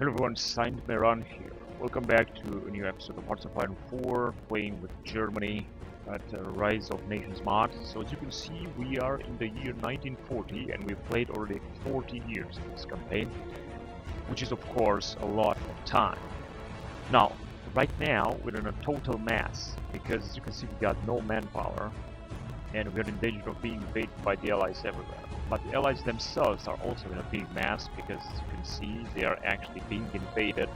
Hello everyone, Signed Meran here. Welcome back to a new episode of Hearts of Iron 4, playing with Germany at Rise of Nations mod. So as you can see, we are in the year 1940 and we've played already 40 years in this campaign, which is of course a lot of time. Now, right now we're in a total mess, because as you can see we got no manpower and we're in danger of being invaded by the Allies everywhere. But the Allies themselves are also in a big mess, because as you can see they are actually being invaded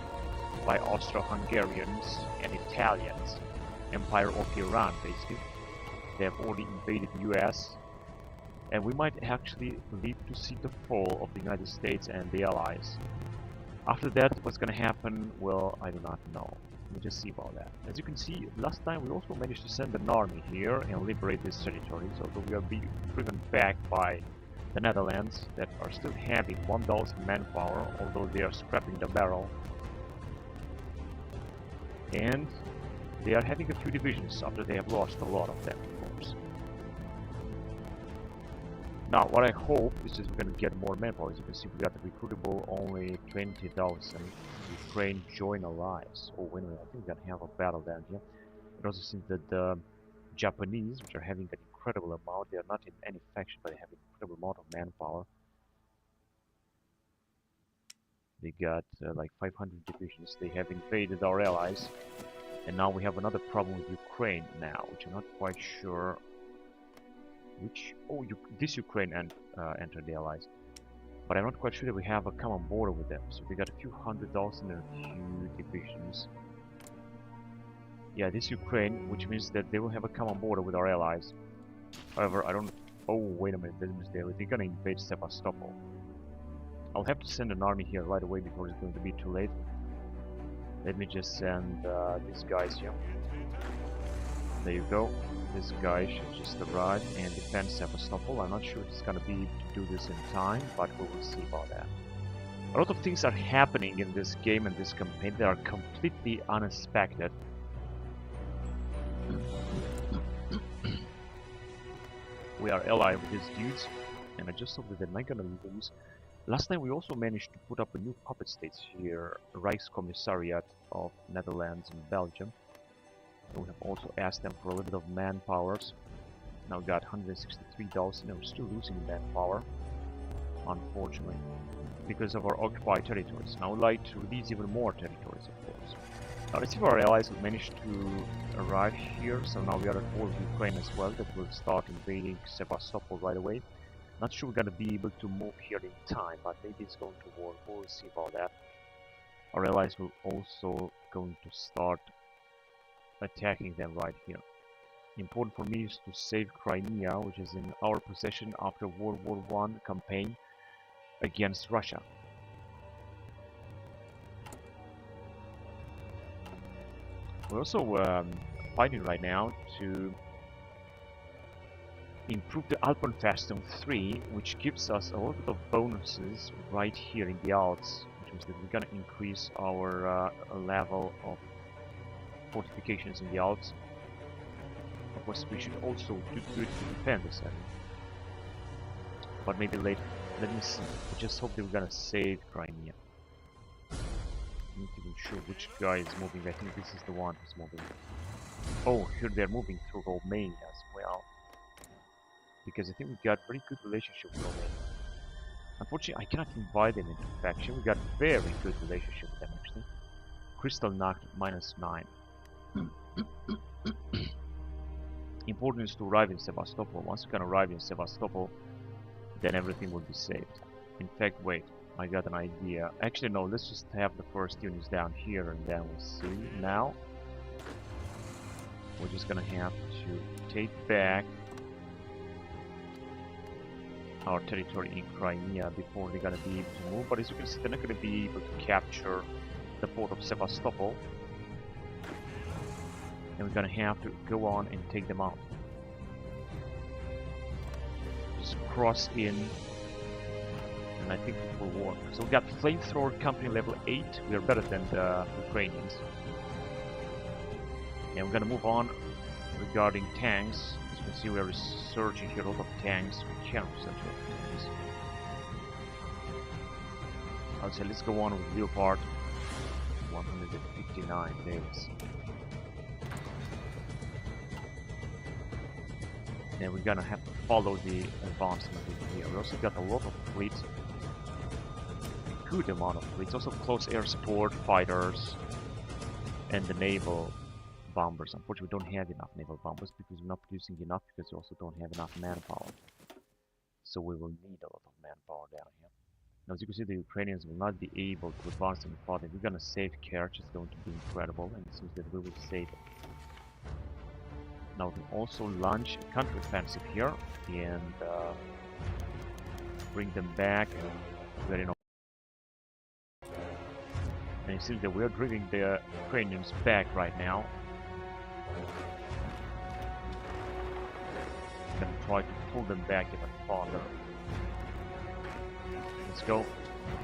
by Austro-Hungarians and Italians, Empire of Iran basically. They have already invaded the US, and we might actually live to see the fall of the United States and the Allies. After that, what's gonna happen, well, I do not know. We'll just see about that. As you can see, last time we also managed to send an army here and liberate these territories, although we are being driven back by the Netherlands that are still having 1,000 manpower, although they are scrapping the barrel. And they are having a few divisions after they have lost a lot of them, of course. Now, what I hope is that we're going to get more manpower. As you can see, we got the recruitable only 20,000. Ukraine join allies. Oh, wait a minute, I think we're going to have a battle down here. It also seems that the Japanese, which are having an incredible amount, they are not in any faction, but they have an incredible amount of manpower. They got like 500 divisions. They have invaded our allies. And now we have another problem with Ukraine now, which I'm not quite sure which... Oh, this Ukraine entered the allies. But I'm not quite sure that we have a common border with them. So we got a few 100,000 and a few divisions. Yeah, this Ukraine, which means that they will have a common border with our allies. However, I don't... Oh, wait a minute, they're gonna invade Sevastopol. I'll have to send an army here right away before it's going to be too late. Let me just send these guys here. There you go. This guy should just arrive and defend Sevastopol. I'm not sure if it's gonna be able to do this in time, but we will see about that. A lot of things are happening in this game and this campaign that are completely unexpected. We are allied with these dudes, and I just hope that they're not gonna lose. Last time we also managed to put up a new puppet states here, Rijkscommissariat of Netherlands and Belgium. And we have also asked them for a little bit of manpowers. Now we got 163,000, and we're still losing manpower, unfortunately, because of our occupied territories. Now I would like to release even more territories, of course. Now let's see if our allies will manage to arrive here. So now we are at war with Ukraine as well, that will start invading Sevastopol right away. Not sure we're gonna be able to move here in time, but maybe it's going to work. We'll see about that. Our allies will also going to start attacking them right here. Important for me is to save Crimea, which is in our possession after World War I campaign against Russia. We're also fighting right now to improve the Alpenfestung 3, which gives us a lot of bonuses right here in the Alps, which means that we're gonna increase our level of fortifications in the Alps. Of course, we should also do good to defend this area. But maybe later. Let me see. I just hope that we're gonna save Crimea. I'm not even sure which guy is moving. I think this is the one who's moving. Oh, here they're moving through Romania as well. Because I think we got very good relationship with Romania. Unfortunately, I cannot invite them into faction. We got very good relationship with them actually. Kristallnacht -9. Important is to arrive in Sevastopol. Once you can arrive in Sevastopol, then everything will be saved. In fact, wait, I got an idea. Actually, no, let's just have the first units down here and then we'll see. Now, we're just gonna have to take back our territory in Crimea before they're gonna be able to move. But as you can see, they're not gonna be able to capture the port of Sevastopol. And we're gonna have to go on and take them out. Just cross in, and I think it will work. So we got flamethrower company level 8. We are better than the Ukrainians. And we're gonna move on regarding tanks. As you can see, we are researching here a lot of tanks. We can research a lot of tanks. I'll say let's go on with Leopard. 159 days. And we're gonna have to follow the advancement in here. We also got a lot of fleet. A good amount of fleets. Also close air support, fighters, and the naval bombers. Unfortunately, we don't have enough naval bombers because we're not producing enough, because we also don't have enough manpower. So we will need a lot of manpower down here. Now, as you can see, the Ukrainians will not be able to advance any further. We're gonna save Kerch. It's going to be incredible, and it seems that we will save it. Now we can also launch a counter-offensive here and bring them back. And you see that we are driving the Ukrainians back right now. I'm gonna try to pull them back even farther. Let's go.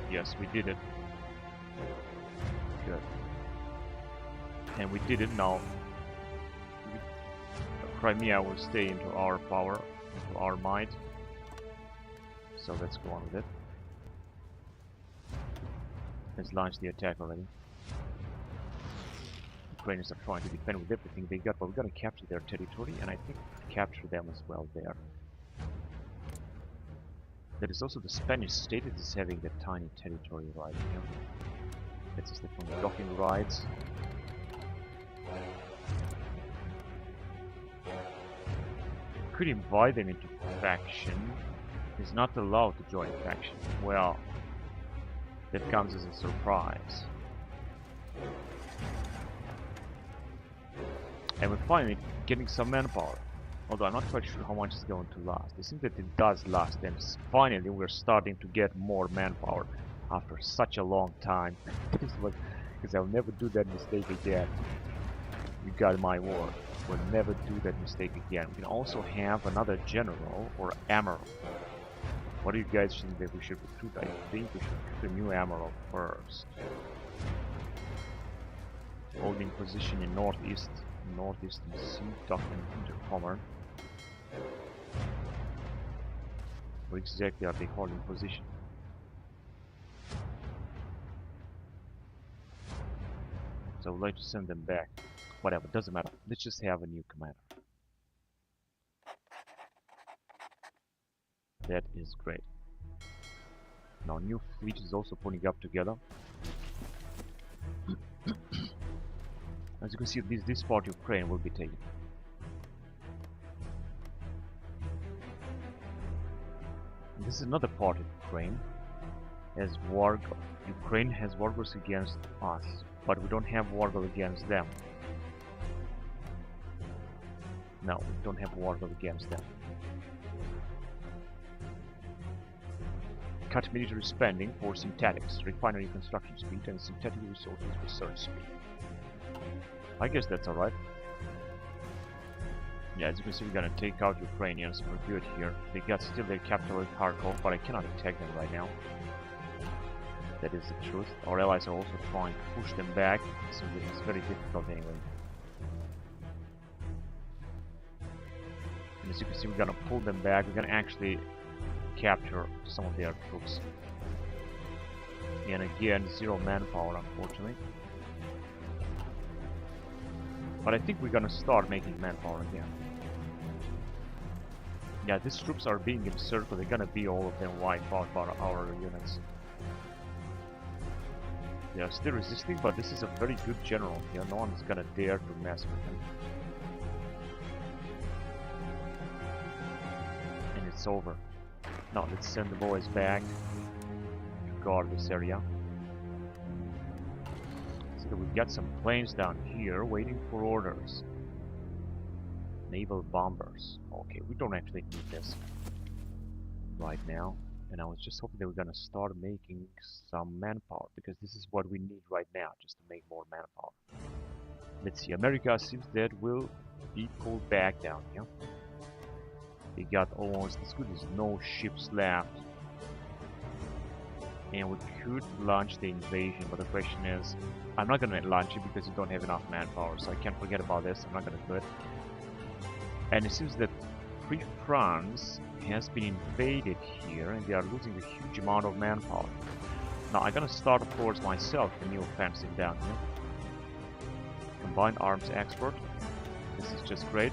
Yes, we did it. Good. And we did it now. Crimea will stay into our power, into our might. So let's go on with it. Let's launch the attack already. Ukrainians are trying to defend with everything they got, but we're gonna capture their territory, and I think capture them as well there. There is also the Spanish state that is having that tiny territory right here. That's just from the docking rights. Could invite them into faction. Is not allowed to join faction. Well, that comes as a surprise. And we're finally getting some manpower. Although I'm not quite sure how much it's going to last. It seems that it does last, and finally we're starting to get more manpower after such a long time. Because I'll never do that mistake again. You got my word. We'll never do that mistake again. We can also have another general or admiral. What do you guys think that we should recruit? I think we should recruit a new admiral first. Holding position in northeastern sea, docking intercomer. Where exactly are they holding position? So I would like to send them back. Whatever, doesn't matter. Let's just have a new commander. That is great. Now, new fleet is also putting up together. As you can see, this part of Ukraine will be taken. And this is another part of Ukraine. As Ukraine has wargors against us, but we don't have wargor against them. No, we don't have wargor against them. Cut military spending for synthetics, refinery construction speed, and synthetic resources research speed. I guess that's alright. Yeah, as you can see, we're gonna take out Ukrainians for good here. They got still their capital in Kharkov, but I cannot attack them right now. That is the truth. Our allies are also trying to push them back, so it's very difficult anyway. And as you can see, we're gonna pull them back. We're gonna actually capture some of their troops. And again, zero manpower, unfortunately. But I think we're gonna start making manpower again. Yeah, these troops are being encircled. They're gonna be all of them wiped out by our units. They are still resisting, but this is a very good general here. No one is gonna dare to mess with him. And it's over. Now let's send the boys back to guard this area. So we've got some planes down here waiting for orders. Naval bombers. Okay, we don't actually need this right now. And I was just hoping they were gonna start making some manpower, because this is what we need right now, just to make more manpower. Let's see, America seems that will be pulled back down here. They got almost as good as no ships left. And we could launch the invasion, but the question is, I'm not gonna launch it because you don't have enough manpower, so I can't forget about this. I'm not gonna do it. And it seems that Free France has been invaded here, and they are losing a huge amount of manpower. Now I'm gonna start, of course, myself a new offensive down here. Combined Arms Expert. This is just great.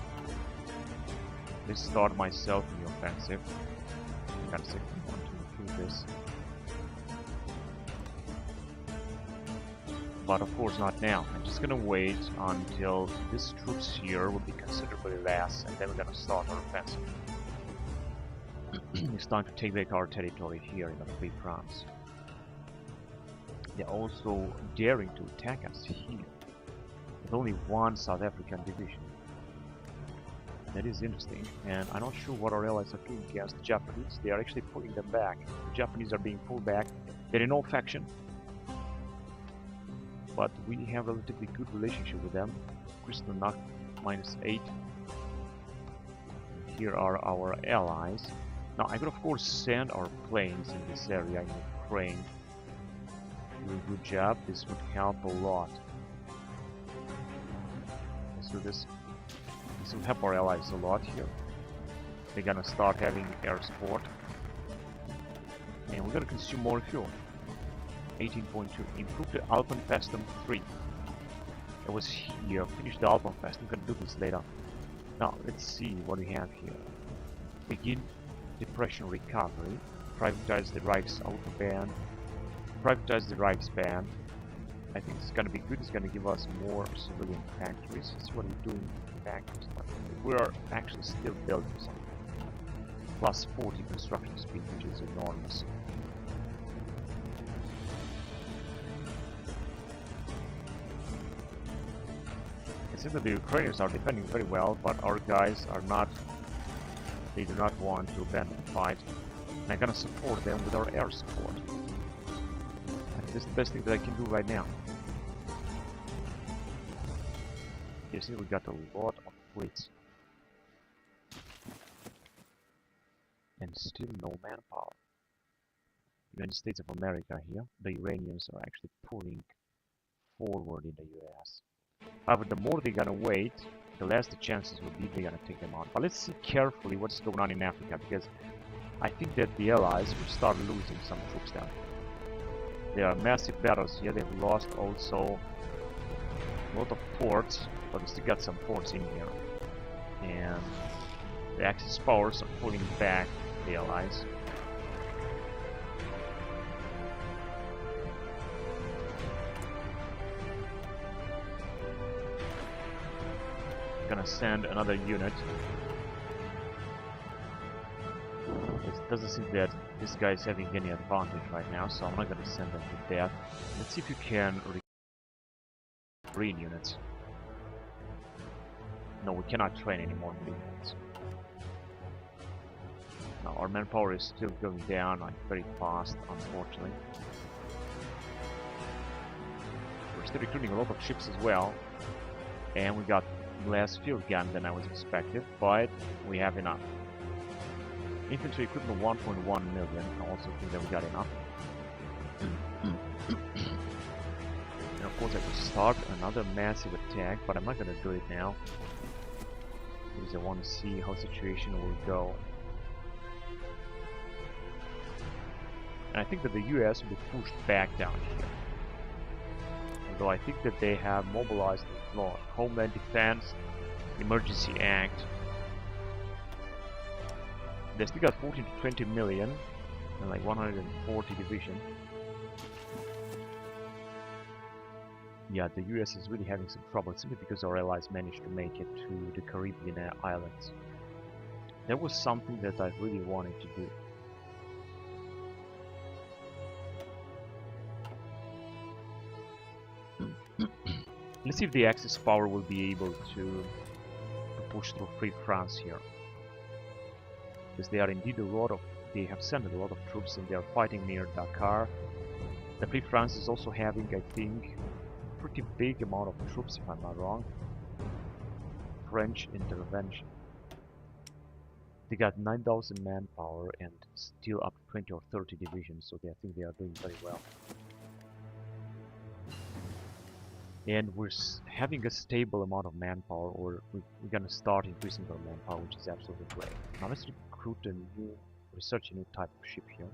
Let's start myself a new offensive. I gotta say, I want to do this. But of course not now. I'm just gonna wait until these troops here will be considerably less, and then we're gonna start our offensive. It's time to take back our territory here in the Free France. They're also daring to attack us here, with only one South African division. That is interesting, and I'm not sure what our allies are doing against the Japanese. They are actually pulling them back. The Japanese are being pulled back. They're in no faction, but we have a relatively good relationship with them. Crystal Knock -8. And here are our allies. Now I could of course send our planes in this area in Ukraine. Do a good job. This would help a lot. Let's do this. This will help our allies a lot here. They're gonna start having air support. And we're gonna consume more fuel. 18.2. Improve the Alpenfestung 3. It was here. Finish the Alpenfest. We're gonna do this later. Now let's see what we have here. Begin depression recovery. Privatize the Reichsautobahn. Privatize the Reichsbahn. I think it's gonna be good. It's gonna give us more civilian factories. That's what we're doing in factories. We are actually still building some. Plus 40 construction speed, which is enormous. It seems that the Ukrainians are defending very well, but our guys are not. They do not want to abandon the fight. And I'm gonna support them with our air support. And this is the best thing that I can do right now. You see, we got a lot of fleets. And still no manpower. United States of America here. The Iranians are actually pulling forward in the US. However, the more they're gonna wait, the less the chances will be they're gonna take them out. But let's see carefully what's going on in Africa, because I think that the Allies will start losing some troops down here. There are massive battles here. They've lost also a lot of ports, but they still got some ports in here. And the Axis powers are pulling back the Allies. Gonna send another unit. It doesn't seem that this guy is having any advantage right now, so I'm not gonna send them to death. Let's see if you can train units. No, we cannot train any more Marine units. Now our manpower is still going down like very fast, unfortunately. We're still recruiting a lot of ships as well, and we got less field gun than I was expected, but we have enough. Infantry equipment 1.1 million. I also think that we got enough. And of course I could start another massive attack, but I'm not gonna do it now, because I want to see how the situation will go. And I think that the US will be pushed back down here. Although I think that they have mobilized the Homeland Defense, Emergency Act. They still got 14 to 20 million and like 140 division. Yeah, the US is really having some trouble simply because our allies managed to make it to the Caribbean islands. That was something that I really wanted to do. Let's see if the Axis power will be able to push through Free France here. Because they are indeed they have sent a lot of troops and they are fighting near Dakar. The Free France is also having, I think, a pretty big amount of troops, if I'm not wrong. French intervention. They got 9,000 manpower and still up to 20 or 30 divisions, so I think they are doing very well. And we're having a stable amount of manpower, or we're gonna start increasing our manpower, which is absolutely great. Now let's research a new type of ship here.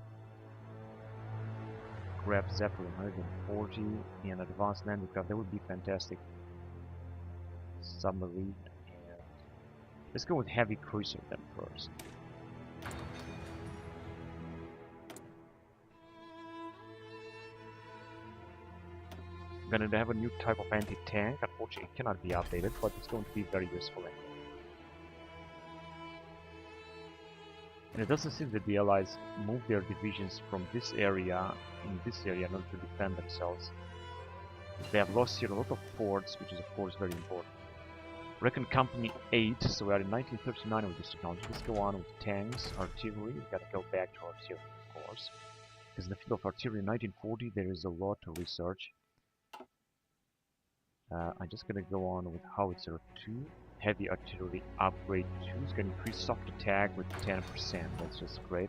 grab Zeppelin 140 and advanced landing craft. That would be fantastic. Submarine. And let's go with heavy cruiser then first. I'm gonna have a new type of anti-tank. Unfortunately, it cannot be updated, but it's going to be very useful anyway. And it doesn't seem that the Allies move their divisions from this area in this area in order to defend themselves. They have lost here a lot of forts, which is of course very important. Reckon Company 8, so we are in 1939 with this technology. Let's go on with tanks, artillery. We gotta go back to artillery, of course. Because in the field of artillery in 1940 there is a lot to research. I'm just gonna go on with howitzer 2. Heavy artillery upgrade 2 is gonna increase soft attack with 10%. That's just great.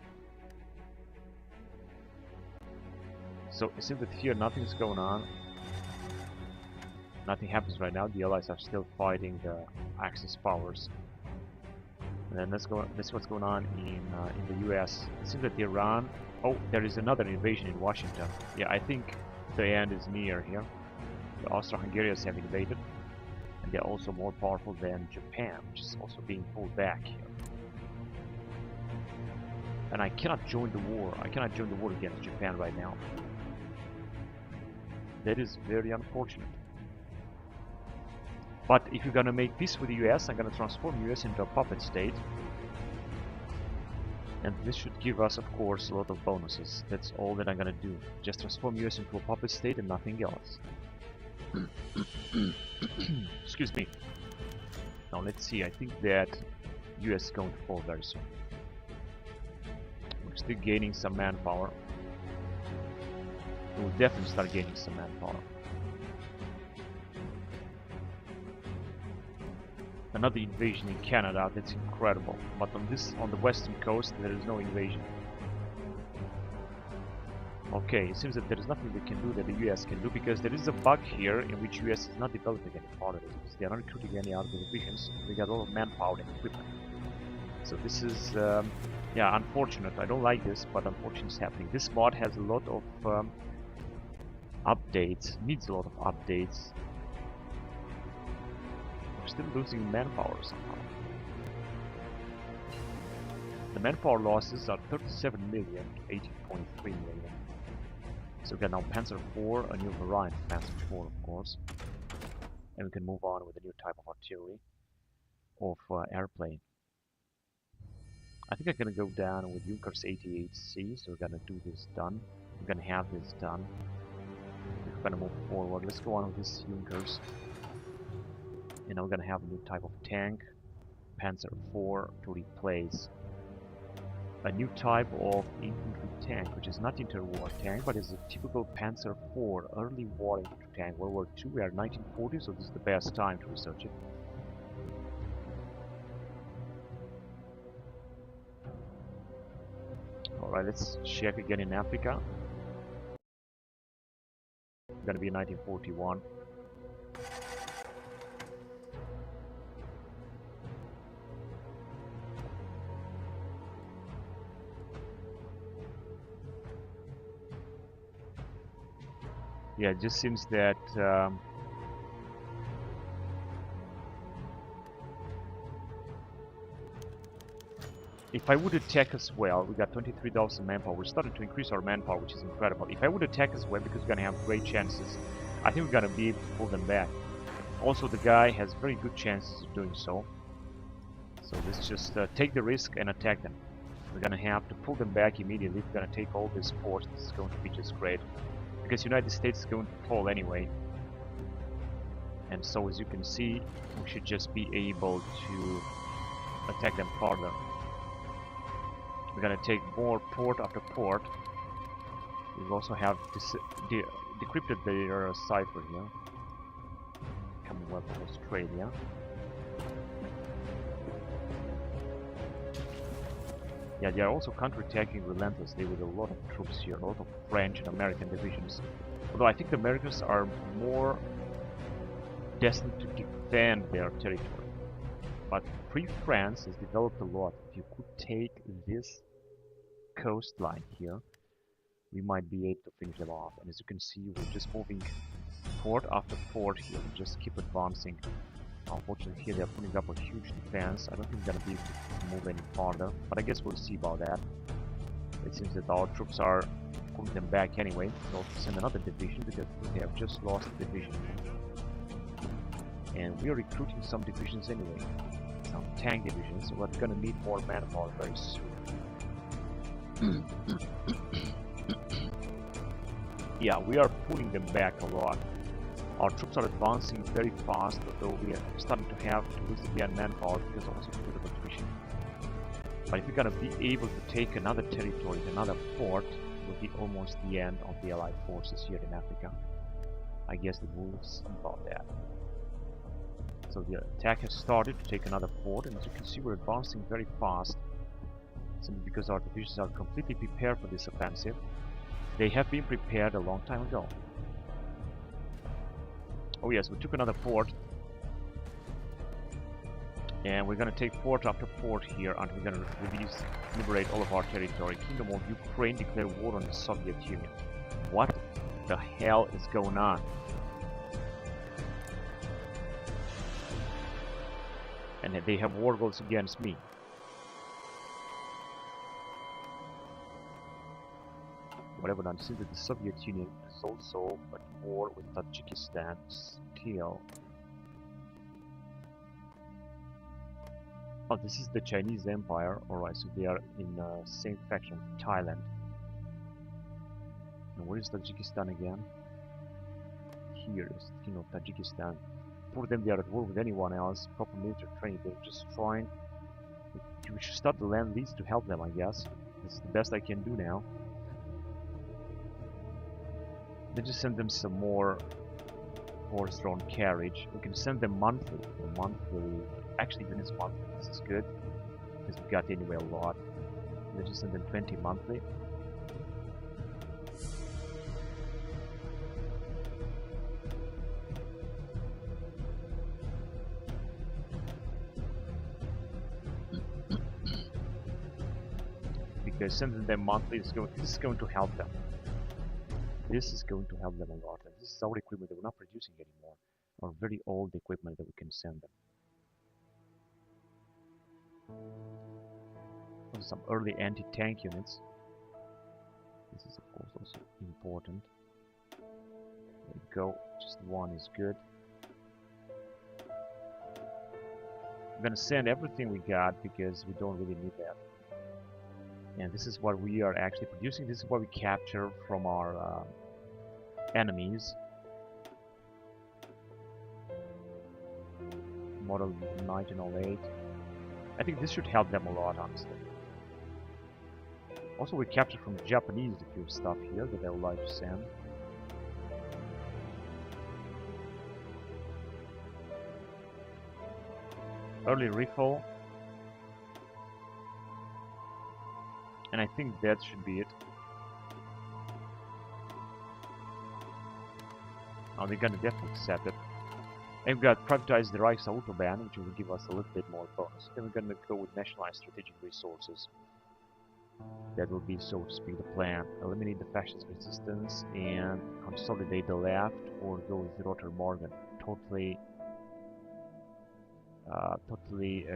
So it seems that here nothing's going on. Nothing happens right now. The Allies are still fighting the Axis powers. And then let's go. That's what's going on in the U.S. It seems that Iran. Oh, there is another invasion in Washington. Yeah, I think the end is near here. The Austro-Hungarians have invaded, and they're also more powerful than Japan, which is also being pulled back here. And I cannot join the war. I cannot join the war against Japan right now. That is very unfortunate. But if you're gonna make peace with the US, I'm gonna transform US into a puppet state. And this should give us, of course, a lot of bonuses. That's all that I'm gonna do. Just transform US into a puppet state and nothing else. Excuse me. Now let's see, I think that US is going to fall very soon. We're still gaining some manpower. We'll definitely start gaining some manpower. Another invasion in Canada, that's incredible. But on the western coast there is no invasion. Okay, it seems that there is nothing we can do that the US can do, because there is a bug here in which US is not developing any part of it. They are not recruiting any other divisions. They got a lot of manpower and equipment. So this is, yeah, unfortunate. I don't like this, but unfortunately it's happening. This mod has a lot of updates, needs a lot of updates. We're still losing manpower somehow. The manpower losses are 37 million to 18.3 million. So we got now Panzer IV, a new variant of Panzer IV, of course. And we can move on with a new type of artillery of airplane. I think I'm gonna go down with Junkers 88C, so we're gonna do this done. We're gonna have this done. We're gonna move forward. Let's go on with this Junkers. And now we're gonna have a new type of tank, Panzer IV, to replace a new type of infantry tank, which is not interwar tank, but is a typical Panzer IV early war infantry tank. World War II, we are 1940, so this is the best time to research it. Alright, let's check again in Africa. It's gonna be 1941. Yeah, it just seems that if I would attack as well, we got 23,000 manpower. We're starting to increase our manpower, which is incredible. If I would attack as well, because we're gonna have great chances, I think we're gonna be able to pull them back. Also, the guy has very good chances of doing so. So let's just take the risk and attack them. We're gonna have to pull them back immediately. We're gonna take all these ports. This is going to be just great, because United States is going to fall anyway. And so, as you can see, we should just be able to attack them further. We're gonna take more port after port. We also have decrypted their cipher here. Commonwealth of Australia. Yeah, they are also counterattacking relentlessly with a lot of troops here, a lot of French and American divisions. Although I think the Americans are more destined to defend their territory. But Free France has developed a lot. If you could take this coastline here, we might be able to finish them off. And as you can see, we're just moving fort after fort here. We just keep advancing. Unfortunately, here they're putting up a huge defense. I don't think we're gonna be able to move any farther, but I guess we'll see about that. It seems that our troops are pulling them back anyway. We'll have to send another division because they have just lost a division. And we are recruiting some divisions anyway, some tank divisions. So we're gonna need more manpower very soon. Yeah, we are pulling them back a lot. Our troops are advancing very fast, although we are starting to have to lose again manpower because also because of attrition. But if we're gonna be able to take another territory, another fort, it will be almost the end of the Allied forces here in Africa. I guess that we'll see about that. So the attack has started to take another fort, and as you can see, we're advancing very fast. Simply because our divisions are completely prepared for this offensive. They have been prepared a long time ago. Oh yes, we took another fort. And we're gonna take fort after fort here until we're gonna liberate all of our territory. Kingdom of Ukraine declared war on the Soviet Union. What the hell is going on? And they have war goals against me. Whatever, now it seems that the Soviet Union is also at war with Tajikistan still. Oh, this is the Chinese Empire. Alright, so they are in same faction, Thailand. And where is Tajikistan again? Here is the King of Tajikistan. For them, they are at war with anyone else. Proper military training. They're just trying. We should start the land lease to help them, I guess. This is the best I can do now. They just send them some more horse-drawn carriage. We can send them monthly. Actually, even it's monthly. This is good because we got anyway a lot. They just send them 20 monthly. Because sending them monthly this is going to help them. This is going to help them a lot. And this is our equipment that we're not producing anymore. Or very old equipment that we can send them. Some early anti-tank units. This is of course also important. There we go. Just one is good. I'm gonna send everything we got because we don't really need that. And this is what we are actually producing. This is what we capture from our enemies. Model 1908. I think this should help them a lot, honestly. Also, we captured from the Japanese a few stuff here that I would like to send. Early rifle. And I think that should be it. Now they're gonna definitely accept it. And we've got privatized the Reichsautobahn, which will give us a little bit more bonus. Then we're gonna go with nationalized strategic resources. That will be, so to speak, the plan. Eliminate the fascist resistance and consolidate the left, or go with Rotter Morgan. Totally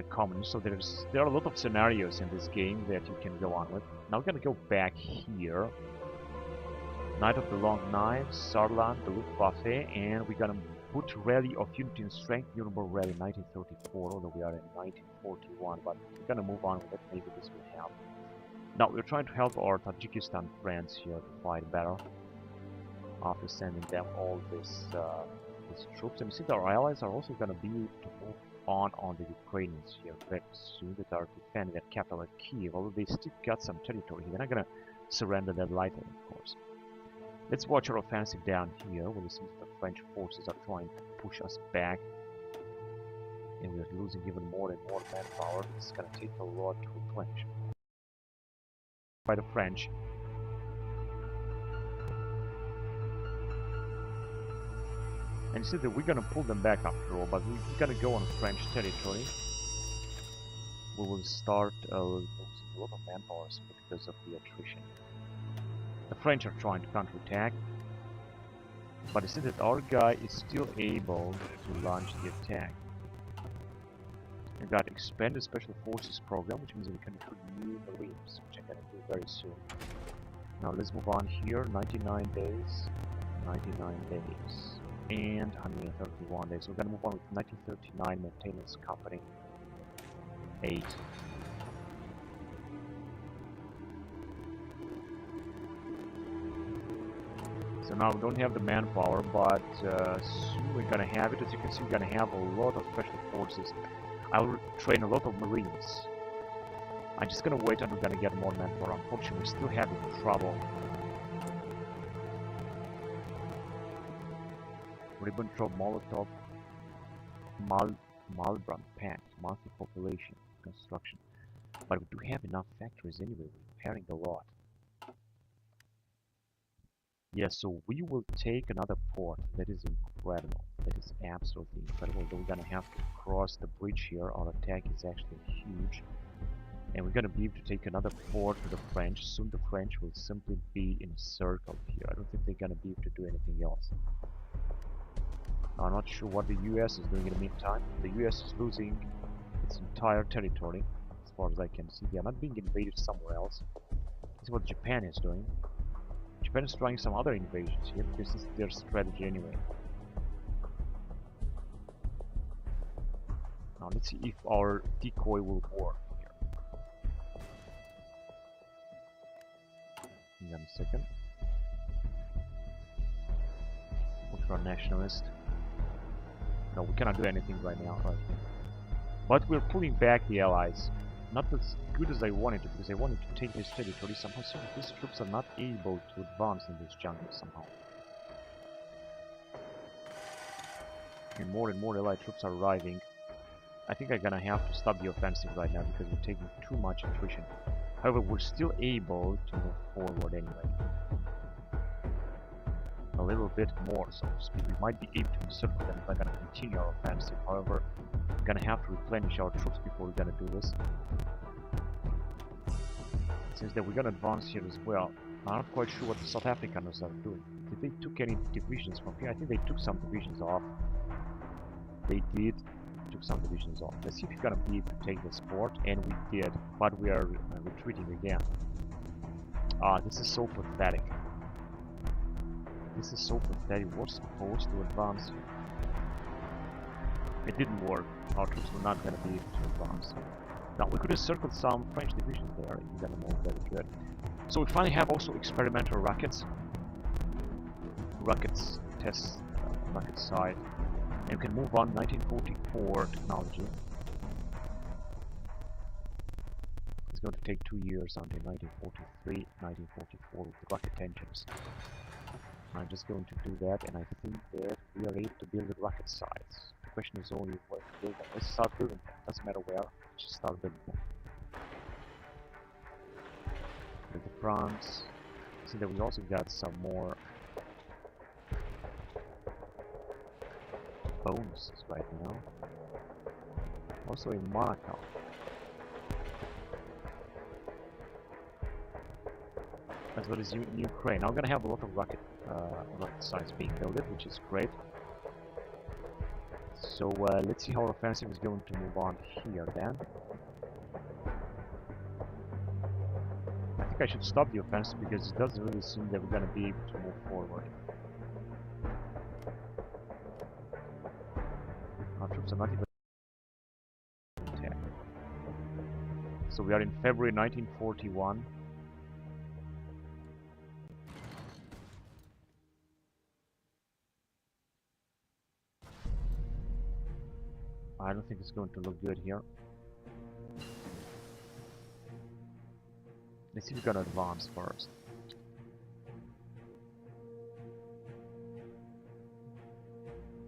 common. So there are a lot of scenarios in this game that you can go on with. Now we're gonna go back here. Knight of the Long Knives, Saarland, the Luftwaffe, and we're gonna put Rally of Unity and Strength, Nuremberg Rally 1934, although we are in 1941, but we're gonna move on with it. Maybe this will help. Now we're trying to help our Tajikistan friends here to fight better after sending them all these troops. And you see that our allies are also gonna be able to move on the Ukrainians here very soon, that are defending their capital at Kiev, although they still got some territory. They're not gonna surrender that lightly, of course. Let's watch our offensive down here, where it seems the French forces are trying to push us back. And we're losing even more and more manpower. It's gonna take a lot to replenish. By the French. And you see that we're gonna pull them back after all, but we're gonna go on French territory. We will start losing a lot of manpower simply because of the attrition. The French are trying to counterattack, but it seems that our guy is still able to launch the attack. We got expanded special forces program, which means we can recruit new marines, which I'm gonna do very soon. Now let's move on here. 99 days, 99 days, and 131 days. We're gonna move on with 1939 maintenance company 8. So now we don't have the manpower, but soon we're gonna have it. As you can see, we're gonna have a lot of special forces. I will train a lot of marines. I'm just gonna wait until we're gonna get more manpower. Unfortunately, we're still having trouble. Ribbentrop Molotov Malbrand Pact, monthly population construction. But we do have enough factories anyway. We're repairing a lot. Yes, so we will take another port. That is incredible. That is absolutely incredible. Though we're gonna have to cross the bridge here. Our attack is actually huge. And we're gonna be able to take another port to the French. Soon the French will simply be in a circle here. I don't think they're gonna be able to do anything else. I'm not sure what the US is doing in the meantime. The US is losing its entire territory, as far as I can see. They are not being invaded somewhere else. This is what Japan is doing. Japan is trying some other invasions here. This is their strategy anyway. Now let's see if our decoy will work here. Hang on a second. Ultra nationalist. No, we cannot do anything right now. Right? But we're pulling back the allies. Not as good as I wanted to, because I wanted to take this territory. Somehow these troops are not able to advance in this jungle somehow. And more allied troops are arriving. I think I'm gonna have to stop the offensive right now because we're taking too much attrition. However, we're still able to move forward anyway. A little bit more, so to speak. We might be able to encircle them if I'm gonna continue our offensive. However, we're gonna have to replenish our troops before we're gonna do this. It seems that we're gonna advance here as well. I'm not quite sure what the South Africans are doing. Did they took any divisions from here? I think they took some divisions off. They did. Took some divisions off. Let's see if we're gonna be able to take this port, and we did, but we are retreating again. This is so pathetic. This is so pathetic. We're supposed to advance here. It didn't work. Our troops were not gonna be able to advance. Now we could have circled some French divisions there. It's gonna move very good. So we finally have also experimental rockets. Rockets test rocket site. And we can move on 1944 technology. It's going to take 2 years until 1943, 1944 with rocket engines. I'm just going to do that, and I think that we are able to build the rocket sites. The question is only where to build them. Let's start building them. Doesn't matter where, just start building them. With the France. See that we also got some more bonuses right now. Also in Monaco. As well as in Ukraine. Now I'm gonna have a lot of rocket sites being built, which is great. So let's see how our offensive is going to move on here then. I think I should stop the offensive because it doesn't really seem that we're gonna be able to move forward. Our troops are not even attack. So we are in February 1941. I don't think it's going to look good here. Let's see if we're gonna advance first.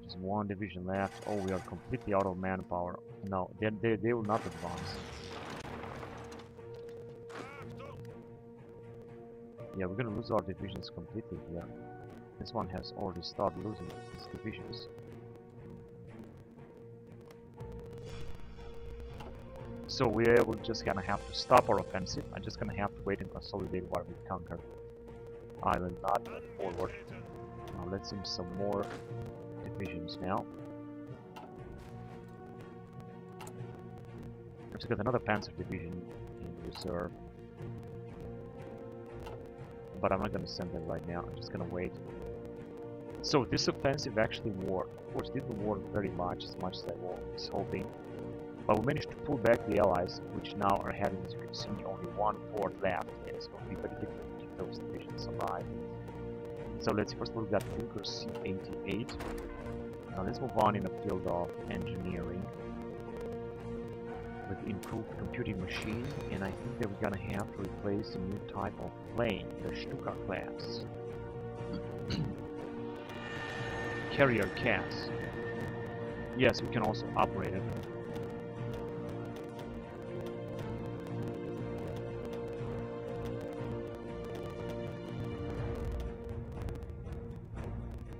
Just one division left. Oh, we are completely out of manpower. No, they will not advance. Yeah, we're gonna lose our divisions completely here. This one has already started losing its divisions. So we're just gonna have to stop our offensive. I'm just gonna have to wait and consolidate what we conquered. I will not move forward. Now let's send some more divisions now. Let's get another Panzer division in reserve. But I'm not going to send them right now. I'm just going to wait. So this offensive actually worked. Of course, didn't work very much as I was hoping. But we managed to pull back the Allies, which now are having, as you can see, only 1/4 left. And it's going to be very difficult to keep those divisions alive. So let's first look at Bunker C88. Now let's move on in the field of engineering with improved computing machine, and I think that we're gonna have to replace a new type of plane, the Stuka class. Carrier CAS. Yes, we can also operate it.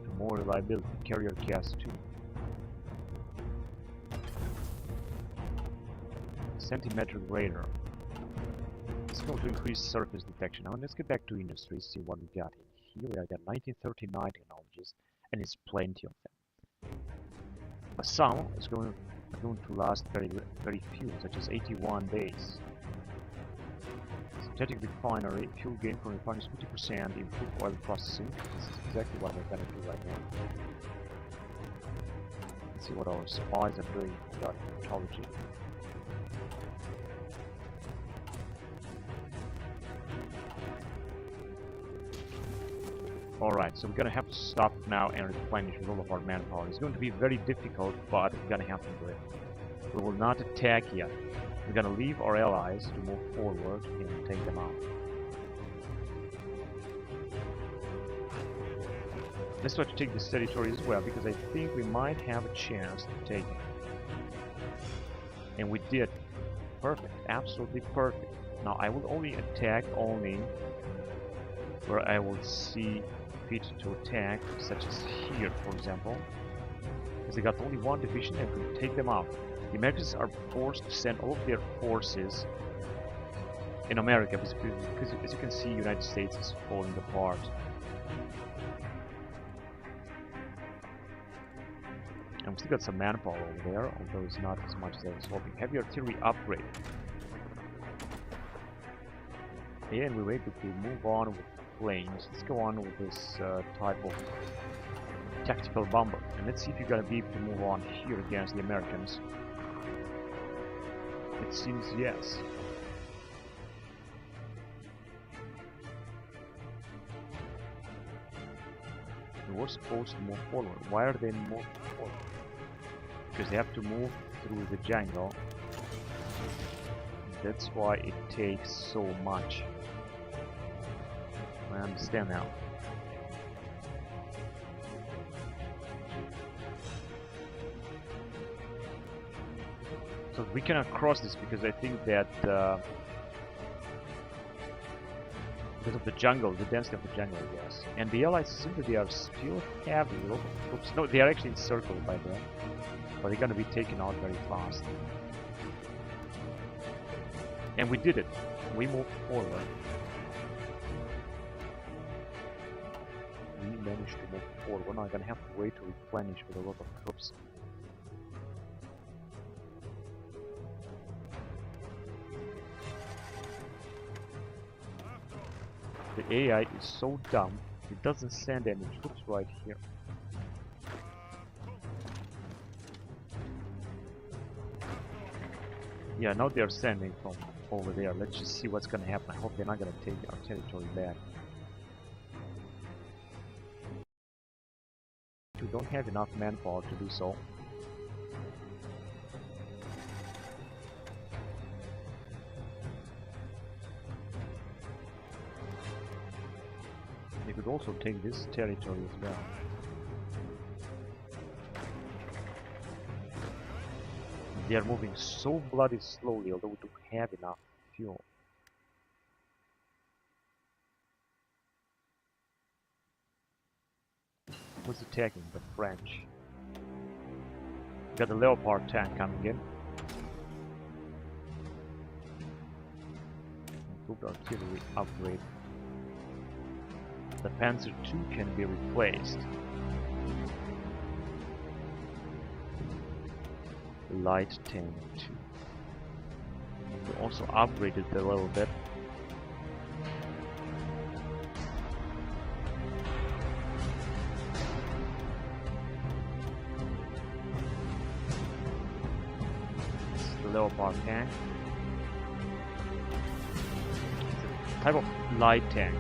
For more reliability, Carrier CAS 2. Centimetric radar. It's going to increase surface detection. Now let's get back to industry, see what we got here. We got 1939 technologies, and it's plenty of them. But some is going to last very few, such as 81 days. Synthetic refinery, fuel gain from refineries 50%, improved oil processing. This is exactly what we're going to do right now. Let's see what our spies are doing about technology. Alright, so we're gonna have to stop now and replenish with all of our manpower. It's going to be very difficult, but we're gonna have to do it. We will not attack yet. We're gonna leave our allies to move forward and take them out. Let's try to take this territory as well, because I think we might have a chance to take it. And we did. Perfect, absolutely perfect. Now I will only attack where I will see fit to attack, such as here, for example, because they got only one division and could take them out. The Americans are forced to send all of their forces in America, because as you can see, United States is falling apart. And we still got some manpower over there, although it's not as much as I was hoping. Heavy artillery upgrade. And we were able to move on with planes. Let's go on with this type of tactical bomber, and let's see if you're gonna be able to move on here against the Americans. It seems yes. We were supposed to move forward. Why are they moving forward? Because they have to move through the jungle. That's why it takes so much. I understand now. So we cannot cross this because I think that because of the jungle, the density of the jungle, yes. And the Allies simply they are still heavy. Oops, no, they are actually encircled by them, but they're gonna be taken out very fast. And we did it. We moved forward. We managed to move forward. We're not gonna have to wait to replenish with a lot of troops. The AI is so dumb, it doesn't send any troops right here. Yeah, now they're sending from over there. Let's just see what's gonna happen. I hope they're not gonna take our territory back. We don't have enough manpower to do so. They could also take this territory as well. They are moving so bloody slowly, although we don't have enough fuel. Who's attacking? The French. Got the Leopard tank coming in. Improved artillery upgrade. the Panzer II can be replaced. Light tank 2. We also upgraded it a little bit. This is the Leopard tank. It's a type of light tank.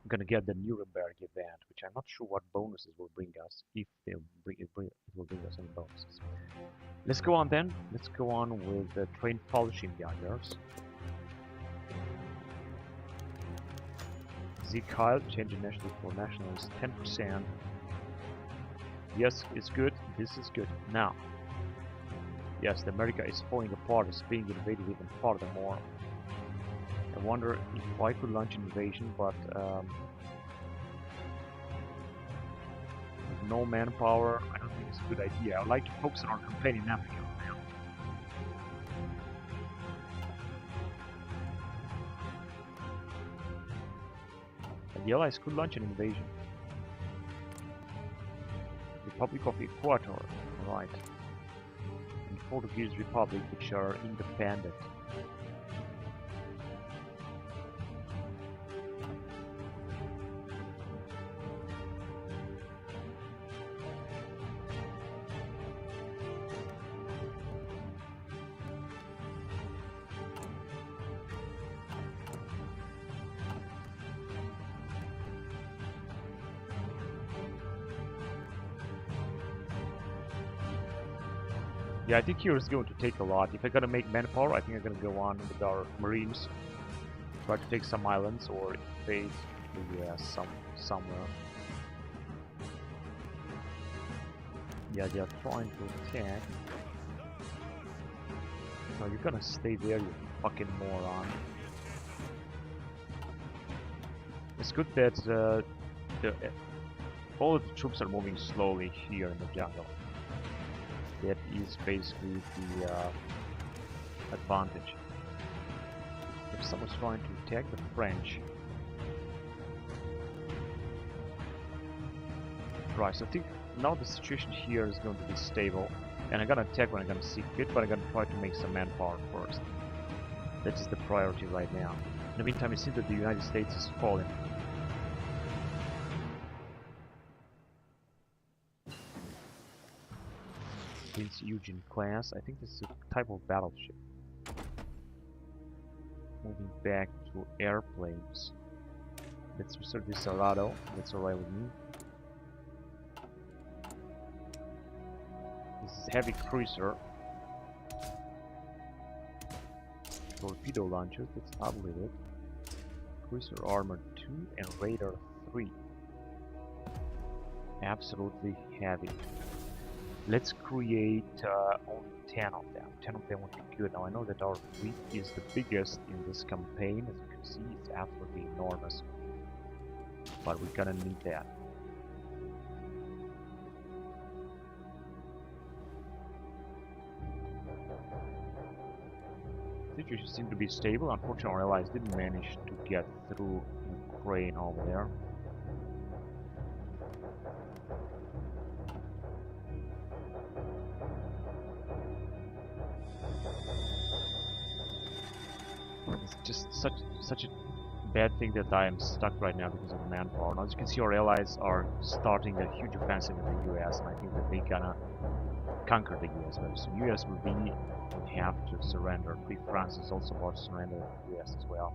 Gonna get the Nuremberg event, which I'm not sure what bonuses will bring us, if it will bring us any bonuses. Let's go on then. Let's go on with the train polishing yarders. Kyle change national for national is 10%. Yes, it's good. This is good. Now, yes, the America is falling apart. It's being invaded even furthermore. I wonder if I could launch an invasion, but with no manpower, I don't think it's a good idea. I'd like to focus on our campaign in Africa now. And the Allies could launch an invasion. Republic of Ecuador, right. And Portuguese Republic, which are independent. Yeah, I think here is going to take a lot. If I'm gonna make manpower, I think I'm gonna go on with our marines, try to take some islands or invade the US somewhere. Yeah, they are trying to attack. No, you're gonna stay there, you fucking moron. It's good that all of the troops are moving slowly here in the jungle. That is basically the advantage. If someone's trying to attack the French, right, so I think now the situation here is going to be stable, and I'm gonna attack when I'm gonna see fit, but I'm gonna try to make some manpower first. That is the priority right now. In the meantime, it seems that the United States is falling. Prince Eugene class. I think this is a type of battleship. Moving back to airplanes. Let's research this Arado. That's alright with me. This is heavy cruiser. Torpedo launcher. Let's upgrade it. Cruiser armor 2 and radar 3. Absolutely heavy. Let's create only 10 of them. 10 of them would be good. Now I know that our fleet is the biggest in this campaign. As you can see, it's absolutely enormous. But we're gonna need that. The situation seemed to be stable. Unfortunately, our allies didn't manage to get through Ukraine over there. It's just such a bad thing that I am stuck right now because of the manpower. Now, as you can see, our allies are starting a huge offensive in the US, and I think that they're gonna conquer the US very soon. US will have to surrender. Free France is also about to surrender the US as well.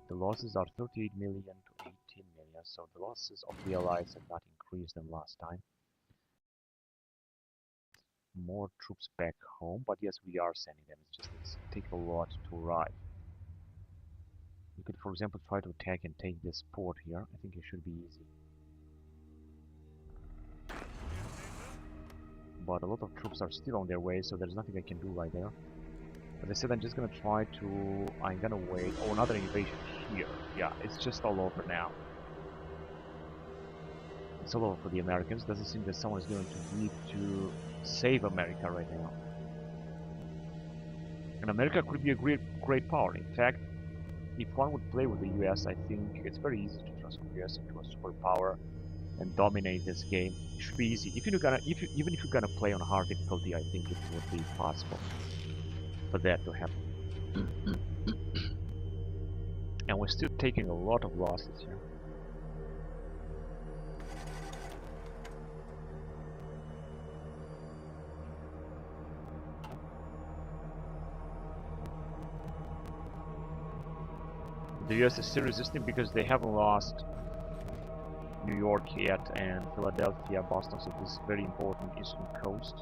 The losses are 38 million to 18 million, so the losses of the allies have not increased than last time. More troops back home, but yes, we are sending them. It's just it's take a lot to arrive. You could, for example, try to attack and take this port here. I think it should be easy. but a lot of troops are still on their way, so there's nothing I can do right there. As I said, I'm just gonna try to... I'm gonna wait. Oh, another invasion here. Yeah, it's just all over now. It's all over for the Americans. Doesn't seem that someone is going to need to save America right now. And America could be a great power. In fact, if one would play with the US, I think it's very easy to transform the US into a superpower and dominate this game. It should be easy. Even if you're gonna play on hard difficulty, I think it would be possible for that to happen. And we're still taking a lot of losses here. The US is still resisting because they haven't lost New York yet, and Philadelphia, Boston, so this is very important eastern coast.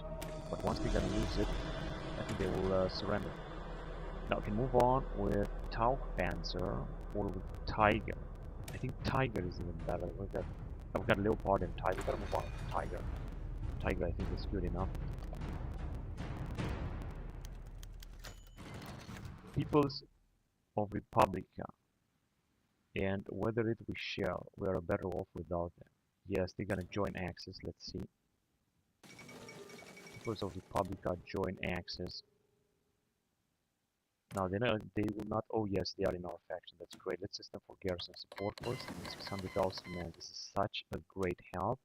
But once they're gonna lose it, I think they will surrender. Now we can move on with Tauchpanzer or with Tiger. I think Tiger is even better. We've got Leopard and Tiger. We've got to move on with Tiger. Tiger, I think, is good enough. Peoples of Republica. And whether it we shall, we are better off without them. Yes, they're gonna join Axis. Let's see. Peoples of Republica join Axis. Now they will not. Oh yes, they are in our faction. That's great. Let's system for garrison support first. 600,000 men. This is such a great help,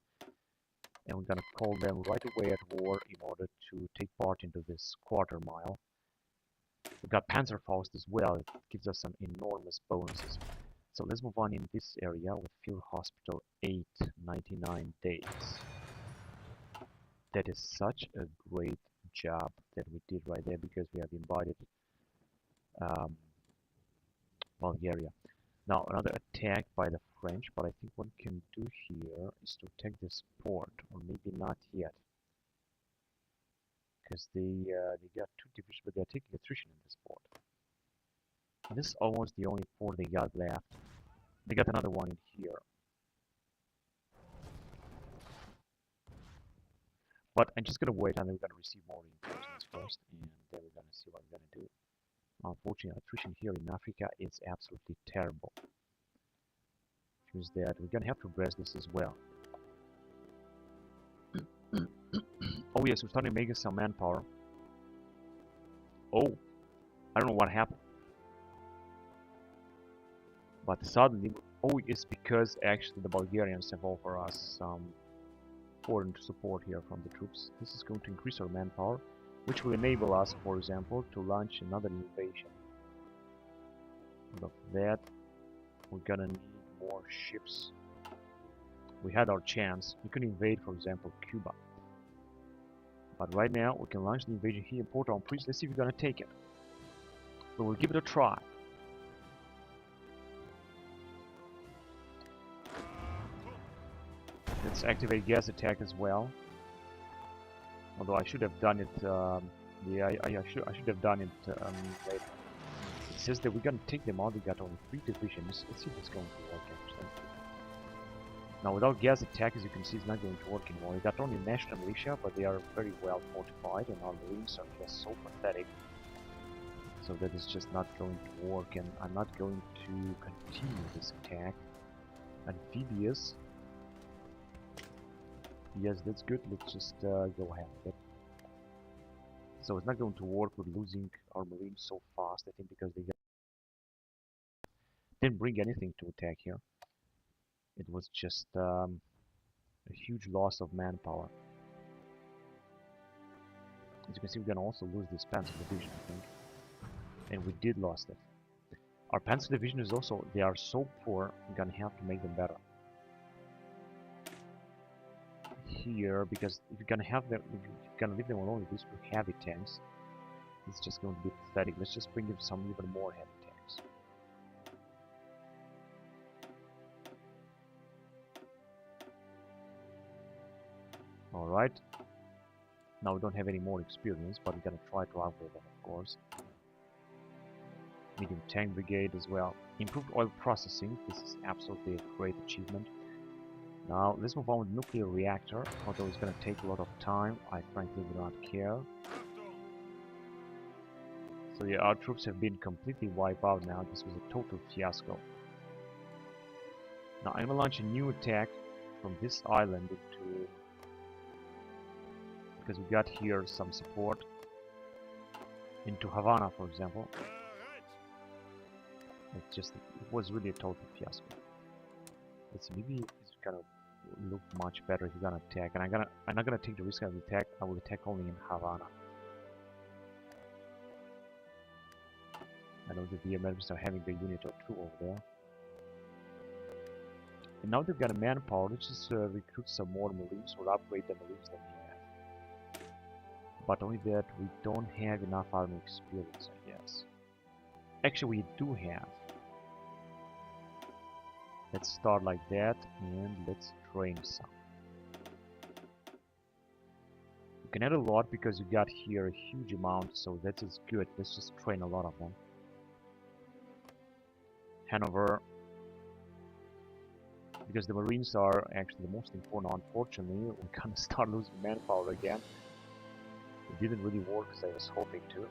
and we're gonna call them right away at war in order to take part into this quarter mile. We've got Panzerfaust as well. It gives us some enormous bonuses. So let's move on in this area with Field Hospital 899 days. That is such a great job that we did right there because we have invited Bulgaria. Now another attack by the French, but I think what we can do here is to attack this port, or maybe not yet, because they got 2 divisions, but they're taking attrition in this port. And this is almost the only port they got left. They got another one in here. But I'm just gonna wait and we're gonna receive more reinforcements first, and then we're gonna see what we're gonna do. Unfortunately, attrition here in Africa is absolutely terrible. Which means that we're gonna have to address this as well. Oh yes, we're starting making some manpower. Oh, I don't know what happened. But suddenly, oh, it's because actually the Bulgarians have offered us some foreign support here from the troops. This is going to increase our manpower, which will enable us, for example, to launch another invasion. Out of that, we're gonna need more ships. We had our chance. We could invade, for example, Cuba. But right now, we can launch the invasion here in Port-au-Prince. Let's see if we're gonna take it. But we'll give it a try. Let's activate gas attack as well. Although I should have done it. I should have done it later. It says that we're gonna take them out. We got only 3 divisions. Let's see if it's going to work actually. Now without gas attack, as you can see, it's not going to work anymore. We got only national militia, but they are very well fortified, and our marines are just so pathetic. So that is just not going to work, and I'm not going to continue this attack. Amphibious. Yes, that's good. Let's just go ahead with it. So it's not going to work with losing our marines so fast, I think, because they didn't bring anything to attack here. It was just a huge loss of manpower. As you can see, we're gonna also lose this Panzer division, I think. And we did lose it. Our Panzer division is also, they are so poor, we're gonna have to make them better. Here, because if you're gonna have them, if you're gonna leave them alone with these 2 heavy tanks, it's just going to be pathetic. Let's just bring them some even more heavy tanks. Alright. Now we don't have any more experience, but we're gonna try to upgrade them, of course. Medium tank brigade as well. Improved oil processing. This is absolutely a great achievement. Now let's move on with nuclear reactor, although it's gonna take a lot of time. I frankly do not care. So yeah, our troops have been completely wiped out now. This was a total fiasco. Now I'm gonna launch a new attack from this island into, because we got here some support into Havana, for example. It was really a total fiasco. Let's see, maybe it's gonna look much better if you're gonna attack, and I'm not gonna take the risk of the attack. I will attack only in Havana. I know that the Americans are having a unit or two over there. And now they've got a manpower. Let's just recruit some more Marines or upgrade the Marines that we have. But only that we don't have enough army experience, I guess. Actually, we do have. Let's start like that and let's train some. You can add a lot because you got here a huge amount, so that is good. Let's just train a lot of them. Hanover, because the Marines are actually the most important. Unfortunately, we're gonna start losing manpower again. It didn't really work as I was hoping to,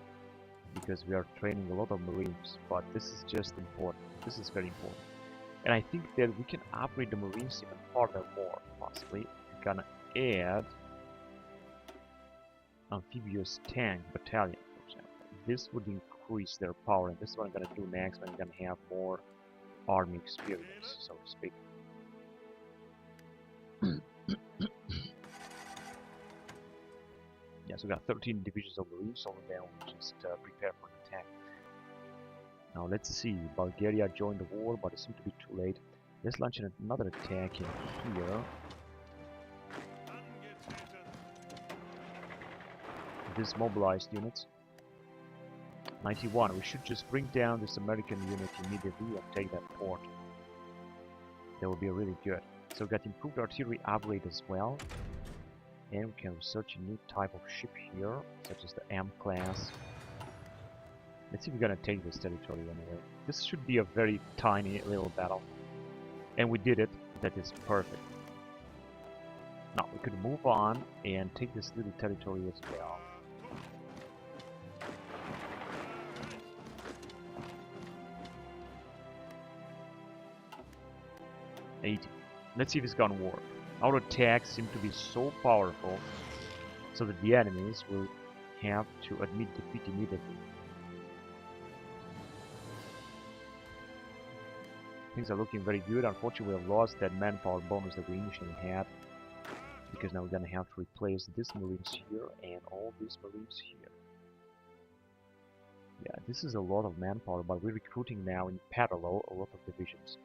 because we are training a lot of Marines, but this is just important. This is very important. And I think that we can upgrade the Marines even further more, possibly. We're gonna add amphibious tank battalion, for example. This would increase their power, and this is what I'm gonna do next when I'm gonna have more army experience, so to speak. Yeah, so we got 13 divisions of Marines over there. We'll just prepare for an attack. Now let's see. Bulgaria joined the war, but it seemed to be too late. Let's launch another attack in here. These mobilized units. 91. We should just bring down this American unit immediately and take that port. That would be really good. So we got improved artillery upgrade as well. And we can research a new type of ship here, such as the M class. Let's see if we're gonna take this territory anyway. This should be a very tiny little battle. And we did it. That is perfect. Now we could move on and take this little territory as well. Let's see if it's gonna work. Our attacks seem to be so powerful so that the enemies will have to admit defeat immediately. Things are looking very good. Unfortunately, we have lost that manpower bonus that we initially had, because now we're gonna have to replace these Marines here and all these Marines here. Yeah, this is a lot of manpower, but we're recruiting now in parallel a lot of divisions.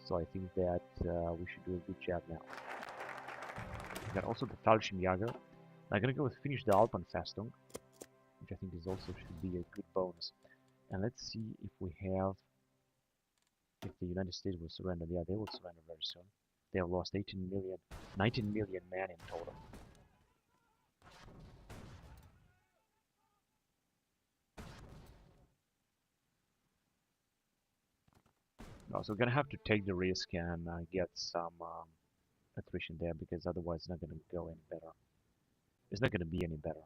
So I think that we should do a good job now. We got also the Fallschirmjäger. I'm gonna go with finish the Alpenfestung, which I think is also should be a good bonus. And let's see if we have, if the United States will surrender. Yeah, they will surrender very soon. They have lost 19 million men in total. No, so we're gonna have to take the risk and get some attrition there, because otherwise it's not gonna go any better. It's not gonna be any better.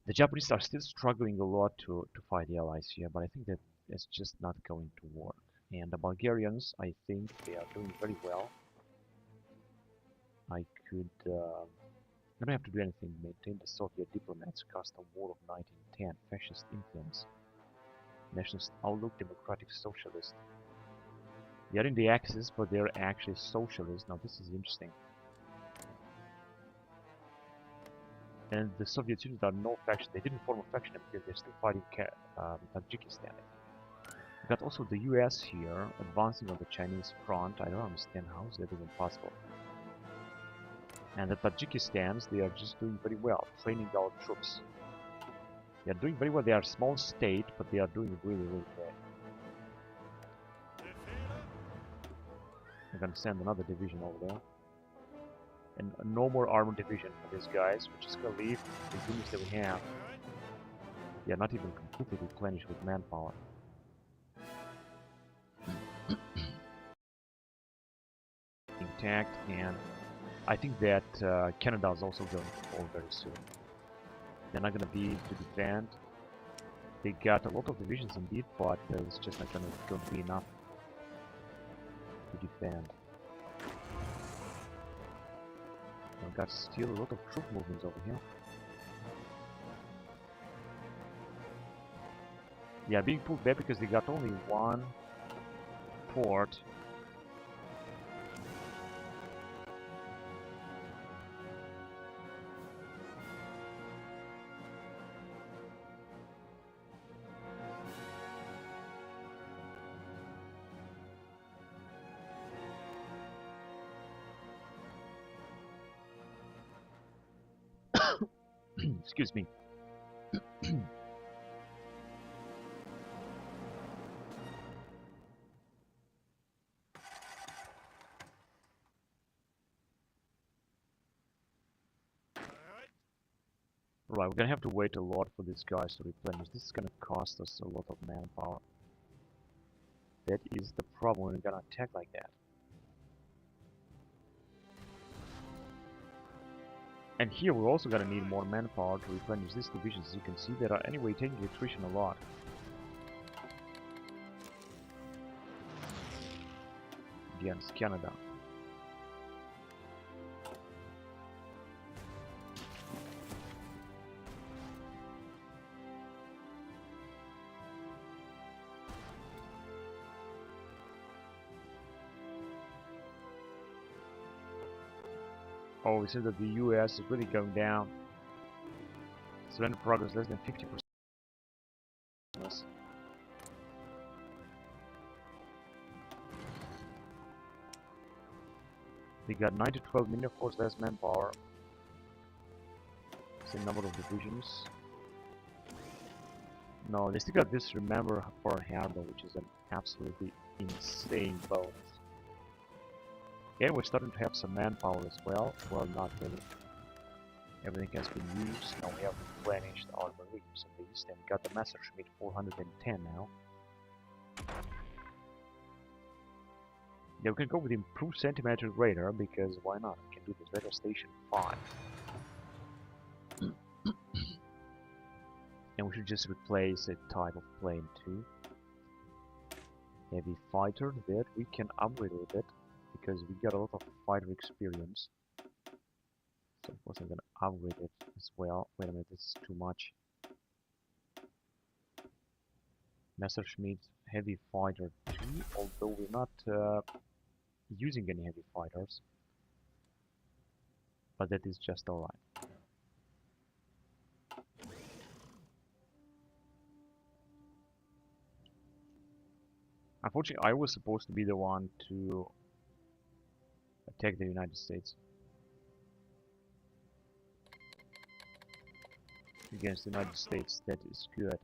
The Japanese are still struggling a lot to fight the Allies here, but I think that it's just not going to work. And the Bulgarians, I think they are doing very well. I don't have to do anything. Maintain the Soviet diplomats, custom war of 1910, fascist influence, nationalist outlook, democratic socialist. They are in the Axis, but they're actually socialist. Now this is interesting. And the Soviet Union are no faction. They didn't form a faction because they're still fighting Tajikistan. We got also the US here advancing on the Chinese front. I don't understand how is that even possible. And the Tajikistans, they are just doing very well, training our troops. They are doing very well. They are a small state, but they are doing really, really great. I'm gonna send another division over there. And no more armored division for these guys. We're just gonna leave the units that we have. They are not even completely replenished with manpower. attacked, and I think that Canada is also going to fall very soon. They're not going to be to defend. They got a lot of divisions indeed, but it's just not going to be enough to defend. We've got still a lot of troop movements over here. Yeah, being pulled back because they got only one port. Excuse me. Right, we're gonna have to wait a lot for these guys to replenish. This is gonna cost us a lot of manpower. That is the problem when we're gonna attack like that. And here we're also gonna need more manpower to replenish these divisions. As you can see, they are anyway taking attrition a lot. Against Canada. Oh, we see that the US is really going down. Surrender progress less than 50%. They got 9 to 12 million, of course, less manpower. Same number of divisions. No, they still got this remember for Harbor, which is an absolutely insane bonus. Okay, we're starting to have some manpower as well. Well, not really. Everything has been used. Now we have replenished our marines in the east, and we got the Messerschmitt 410 now. Yeah, we can go with improved centimeter radar because why not? We can do this radar station 5. And we should just replace a type of plane too. Heavy fighter that we can upgrade a little bit because we got a lot of fighter experience. So of course I'm gonna upgrade it as well. Wait a minute, this is too much. Messerschmitt heavy fighter 2, although we're not using any heavy fighters, but that is just alright. Unfortunately, I was supposed to be the one to attack the United States against the United States. That is good.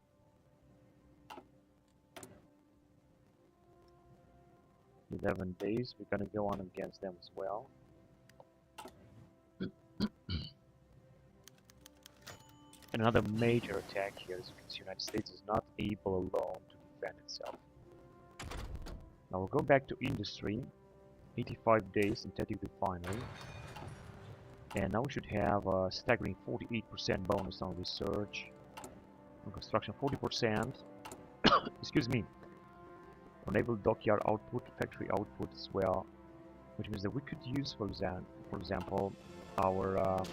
In 11 days, we're gonna go on against them as well. And another major attack here is because the United States is not able alone to defend itself. Now we'll go back to industry. 85 days synthetic refinery. And now we should have a staggering 48% bonus on research. On construction 40%. Excuse me. On naval dockyard output, factory output as well. Which means that we could use, for example, our...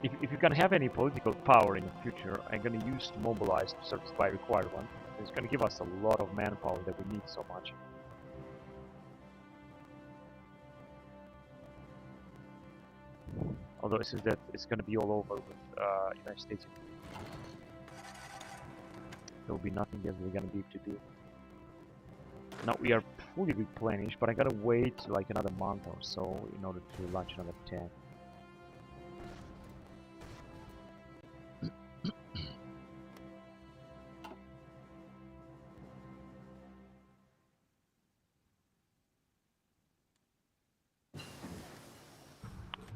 If you're gonna have any political power in the future, I'm gonna use to mobilize to service by required one. It's gonna give us a lot of manpower that we need so much. Although it says that it's gonna be all over with United States. There will be nothing that we're gonna be able to do. Now we are fully replenished, but I gotta wait like another month or so in order to launch another attack.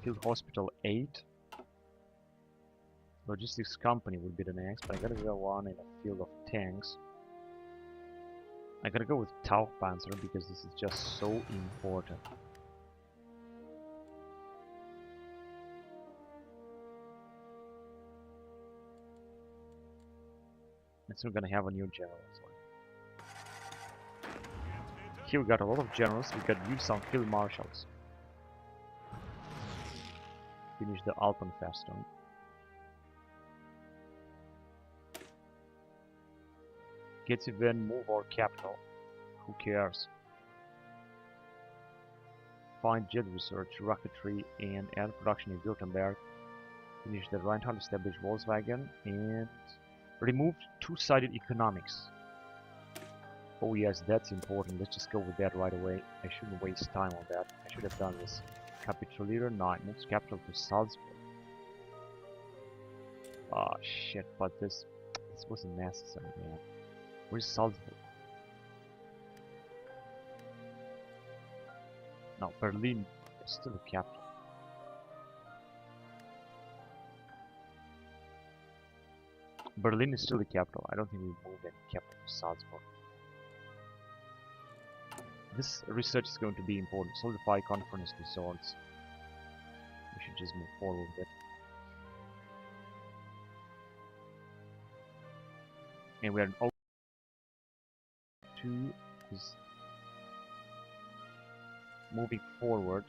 Field Hospital 8. Logistics Company will be the next, but I gotta go on in a field of tanks. I gotta go with Tauchpanzer because this is just so important. And so we're gonna have a new general as well. Here we got a lot of generals. We got use some field marshals. Finish the Alpenfestung. Gets even move our capital. Who cares? Find jet research, rocketry, and add production in Württemberg. Finish the Rheinland, establish Volkswagen, and removed two-sided economics. Oh yes, that's important. Let's just go with that right away. I shouldn't waste time on that. I should have done this. Capitulator 9 moves capital to Salzburg. Ah shit, but this wasn't necessary, man. Where's Salzburg? No, Berlin is still the capital. Berlin is still the capital. I don't think we moved any capital to Salzburg. This research is going to be important. Solidify conference resorts. We should just move forward with it. And we are an 2 is moving forward.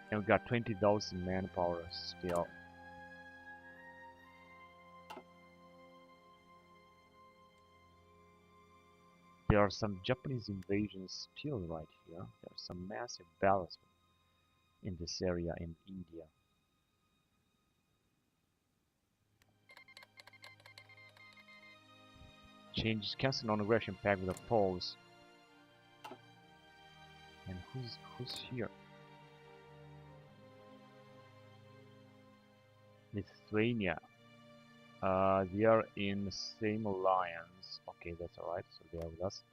And we got 20,000 manpower still. There are some Japanese invasions still right here. There are some massive battles in this area in India. Changes cancel non-aggression pact with the Poles. And who's here? Lithuania. They are in the same alliance. Okay, that's alright. So they are with us.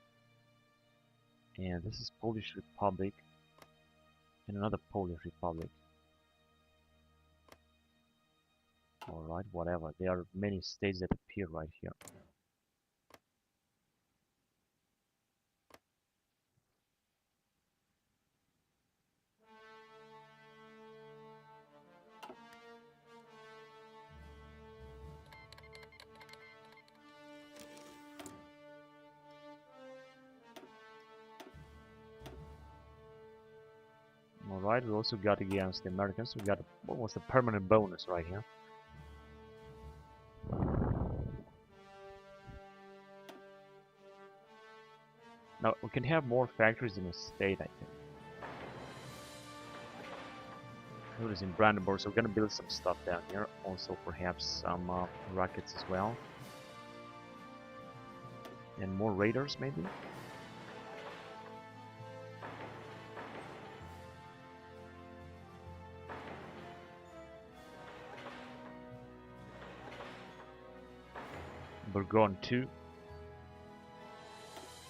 And this is Polish Republic and another Polish Republic. Alright, whatever. There are many states that appear right here. Alright, we also got against the Americans. We got almost a permanent bonus right here. Now, we can have more factories in a state, I think. It is in Brandenburg, so we're gonna build some stuff down here. Also, perhaps some rockets as well. And more raiders, maybe? Burgon 2.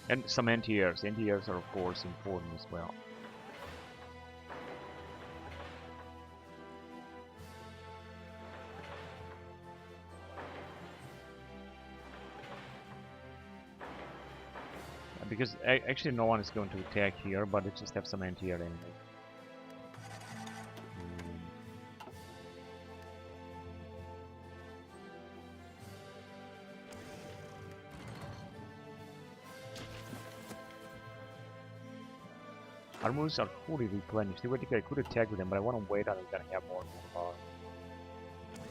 And some anti-airs. Anti-airs are of course important as well. Because actually no one is going to attack here, but let's just have some anti-air anyway. Armors are fully replenished. Theoretically I could attack with them, but I want to wait until I'm gonna have more power.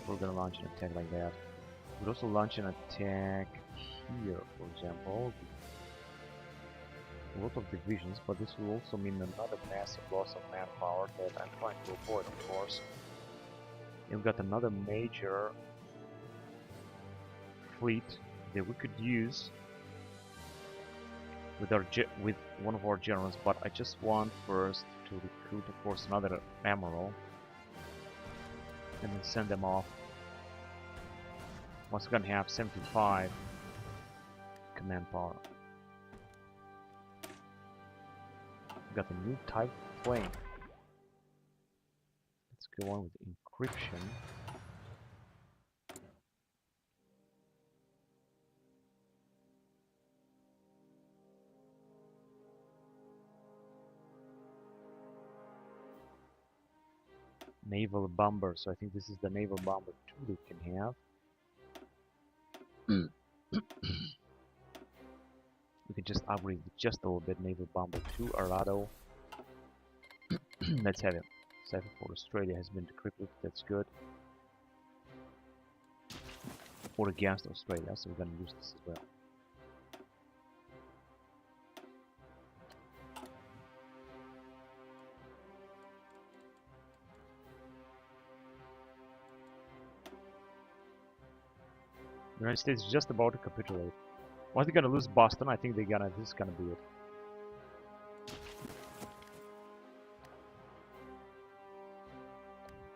We're gonna launch an attack like that. We'll also launch an attack here, for example. A lot of divisions, but this will also mean another massive loss of manpower that I'm trying to avoid, of course. And we've got another major fleet that we could use with one of our generals, but I just want first to recruit, of course, another admiral and then send them off. Once we're gonna have 75 command power. We've got a new type plane. Let's go on with encryption. Naval bomber. So I think this is the naval bomber 2 that we can have. We can just upgrade it just a little bit. Naval bomber 2 Arado. Let's have it. Cipher for Australia has been decrypted. That's good. Or against Australia, so we're gonna use this as well. The United States is just about to capitulate. Once they're gonna lose Boston, I think this is gonna be it.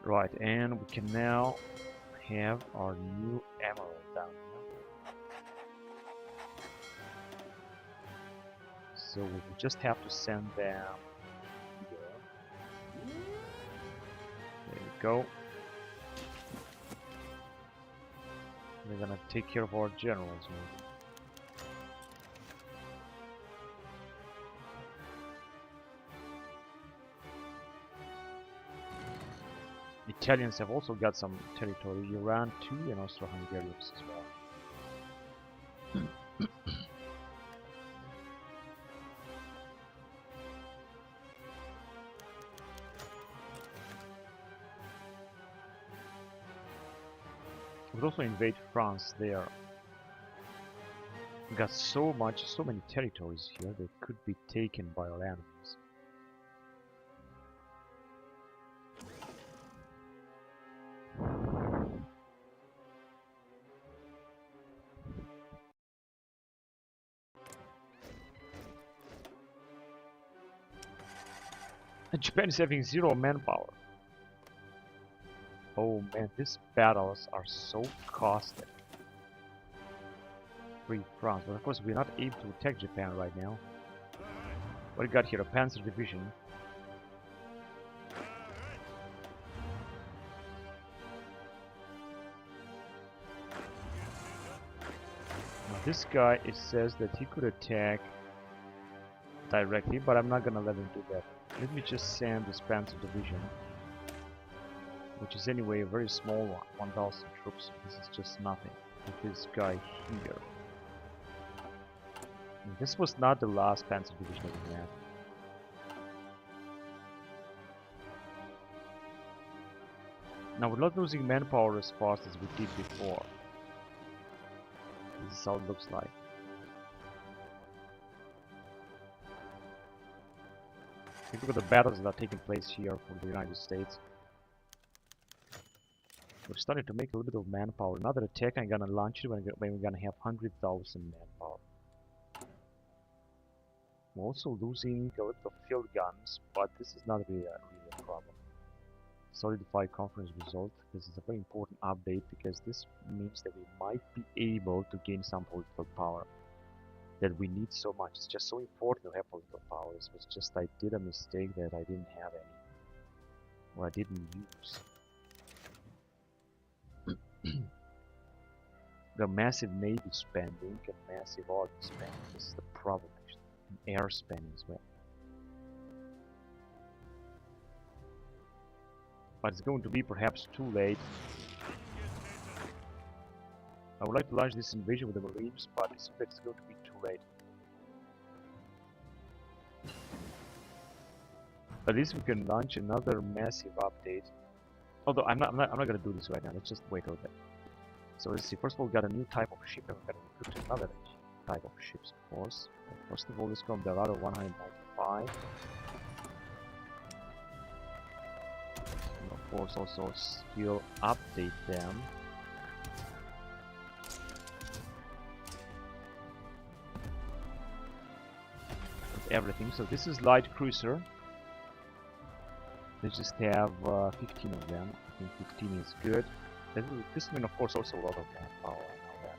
Right, and we can now have our new emerald down here. So we just have to send them here. There we go. We're gonna take care of our generals maybe. Italians have also got some territory, Iran too, and Austro-Hungarians as well. We could also invade France there. We got so many territories here that could be taken by our enemies. Japan is having 0 manpower. Oh man, these battles are so costly. Free France, but of course we're not able to attack Japan right now. What do we got here? A Panzer division. Now this guy, it says that he could attack directly, but I'm not gonna let him do that. Let me just send this Panzer division, which is anyway a very small one, 1,000 troops. This is just nothing with this guy here. And this was not the last Panzer division that we had. Now we're not losing manpower as fast as we did before. This is how it looks like. Take a look at the battles that are taking place here for the United States. We're starting to make a little bit of manpower. Another attack I'm gonna launch it when we're gonna have 100,000 manpower. We're also losing a little of field guns, but this is not really a problem. Solidified conference result. This is a very important update because this means that we might be able to gain some political power that we need so much. It's just so important to have political power. It was just I did a mistake that I didn't have any, or I didn't use. The massive navy spending and massive army spending. This is the problem actually. And air spending as well. But it's going to be perhaps too late. I would like to launch this invasion with the Marines, but it's going to be too late. At least we can launch another massive update. Although I'm not gonna do this right now. Let's just wait a little bit. So let's see. First of all, we got a new type of ship, and we're gonna recruit another type of ships, of course. But first of all, let's go on the Arado 195. And of course, also still update them. Everything. So this is light cruiser. Let's just have 15 of them. I think 15 is good. This means, of course, also a lot of manpower. I know that.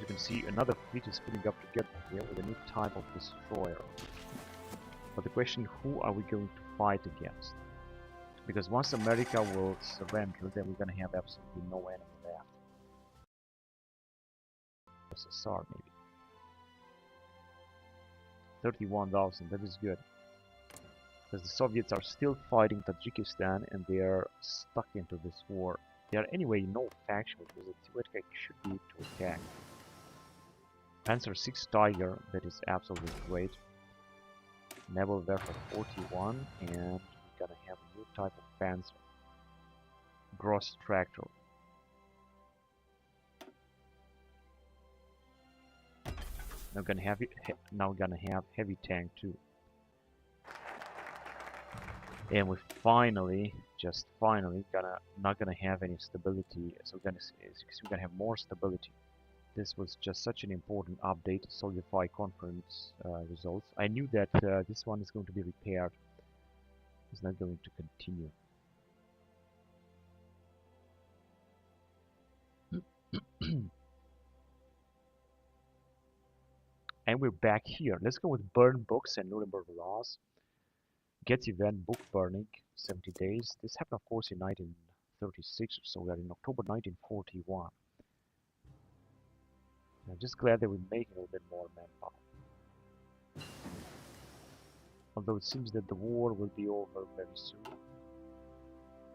You can see another fleet is filling up together here with a new type of destroyer. But the question, who are we going to fight against? Because once America will surrender, then we're going to have absolutely no enemy left. SSR maybe. 31,000, that is good. because the Soviets are still fighting Tajikistan and they are stuck into this war. They are anyway no faction, which means that theoretically should be able to attack. Panzer 6 Tiger, that is absolutely great. Naval Warfare 41, and we're gonna have a new type of Panzer. Gross Tractor. Now we're gonna have heavy tank too. And we finally, just finally, not gonna have any stability. So we're gonna have more stability. This was just such an important update. Solidify conference results. I knew that this one is going to be repaired. It's not going to continue. And we're back here. Let's go with burn books and Nuremberg laws. Get event book burning, 70 days. This happened, of course, in 1936 or so. We are in October 1941. I'm just glad that we're making a little bit more manpower. Although it seems that the war will be over very soon.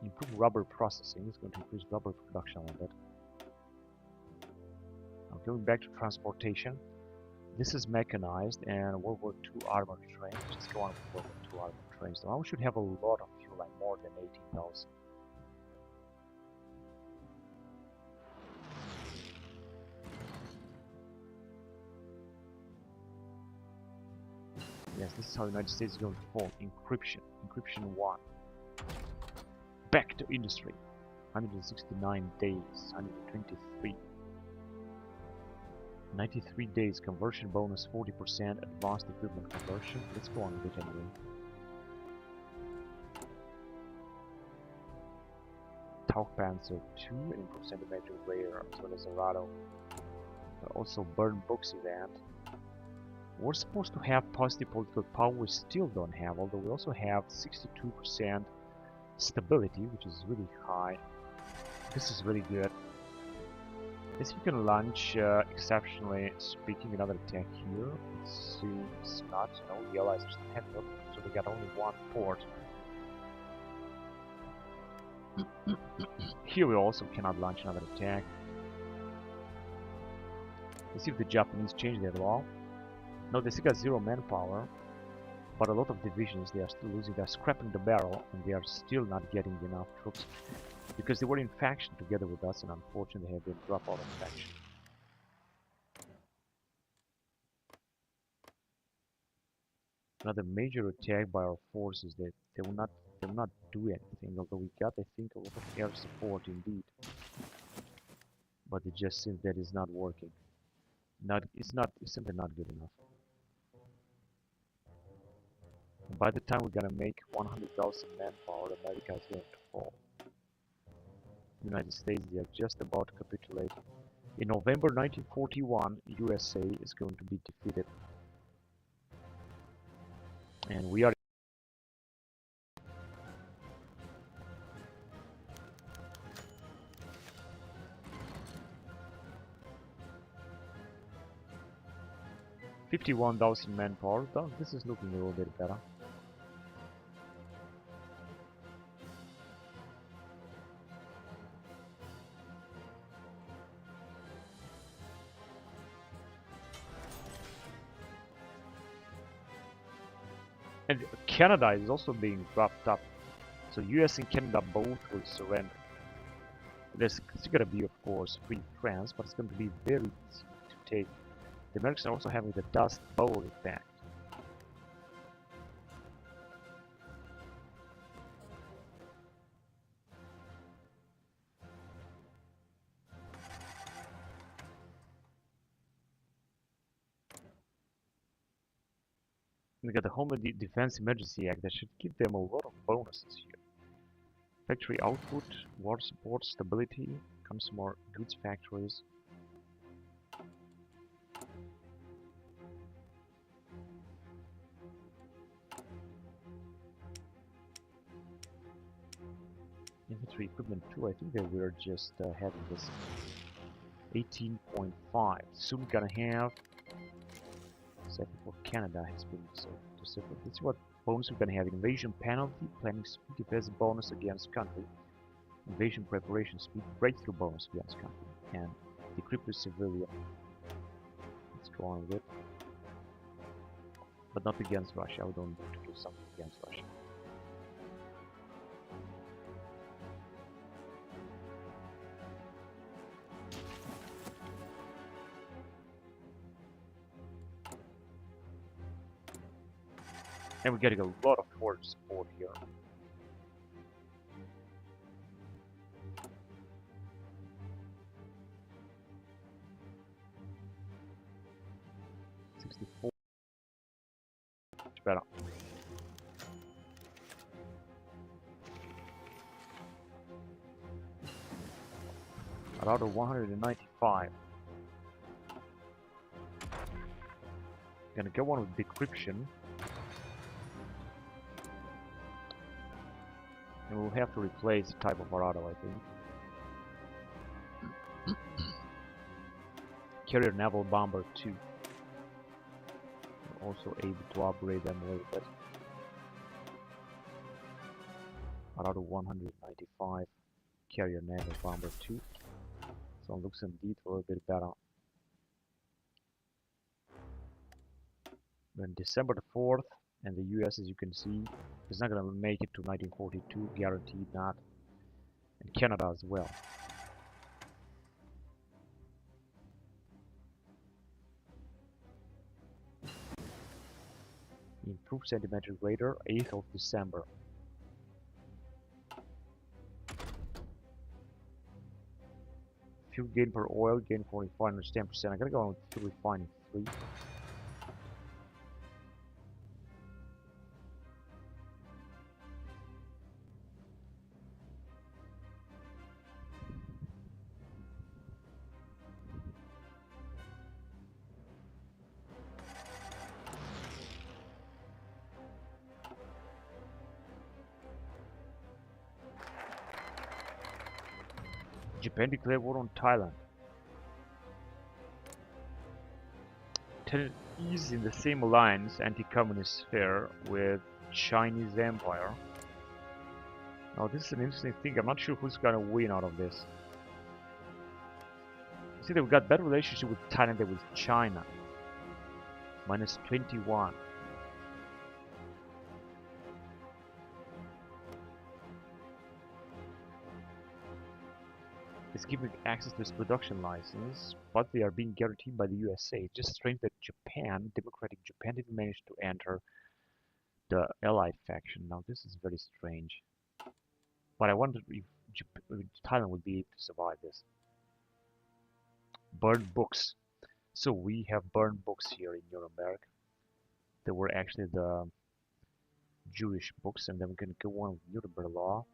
Improve rubber processing is going to increase rubber production a little bit. Now going back to transportation. This is mechanized and World War II armored trains. Just go on with World War II armored trains. Now we should have a lot of fuel, like more than 18,000. Yes, this is how the United States is going to fall. Encryption. Encryption 1. Back to industry. 169 days. 123. 93 days. Conversion bonus 40%. Advanced equipment conversion. Let's go on with it anyway. Tauchpanzer 2. And improve centimeter layer as well as Arado. Also burn books event. We're supposed to have positive political power, we still don't have, although we also have 62% stability, which is really high. This is really good. Yes, you can launch, exceptionally speaking, another attack here. It seems not, the allies are still having it, so we got only one port. Here we also cannot launch another attack. Let's see if the Japanese change their law. No, they still got 0 manpower, but a lot of divisions they are still losing. They are scrapping the barrel, and they are still not getting enough troops because they were in faction together with us, and unfortunately, they have been dropped out of faction. Another major attack by our forces that they will not do anything. Although we got, I think, a lot of air support indeed, but it just seems that is not working. It's simply not good enough. By the time we're gonna make 100,000 manpower, America is going to fall. United States, they are just about to capitulate. In November 1941, USA is going to be defeated. And we are $51,000 manpower. This is looking a little bit better. And Canada is also being wrapped up. So US and Canada both will surrender. There's going to be, of course, free France, but it's going to be very easy to take. The Americans are also having the Dust Bowl effect. We got the Homeland Defense Emergency Act that should give them a lot of bonuses here. Factory output, war support, stability, consumer goods factories. Infantry equipment too, I think that we're just having this 18.5. Soon we're gonna have, except for Canada has been so different. Let's see what Bonus, we're gonna have invasion penalty, planning speed, defense bonus against country, invasion preparation speed, breakthrough bonus against country, and decrypted civilian. Let's go on with it. But not against Russia. We don't need to do something against Russia. And we're getting a lot of foreign support here. Much better. Out of 195. Gonna get one with decryption. And we'll have to replace the type of Arado, I think. Carrier naval bomber 2. We're also able to upgrade them a little bit. Arado 195. Carrier naval bomber 2. So it looks indeed a little bit better. Then December the 4th, and the US, as you can see, is not going to make it to 1942, guaranteed not. And Canada as well. Improved centimetric radar, 8th of December. Fuel gain per oil, gain for refineries 10%. I'm going to go on with fuel refining 3. Japan declared war on Thailand. Thailand is in the same alliance, anti-communist sphere, with Chinese Empire. Now this is an interesting thing. I'm not sure who's gonna win out of this. See, they've got better relationship with Thailand than with China. Minus 21. Is giving access to its production license, but they are being guaranteed by the USA. It's just strange that Japan, democratic Japan, didn't manage to enter the Allied faction. Now this is very strange. But I wonder if Thailand would be able to survive this. Burned books. So we have burned books here in Nuremberg. They were actually the Jewish books, and then we can go on with Nuremberg law.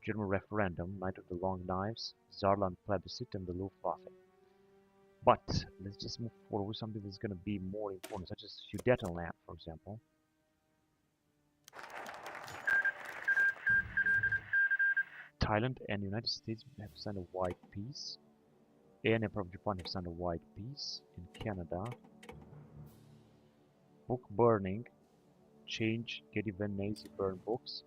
German referendum, Night of the Long Knives, Saarland plebiscite, and the Luftwaffe. But let's just move forward with something that's going to be more important, such as Sudetenland, for example. Thailand and the United States have signed a white peace. And Emperor of Japan have signed a white peace. In Canada, book burning, change, get even Nazi burn books.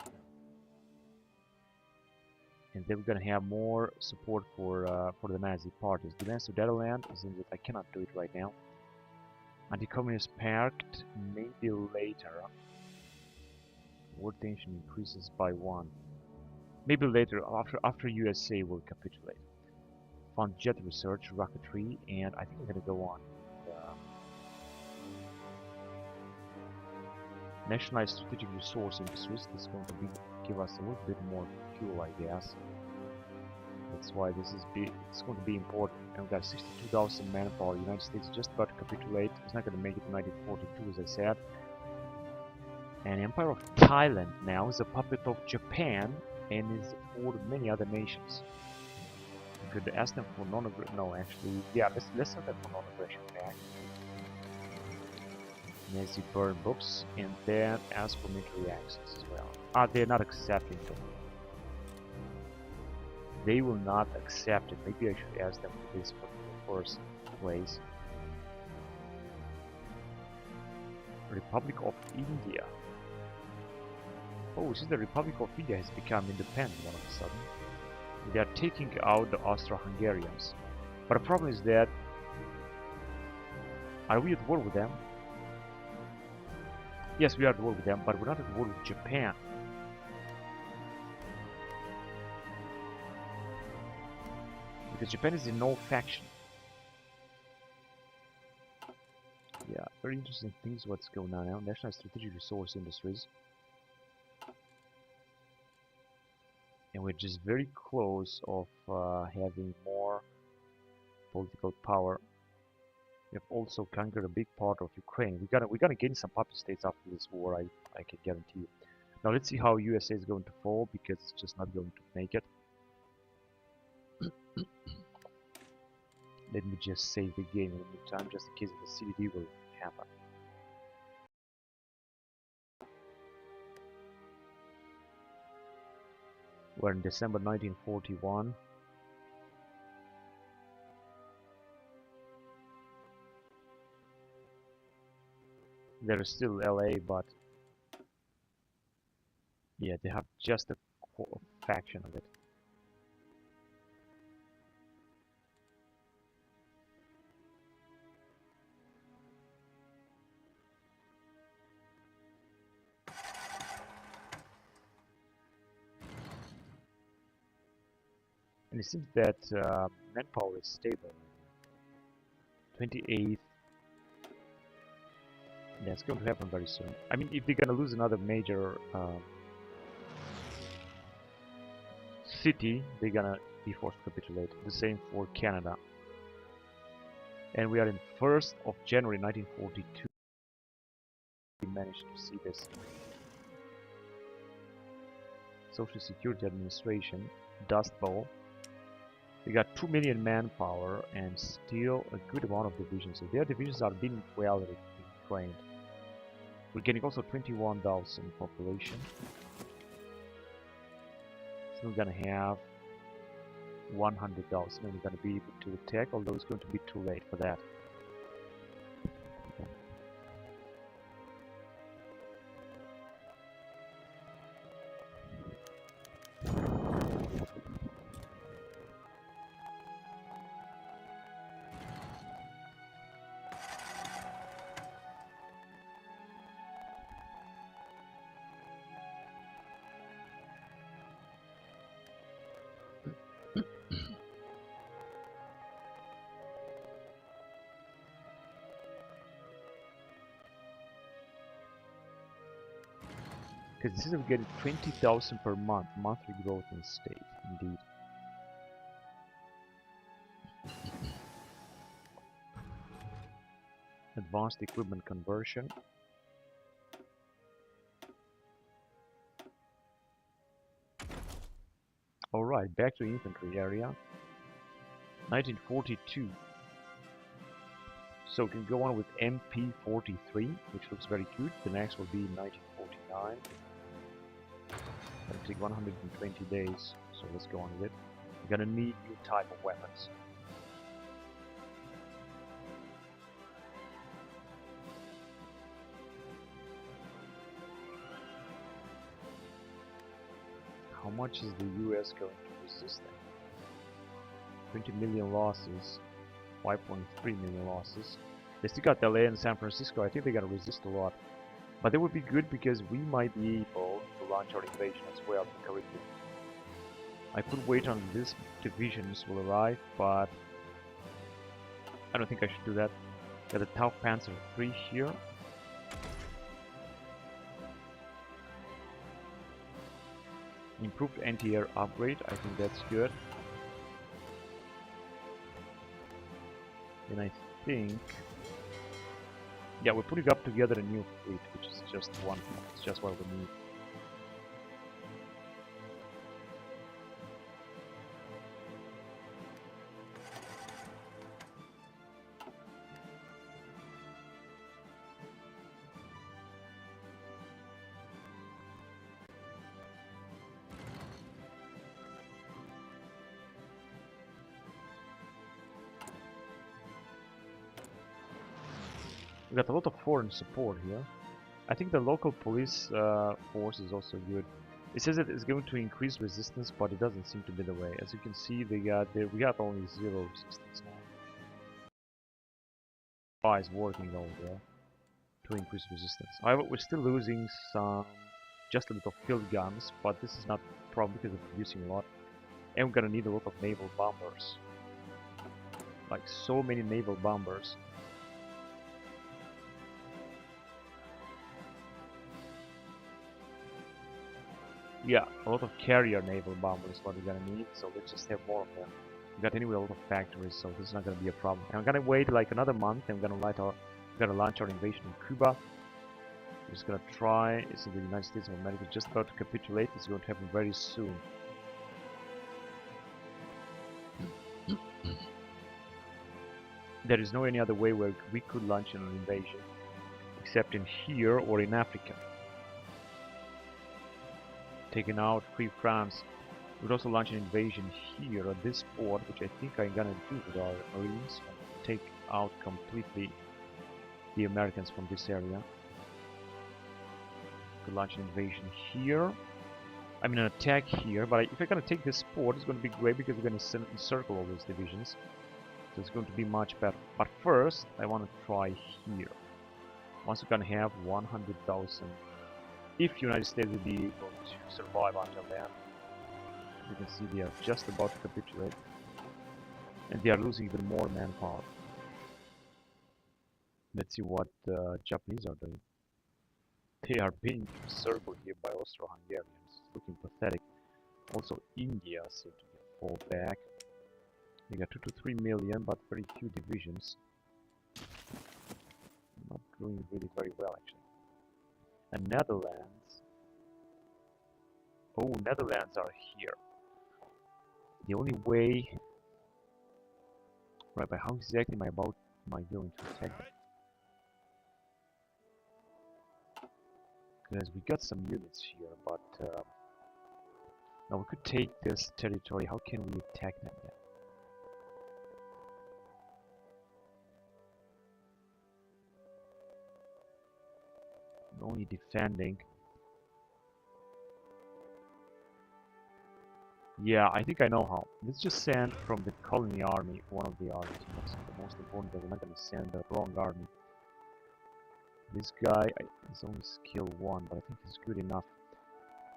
And then we're gonna have more support for the Nazi parties. Demands to Sudetenland is in that I cannot do it right now. Anti-communist pact, maybe later. War tension increases by 1. Maybe later, after USA will capitulate. Fund jet research, rocketry, and I think I'm gonna go on. Nationalized strategic resource industries. This is going to give us a little bit more fuel, I guess. That's why this is it's going to be important. And we've got 62,000 manpower. The United States is just about to capitulate. It's not going to make it to 1942, as I said. And Empire of Thailand now is a puppet of Japan and is for many other nations. We could ask them for non-aggression. No, actually, yeah, let's have them for non-aggression pact. Nazi burn books, and then ask for military access as well. They're not accepting them. They will not accept it. Maybe I should ask them for this for the first place. Republic of India. Oh, since the Republic of India has become independent all of a sudden, they are taking out the Austro-Hungarians. But the problem is that, are we at war with them? Yes, we are at war with them, but we're not at war with Japan. Because Japan is in no faction. Yeah, very interesting things what's going on now. National Strategic Resource Industries. And we're just very close of having more political power. We have also conquered a big part of Ukraine. We're gonna gain some puppet states after this war, I can guarantee you. Now let's see how USA is going to fall, because it's just not going to make it. Let me just save the game in the meantime, just in case the CDD will happen. We're in December 1941. There is still LA, but yeah, they have just a faction of it. And it seems that manpower is stable. 28th. That's going to happen very soon. I mean, if they're gonna lose another major city, they're gonna be forced to capitulate. The same for Canada. And we are in 1st of January 1942. We managed to see this. Social Security Administration, Dust Bowl. We got 2 million manpower and still a good amount of divisions. So their divisions are being well trained. We're getting also 21,000 population. So we're gonna have 100,000 and we're gonna be able to attack, although it's going to be too late for that. Because this is getting 20,000 per month, monthly growth in state, indeed. Advanced equipment conversion. Alright, back to infantry area. 1942. So we can go on with MP43, which looks very good. The next will be 1949. It'll take 120 days, so let's go on with it. We're gonna need new type of weapons. How much is the US going to resist them? 20 million losses, 5.3 million losses. They still got LA and San Francisco. I think they're gonna resist a lot. But that would be good because we might be able to launch our invasion as well in the Caribbean. I could wait on these divisions will arrive, but I don't think I should do that. Got the Tau Panzer III here. Improved anti-air upgrade, I think that's good. And I think, yeah, we're putting up together a new fleet, which is just one. It's just what we need. We got a lot of foreign support here. I think the local police force is also good. It says that it's going to increase resistance, but it doesn't seem to be the way. As you can see, we got only 0 resistance now. Spy is working over there to increase resistance. However, we're still losing just a little field guns, but this is not a problem because we're producing a lot. And we're gonna need a lot of naval bombers. Like so many naval bombers. Yeah, a lot of carrier naval bombers is what we're gonna need, so let's just have more of them. We got anyway a lot of factories, so this is not gonna be a problem. And I'm gonna wait like another month and we're gonna launch our invasion in Cuba. We're just gonna try. It's the United States of America just about to capitulate. It's going to happen very soon. There is no any other way where we could launch an invasion except in here or in Africa. Taking out Free France. We'd also launch an invasion here at this port, which I think I'm gonna do with our Marines. Take out completely the Americans from this area. Could launch an invasion here. I mean an attack here, but if I'm gonna take this port, it's gonna be great because we're gonna encircle all those divisions. So it's going to be much better. But first, I want to try here. Once we're gonna have 100,000. If United States will be able to survive until then. You can see they are just about to capitulate. And they are losing even more manpower. Let's see what the Japanese are doing. They are being encircled here by Austro-Hungarians. Looking pathetic. Also India seems to fall back. They got 2 to 3 million, but very few divisions. Not doing really very well actually. And Netherlands. Oh, Netherlands are here. The only way. Right, but how exactly am I going to attack them? Because we got some units here, but now we could take this territory. How can we attack them then? Only defending. Yeah, I think I know how. Let's just send from the colony army one of the armies. The most important that we're not going to send the wrong army. This guy is only skill 1, but I think he's good enough.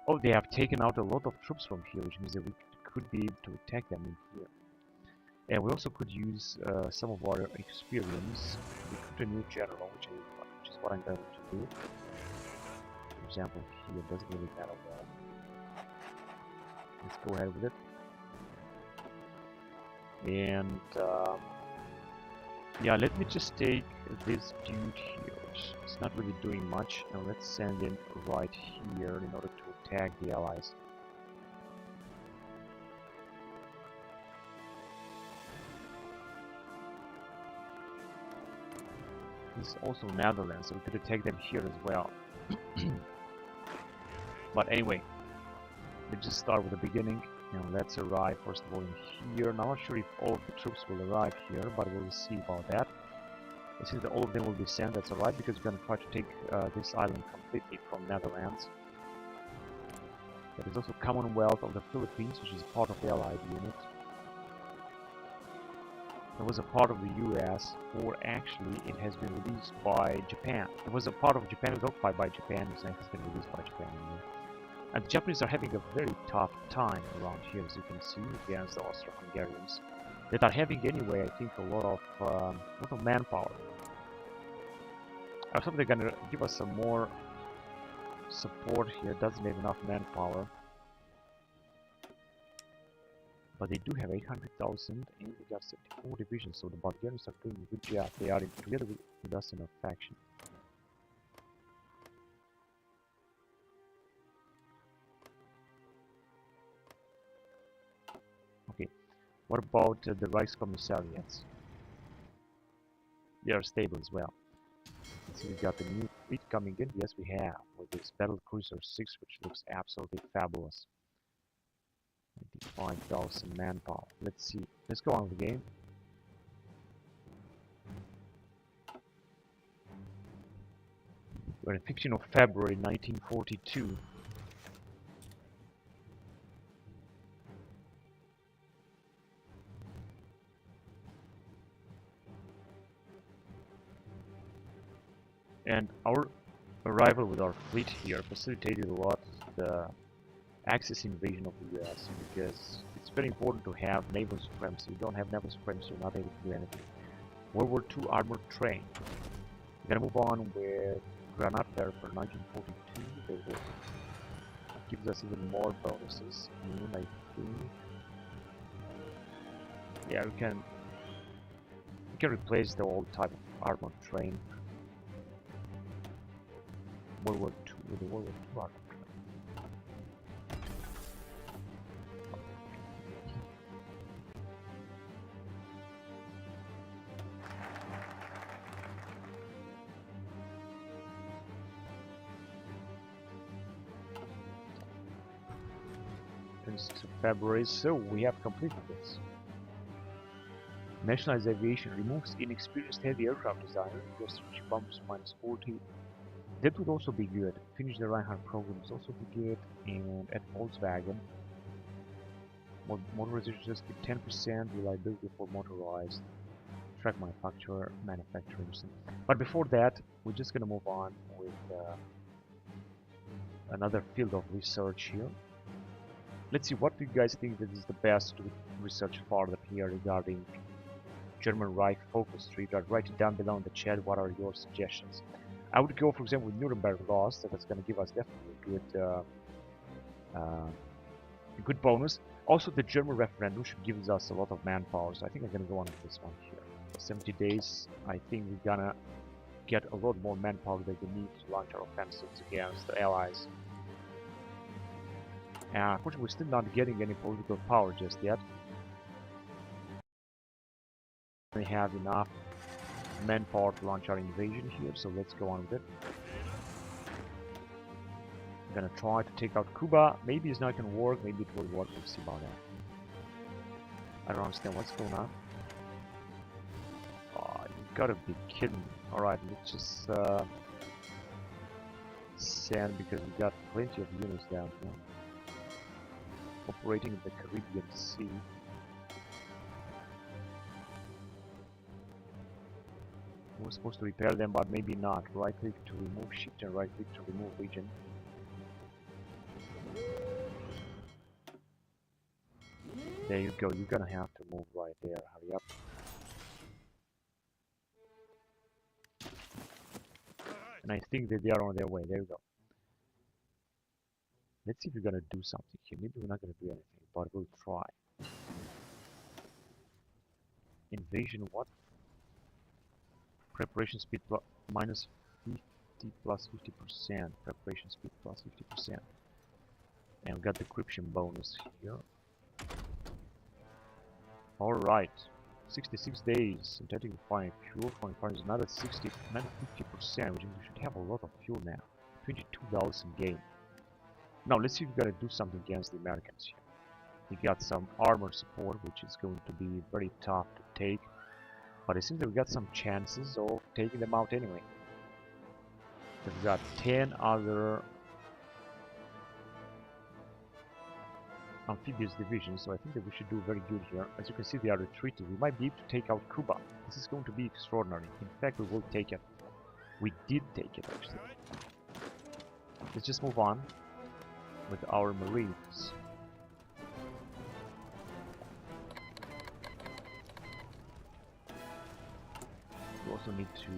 Oh, they have taken out a lot of troops from here, which means that we could be able to attack them in here. And we also could use some of our experience. Recruit a new general, which is what I'm going to do. For example, here doesn't really matter well. Let's go ahead with it. And yeah, let me just take this dude here, which is not really doing much. Now let's send him right here in order to attack the allies. This is also Netherlands, so we could attack them here as well. But anyway, let's just start with the beginning and let's arrive first of all in here. Now I'm not sure if all of the troops will arrive here, but we'll see about that. I see that all of them will be sent, that's alright, because we're going to try to take this island completely from Netherlands. There is also Commonwealth of the Philippines, which is part of the Allied unit. It was a part of the US, or actually it has been released by Japan. It was a part of Japan, it was occupied by Japan, and it has been released by Japan. And the Japanese are having a very tough time around here, as you can see, against the Austro-Hungarians. That are having anyway, I think, a lot of manpower. I hope they're gonna give us some more support here. Doesn't have enough manpower. But they do have 800,000 and we got 74 divisions, so the Bulgarians are doing a good job. They are together with us in a faction. Okay, what about the Reichskommissariats? They are stable as well. Let's see, we got the new fleet coming in. Yes, we have, with this Battle Cruiser 6, which looks absolutely fabulous. 95,000 manpower. Let's see. Let's go on with the game. We're on 15th of February 1942. And our arrival with our fleet here facilitated a lot the Axis invasion of the US, because it's very important to have naval supremacy. If you don't have naval supremacy, you're not able to do anything. World War II armored train. We're gonna move on with Granat there for 1942. They will gives us even more bonuses. And I think, yeah, we can replace the old type of armored train. World War II with the World War II armored train. Of February, so we have completed this. Nationalized aviation removes inexperienced heavy aircraft designer, just bombs -40. That would also be good. Finish the Reinhardt program would also be good, and at Volkswagen, motorization just be 10% reliability for motorized truck manufacturing. But before that, we're just gonna move on with another field of research here. Let's see, what do you guys think that is the best to research further here regarding German Reich focus tree? Write it down below in the chat. What are your suggestions? I would go, for example, with Nuremberg laws. That's going to give us definitely a good bonus. Also, the German referendum should give us a lot of manpower. So I think I'm going to go on with this one here. 70 days. I think we're gonna get a lot more manpower that we need to launch our offensives against the Allies. Unfortunately, we're still not getting any political power just yet. We have enough manpower to launch our invasion here, so let's go on with it. I'm gonna try to take out Cuba. Maybe it's not gonna work, maybe it will work. We'll see about that. I don't understand what's going on. Oh, you gotta be kidding me. Alright, let's just send, because we got plenty of units down here. Operating in the Caribbean Sea. We're supposed to repair them, but maybe not. Right click to remove shift and right click to remove region. There you go, you're gonna have to move right there. Hurry up. And I think that they are on their way. There you go. Let's see if we're gonna do something here. Maybe we're not gonna do anything, but we'll try. Invasion what? Preparation speed minus 50 plus 50%. Preparation speed plus 50%. And we got the decryption bonus here. Alright. 66 days. Synthetic refining fuel for refining is another 50%, which means we should have a lot of fuel now. $22 in gain. Now let's see if we're gonna do something against the Americans here. We got some armor support, which is going to be very tough to take, but it seems that we got some chances of taking them out anyway. We've got 10 other amphibious divisions, so I think that we should do very good here. As you can see, they are retreating. We might be able to take out Cuba. This is going to be extraordinary. In fact, we will take it. We did take it, actually. Let's just move on with our Marines. We also need to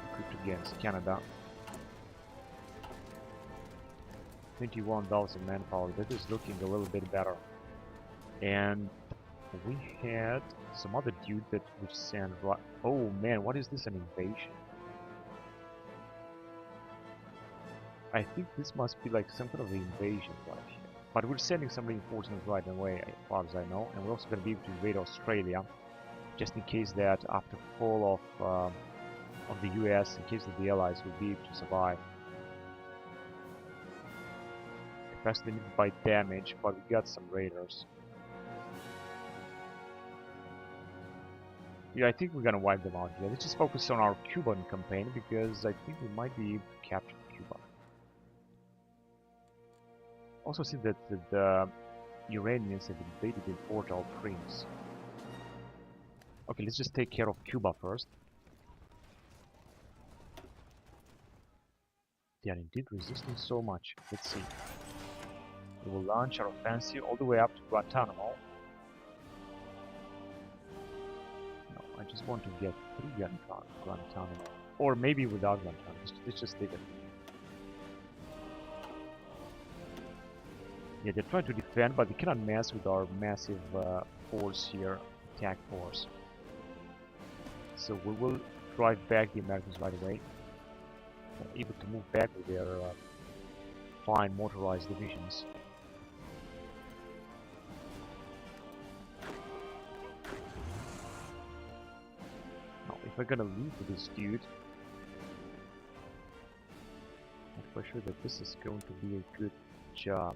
recruit against Canada. 21,000 manpower. That is looking a little bit better. And we had some other dude that we sent right. Oh man, what is this? An invasion? I think this must be like some kind of invasion right here. But we're sending some reinforcements right away, as far as I know. And we're also going to be able to invade Australia, just in case that after fall of the US, in case that the Allies will be able to survive. Capacity limited by damage, but we got some raiders. Yeah, I think we're gonna wipe them out here. Let's just focus on our Cuban campaign because I think we might be able to capture Cuba. Also see that the Iranians have invaded in Port-au-Prince. Okay, let's just take care of Cuba first. They are indeed resisting so much. Let's see. We will launch our offensive all the way up to Guantanamo. No, I just want to get through Guantanamo. Or maybe without Guantanamo. Let's just take it. Yeah, they're trying to defend, but they cannot mess with our massive force here, attack force. So we will drive back the Americans right away. They're able to move back with their fine motorized divisions. Now, if we're gonna leave with this dude, I'm for sure that this is going to be a good job.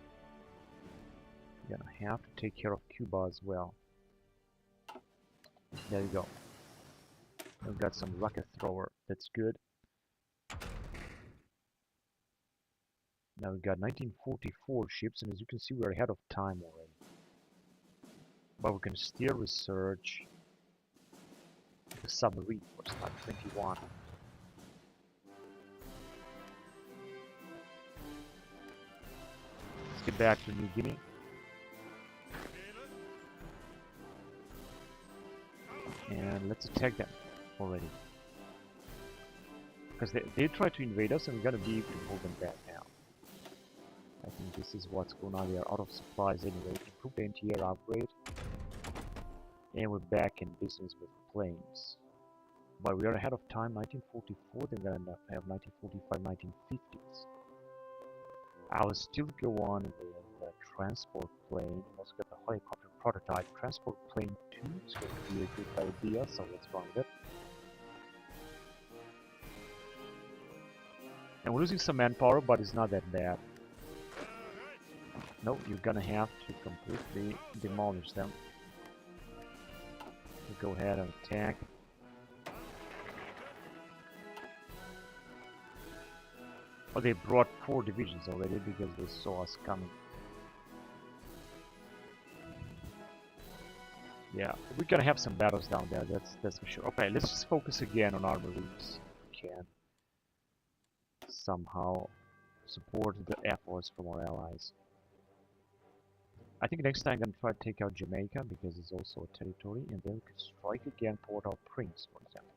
We're gonna have to take care of Cuba as well. There you go. We've got some rocket thrower. That's good. Now we've got 1944 ships, and as you can see, we're ahead of time already. But we can still research the submarine for Star 21. Let's get back to New Guinea. And let's attack them already. Because they try to invade us, and we're gonna be able to hold them back now. I think this is what's going on. They are out of supplies anyway. Improve the anti-air upgrade. And we're back in business with planes. But we are ahead of time, 1944, then we're gonna have 1945, 1950s. I will still go on with the transport plane. We also got the helicopter prototype. Transport plane 2 is going to be a good idea, so let's run with it. And we're losing some manpower, but it's not that bad. No, you're gonna have to completely demolish them. So go ahead and attack. Oh, they brought 4 divisions already because they saw us coming. Yeah, we're gonna have some battles down there, that's for sure. Okay, let's just focus again on our marines. If we can somehow support the efforts from our allies. I think next time I'm gonna try to take out Jamaica because it's also a territory, and then we could strike again Port-au-Prince, for example.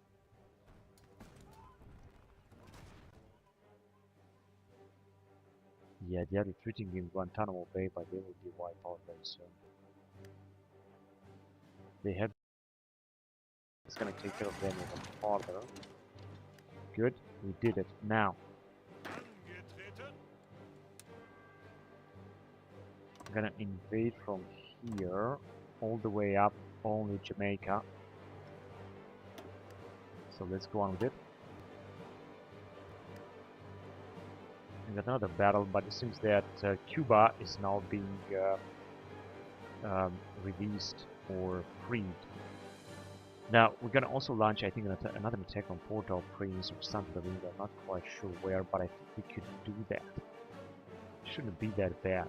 Yeah, they are retreating in Guantanamo Bay, but they will be wiped out very soon. They have. It's gonna take care of them even farther. Good, we did it. Now, I'm gonna invade from here all the way up, only Jamaica. So let's go on with it. We got another battle, but it seems that Cuba is now being released or freed. Now, we're gonna also launch, I think, another attack on Port-au-Prince or something. I'm not quite sure where, but I think we could do that. It shouldn't be that bad.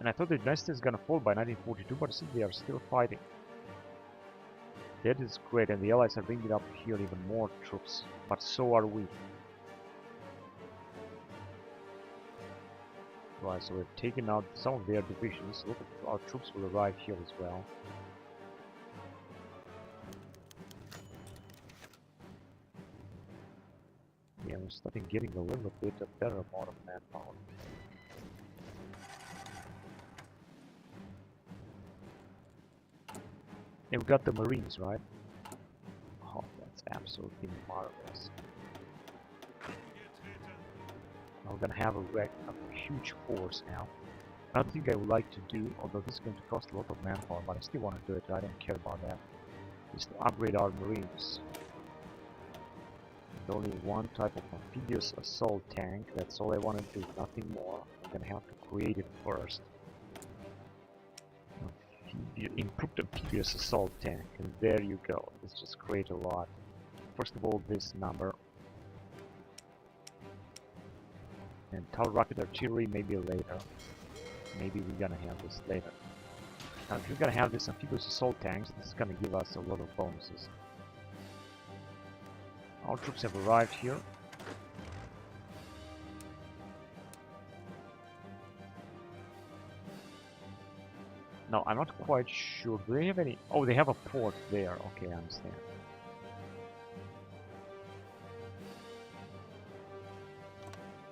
And I thought the United States is gonna fall by 1942, but it seems they are still fighting. That is great, and the Allies are bringing up here even more troops, but so are we. Right, so we've taken out some of their divisions. Look, at our troops will arrive here as well. Yeah, we're starting getting a little bit of better amount of manpower. And we got the Marines, right? Oh, that's absolutely marvelous. We're gonna have a huge force now. Another thing I would like to do, although this is going to cost a lot of manpower, but I still want to do it, I don't care about that, is to upgrade our Marines. With only one type of amphibious assault tank, that's all I want to do, nothing more. I'm gonna have to create it first. improved amphibious assault tank, and there you go. It's just great a lot. First of all, this number. And tower rocket artillery maybe later. Maybe we're gonna have this later. Now if you're gonna have this amphibious assault tanks, this is gonna give us a lot of bonuses. Our troops have arrived here. No, I'm not quite sure. Do they have any? Oh, they have a port there. Okay, I understand.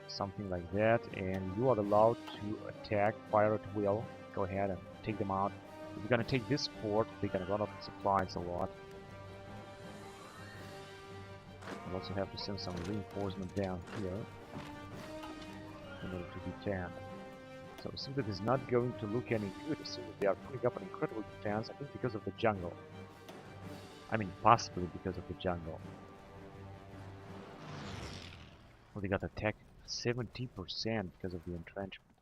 Something like that, and you are allowed to attack, fire at will. Go ahead and take them out. If you're gonna take this port, they're gonna run out of supplies a lot. We'll also have to send some reinforcement down here in order to defend. So it seems that it's not going to look any good. It seems that they are putting up an incredible defense, I think because of the jungle. I mean, possibly because of the jungle. Well, they got attacked 70% because of the entrenchment.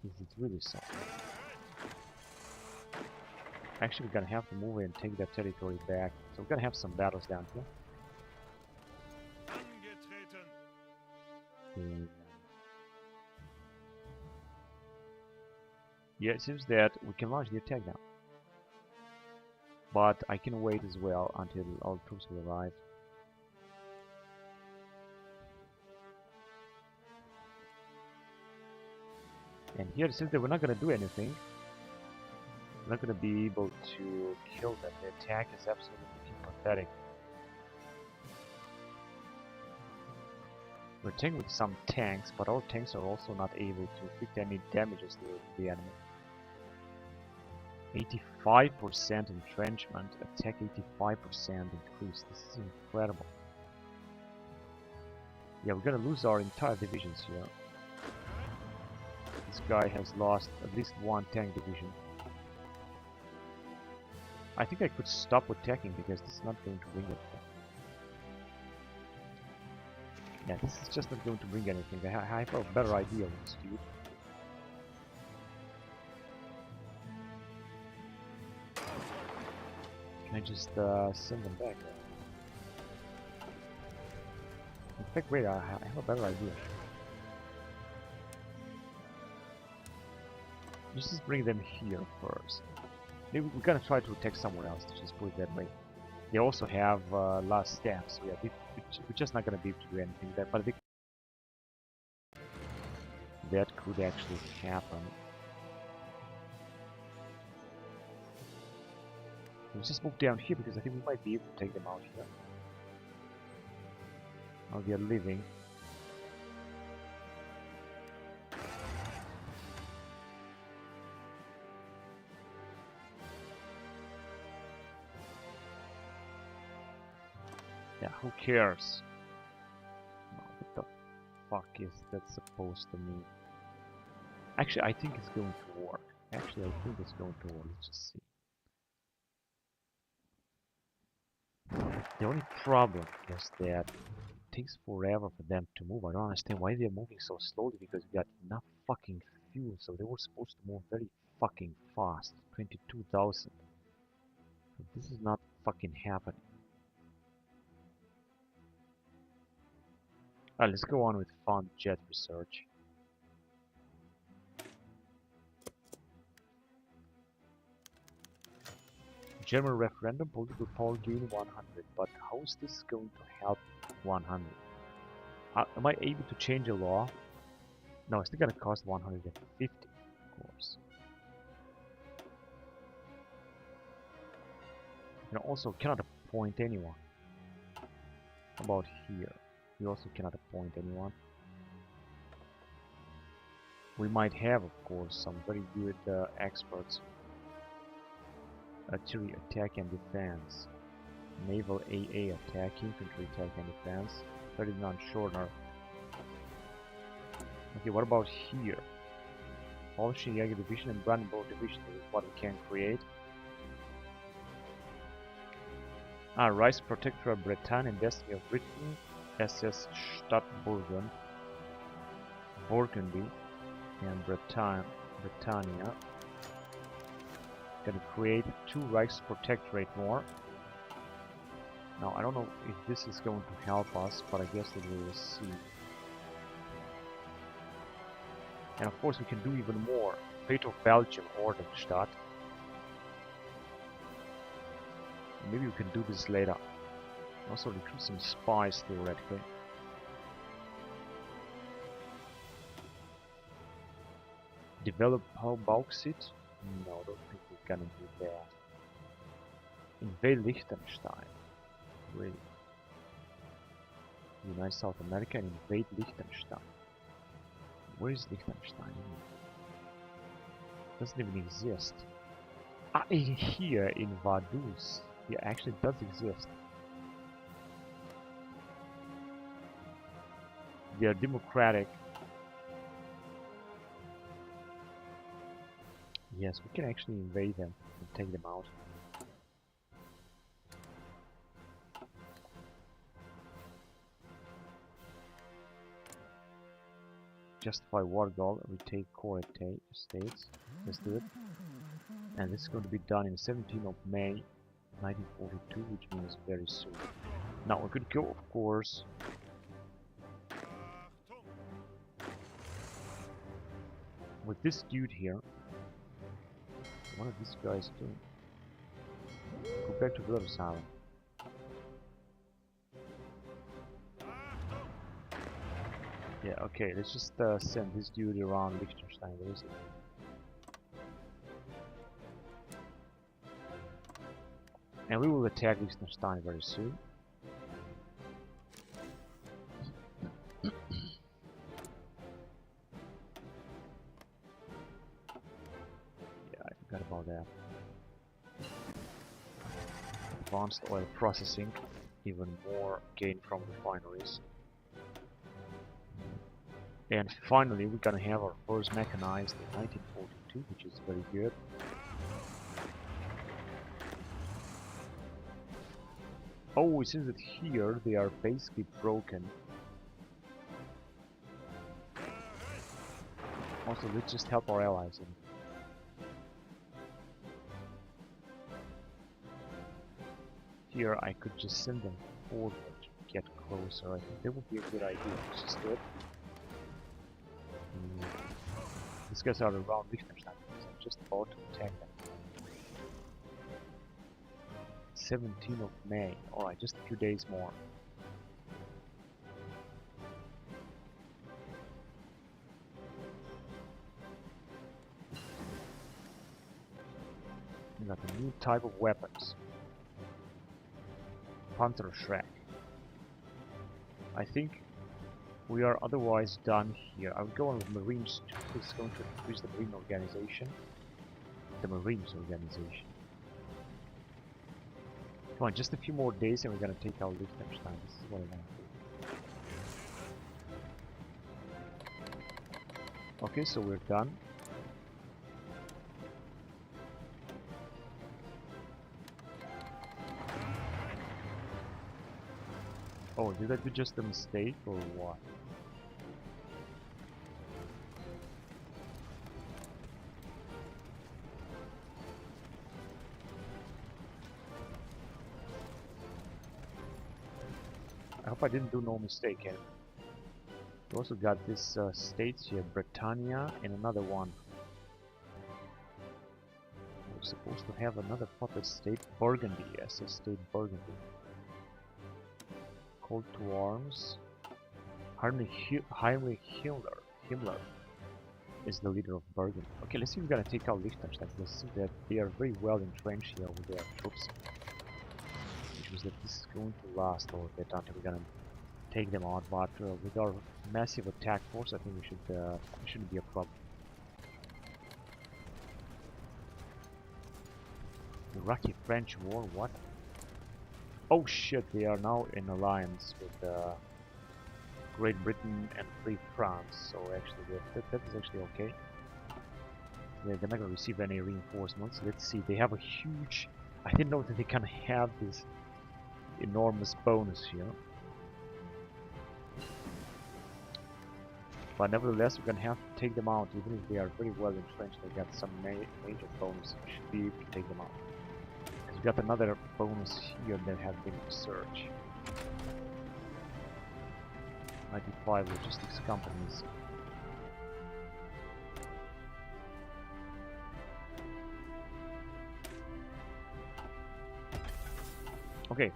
This is really something. Actually, we're gonna have to move in and take that territory back. So we're gonna have some battles down here. And yeah, it seems that we can launch the attack now. But I can wait as well until all troops will arrive. And here it says that we're not going to do anything. We're not going to be able to kill them. The attack is absolutely pathetic. We're taking with some tanks, but our tanks are also not able to inflict any damages to the enemy. 85% entrenchment, attack 85% increase. This is incredible. Yeah, we're gonna lose our entire divisions here. This guy has lost at least one tank division. I think I could stop attacking because this is not going to bring anything. Yeah, this is just not going to bring anything. I have a better idea of this dude. Can I just send them back? In fact, wait, I have a better idea. Let's just bring them here first. Maybe we're gonna try to attack somewhere else, to just put it that way. They also have last stamps, so yeah, we're just not gonna be able to do anything there, but that could actually happen. Let's just move down here because I think we might be able to take them out here. Oh, they are leaving. Yeah, who cares? What the fuck is that supposed to mean? Actually, I think it's going to work. Actually, I think it's going to work. Let's just see. The only problem is that it takes forever for them to move. I don't understand why they're moving so slowly, because we got enough fucking fuel, so they were supposed to move very fucking fast. 22,000. This is not fucking happening. Alright, let's go on with fun jet research. German referendum, political power gain 100, but how is this going to help 100? Am I able to change a law? No, it's still gonna cost 150, of course. You also cannot appoint anyone. How about here? You also cannot appoint anyone. We might have, of course, some very good experts. Artillery attack and defense. Naval AA attack, infantry attack and defense. Ferdinand Schorner. Okay, what about here? Polishing Jäger Division and Brandenburg Division is what we can create. Rise Protectorate Bretagne and Destiny of Britain. SS Stadtburgen. Burgundy and Britannia. Gonna create 2 Reichsprotectorate more. Now I don't know if this is going to help us, but I guess that we will see. And of course we can do even more. Fate of Belgium, Ordenstadt. Maybe we can do this later. Also recruit some spies theoretically. Develop bauxite? No, I don't think we're gonna do that. Invade Liechtenstein. Really? Unite South America and invade Liechtenstein. Where is Liechtenstein? Doesn't even exist. Ah, here in Vaduz. Yeah, actually it does exist. They are democratic. Yes, we can actually invade them and take them out. Justify war goal, retake core states. Let's do it. And this is going to be done in 17th of May 1942, which means very soon. Now we could go, of course, with this dude here. What are these guys doing? Go back to Wilhelmshaven. Yeah, okay, let's just send this dude around Liechtenstein. Where is it? And we will attack Liechtenstein very soon. Yeah, I forgot about that. Advanced oil processing, even more gain from refineries. And finally, we're gonna have our first mechanized in 1942, which is very good. Oh, it seems that here they are basically broken. Also, let's just help our allies in. Here, I could just send them forward to get closer. I think that would be a good idea. Let's just do it. These guys are around Liechtenstein, because I'm just about to attack them. 17th of May. Alright, just a few days more. We got a new type of weapons. Panzerschreck. I think we are otherwise done here. I would go on with Marines too. It's going to increase the Marine organization. The Marines organization. Come on, just a few more days and we're gonna take out Liechtenstein. This is what I want to do. Okay, so we're done. Oh, did I do just a mistake or what? I hope I didn't do no mistake here. We also got this states here, Britannia and another one. We're supposed to have another puppet state, Burgundy. Yes, a state Burgundy. Call to arms. Heinrich Himmler is the leader of Burgundy. Okay, let's see if we're gonna take out Liechtenstein. Let's see that they are very well entrenched here with their troops. Which means that this is going to last a little bit until we're gonna take them out. But with our massive attack force, I think we should it shouldn't be a problem. Iraqi-French war, what? Oh shit, they are now in alliance with Great Britain and Free France, so actually that is actually okay. They're not going to receive any reinforcements. Let's see, they have a huge... I didn't know that they can have this enormous bonus here. But nevertheless, we're gonna have to take them out, even if they are very well entrenched. They got some major bonus. We should be able to take them out. We got another bonus here that has been research. 95 logistics companies. Okay,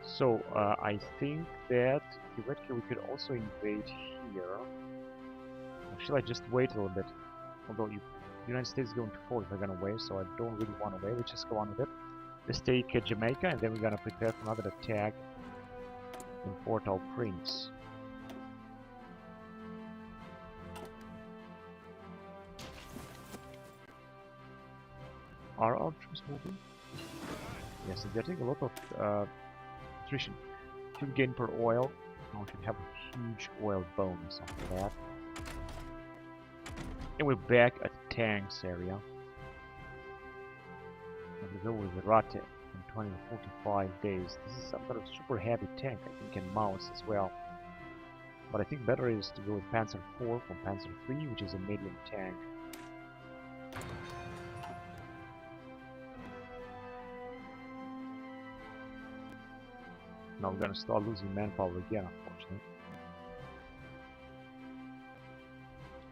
so I think that theoretically we could also invade here. Or should I just wait a little bit? Although the United States is going to fall if we're gonna wait, so I don't really want to wait. Let's just go on with it. Let's take Jamaica, and then we're gonna prepare for another attack in Port-au-Prince. Are our troops moving? Yes, they're taking a lot of attrition. Should gain per oil. Now we should have a huge oil bonus after that. And we're back at the tanks area. And we go with the Rate in 20 to 45 days. This is some kind of super heavy tank, I think, and mouse as well. But I think better is to go with Panzer IV from Panzer III, which is a medium tank. Now we're gonna start losing manpower again, unfortunately.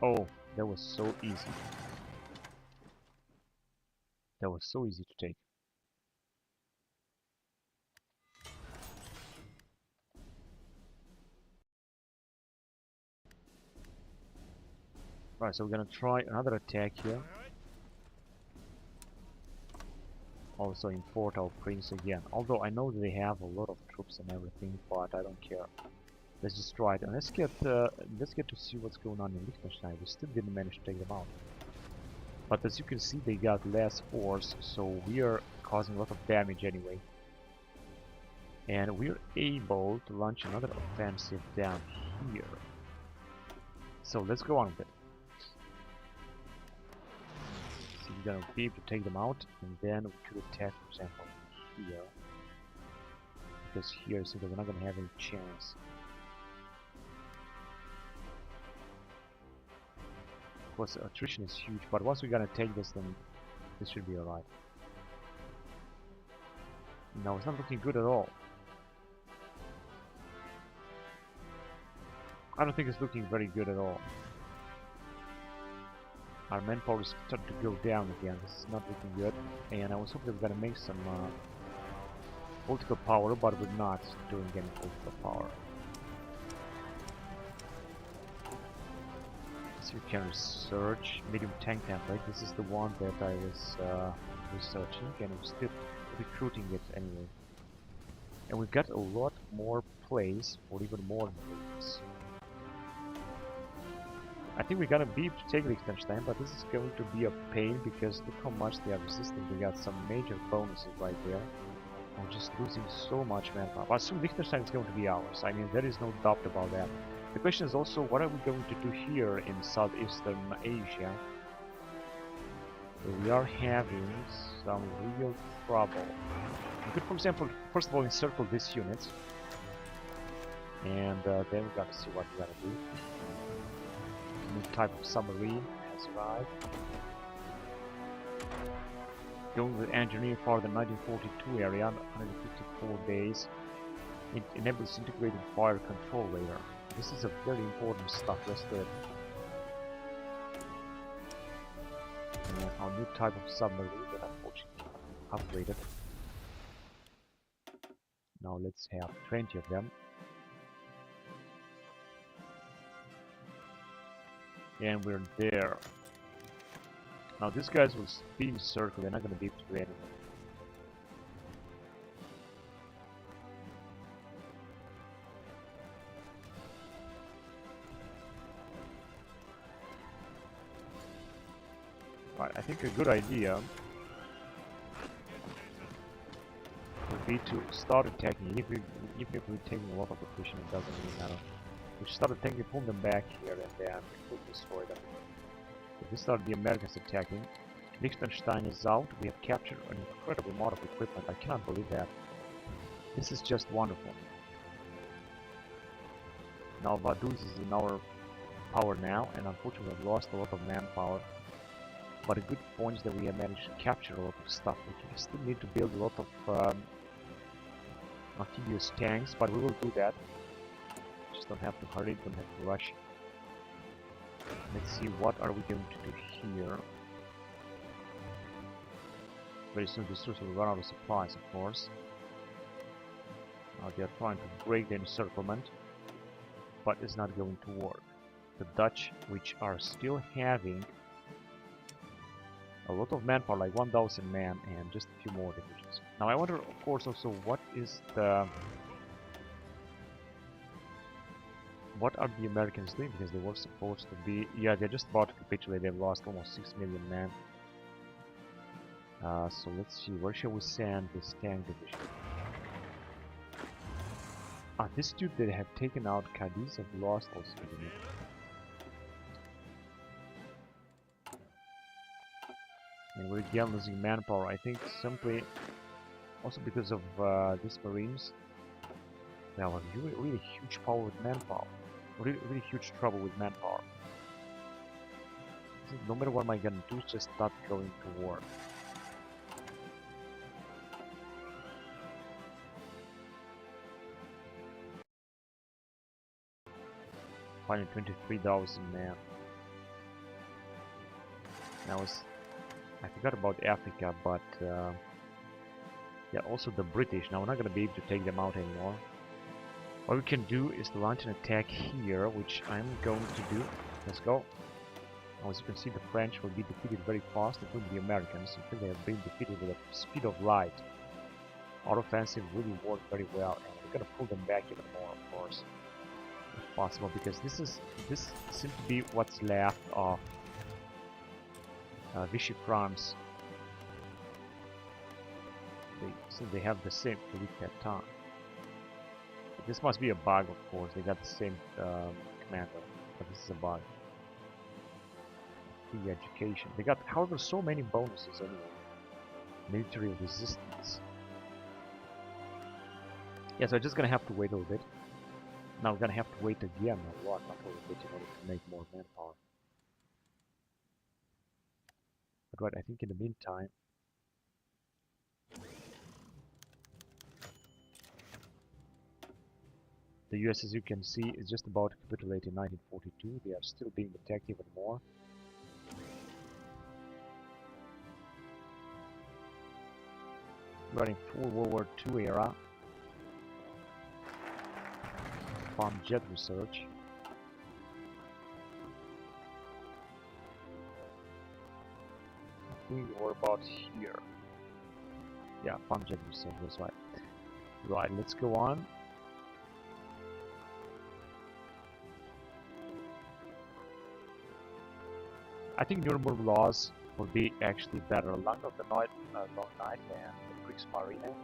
Oh, that was so easy. That was so easy to take. Right, so we're gonna try another attack here. Also in Port-au-Prince again. Although I know that they have a lot of troops and everything, but I don't care. Let's just try it, and let's get to see what's going on in Liechtenstein. We still didn't manage to take them out. But as you can see, they got less force, so we are causing a lot of damage anyway. And we're able to launch another offensive down here. So let's go on with it. So we're gonna be able to take them out, and then we could attack, for example, here. Because here, so that we're not gonna have any chance. Of course, attrition is huge, but once we're gonna take this, then this should be alright. No, it's not looking good at all. I don't think it's looking very good at all. Our manpower is starting to go down again. This is not looking good. And I was hoping we were gonna make some political power, but we're not doing any political power. So you can research medium tank template. This is the one that I was researching, and we're still recruiting it anyway. And we've got a lot more plays for even more moves. I think we're gonna be able to take Liechtenstein, but this is going to be a pain because look how much they are resisting. They got some major bonuses right there. I'm just losing so much manpower. But soon Liechtenstein is going to be ours. I mean, there is no doubt about that. The question is also, what are we going to do here in Southeastern Asia? We are having some real trouble. We could, for example, first of all encircle these units. And then we're gonna see what we're gonna do. New type of submarine has arrived. Going with engineer for the 1942 area, 154 days. It enables integrated fire control radar. This is a very important stuff. Let's do it. And our new type of submarine that unfortunately upgraded. Now let's have 20 of them. And we're there. Now these guys will be in circle, they're not going to be able to do anything. Right, I think a good idea would be to start attacking. Even if we're taking a lot of attrition, it doesn't really matter. We start attacking, pull them back here, and then we'll destroy them. If we start the Americans attacking, Liechtenstein is out. We have captured an incredible amount of equipment. I cannot believe that. This is just wonderful. Now Vaduz is in our power now, and unfortunately we've lost a lot of manpower. But a good point is that we have managed to capture a lot of stuff. We still need to build a lot of amphibious tanks, but we will do that. Just don't have to hurry, don't have to rush. Let's see, what are we going to do here? Very soon this resource will run out of supplies, of course. Now they are trying to break the encirclement, but it's not going to work. The Dutch, which are still having a lot of manpower, like 1,000 men, and just a few more divisions. Now I wonder, of course, also what are the Americans doing, because they were supposed to be, yeah, they're just about to capitulate. They've lost almost 6 million men. So let's see, where shall we send this tank division? This dude that have taken out Cadiz have lost also. And we're again losing manpower, I think simply also because of these marines. They have a really huge power with manpower. Really huge trouble with manpower. No matter what am I gonna do, it's just not going to work. Finding 23,000 men. Now I forgot about Africa, but yeah, also the British. Now we're not going to be able to take them out anymore. What we can do is to launch an attack here, which I'm going to do. Let's go. Now, as you can see, the French will be defeated very fast, including the Americans. I think they have been defeated with the speed of light. Our offensive really worked very well, and we're going to pull them back even more, of course, if possible, because this seems to be what's left of Vichy France. They have the same fleet that time. But this must be a bug, of course. They got the same commander, but this is a bug. Free education. They got, however, so many bonuses anyway. Military resistance. Yeah, so I'm just gonna have to wait a little bit. Now we're gonna have to wait again a lot, not a little bit, in order to make more manpower. But right, I think in the meantime, the US, as you can see, is just about to capitulate in 1942. They are still being attacked even more. Running full World War II era. Farm jet research. I think we're about here. Yeah, farm jet research, that's right. Right, let's go on. I think Nuremberg laws would be actually better. Long of the night, long night, and the Kriegsmarine,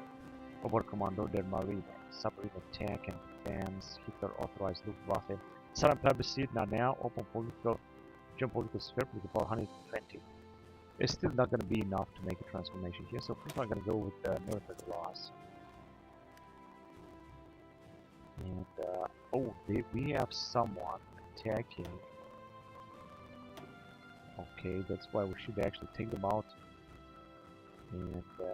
Oberkommando der Marine, submarine attack and defense, Hitler authorized Luftwaffe, Southern plebiscite, now open political, geopolitical sphere with about 120. It's still not going to be enough to make a transformation here, so first I'm going to go with the Nuremberg laws. And oh, we have someone attacking. Okay, that's why we should actually take them out. And we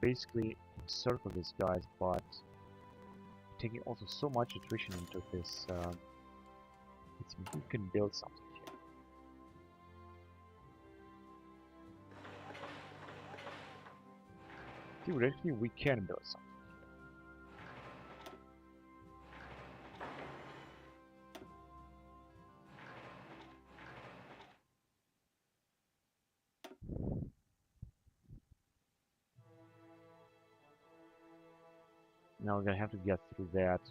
basically encircle these guys, but taking also so much attrition into this. We can build something here. Theoretically, we can build something. Now we're gonna have to get through that.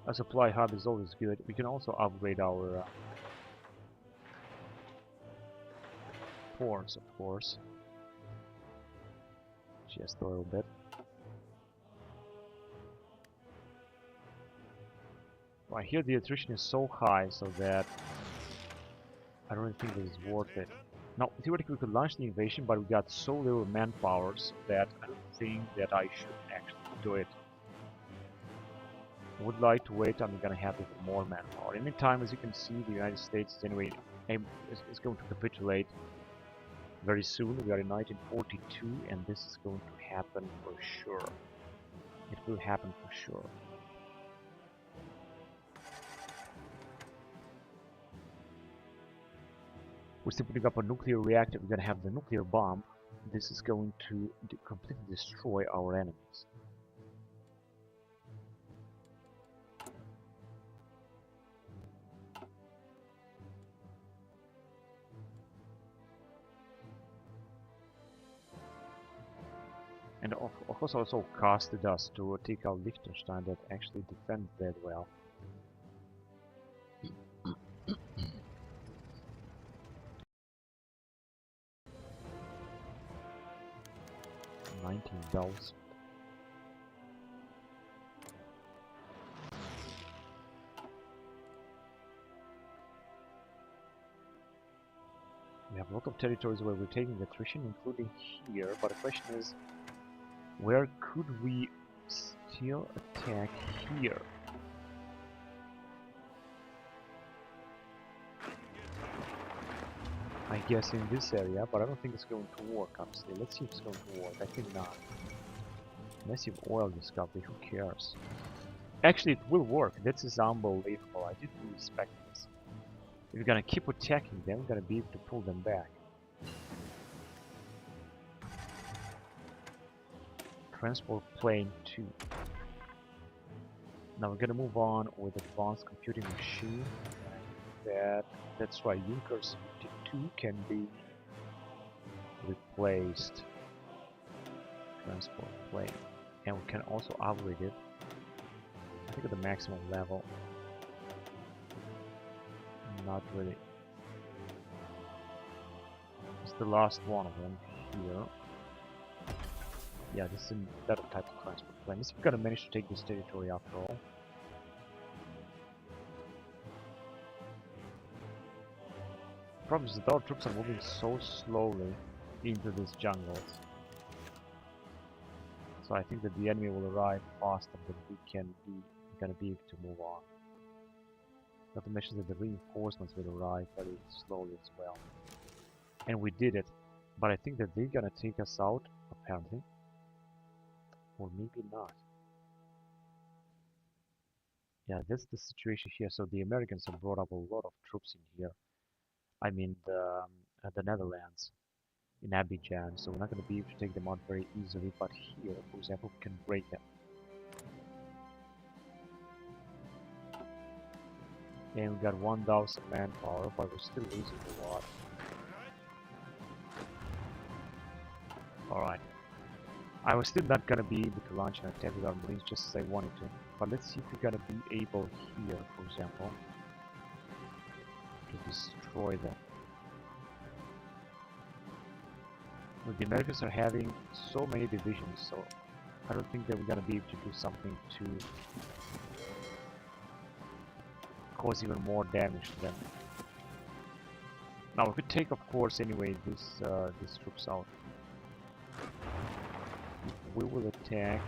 A supply hub is always good. We can also upgrade our ports, of course. Just a little bit. Right here the attrition is so high so that I don't really think this is worth it. Now, theoretically we could launch the invasion, but we got so little manpower so that I don't think that I should actually do it. Would like to wait. I'm gonna have even more manpower. In the meantime, as you can see, the United States is anyway is going to capitulate very soon. We are in 1942, and this is going to happen for sure. It will happen for sure. We're still putting up a nuclear reactor. We're gonna have the nuclear bomb. This is going to completely destroy our enemies. And of course also costed us to take out Liechtenstein that actually defends that well. 19 bells. We have a lot of territories where we're taking attrition, including here, but the question is, where could we still attack here? I guess in this area, but I don't think it's going to work, honestly. Let's see if it's going to work. I think not. Massive oil discovery, who cares? Actually, it will work. This is unbelievable. I didn't expect this. If we're gonna keep attacking them, we're gonna be able to pull them back. Transport plane 2. Now we're gonna move on with advanced computing machine. That's right, Junkers 52 can be replaced. Transport plane. And we can also upgrade it. I think at the maximum level. Not really. It's the last one of them here. Yeah, this is a better type of transport plane. We're gonna manage to take this territory after all. The problem is that our troops are moving so slowly into these jungles. So I think that the enemy will arrive faster than we can gonna be able to move on. Not to mention that the reinforcements will arrive very slowly as well. And we did it, but I think that they're gonna take us out, apparently. Or maybe not. Yeah, that's the situation here. So the Americans have brought up a lot of troops in here. I mean the Netherlands, in Abidjan, so we're not going to be able to take them out very easily, but here, for example, we can break them. And we got 1,000 manpower, but we're still losing a lot. Alright. I was still not going to be able to launch an attack with our Marines just as I wanted to, but let's see if we're going to be able here, for example, to destroy them. Well, the Americans are having so many divisions, so I don't think that we're gonna be able to do something to cause even more damage to them. Now we could take, of course, anyway these troops out. We will attack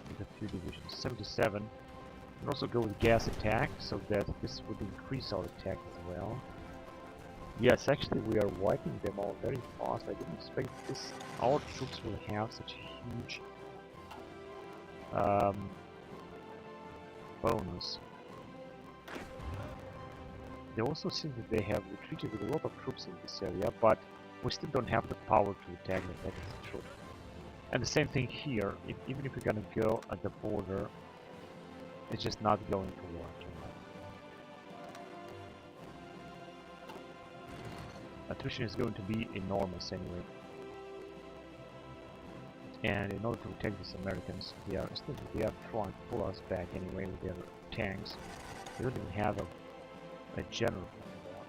with a few divisions. 77. And also go with gas attack, so that this would increase our attack as well. Yes, actually we are wiping them all very fast. I didn't expect this. Our troops will have such a huge bonus. They also seem that they have retreated with a lot of troops in this area, but we still don't have the power to attack them, that is true. And the same thing here, even if we're gonna go at the border, it's just not going to work. Attrition is going to be enormous anyway. And in order to attack these Americans, they are trying to pull us back anyway with their tanks. They don't even have a general anymore.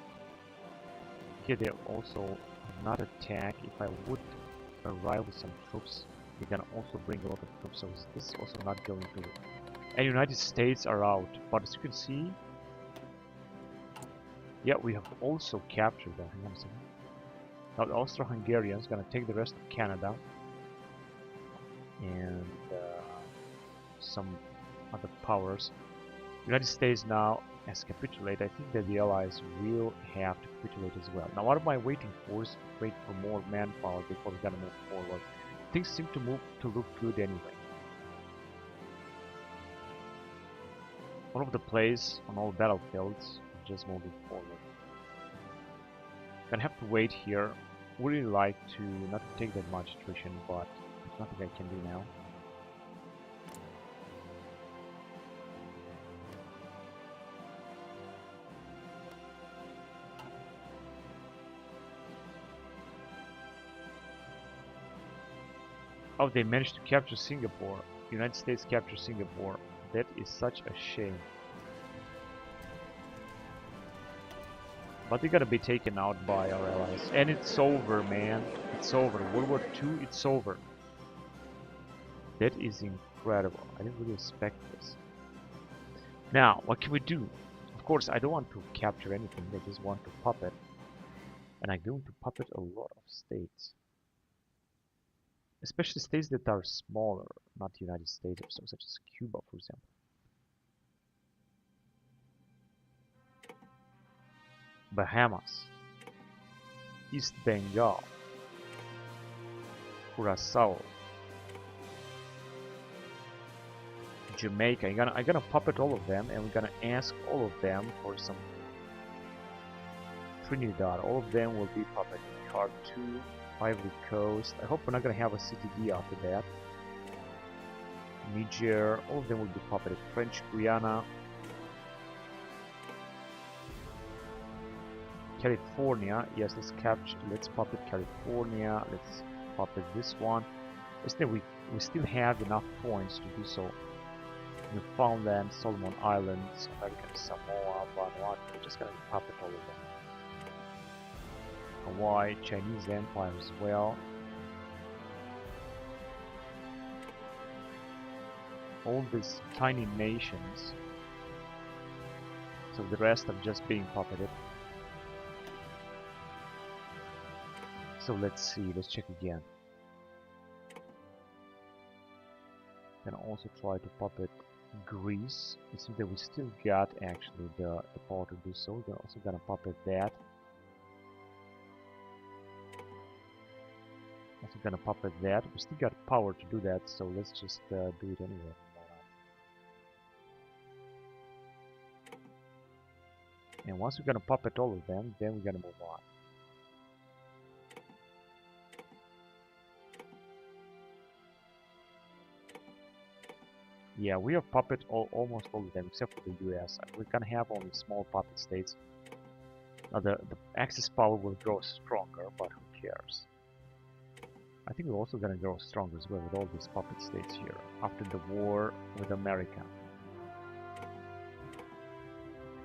Here they also not attack. If I would arrive with some troops, they're gonna also bring a lot of troops, so this is also not going to and United States are out. But as you can see, yeah, we have also captured that. Hang on a second. Now the Austro-Hungarians gonna take the rest of Canada and some other powers. United States now has capitulated. I think that the Allies will have to capitulate as well. Now what am I waiting for? Is wait for more manpower before we're gonna move forward. Things seem to look good anyway. All of the plays on all battlefields just moving forward. Gonna have to wait here. Would really like to not take that much attrition, but there's nothing I can do now. Oh, they managed to capture Singapore. United States captured Singapore. That is such a shame. But they're gonna be taken out by our allies. And it's over, man. It's over. World War II, it's over. That is incredible. I didn't really expect this. Now, what can we do? Of course, I don't want to capture anything. I just want to puppet. And I'm going to puppet a lot of states. Especially states that are smaller, not the United States or so, such as Cuba, for example. Bahamas, East Bengal, Curacao, Jamaica. I'm gonna puppet all of them, and we're gonna ask all of them for some Trinidad. All of them will be puppeted. Khartoum, Ivory Coast. I hope we're not gonna have a CTD after that. Niger. All of them will be puppeted. French Guiana. California, yes, let's puppet California, let's puppet this one. Still, we still have enough points to do so. Newfoundland, Solomon Islands, American Samoa, Vanuatu, we're just gonna puppet all of them. Hawaii, Chinese Empire as well. All these tiny nations. So the rest are just being puppeted. So let's see, let's check again. Can also try to puppet Greece. It seems that we still got actually the power to do so. We're also gonna puppet that. Also gonna puppet that. We still got power to do that, so let's just do it anyway. And once we're gonna puppet all of them, then we're gonna move on. Yeah, we have puppet almost all of them except for the US. We're gonna have only small puppet states. Now the Axis power will grow stronger, but who cares? I think we're also gonna grow stronger as well with all these puppet states here after the war with America.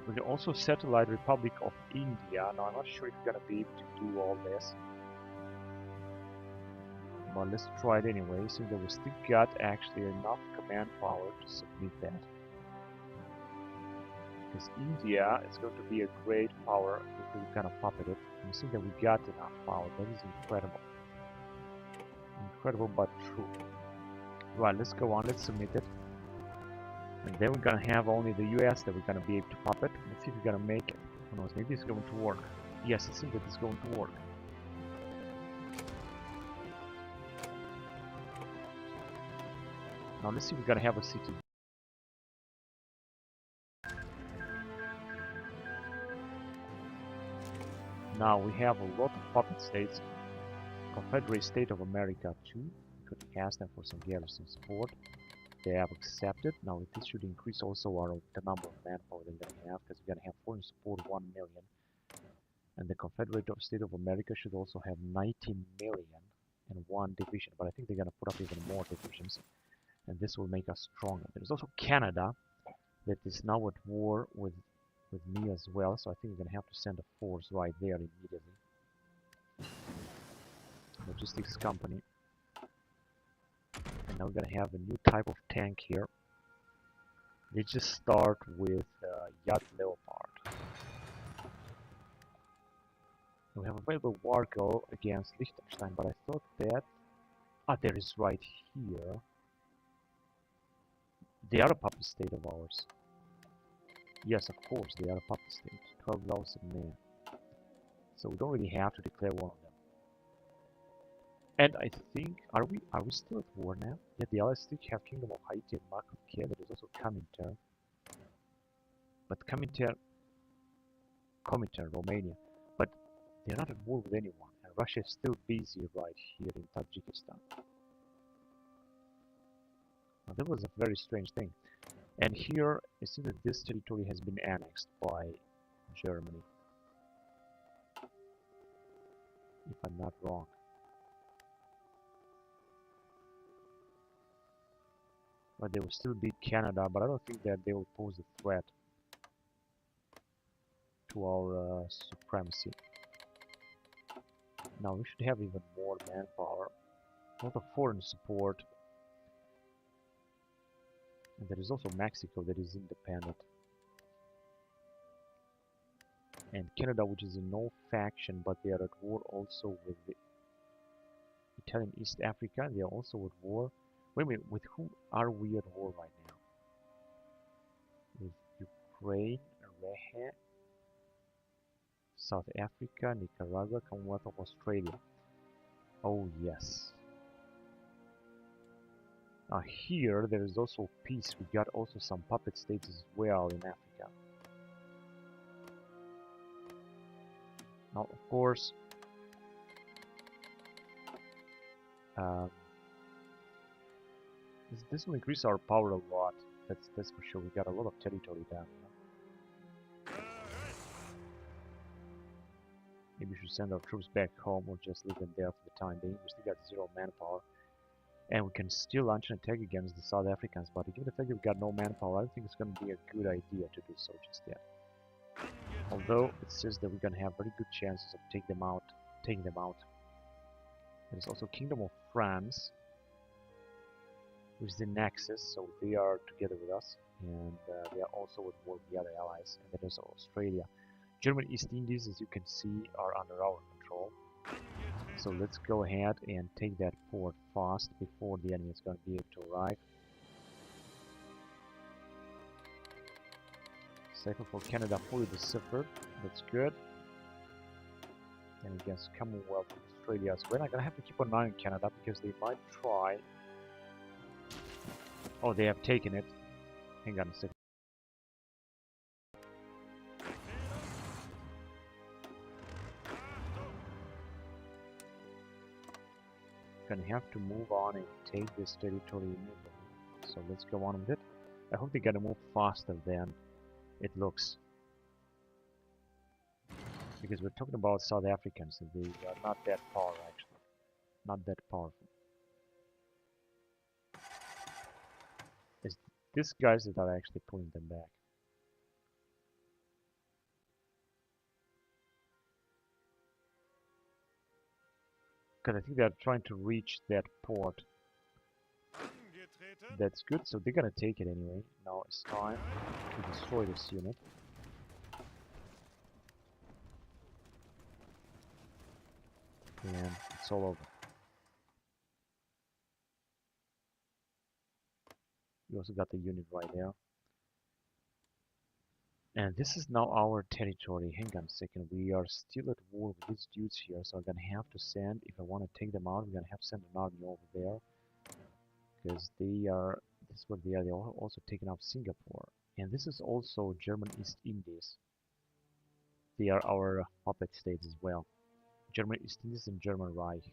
We can also satellite Republic of India. Now I'm not sure if we're gonna be able to do all this. But let's try it anyway, since that we still got actually enough command power to submit that. Because India is going to be a great power if we kind of puppet it. And we see that we got enough power. That is incredible. Incredible but true. Right, let's go on, let's submit it. And then we're gonna have only the US that we're gonna be able to puppet. Let's see if we're gonna make it. Who knows, maybe it's going to work. Yes, it seems that it's going to work. Now let's see if we're gonna have a city. Now we have a lot of puppet states. Confederate State of America too. Could ask them for some garrison support. They have accepted. Now this should increase also the number of manpower they're gonna have, because we're gonna have foreign support 1 million. And the Confederate State of America should also have 19 million and 1 division. But I think they're gonna put up even more divisions. And this will make us stronger. There's also Canada that is now at war with me as well, so I think we're gonna have to send a force right there immediately. Logistics company. And now we're gonna have a new type of tank here. Let's just start with Yacht Leopard. We have available Wargo against Liechtenstein, but I thought that... there is right here. They are a puppet state of ours. Yes, of course, they are a puppet state. 12,000 men. So we don't really have to declare one of them. And I think, are we still at war now? Yeah, the allies still have Kingdom of Haiti and Macrokia. There is also Comintern. But Comintern, Romania. But they're not at war with anyone. And Russia is still busy right here in Tajikistan. Now, that was a very strange thing. And here, it seems that this territory has been annexed by Germany. If I'm not wrong. But they will still beat Canada, but I don't think that they will pose a threat to our supremacy. Now we should have even more manpower, a lot of foreign support, and there is also Mexico that is independent, and Canada, which is in no faction, but they are at war also with the Italian East Africa. They are also at war. Wait a minute, with who are we at war right now? With Ukraine, Rehe, South Africa, Nicaragua, Commonwealth of Australia. Oh yes. Now here there is also peace. We got also some puppet states as well in Africa. Now of course this will increase our power a lot. That's for sure. We got a lot of territory down here. Maybe we should send our troops back home or just leave them there for the time being. We still got 0 manpower. And we can still launch an attack against the South Africans, but given the fact that we've got no manpower, I don't think it's going to be a good idea to do so just yet. Although it says that we're going to have very good chances of taking them out. There's also Kingdom of France, which is the Nexus, so they are together with us, and they are also at war with the other allies. And then there's Australia. German East Indies, as you can see, are under our control. So let's go ahead and take that port fast before the enemy is going to be able to arrive. Safer for Canada, fully deciphered. That's good. And against Commonwealth of Australia as well. I'm going to have to keep an eye on Canada because they might try. Oh, they have taken it. Hang on a second. Gonna have to move on and take this territory immediately. So let's go on with it. I hope they gotta move faster than it looks. Because we're talking about South Africans and they are not that far actually. Not that powerful. It's these guys that are actually pulling them back. Because I think they're trying to reach that port. That's good, so they're gonna take it anyway. Now it's time to destroy this unit. And it's all over. We also got the unit right there. And this is now our territory. Hang on a second. We are still at war with these dudes here, so I'm gonna have to send, if I want to take them out, we're gonna have to send an army over there. Because they are, this is what they are. They are also taking up Singapore. And this is also German East Indies. They are our puppet states as well. German East Indies and German Reich.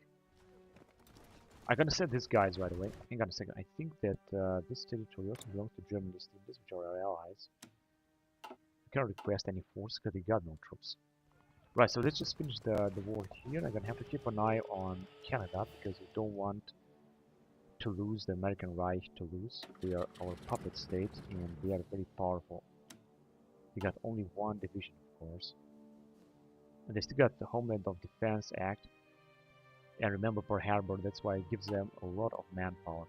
I'm gonna send these guys right away. Hang on a second. I think that this territory also belongs to German East Indies, which are our allies. Cannot request any force because they got no troops. Right, so let's just finish the war here. I'm gonna have to keep an eye on Canada because we don't want to lose the American Reich to lose. They are our puppet state and they are very powerful. We got only one division, of course. And they still got the Homeland of Defense Act. And remember Pearl Harbor, that's why it gives them a lot of manpower.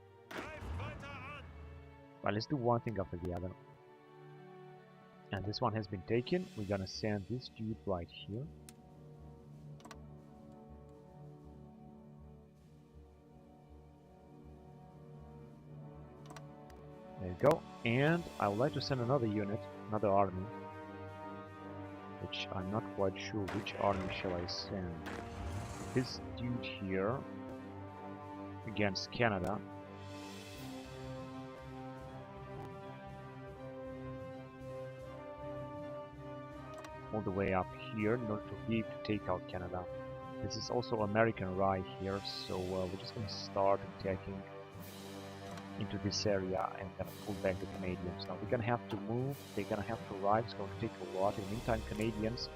Right, let's do one thing after the other. And this one has been taken. We're gonna send this dude right here. There you go. And I would like to send another unit, another army, which I'm not quite sure which army shall I send. This dude here against Canada. All the way up here in order to be able to take out Canada. This is also American right here, so we're just going to start attacking into this area and then pull back the Canadians. Now we're going to have to move, they're going to have to arrive, it's going to take a lot. In the meantime, Canadians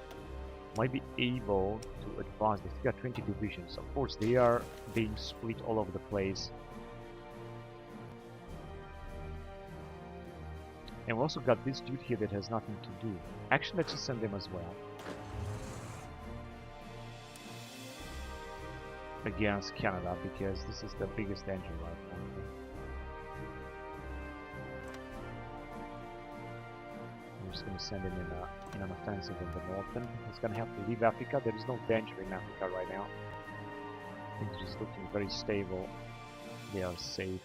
might be able to advance. They've got 20 divisions. Of course, they are being split all over the place. And we also got this dude here that has nothing to do. Actually, let's just send them as well. Against Canada, because this is the biggest danger right now. I'm just going to send him in an offensive in the northern. He's going to have to leave Africa. There is no danger in Africa right now. Things are just looking very stable. They are safe.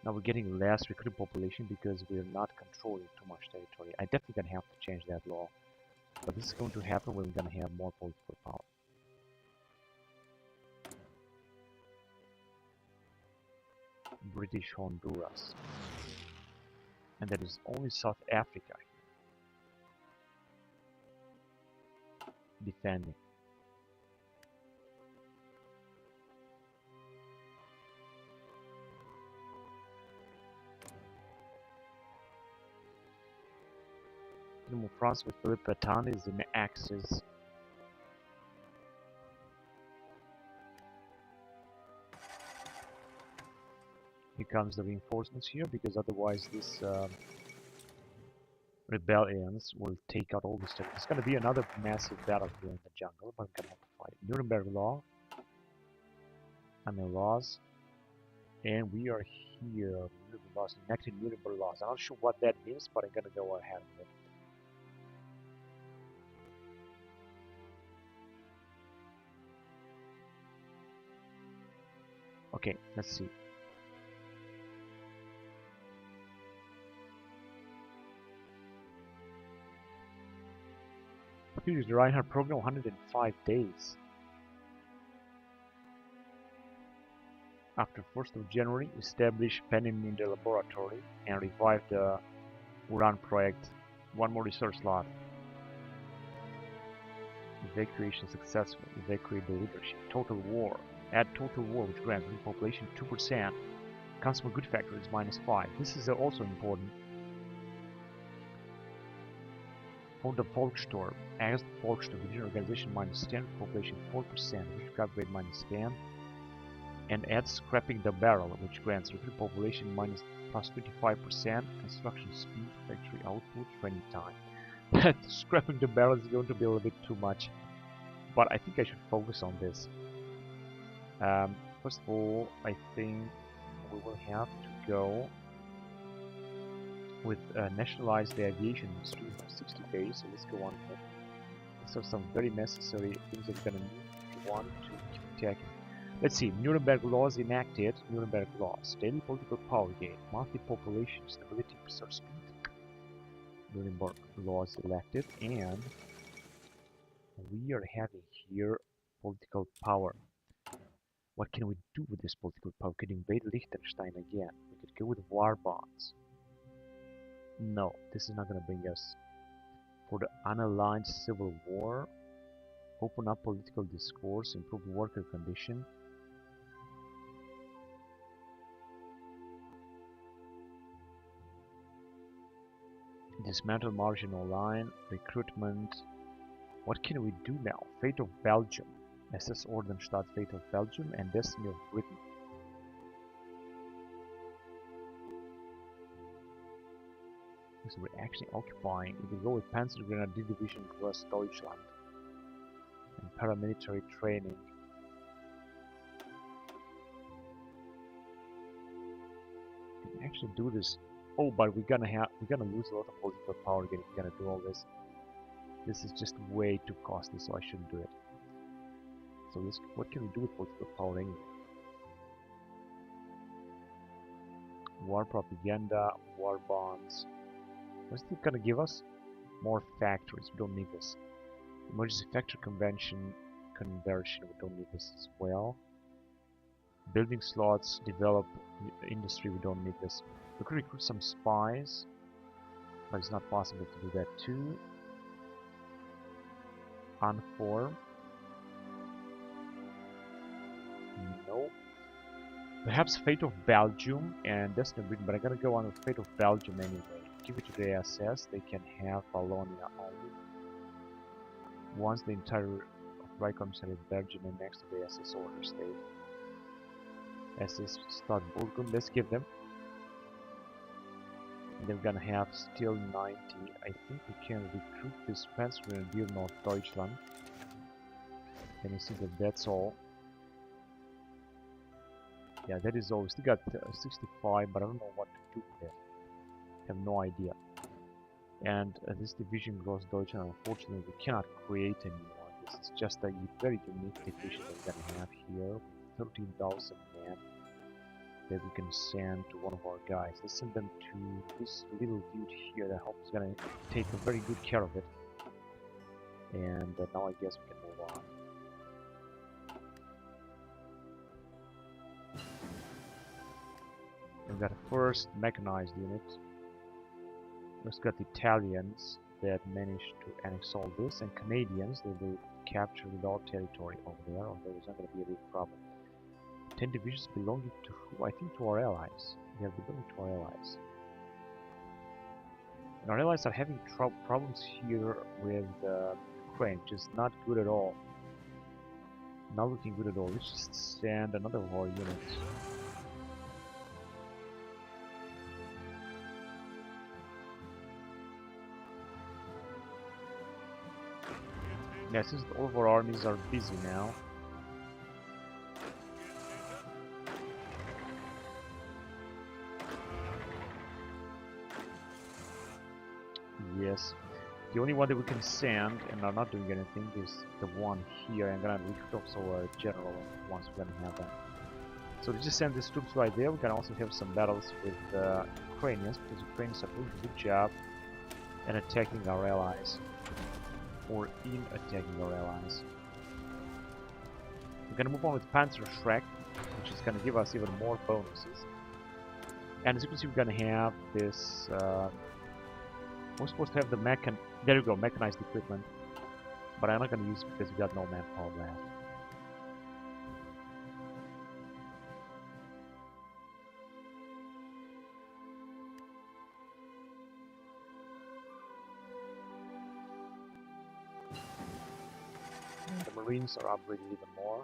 Now we're getting less recruit population because we're not controlling too much territory. I definitely gonna have to change that law. But this is going to happen when we're gonna have more political power. British Honduras. And that is only South Africa defending. France with Philippe Pétain is in Axis. Here comes the reinforcements here, because otherwise this rebellions will take out all this stuff. It's going to be another massive battle here in the jungle, but I'm going to have to fight. Nuremberg Law. Laws. And we are here. Nuremberg Laws, enacted Nuremberg Laws. I'm not sure what that means, but I'm going to go ahead with it. Okay, let's see. Here's the Reinhardt program, 105 days. After 1st of January, establish Penin in the laboratory and revive the Uran project. One more research slot. Evacuation successful. Evacuate the leadership. Total war. Add total war, which grants population 2%. Consumer good factor is -5. This is also important. For the Volkssturm, as the Volkssturm within organization -10, population 4%, which upgrade -10, and add scrapping the barrel, which grants recruit population +25%, construction speed, factory output, training time. Scrapping the barrel is going to be a little bit too much, but I think I should focus on this. First of all, I think we will have to go with nationalize the aviation industry for 60 days, so let's go on with it. These are some very necessary things that we're going to need if you want to keep attacking. Let's see, Nuremberg laws enacted, Nuremberg laws, daily political power gain, monthly population, stability, research speed, Nuremberg laws elected, and we are having here political power. What can we do with this political power? We could invade Liechtenstein again. We could go with war bonds. No, this is not going to bring us for the unaligned civil war. Open up political discourse, improve worker condition. Dismantle marginal line, recruitment. What can we do now? Fate of Belgium. SS Ordenstadt, Fate of Belgium, and Destiny of Britain. So we're actually occupying. We will go with Panzergrenadier Division plus Deutschland. And paramilitary training. We can actually do this Oh, but we're gonna lose a lot of political power again if we're gonna do all this. This is just way too costly, so I shouldn't do it. So what can we do with political power anyway? War propaganda, war bonds. What's it gonna give us? More factories. We don't need this. Emergency factory conversion. We don't need this as well. Building slots, develop industry. We don't need this. We could recruit some spies, but it's not possible to do that too. Unform. No. Perhaps Fate of Belgium and Destiny of Britain, but I'm gonna go on with Fate of Belgium anyway. Give it to the SS. They can have Wallonia only. Once the entire Right Commissary of Belgium and next to the SS order state. SS Stadtburgen, let's give them. And they're gonna have still 90. I think we can recruit this Panzergrenadier North Deutschland. Can you see that that's all? Yeah, that is all. We still got 65, but I don't know what to do with it. I have no idea. And this division Gross Deutschland, unfortunately, we cannot create anymore. This is just a very unique division that we're gonna have here. 13,000 men that we can send to one of our guys. Let's send them to this little dude here that is gonna take a very good care of it. And now I guess we can move on. We've got a first mechanized unit. We've got the Italians that managed to annex all this, and Canadians that will capture our territory over there, although it's not going to be a big problem. 10 divisions belonging to who? I think to our allies. Yeah, belonging to our allies. And our allies are having problems here with Ukraine, which is not good at all. Not looking good at all. Let's just send another war unit. Yeah, since all of our armies are busy now. Yes. The only one that we can send and are not doing anything is the one here. I'm gonna recruit also a general once we're gonna have that. So we just send these troops right there. We can also have some battles with Ukrainians, because Ukrainians are doing a good job in attacking our allies. Or in attacking our allies. We're gonna move on with Panzer Shrek, which is gonna give us even more bonuses. And as you can see, we're gonna have this. We're supposed to have the there you go, mechanized equipment. But I'm not gonna use it because we got no manpower left. The Marines are upgraded even more.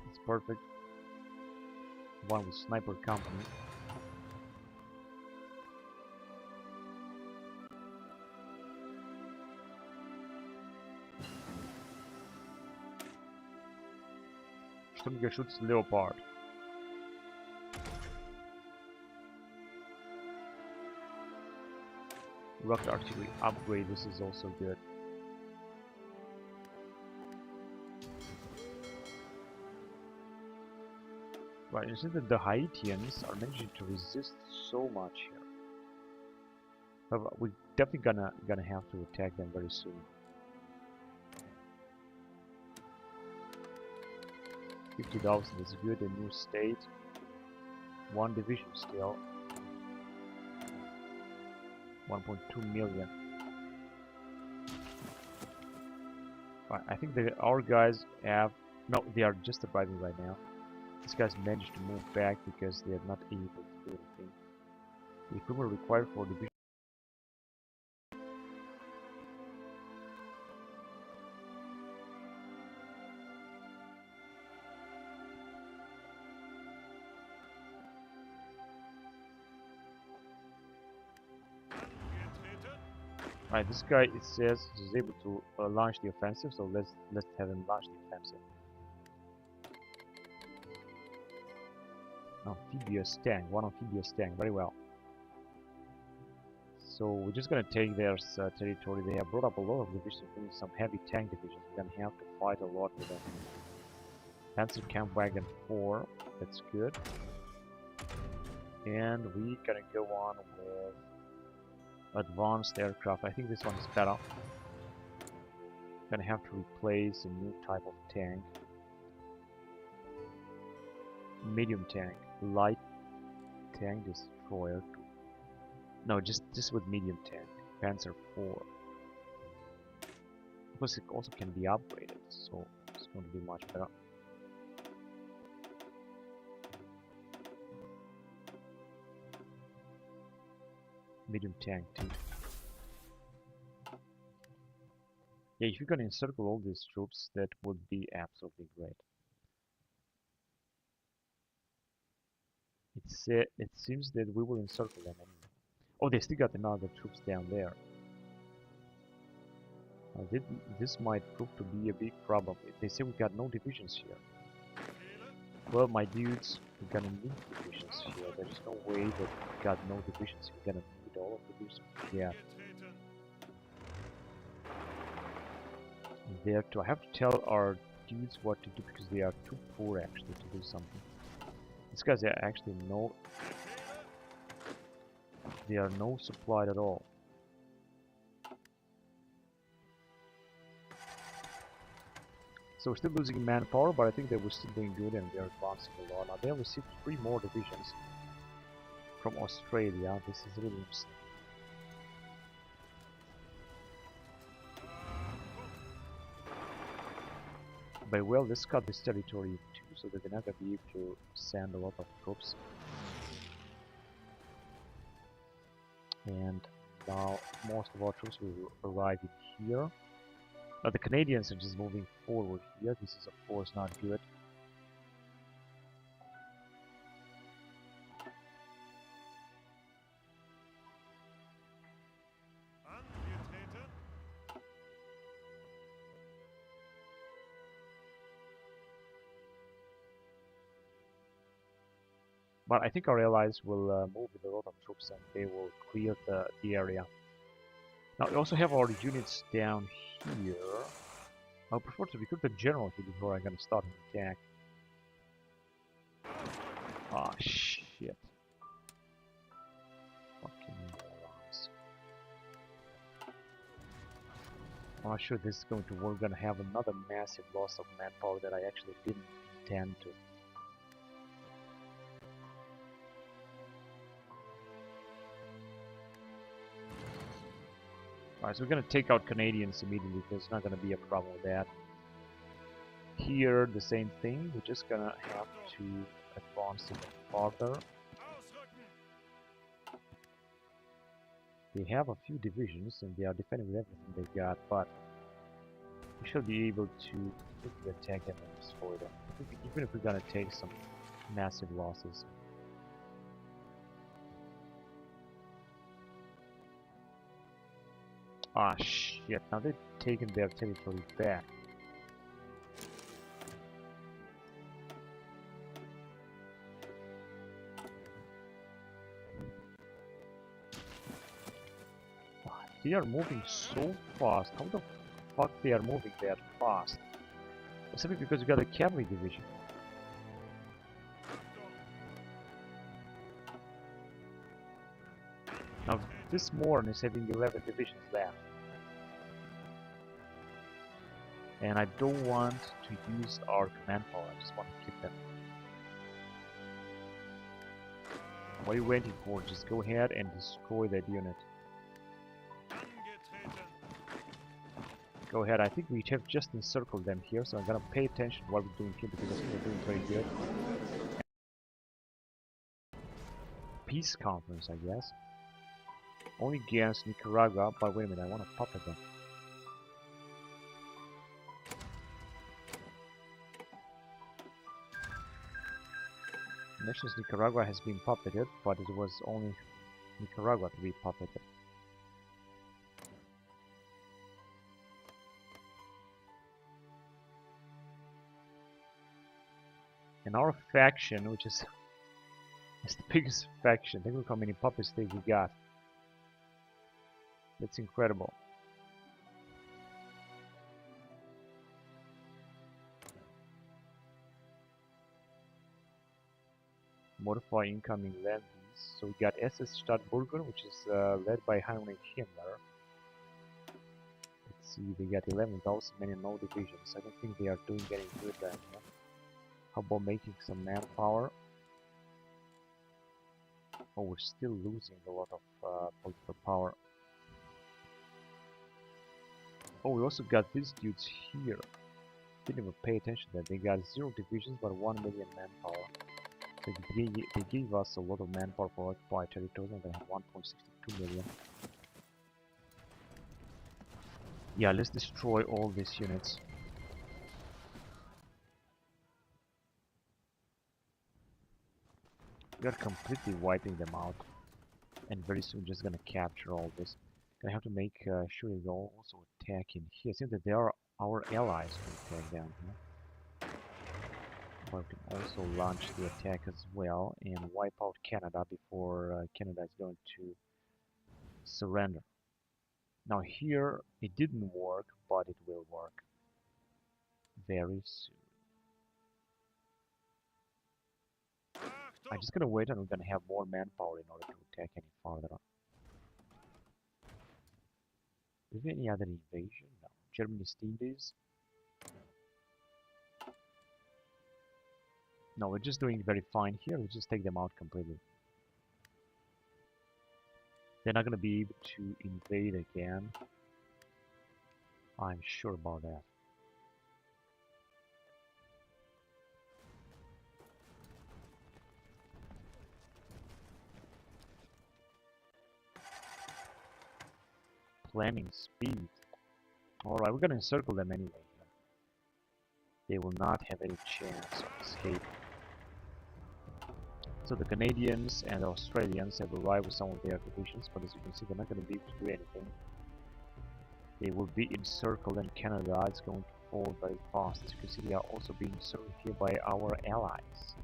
It's perfect. One with Sniper Company. Sturmgeschütz Leopard. Rocket artillery upgrade, this is also good. Right, you see that the Haitians are managing to resist so much here. But we're definitely gonna have to attack them very soon. $50,000 is good. A new state. One division still. 1.2 million. Right, I think that our guys have no. They are just arriving right now. These guys managed to move back because they are not able to do anything. The equipment required for division. Right, this guy, it says he's able to launch the offensive, so let's have him launch the offensive. Amphibious tank, one amphibious tank, very well. So we're just gonna take their territory. They have brought up a lot of divisions, including some heavy tank divisions. We're gonna have to fight a lot with them. Panzer Camp Wagon 4, that's good. And we're gonna go on with advanced aircraft. I think this one is better. Gonna have to replace a new type of tank. Medium tank, light tank destroyer. No, just with medium tank. Panzer 4. Of course, it also can be upgraded, so it's going to be much better. Medium tank too. Yeah, if you can encircle all these troops, that would be absolutely great. It seems that we will encircle them anyway. Oh, they still got another troops down there. This might prove to be a big problem. They say we got no divisions here. Well, my dudes, we're gonna need divisions here. There's no way that we got no divisions. We're gonna need all of the divisions. Yeah. There too. I have to tell our dudes what to do because they are too poor actually to do something. These guys are actually they are no supplied at all. So we're still losing manpower, but I think they were still doing good and they're advancing a lot. Now they have received 3 more divisions from Australia. This is really interesting. But well, let's cut this territory too, so that they're not going to be able to send a lot of troops. And now most of our troops will arrive in here. Now the Canadians are just moving forward here. This is of course not good. But I think our allies will move with a lot of troops and they will clear the area. Now we also have our units down here. I prefer to recruit the general here before I'm gonna start an attack. Ah, shit. Fucking morons. I'm not sure this is going to work. We're gonna have another massive loss of manpower that I actually didn't intend to. Alright, so we're gonna take out Canadians immediately. There's not gonna be a problem with that. Here, the same thing. We're just gonna have to advance even farther. They have a few divisions and they are defending with everything they got, but we should be able to quickly attack them and destroy them, even if we're gonna take some massive losses. Ah, shit, now they've taken their territory back. They are moving so fast. How the fuck they are moving that fast? Simply because we got a cavalry division. Now this morning is having 11 divisions left. And I don't want to use our command power, I just want to keep them. What are you waiting for? Just go ahead and destroy that unit. Go ahead, I think we have just encircled them here, so I'm gonna pay attention to what we're doing here because I think we're doing very good. Peace conference, I guess. Only against Nicaragua, but wait a minute, I want to puppet them. Nations Nicaragua has been puppeted, but it was only Nicaragua to be puppeted. And our faction, which is It's the biggest faction. Think look how many puppies we got. That's incredible. Modify incoming levies. So we got SS Stadtburger, which is led by Heinrich Himmler. Let's see, they got 11,000 men and no divisions. I don't think they are doing any good then. Yeah? How about making some manpower? Oh, we're still losing a lot of political power. Oh, we also got these dudes here. Didn't even pay attention to that. They got 0 divisions but 1 million manpower. So they gave us a lot of manpower for occupied territories, and they have 1.62 million. Yeah, let's destroy all these units. We are completely wiping them out, and very soon just gonna capture all this. Gonna have to make sure they also attack in here. I think that they are our allies to attack down here. But we can also launch the attack as well and wipe out Canada before Canada is going to surrender. Now here it didn't work, but it will work very soon. I'm just gonna wait, and we're gonna have more manpower in order to attack any farther. Is there any other invasion? No. Germany steamed these? No, we're just doing very fine here. Let's just take them out completely. They're not gonna be able to invade again. I'm sure about that. Planning speed. Alright, we're gonna encircle them anyway. They will not have any chance of escape. So the Canadians and the Australians have arrived with some of their divisions, but as you can see, they're not going to be able to do anything. They will be encircled, and Canada is going to fall very fast. As you can see, they are also being encircled here by our allies.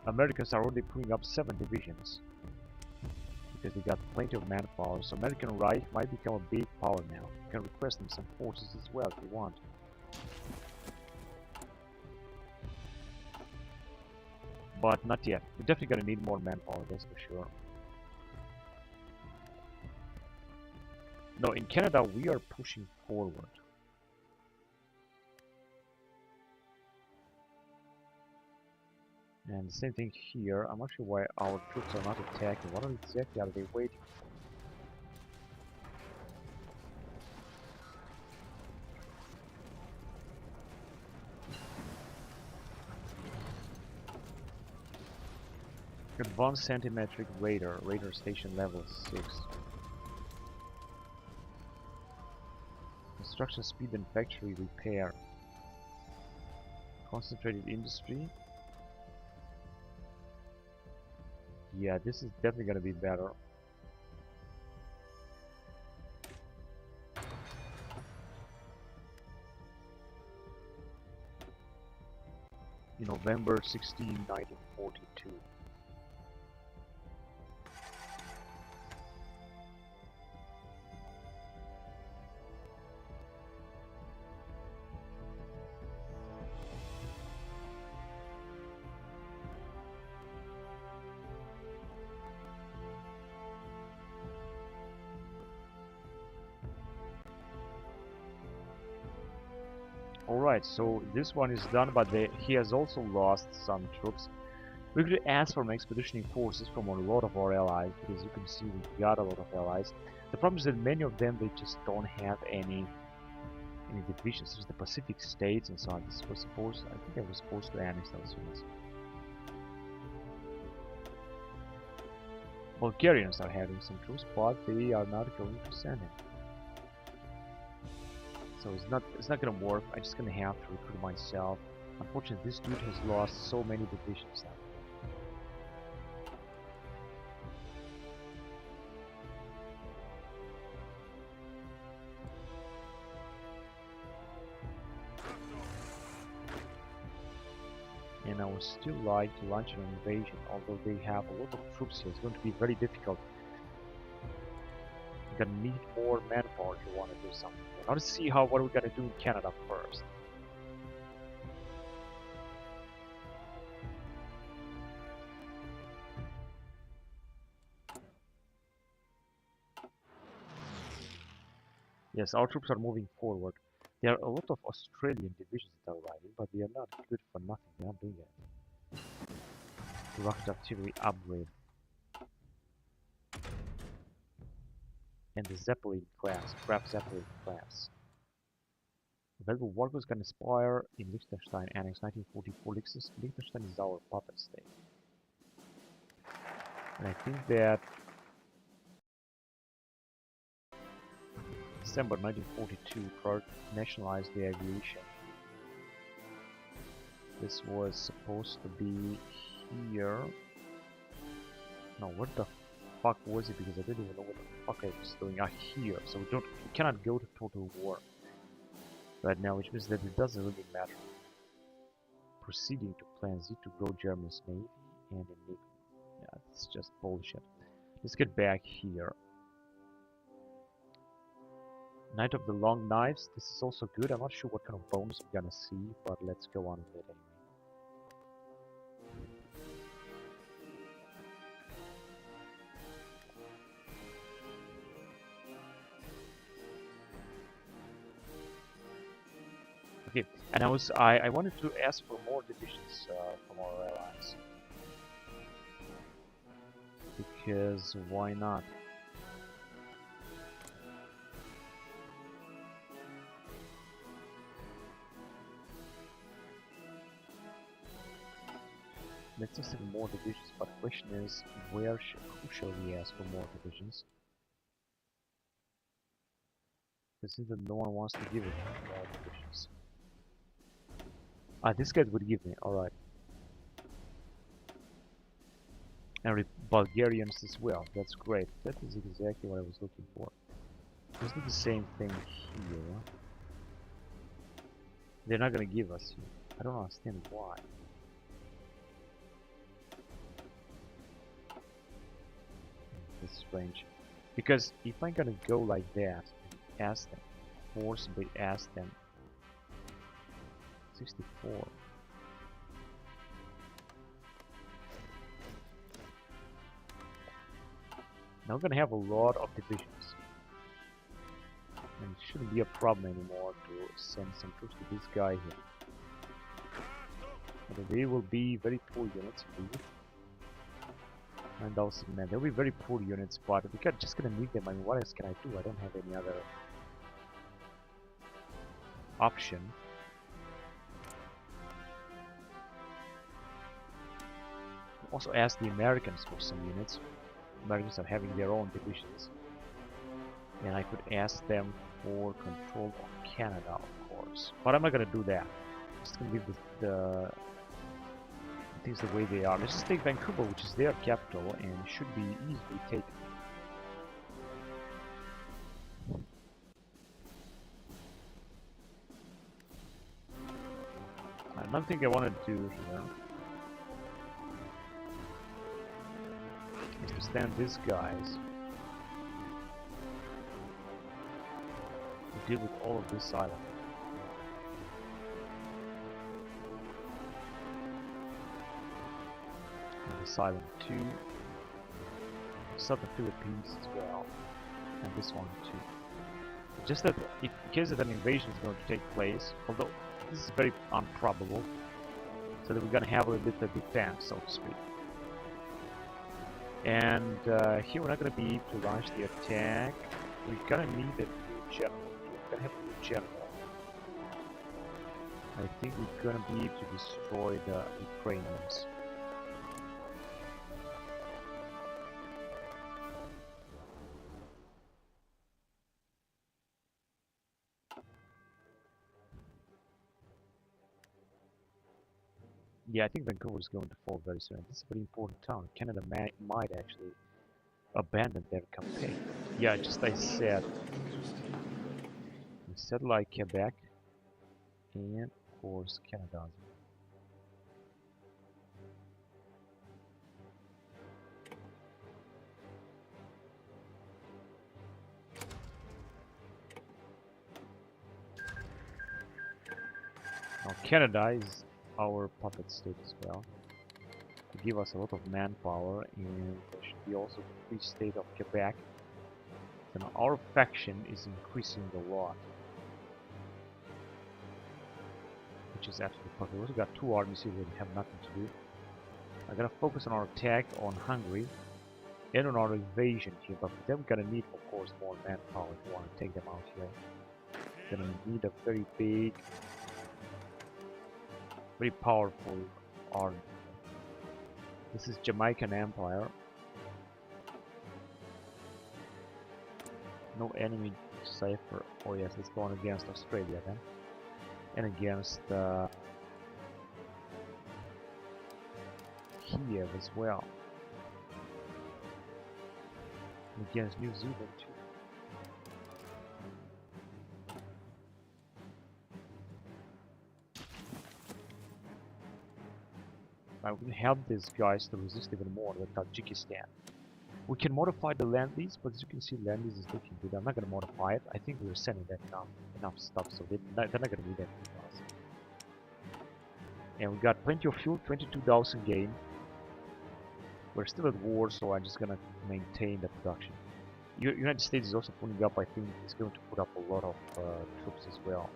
Americans are already putting up 7 divisions because they got plenty of manpower. So American Reich might become a big power now. You can request them some forces as well if you want. But not yet. We're definitely going to need more manpower, that's for sure. No, in Canada we are pushing forward. And the same thing here. I'm not sure why our troops are not attacking. What exactly are they waiting for? Advanced centimetric radar. Radar station level 6. Construction speed and factory repair. Concentrated industry. Yeah, this is definitely going to be better. In November 16, 1942. Alright, so this one is done, but he has also lost some troops. We could ask for expeditioning forces from a lot of our allies, because you can see we got a lot of allies. The problem is that many of them, they just don't have any divisions, such as the Pacific states and so on. I think they were supposed to annex those units. Bulgarians are having some troops, but they are not going to send it. So it's not gonna work. I'm just gonna have to recruit myself. Unfortunately, this dude has lost so many divisions now. and I would still like to launch an invasion, although they have a lot of troops here. It's going to be very difficult. You're gonna need more manpower if you want to do something. Now let's see what we're gonna do in Canada first. Yes, our troops are moving forward. There are a lot of Australian divisions that are arriving, but they are not good for nothing. They are not doing it. Rocket artillery upgrade. And the Zeppelin class, craft Zeppelin class. Available workers can aspire in Liechtenstein, Annex 1944. Liechtenstein is our puppet state. And I think that December 1942 nationalized the aviation. This was supposed to be here. No, what the fuck was it? Because I didn't even know what the fuck I was doing. Here. So we cannot go to total war right now, which means that it doesn't really matter. Proceeding to Plan Z to grow Germany's navy and enigma. Yeah, it's just bullshit. Let's get back here. Knight of the Long Knives. This is also good. I'm not sure what kind of bonus we're gonna see, but let's go on with it anyway. Okay, and I wanted to ask for more divisions from our allies, because why not? Let's just have more divisions, but the question is, who shall we ask for more divisions? Because since no one wants to give it more divisions. This guy would give me, alright. And Bulgarians as well, that's great. That is exactly what I was looking for. Let's do the same thing here. They're not gonna give us here. I don't understand why. This is strange. Because if I'm gonna go like that, ask them, forcibly ask them, 64. Now we're gonna have a lot of divisions. And it shouldn't be a problem anymore to send some troops to this guy here. But they will be very poor units indeed. And also, man, they'll be very poor units, but we're just gonna need them. I mean, what else can I do? I don't have any other option. Also ask the Americans for some units. Americans are having their own divisions. And I could ask them for control of Canada, of course. But I'm not gonna do that. I'm just gonna leave the things the way they are. Let's just take Vancouver, which is their capital, and should be easily taken. Another thing I want to do here is to stand these guys to deal with all of this island. This island too. Southern Philippines as well. And this one too. Just that in case that an invasion is going to take place, although this is very improbable, so that we're going to have a little bit of defense, so to speak. And here we're not going to be able to launch the attack. We're going to need a new general. We're going to have a new general. I think we're going to be able to destroy the Ukrainians. Yeah, I think Vancouver is going to fall very soon. This is a very important town. Canada might actually abandon their campaign. Yeah, just I said. We said like Quebec and of course Canada. Now Canada is our puppet state as well. To give us a lot of manpower, and there should be also the free state of Quebec. And our faction is increasing a lot, which is absolutely perfect. We also got two armies here that have nothing to do. I'm gonna focus on our attack on Hungary and on our invasion here, but for them we're gonna need, of course, more manpower if we want to take them out here. We're gonna need a very big, very powerful army. This is Jamaican Empire. No enemy cipher. Oh yes, it's going against Australia then. And against Kiev as well. And against New Zealand too. Now we can help these guys to resist even more with Tajikistan. We can modify the land lease, but as you can see, land lease is looking good. I'm not going to modify it. I think we're sending them enough stuff, so they're not going to need anything else. And we got plenty of fuel, 22,000 gain. We're still at war, so I'm just going to maintain the production. United States is also putting up, I think, it's going to put up a lot of troops as well.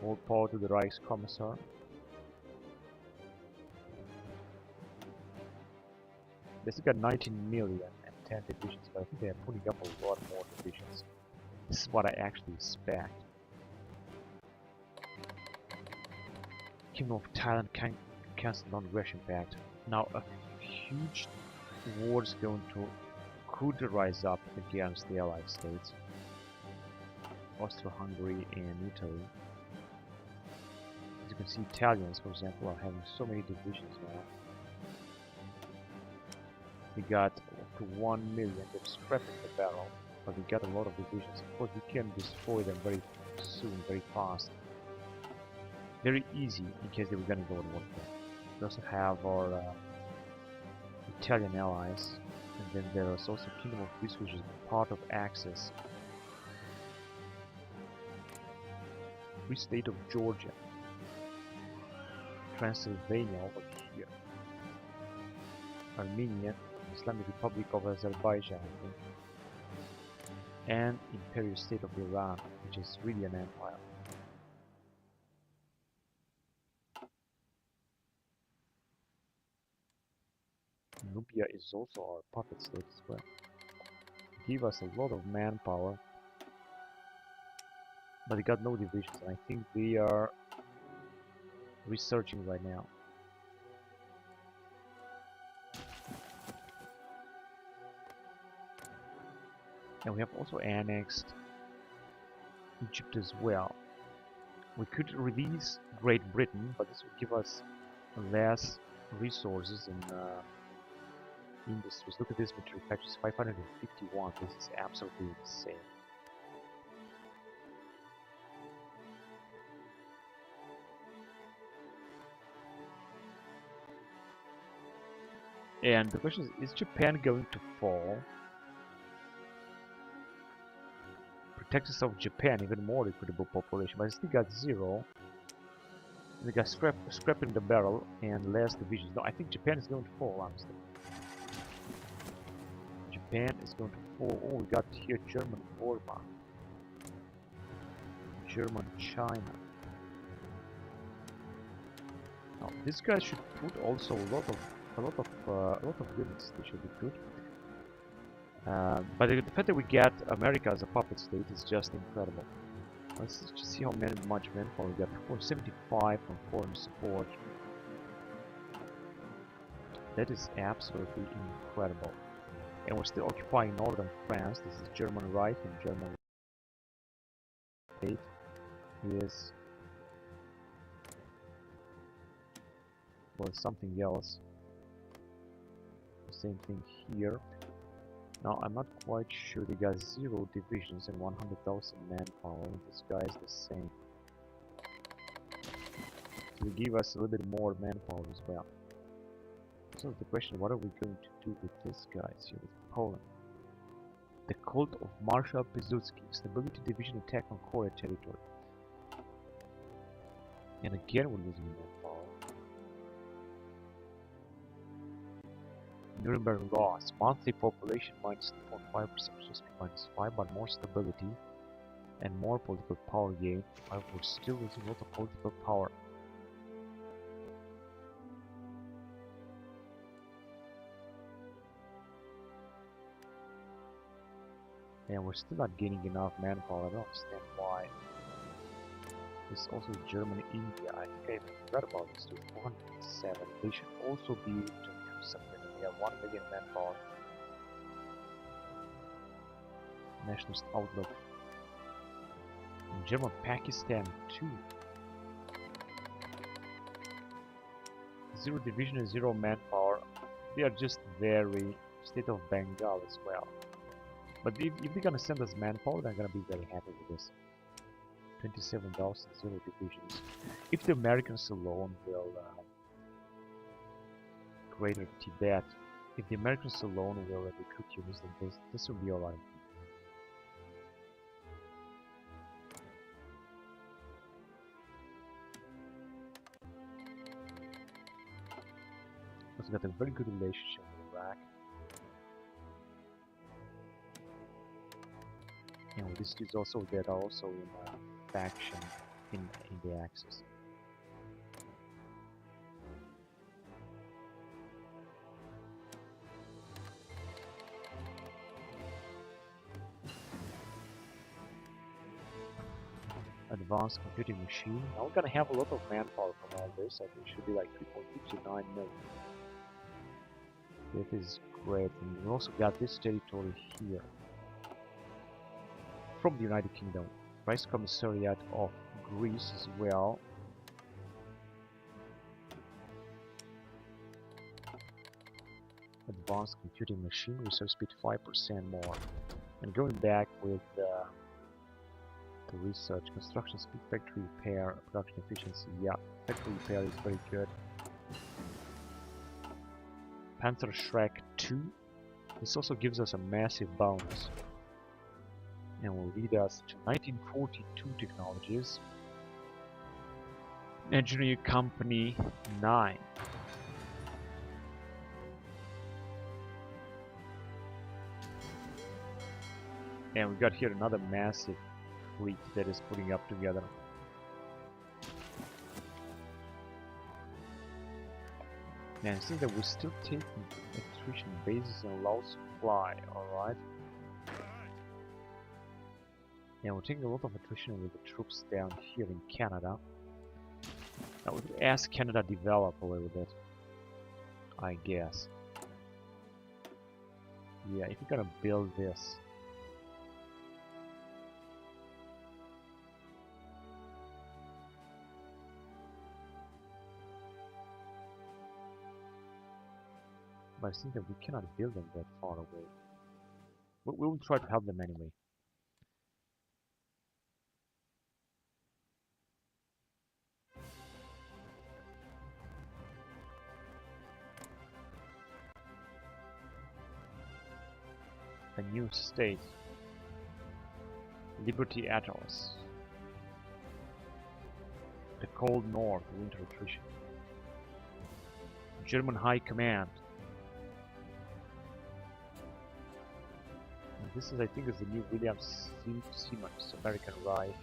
All power to the Reichskommissar. They still got 19 million and 10 divisions, but I think they are putting up a lot more divisions. This is what I actually expect. Kingdom of Thailand cancelled non-aggression pact. Now a huge war is could rise up against the Allied states, Austro-Hungary and Italy. As you can see, Italians, for example, are having so many divisions now. We got up to 1 million. They're scrapping the barrel, but we got a lot of divisions. Of course, we can destroy them very soon, very fast. Very easy in case they were gonna go to war. We also have our Italian allies, and then there is also Kingdom of Greece, which is part of Axis. Free State of Georgia, Transylvania over here, Armenia, Islamic Republic of Azerbaijan, I think, and Imperial State of Iran, which is really an empire. Nubia is also our puppet state as well. Give us a lot of manpower, but they got no divisions, and I think they are researching right now. And we have also annexed Egypt as well. We could release Great Britain, but this would give us less resources and industries. Look at this material packages, 551. This is absolutely insane. And the question is Japan going to fall? Protectors of Japan, even more recruitable population, but it's still got 0. They got scrapping the barrel and less divisions. No, I think Japan is going to fall, honestly. Japan is going to fall. Oh, we got here German Burma, German China. Now, this guy should put also a lot of units. They should be good. But the fact that we get America as a puppet state is just incredible. Let's just see how much manpower we got. 475 from foreign support. That is absolutely incredible. And we're still occupying northern France. This is German Reich and German state. Here's something else. Same thing here. Now I'm not quite sure. They got 0 divisions and 100,000 manpower. This guy is the same. So they give us a little bit more manpower as well. So the question, what are we going to do with this guys here with Poland? The cult of Marshal Piłsudski, stability division attack on Korea territory. And again we're losing manpower. Nuremberg laws. Monthly population minus 2.5%, just minus 5, but more stability and more political power gain. However, we're still losing a lot of political power. And we're still not gaining enough manpower. I don't understand why. There's also Germany, India. I think I forgot about this too. 407. They should also be able to do something. We have 1 million manpower. Nationalist outlook. In German, Pakistan 2. 0 division and 0 manpower. They are just very state of Bengal as well. But if they're gonna send us manpower, they're gonna be very happy with this. 27,000, 0 divisions. If the Americans alone will Greater Tibet, if the Americans alone will recruit units, then this will be alright. We've got a very good relationship with Iraq. And this is also that are also in faction in the Axis. Advanced computing machine. Now we're gonna have a lot of manpower from all this. I think it should be like 3.59 million. That is great. And we also got this territory here from the United Kingdom. Vice Commissariat of Greece as well. Advanced computing machine, research speed 5% more. And going back with the research, construction speed, factory repair, production efficiency. Yeah, factory repair is very good. Panzer Shrek 2. This also gives us a massive bonus. And will lead us to 1942 technologies. Engineering Company 9. And we got here another massive fleet that is putting up together. And it seems that we're still taking attrition bases and low supply, alright? And we're taking a lot of attrition with the troops down here in Canada. Now we could ask Canada develop a little bit, I guess. Yeah, if you're gonna build this. But I think that we cannot build them that far away. But we will try to help them anyway. A new state. Liberty Atolls. The cold north, winter attrition. German High Command. And this is, I think, is the new William Siemens American Reich.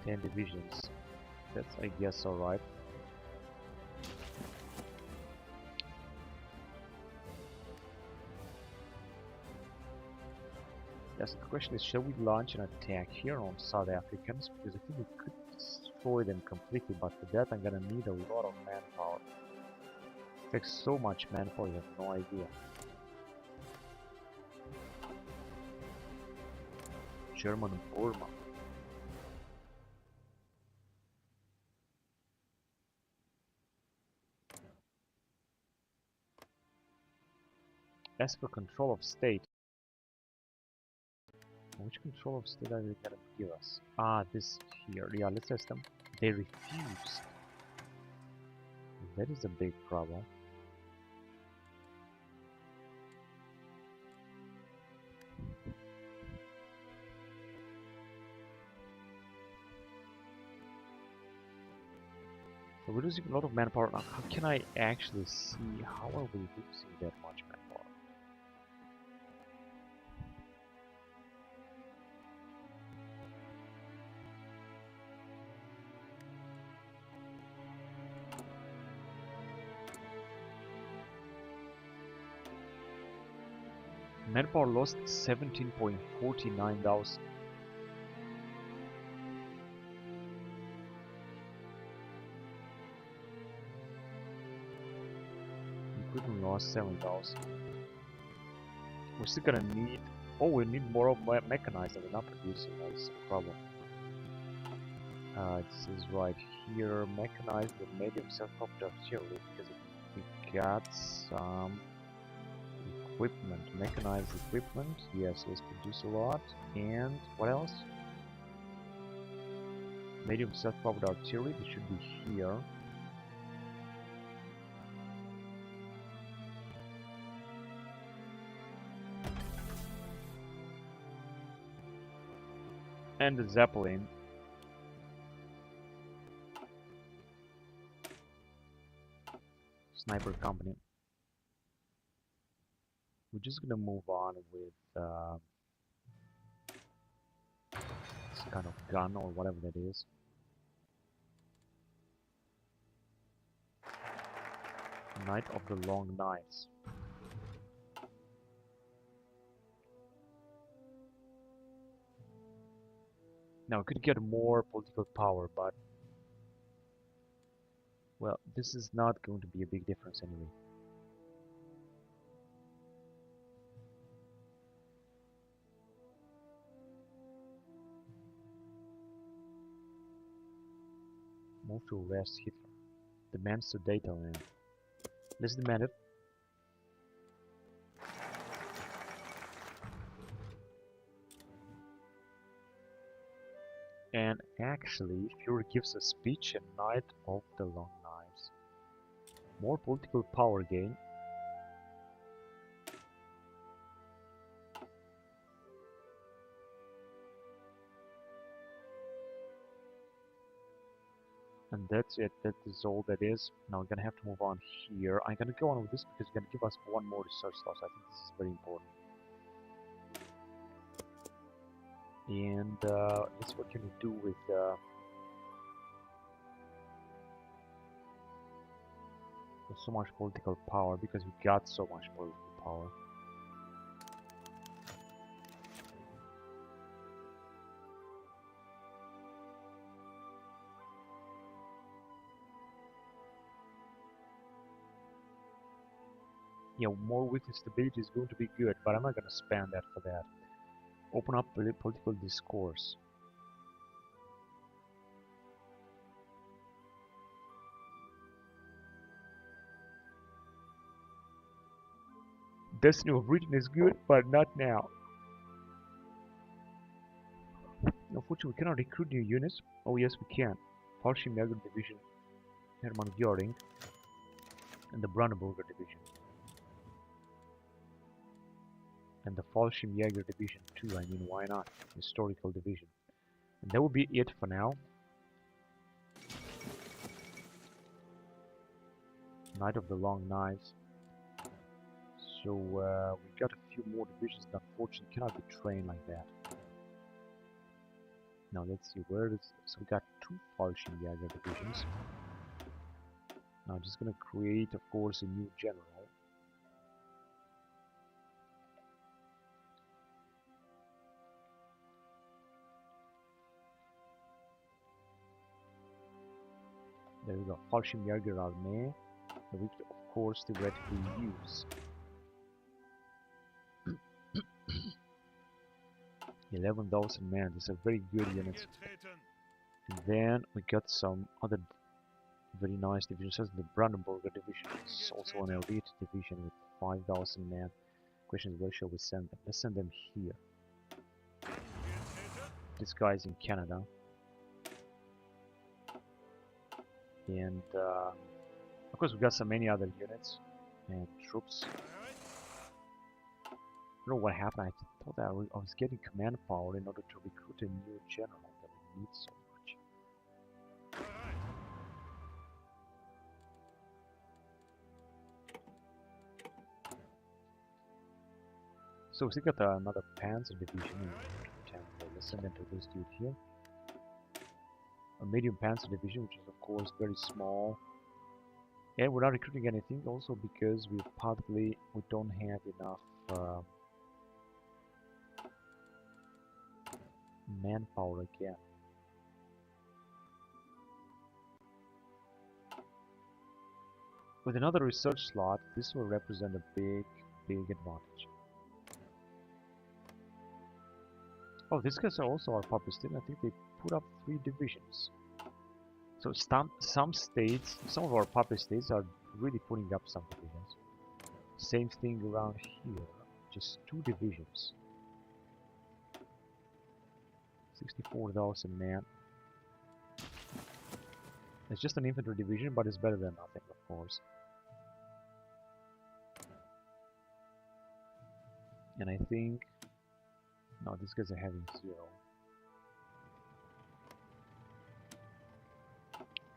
10 divisions. That's, I guess, alright. Yes, the question is, shall we launch an attack here on South Africans? Because I think we could destroy them completely, but for that I'm gonna need a lot of manpower. It takes so much manpower, you have no idea. German Burma. As for control of state, which control of state are they gonna give us? Ah, this here. Yeah, let's test them. They refused. That is a big problem. So we're losing a lot of manpower. Now, how can I actually see how are we losing that much manpower? Manpower lost 17.49 thousand. Equipment lost 7,000. We're still gonna need. Oh, we need more of mechanized that we're not producing. That's the problem. This is right here. Mechanized with medium self-profit artillery because we got some equipment, mechanized equipment. Yes, let's produce a lot. And what else? Medium self-propelled artillery. This should be here. And the Zeppelin. Sniper company. We're just gonna move on with this kind of gun or whatever that is. Night of the Long Nights. Now we could get more political power, but well, this is not going to be a big difference anyway. Move to arrest Hitler. Demands the data land. Let's demand it. And actually, Fuhrer gives a speech at Night of the Long Knives. More political power gain. And that's it, that is all that is. Now we're gonna have to move on here. I'm gonna go on with this because it's gonna give us one more research loss. I think this is very important. And let's what can we do with so much political power, because we got so much political power. Yeah, more weekly stability is going to be good, but I'm not gonna spend that for that. Open up political discourse. Destiny of Britain is good, but not now. Unfortunately, we cannot recruit new units. Oh yes, we can. Fallschirmjäger Division, Hermann Göring, and the Brandenburger Division. And the Fallschirmjäger Division too, I mean, why not? Historical Division. And that will be it for now. Night of the Long Knives. So we got a few more divisions that unfortunately cannot be trained like that. Now let's see where it is. So we got 2 Fallschirmjäger divisions. Now I'm just gonna create, of course, a new general. There we go, Fallschirmjäger Armee, that we could, of course, theoretically use. 11,000 men, these are very good units. And then we got some other very nice divisions, such as the Brandenburger Division. It's also an elite division with 5,000 men. Question is, where shall we send them? Let's send them here. This guy's in Canada. And of course we got so many other units and troops. I don't know what happened. I thought that I was getting command power in order to recruit a new general that we need so much. So we got another Panzer division in 10. Let's send them to this dude here. A medium Panzer division, which is of course very small. And we're not recruiting anything also because we don't have enough manpower again. With another research slot, this will represent a big advantage. Oh, these guys are also our puppet state. I think they put up 3 divisions. So some states, some of our puppet states are really putting up some divisions. Same thing around here, just 2 divisions. 64,000 man. It's just an infantry division, but it's better than nothing, of course. And I think... no, these guys are having 0.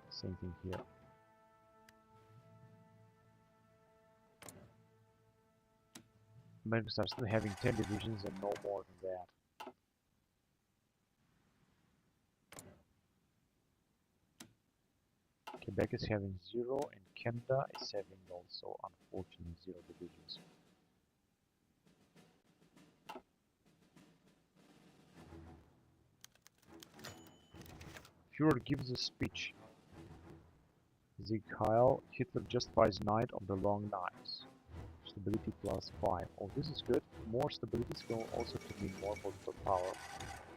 Same thing here. Americans are still having 10 divisions and no more than that. Quebec is having 0 and Canada is having also, unfortunately, 0 divisions. Führer gives a speech. Sieg Heil, Hitler justifies Knight of the Long Knives. Stability +5. Oh, this is good. More stability is going also to mean more political power.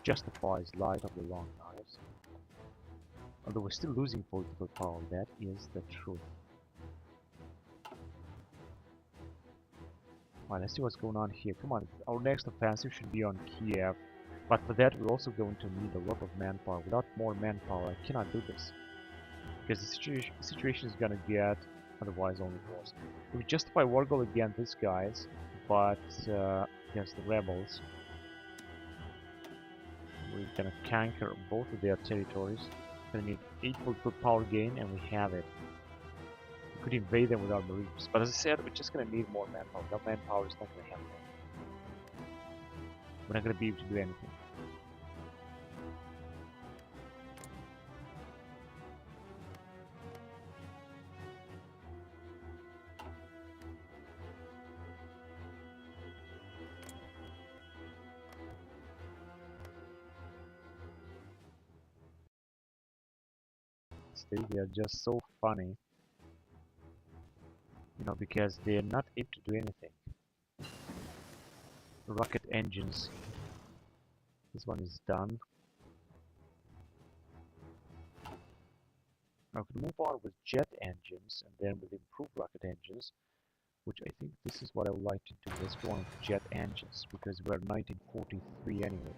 Justifies Light of the Long Knives. Although we're still losing political power, that is the truth. Alright, let's see what's going on here. Come on, our next offensive should be on Kiev. But for that, we're also going to need a lot of manpower. Without more manpower, I cannot do this. Because the situation is gonna get otherwise only worse. We justify war goal against these guys, but against the rebels, we're gonna conquer both of their territories. We're gonna need 8 political power gain, and we have it. We could invade them with our marines, but as I said, we're just gonna need more manpower. That manpower is not gonna happen. We're not gonna be able to do anything. They are just so funny, you know, because they are not able to do anything. Rocket engines. This one is done. Now we can move on with jet engines and then with improved rocket engines, which I think this is what I would like to do. Let's go on with jet engines because we're 1943 anyway.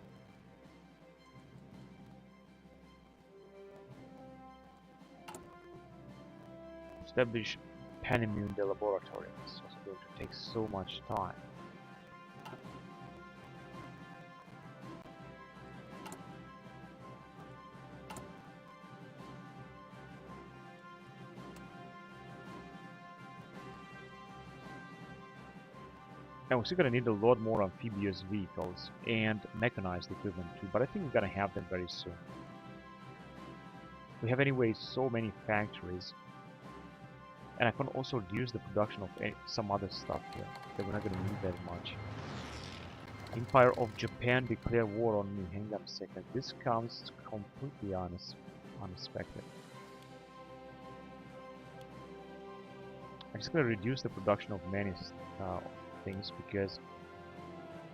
Establish Panimmune the laboratory. This is going to take so much time. And we're still going to need a lot more amphibious vehicles and mechanized equipment too, but I think we're going to have them very soon. We have anyway so many factories. And I can also reduce the production of some other stuff here, that we're not going to need that much. Empire of Japan declare war on me. Hang on a second. This comes completely unexpected. I'm just going to reduce the production of many things because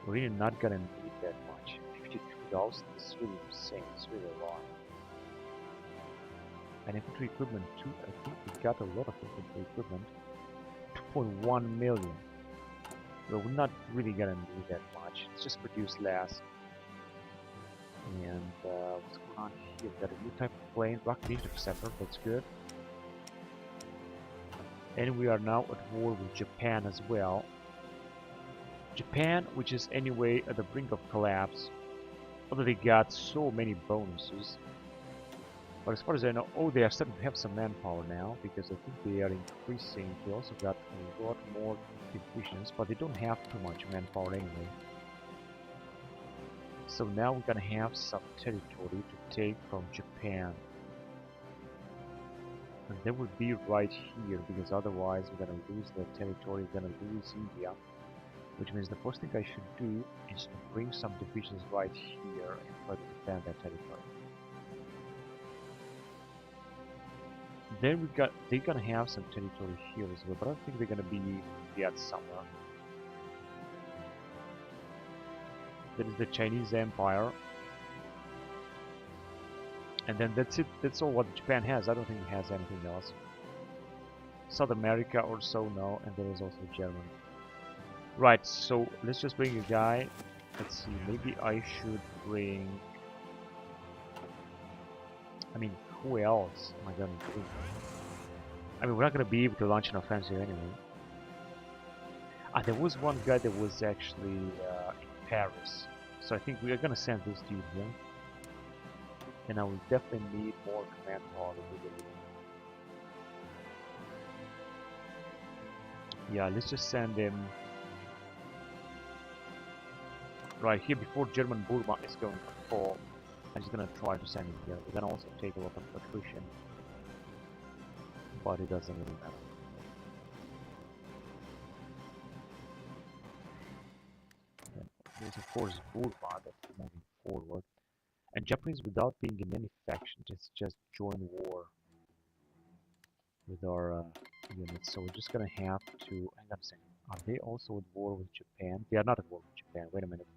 we're really not going to need that much. 52,000 is really insane. It's really a lot. And infantry equipment too, I think we got a lot of infantry equipment. 2.1 million. Well, we're not really gonna need that much. Let's just produce less. And what's going on here? We got a new type of plane, rocket interceptor, that's good. And we are now at war with Japan as well. Japan, which is anyway at the brink of collapse, although they got so many bonuses. But as far as I know, oh, they are starting to have some manpower now because I think they are increasing. They also got a lot more divisions, but they don't have too much manpower anyway. So now we're gonna have some territory to take from Japan. And that would be right here, because otherwise we're gonna lose the territory, we're gonna lose India. Which means the first thing I should do is to bring some divisions right here and try to defend that territory. Then they're gonna have some territory here as well, but I don't think they're gonna be yet somewhere. That is the Chinese Empire. And then that's it. That's all what Japan has. I don't think it has anything else. South America or so, no. And there is also Germany. Right, so let's just bring a guy. Let's see, maybe I should bring... I mean, who else am I gonna bring? I mean, we're not gonna be able to launch an offensive anyway. Ah, there was one guy that was actually in Paris. So I think we are gonna send this dude here. And I will definitely need more command power immediately. Yeah, let's just send him right here before German Burma is going to fall. I'm just gonna try to send him here. We're gonna also take a lot of attrition, but it doesn't really matter. And there's of course Burma that's moving forward. And Japanese, without being in any faction, just join war with our units. So we're just gonna have to. Hang on a second. Are they also at war with Japan? They are not at war with Japan. Wait a minute.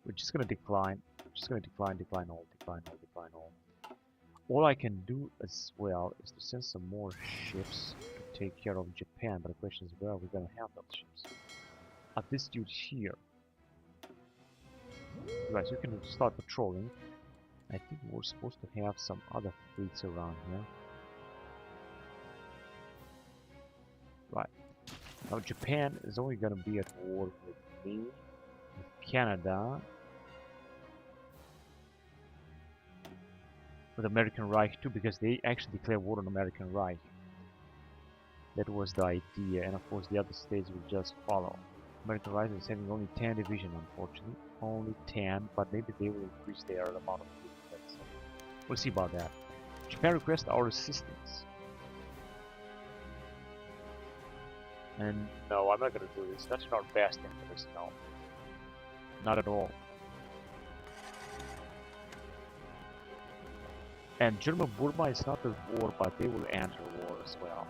We're just gonna decline. Just gonna decline all. All I can do as well is to send some more ships to take care of Japan. But the question is, where are we gonna have those ships? At this dude here. Right, so you can start patrolling. I think we're supposed to have some other fleets around here. Right. Now Japan is only gonna be at war with me, with Canada, with American Reich too, because they actually declare war on American Reich. That was the idea, and of course the other states will just follow. American Reich is having only 10 division, unfortunately. Only 10, but maybe they will increase their amount of fleets. We'll see about that. Japan requests our assistance. And no, I'm not gonna do this. That's in our best interest, no. Not at all. And German Burma is not at war, but they will enter war as well.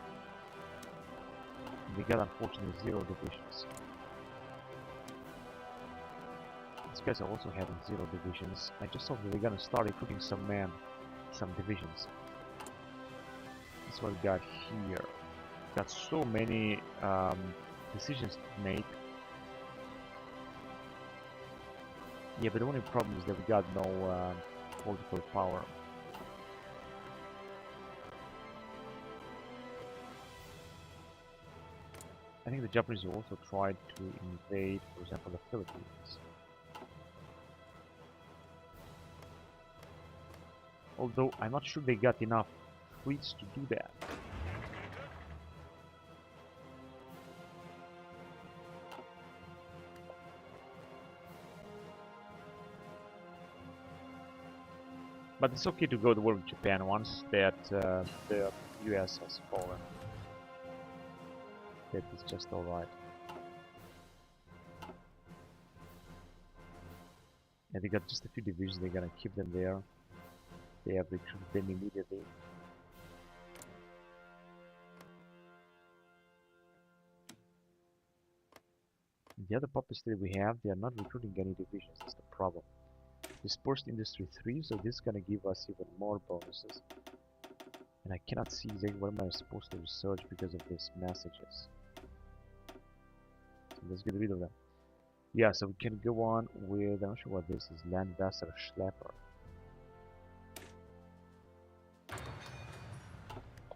They got unfortunately 0 divisions. These guys are also having 0 divisions. I just hope that they're gonna start recruiting some divisions. That's what we got here. Got so many decisions to make. Yeah, but the only problem is that we got no political power. I think the Japanese also tried to invade, for example, the Philippines. Although I'm not sure they got enough fleets to do that. But it's okay to go to war with Japan once that the US has fallen. That is just alright. And they got just a few divisions, they're gonna keep them there. They have recruited them immediately. The other puppets that we have, they are not recruiting any divisions, that's the problem. Dispersed Industry 3, so this is gonna give us even more bonuses. And I cannot see exactly what am I supposed to research because of these messages. So let's get rid of them. Yeah, so we can go on with, I'm not sure what this is, Landwasser Schlepper.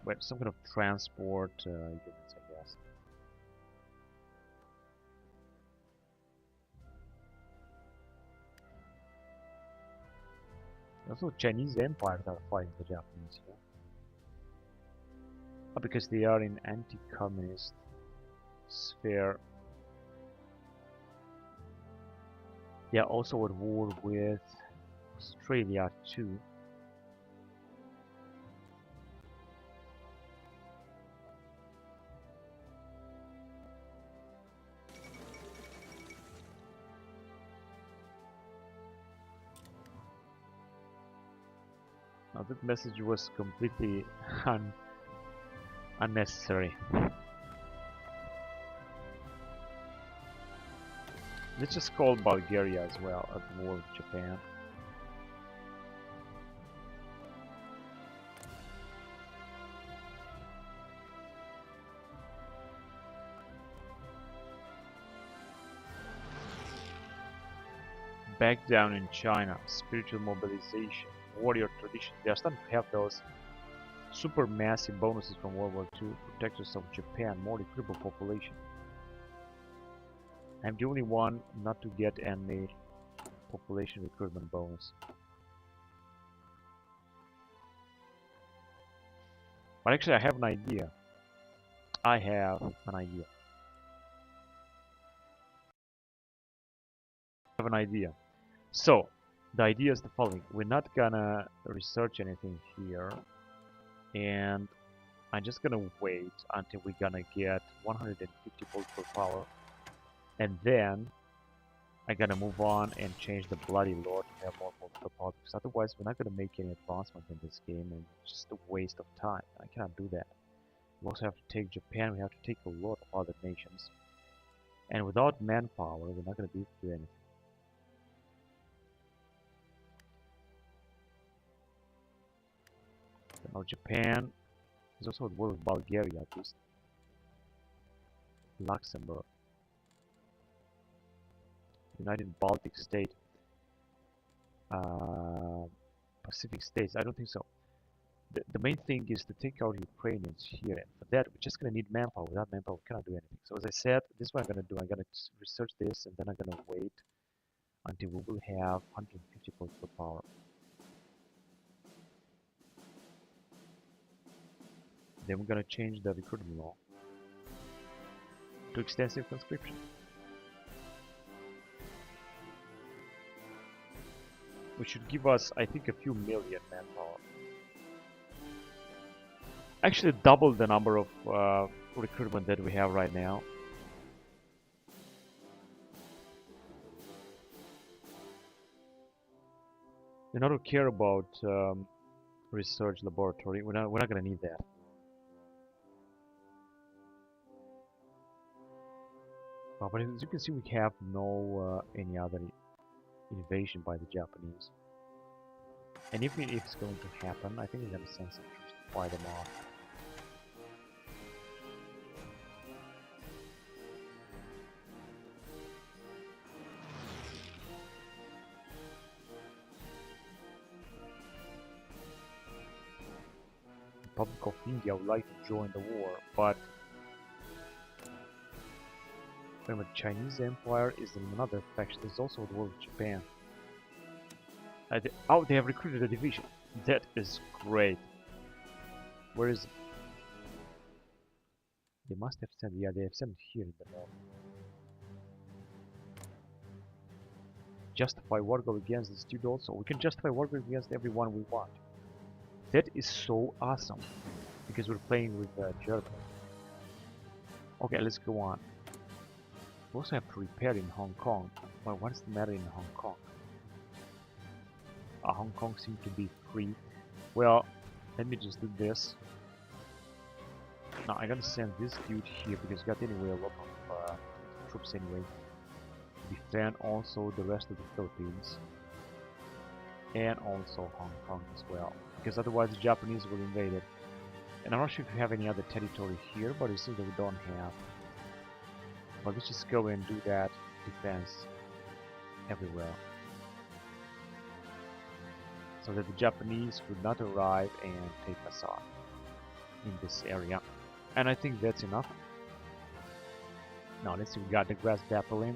Wait, some kind of transport units, I guess. Also, Chinese empires are fighting the Japanese here. Because they are in anti-communist sphere. They are also at war with Australia too. Now that message was completely unnecessary. Let's just call Bulgaria as well at war with Japan. Back down in China, spiritual mobilization, warrior tradition. They are starting to have those super massive bonuses from World War II, protectors of Japan, more recruitable population. I'm the only one not to get any population recruitment bonus. But actually I have an idea. I have an idea. So, the idea is the following. We're not gonna research anything here. And I'm just gonna wait until we're gonna get 150 volts per power. And then I'm gonna move on and change the bloody lore to have more volts per power, because otherwise we're not gonna make any advancement in this game and it's just a waste of time. I cannot do that. We also have to take Japan, we have to take a lot of other nations. And without manpower, we're not gonna be able to do anything. So now Japan is also at war with Bulgaria, at least. Luxembourg. United Baltic State, Pacific States. I don't think so. The main thing is to take out Ukrainians here, and for that we're just gonna need manpower. Without manpower, we cannot do anything. So as I said, this is what I'm gonna do. I'm gonna research this, and then I'm gonna wait until we will have 150 volts per power. Then we're gonna change the recruitment law to extensive conscription. Which should give us, I think, a few million manpower. Actually, double the number of recruitment that we have right now. We don't care about research laboratory. We're not gonna need that. But as you can see, we have no any other invasion by the Japanese. And if it's going to happen, I think we're gonna send some troops to fight them off. The Republic of India would like to join the war, but remember, the Chinese Empire is another faction. There's also the war with Japan. Oh, they have recruited a division. That is great. Where is it? They must have sent, yeah, they have sent it here in the north. Justify war goal against this dude also. We can justify war goal against everyone we want. That is so awesome. Because we're playing with Germany. Okay, let's go on. We also have to repair in Hong Kong. Well, what's the matter in Hong Kong? Hong Kong seems to be free. Well, let me just do this. Now I'm gonna send this dude here because we got anyway a lot of troops anyway. Defend also the rest of the Philippines. And also Hong Kong as well. Because otherwise the Japanese will invade it. And I'm not sure if we have any other territory here, but it seems that we don't have. But let's just go and do that defense everywhere. So that the Japanese would not arrive and take us on in this area. And I think that's enough. Now let's see, we got the grass dapple in.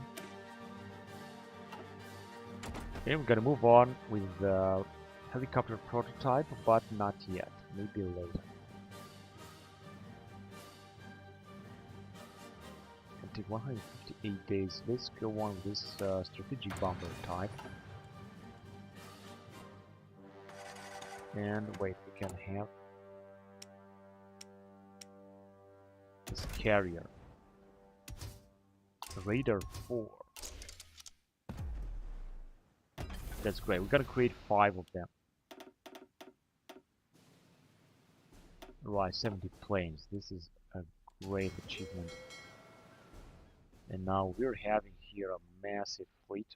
And we're gonna move on with helicopter prototype, but not yet. Maybe later. Can take 158 days. Let's go on with this strategic bomber type. And wait, we can have this carrier. Radar 4. That's great. We're gonna create 5 of them. Right, 70 planes. This is a great achievement. And now we're having here a massive fleet.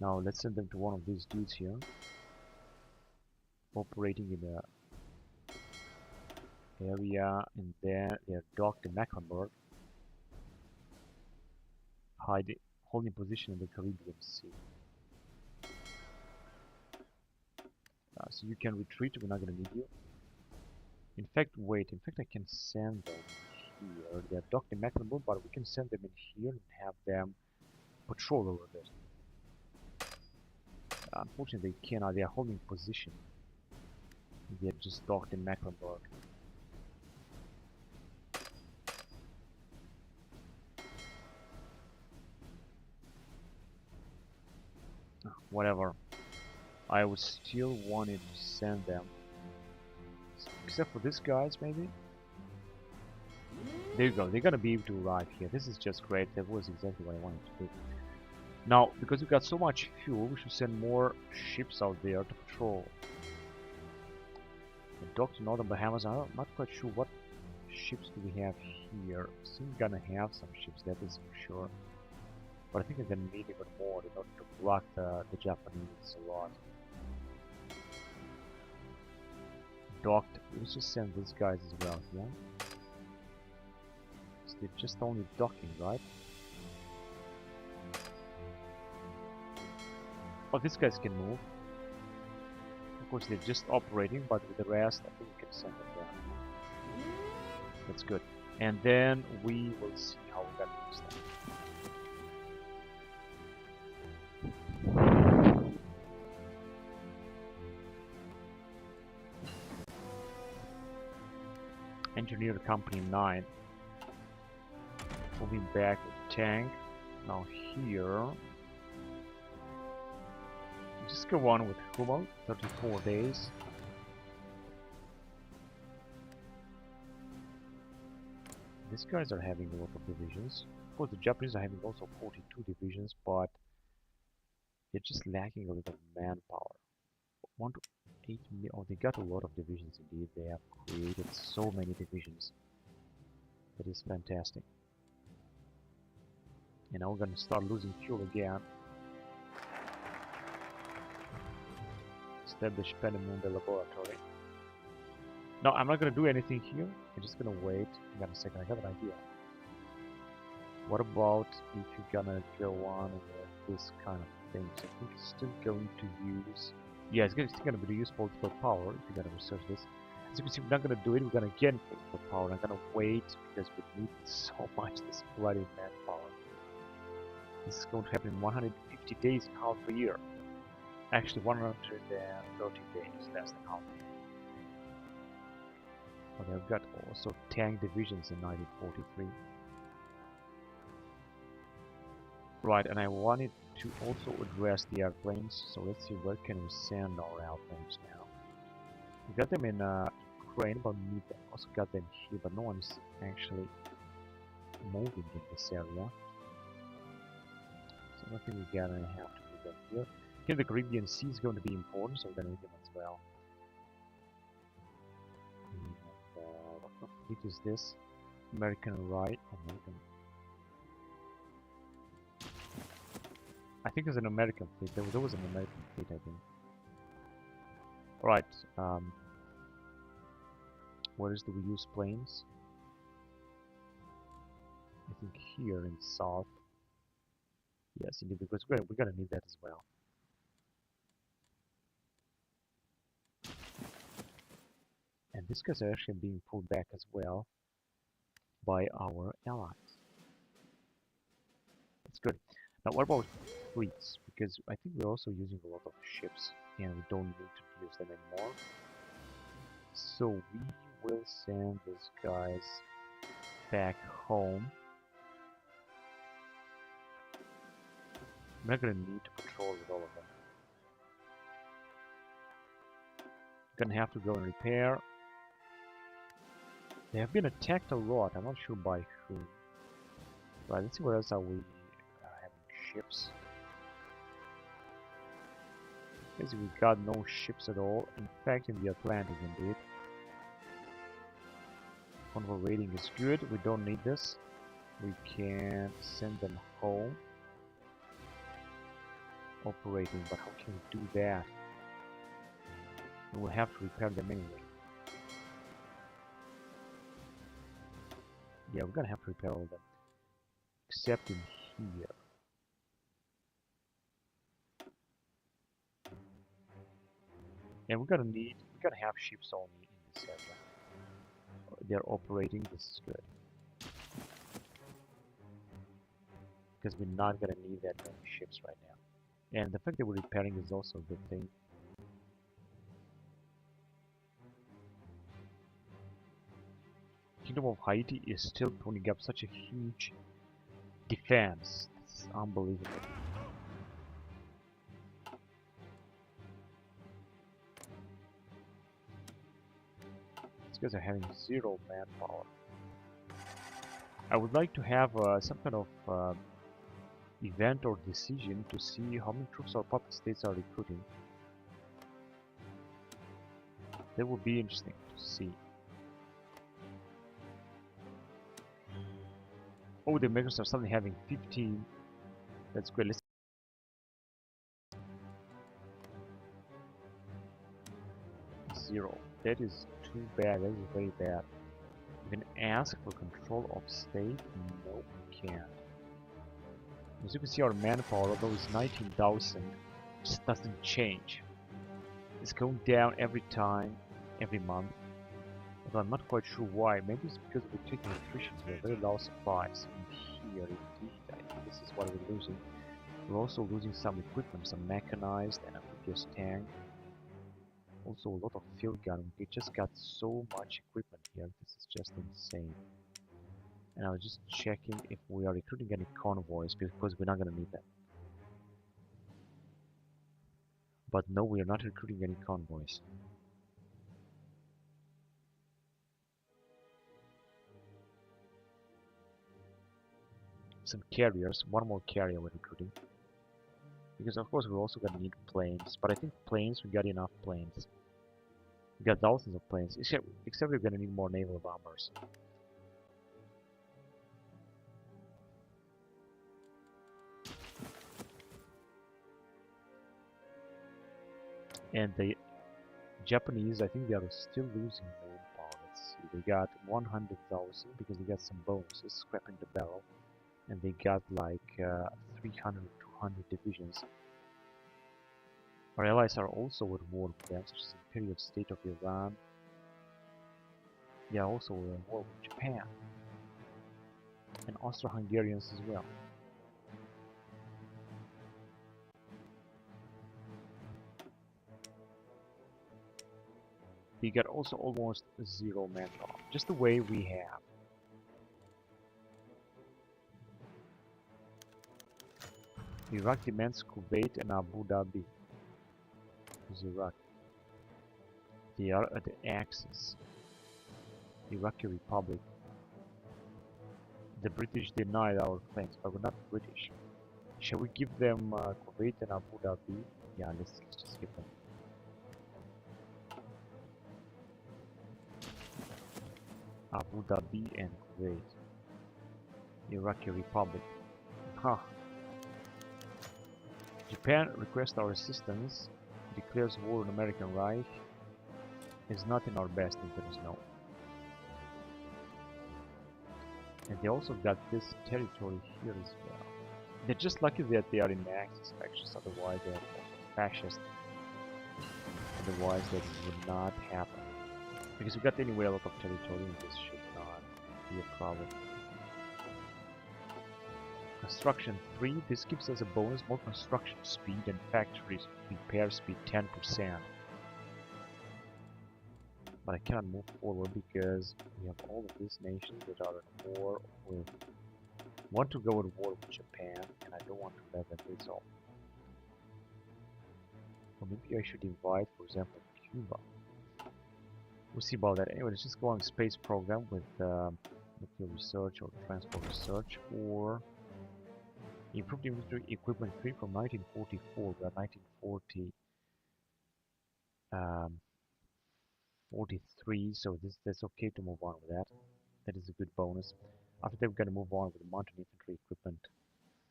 Now let's send them to one of these dudes here, operating in the area, and then they're docked in Mecklenburg, holding position in the Caribbean Sea. So you can retreat. We're not gonna need you. In fact, wait. In fact, I can send them here. They're docked in Mecklenburg, but we can send them in here and have them patrol over this. Unfortunately, they cannot. They are holding position. They're just docked in Mecklenburg. Whatever. I would still wanted to send them. Except for these guys, maybe? There you go. They're gonna be able to arrive here. This is just great. That was exactly what I wanted to do. Now, because we've got so much fuel, we should send more ships out there to patrol. The dock to Northern Bahamas. I'm not quite sure what ships do we have here. Soon gonna have some ships, that is for sure. But I think I'm gonna need even more in order to block the Japanese a lot. Docked. Let's just send these guys as well here. So they're just only docking, right? Oh, these guys can move. Of course, they're just operating, but with the rest, I think we can send them down. That's good. And then we will see how we got use them. Engineer Company 9. Moving back with tank. Now here. Just go on with HoI, 34 days. These guys are having a lot of divisions. Of course, the Japanese are having also 42 divisions, but they're just lacking a little manpower. 1 to 8 million. Oh, they got a lot of divisions indeed. They have created so many divisions. That is fantastic. And now we're going to start losing fuel again. Establish Penemunde laboratory. No, I'm not going to do anything here. I'm just going to wait. Hang on a second, I got an idea. What about if you're going to go on with this kind of things? I think it's still going to use... Yeah, it's still going to be use political power if you're going to research this. As you can see, we're not going to do it. We're going to get political power. I'm going to wait because we need so much this bloody manpower. This is going to happen in 150 days in half a year. Actually, 130 days, less than half a year. But I've got also tank divisions in 1943. Right, and I wanted to also address the airplanes. So let's see, where can we send our airplanes now? We got them in Ukraine, but we also got them here, but no one's actually moving in this area. So I think we're gonna have to do them here. Here the Caribbean Sea is going to be important, so we're gonna need them as well. And, what fleet is this? American right? American. I think there's an American fleet. There was an American fleet, I think. Alright, where do we use planes? I think here in south. Yes, indeed, because we're gonna need that as well. And these guys are actually being pulled back as well by our allies. That's good. Now, what about fleets, because I think we're also using a lot of ships and we don't need to use them anymore. So we will send these guys back home. I'm not gonna need to patrol with all of them. Gonna have to go and repair. They have been attacked a lot. I'm not sure by whom. Right, let's see what else are we having ships. Basically, we got no ships at all. In fact, in the Atlantic, indeed. Convoy rating is good. We don't need this. We can send them home. Operating, but how can we do that? We'll have to repair them anyway. Yeah, we're gonna have to repair all of them. Except in here. And we're gonna have ships only in this area. They're operating, this is good. Because we're not gonna need that many ships right now. And the fact that we're repairing is also a good thing. Kingdom of Haiti is still putting up such a huge defense. It's unbelievable. These guys are having zero manpower. I would like to have some kind of event or decision to see how many troops our puppet states are recruiting. That would be interesting to see. Oh, the makers are suddenly having 15. That's great. Let's 0. That is too bad. That is very bad. You can ask for control of state? No, we can't. As you can see, our manpower, although it's 19,000, just doesn't change. It's going down every time, every month. Although I'm not quite sure why. Maybe it's because we're taking attrition here, very low supplies. And here, indeed, I think this is what we're losing. We're also losing some equipment, some mechanized and a previous tank. Also a lot of field gun. We just got so much equipment here. This is just insane. And I was just checking if we are recruiting any convoys, because we're not gonna need them. But no, we are not recruiting any convoys. Some carriers, one more carrier we're recruiting. Because of course we're also gonna need planes, but I think planes, we got enough planes. We got thousands of planes, except we're gonna need more naval bombers. And the Japanese, I think they are still losing manpower. Let's see, they got 100,000 because they got some bonuses, scrapping the barrel. And they got like 300, 200 divisions. Our allies are also at war with them, such as the Imperial State of Iran. They are also at war with Japan. And Austro-Hungarians as well. They got also almost zero manpower, just the way we have. Iraq demands Kuwait and Abu Dhabi. Who's Iraq? They are at the Axis. Iraqi Republic. The British denied our claims, but we're not British. Shall we give them Kuwait and Abu Dhabi? Yeah, let's just give them. Abu Dhabi and Kuwait. Iraqi Republic. Huh. Japan requests our assistance, declares war on American Reich, is not in our best interest now. And they also got this territory here as well. They're just lucky that they are in Axis factions, otherwise they are also fascist. Otherwise that would not happen. Because we got anyway a lot of territory and this should not be a problem. Construction 3. This gives us a bonus, more construction speed and factory repair speed 10%. But I cannot move forward because we have all of these nations that are at war with... want to go at war with Japan, and I don't want to let them resolve. Or maybe I should invite, for example, Cuba. We'll see about that. Anyway, let's just go on space program with nuclear research or transport research, or improved infantry equipment 3 from 1944. We are 1940. 43, so that's okay to move on with that. That is a good bonus. After that, we're going to move on with the mountain infantry equipment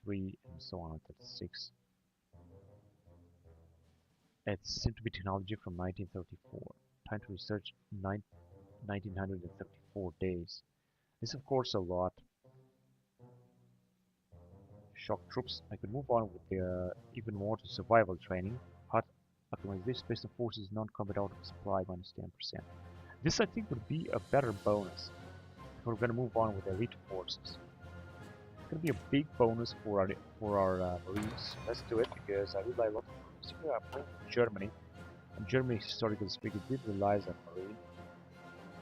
3 and so on until 6. It's seemed to be technology from 1934. Time to research 1934 days. This is of course a lot. Shock troops. I could move on with the even more to survival training. Hot optimization, special forces, non-combat auto supply minus 10%. This I think would be a better bonus. We're going to move on with elite forces. It's going to be a big bonus for our Marines. Let's do it because I rely a lot on playing Germany. And Germany, historically speaking, did rely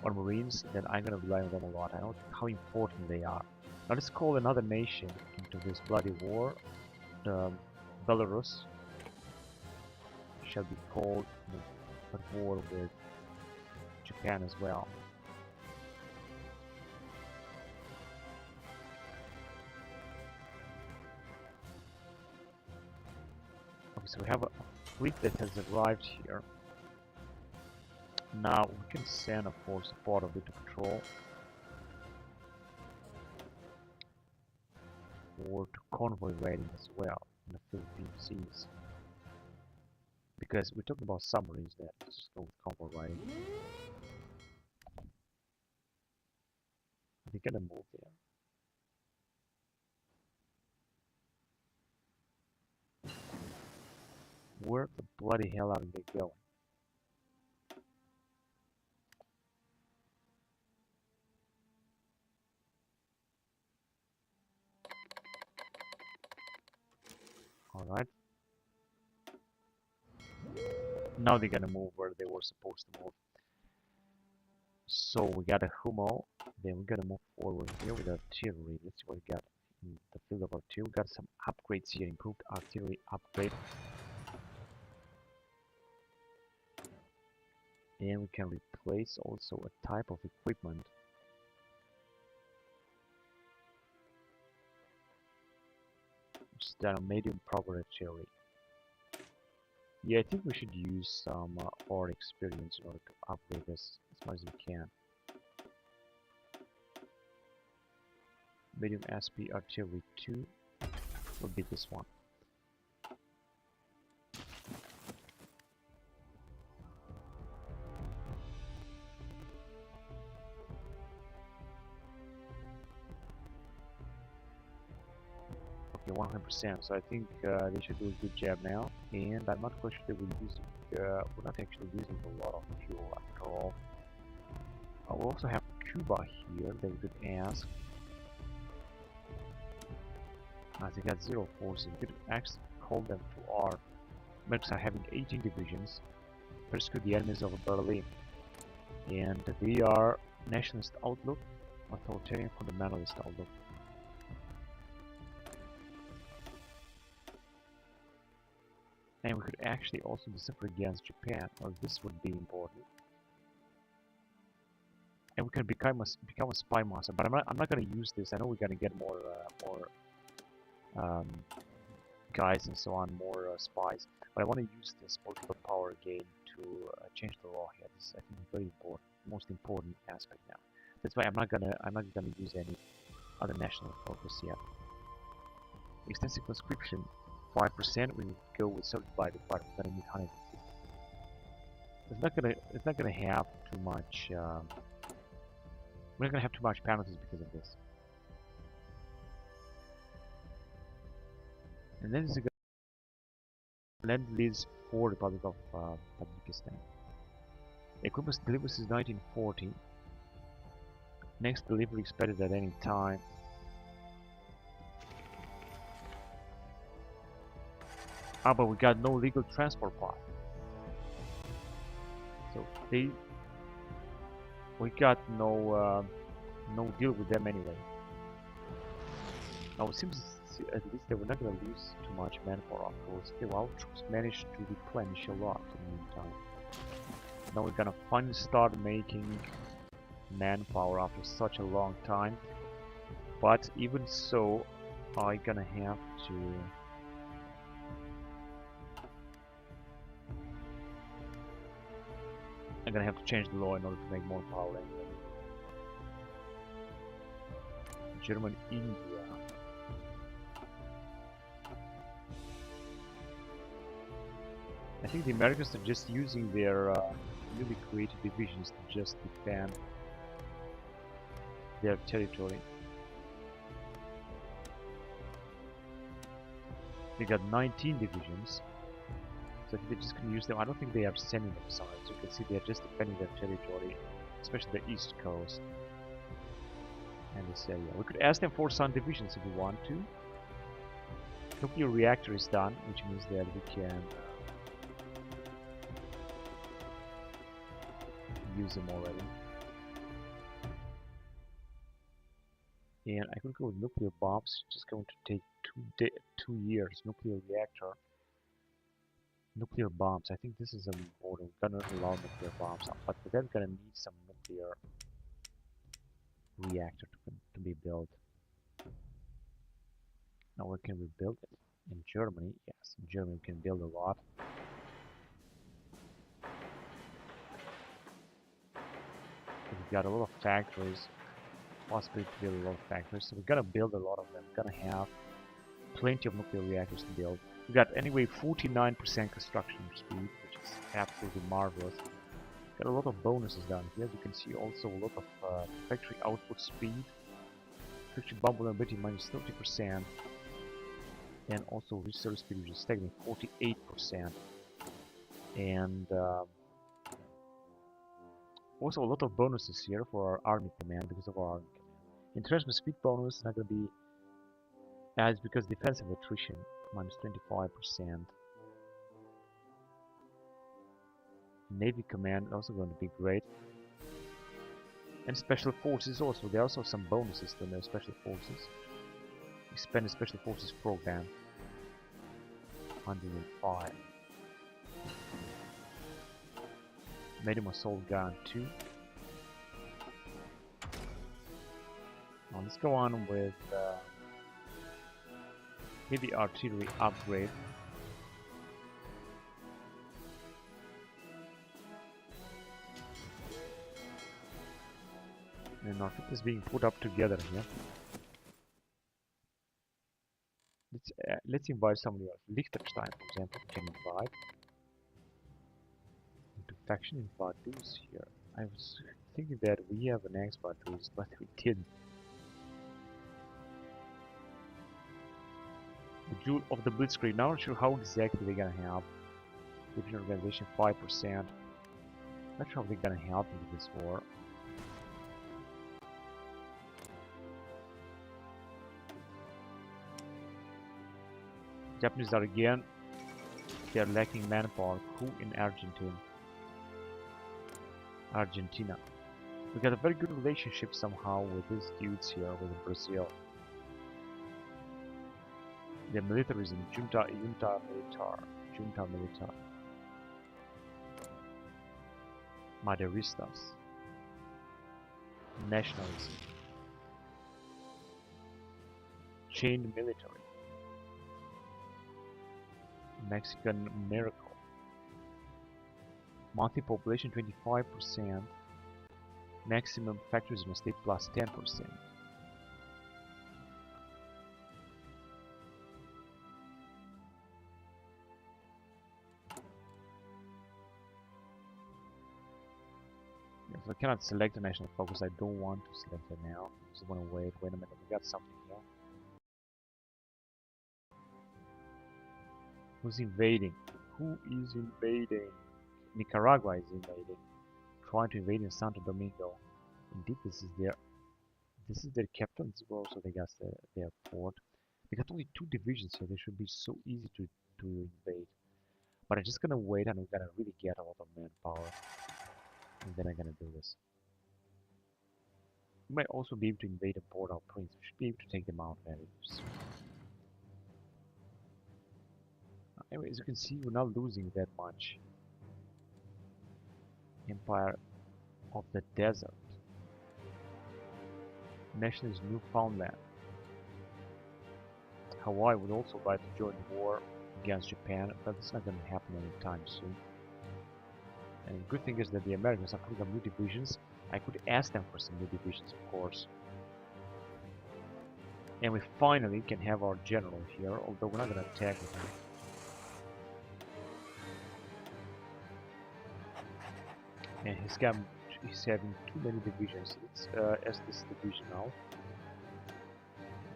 on Marines. Then I'm going to rely on them a lot. I know how important they are. Now let's call another nation into this bloody war. Belarus shall be called at war with Japan as well. Okay, so we have a fleet that has arrived here. Now we can send, of course, a part of it to patrol or to convoy raiding as well in the Philippine seas. Because we're talking about submarines there. Let's just go with convoy raiding. Are they gonna move there? Where the bloody hell are they going? Alright. Now they're gonna move where they were supposed to move. So we got a Humo, then we're gonna move forward here with artillery. Let's see what we got in the field of artillery. We got some upgrades here, improved artillery upgrade. And we can replace also a type of equipment. Which is done on medium power artillery. Yeah, I think we should use some hard experience in order to upgrade this as much as we can. Medium SP artillery 2 would be this one. Okay, 100%. So I think they should do a good job now. And I'm not quite sure they will use. We're not actually using a lot of fuel after all. We also have Cuba here that we could ask. As they got 0 forces, we could actually call them to our. Americans are having 18 divisions. Rescue the enemies of Berlin. And they are nationalist outlook, authoritarian fundamentalist outlook. And we could actually also decipher against Japan, or this would be important. And we can become a spy master, but I'm not going to use this. I know we're going to get more guys and so on, more spies. But I want to use this political power again to change the law here. This is, I think, very important, most important aspect now. That's why I'm not gonna use any other national focus yet. Extensive conscription, 5%. We go with certified, but we're gonna need 100. It's not gonna have too much. We're not gonna have too much penalties because of this. And then there's a land lease for the Republic of Tajikistan. Equipment delivery is 1940. Next delivery expected at any time. Ah, but we got no legal transport path. So we got no deal with them anyway. Now it seems at least they were not gonna lose too much manpower afterwards. Okay, well, troops managed to replenish a lot in the meantime. Now we're gonna finally start making manpower after such a long time. But even so, I'm gonna have to change the law in order to make more power anyway. German, India. I think the Americans are just using their newly created divisions to just defend their territory. They got 19 divisions, so I think they're just going to use them. I don't think they are sending them somewhere. As you can see, they're just defending their territory, especially the east coast and this area. We could ask them for some divisions if we want to. Nuclear reactor is done, which means that we can use them already. And I could go with nuclear bombs. It's just going to take 2 years. Nuclear reactor, nuclear bombs. I think this is important. We're gonna allow nuclear bombs, but we're then gonna need some nuclear reactor to be built. Now where can we build it? In Germany, yes. In Germany we can build a lot. We've got a lot of factories. Possibility to build a lot of factories, so we're gonna build a lot of them. We're gonna have plenty of nuclear reactors to build. We got anyway 49% construction speed, which is absolutely marvelous. Got a lot of bonuses down here. As you can see, also a lot of factory output speed, factory bomb vulnerability minus 30%, and also research speed, which is staggering 48%, and also a lot of bonuses here for our army command because of our international speed bonus is not going to be as because defensive attrition minus 25%. Navy command also going to be great. And special forces also. There are also some bonuses to their special forces. Expanded special forces program 105. Medium assault gun 2. Now let's go on with heavy artillery upgrade. And our fleet is being put up together here. Let's invite somebody else. Liechtenstein, for example, we can invite. Into faction invite those here. I was thinking that we have an expert rules, but we didn't. The Jewel of the Blitzkrieg. Now I'm not sure how exactly they're gonna help. Division organization 5%. Not sure how they're gonna help in this war. Japanese are again. They are lacking manpower. Who in Argentina. We got a very good relationship somehow with these dudes here with Brazil. The militarism, junta militar. Madeiristas. Nationalism. Chain military. Mexican miracle. Monthly population 25%. Maximum factories in a state plus 10%. If I cannot select the national focus, I don't want to select it now. I just want to wait. Wait a minute, we got something here. Who's invading? Who is invading? Nicaragua is invading. Trying to invade in Santo Domingo. Indeed, this is their capital as well, so they got their port. They got only 2 divisions here. They should be so easy to to invade. But I'm just gonna wait and we're gonna really get a lot of manpower. And then I'm gonna do this. We might also be able to invade and board our prince. We should be able to take them out very soon. Anyway, as you can see, we're not losing that much. Empire of the Desert. Nation is Newfoundland. Hawaii would also like to join the war against Japan, but it's not going to happen anytime soon. And the good thing is that the Americans are putting up new divisions. I could ask them for some new divisions, of course. And we finally can have our general here, although we're not going to attack with him. And he's having too many divisions. Let's ask this division now.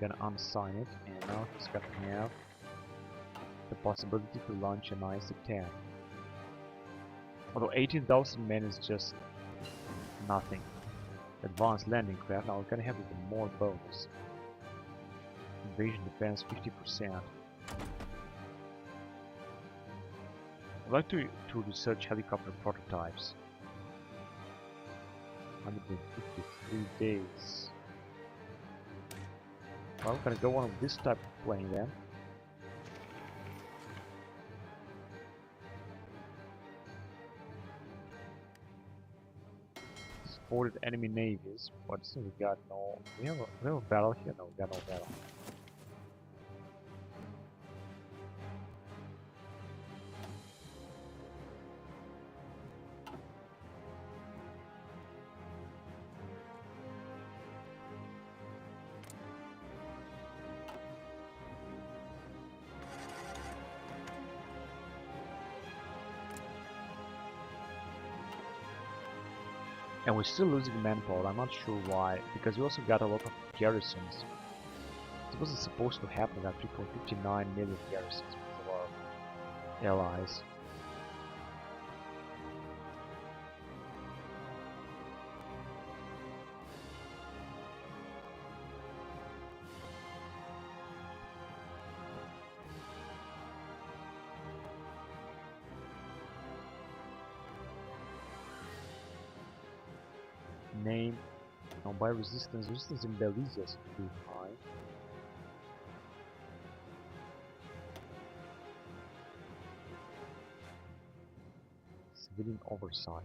We're gonna unsign it, and now he's gonna have the possibility to launch a nice attack. Although 18,000 men is just nothing. Advanced landing craft, now we're gonna have even more bonus. Invasion defense 50%. I'd like to research helicopter prototypes. 153 days. Well, I'm gonna go on with this type of plane then. Supported enemy navies, but still we got no. We have a battle here. No, we got no battle. And we're still losing manpower. I'm not sure why, because we also got a lot of garrisons. This wasn't supposed to happen. We got 3.59 million garrisons with our allies. Name. Now by resistance in Belize is too high. Civilian oversight.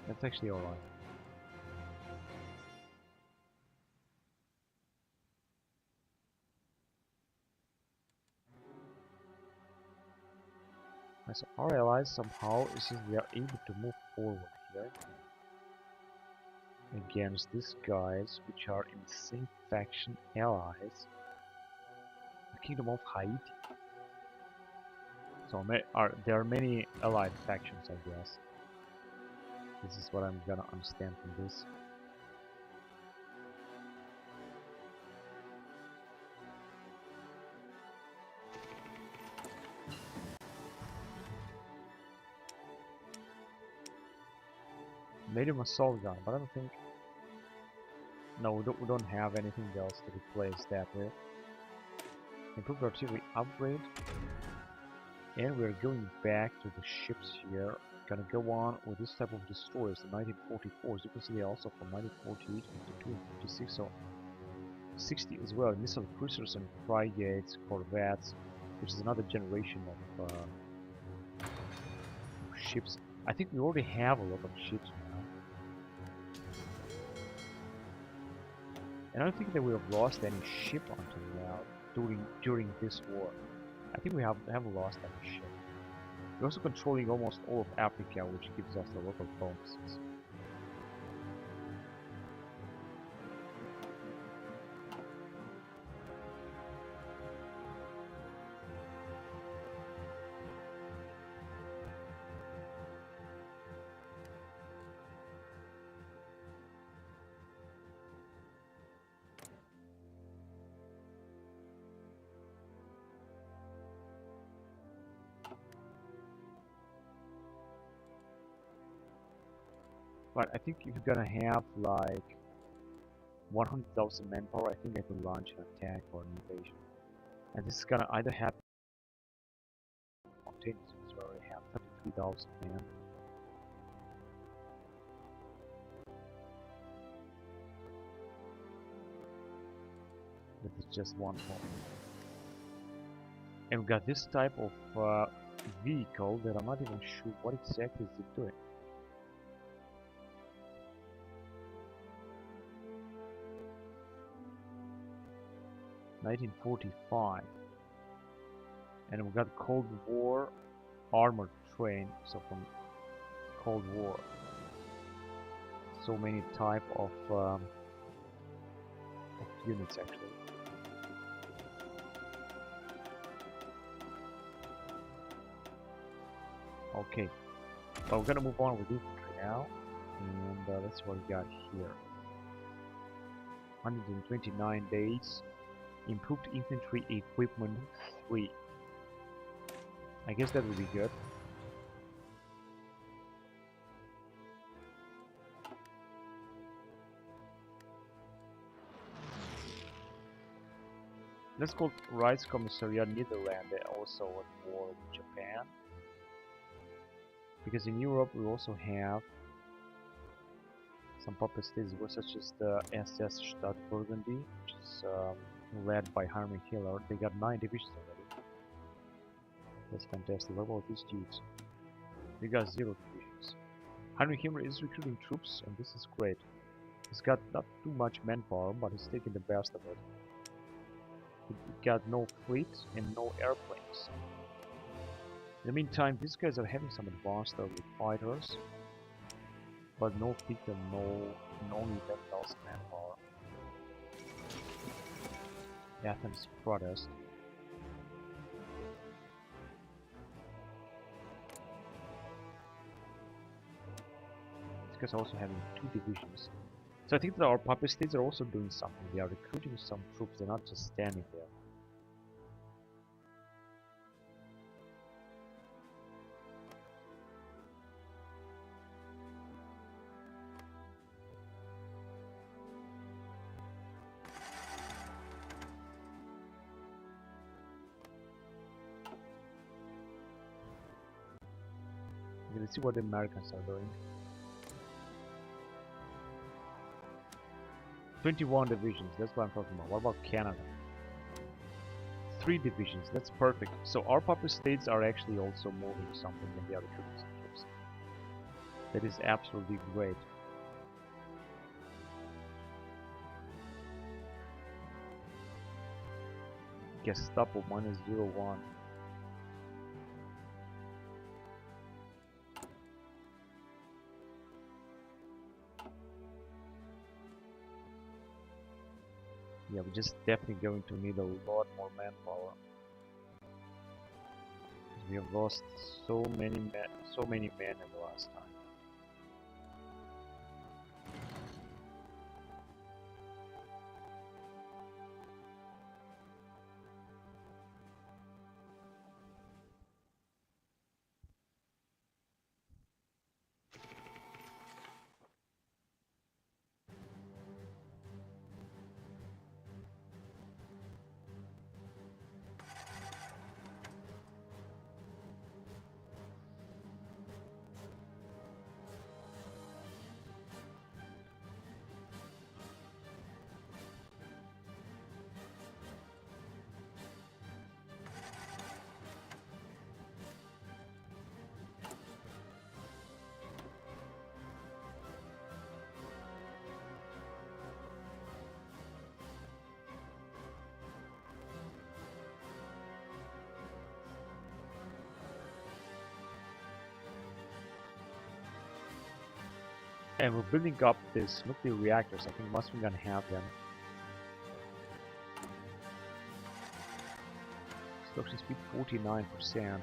That's actually alright. So our allies somehow, since they are able to move forward here against these guys, which are in the same faction allies, the Kingdom of Haiti. So there are many allied factions, I guess. This is what I'm gonna understand from this. Medium assault gun, but I don't think. No, we don't have anything else to replace that with. Improved artillery upgrade, and we're going back to the ships here. Gonna go on with this type of destroyers, the 1944s. You can see they are also from 1948, 52, and 56, so 60 as well. Missile cruisers and frigates, corvettes, which is another generation of ships. I think we already have a lot of ships now. And I don't think that we have lost any ship until now during this war. I think we haven't lost any ship. We're also controlling almost all of Africa, which gives us a lot of bonuses. But I think if you're gonna have like 100,000 manpower, I think I could launch an attack or an invasion. And this is gonna either happen spontaneously, so I already have 33,000 man. This is just one more. And we got this type of vehicle that I'm not even sure what exactly is it doing. (1945), and we got Cold War armored train. So from Cold War, so many type of units actually. Okay, well, we're gonna move on with infantry now, and that's what we got here. 129 days. Improved infantry equipment 3. I guess that would be good. Let's call Rice Commissariat Netherlands also at war with Japan. Because in Europe we also have some puppet states such as the SS Stadt Burgundy, which is led by Heinrich Himmler. They got 9 divisions already. That's fantastic. What about these dudes? They got 0 divisions. Heinrich Himmler is recruiting troops, and this is great. He's got not too much manpower, but he's taking the best of it. He got no fleet and no airplanes. In the meantime, these guys are having some advanced early fighters, but no fleet and only 10,000 manpower. Athens protest. These guys are also having 2 divisions. So I think that our puppet states are also doing something. They are recruiting some troops, they're not just standing there. Okay, let's see what the Americans are doing. 21 divisions, that's what I'm talking about. What about Canada? 3 divisions, that's perfect. So our puppet states are actually also moving something in the other troops. That is absolutely great. Gestapo -01. Yeah, we're just definitely going to need a lot more manpower. We have lost so many men in the last time. And we're building up these nuclear reactors. I think once we're gonna have them. Construction speed 49%.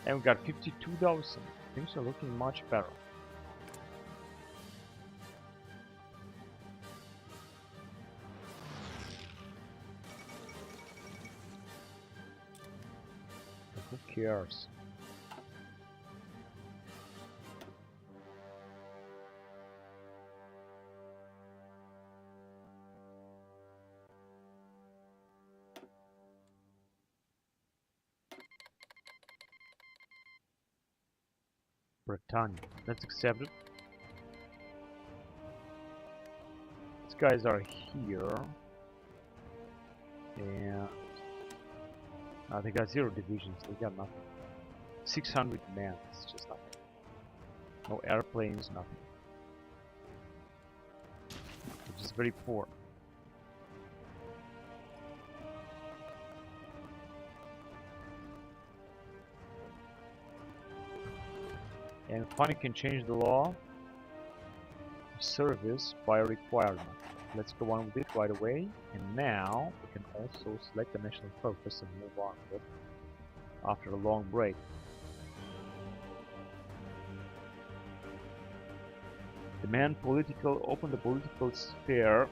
And we got 52,000. Things are looking much better. cares? Britannia. Let's accept it. These guys are here. And they got 0 divisions, they got nothing. 600 men, it's just nothing. No airplanes, nothing. They're just very poor. And funny can change the law. Service by requirement. Let's go on with it right away. And now we can also select the national focus and move on with it after a long break. Demand political, open the political sphere.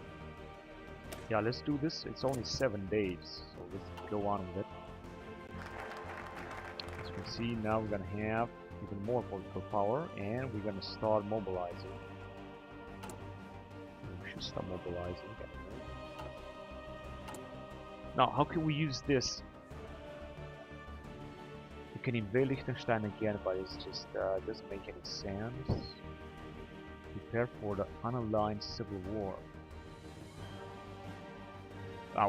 Yeah, let's do this. It's only 7 days, so let's go on with it. As you can see, now we're gonna have even more political power, and we're gonna start mobilizing. We should start mobilizing. Now, how can we use this? We can invade Liechtenstein again, but it's just doesn't make any sense. Prepare for the unaligned civil war.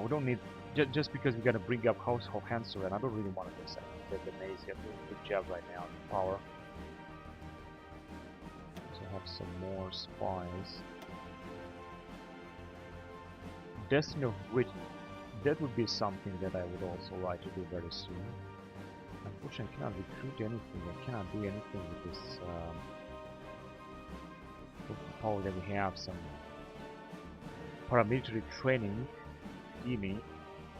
We don't need just because we're gonna bring up household Hanser, and I don't really want to do that. The Nazi are doing a good job right now in power. So have some more spies. Destiny of Britain. That would be something that I would also like to do very soon. Unfortunately, I cannot recruit anything. I cannot do anything with this power that we have. Some paramilitary training. Guinea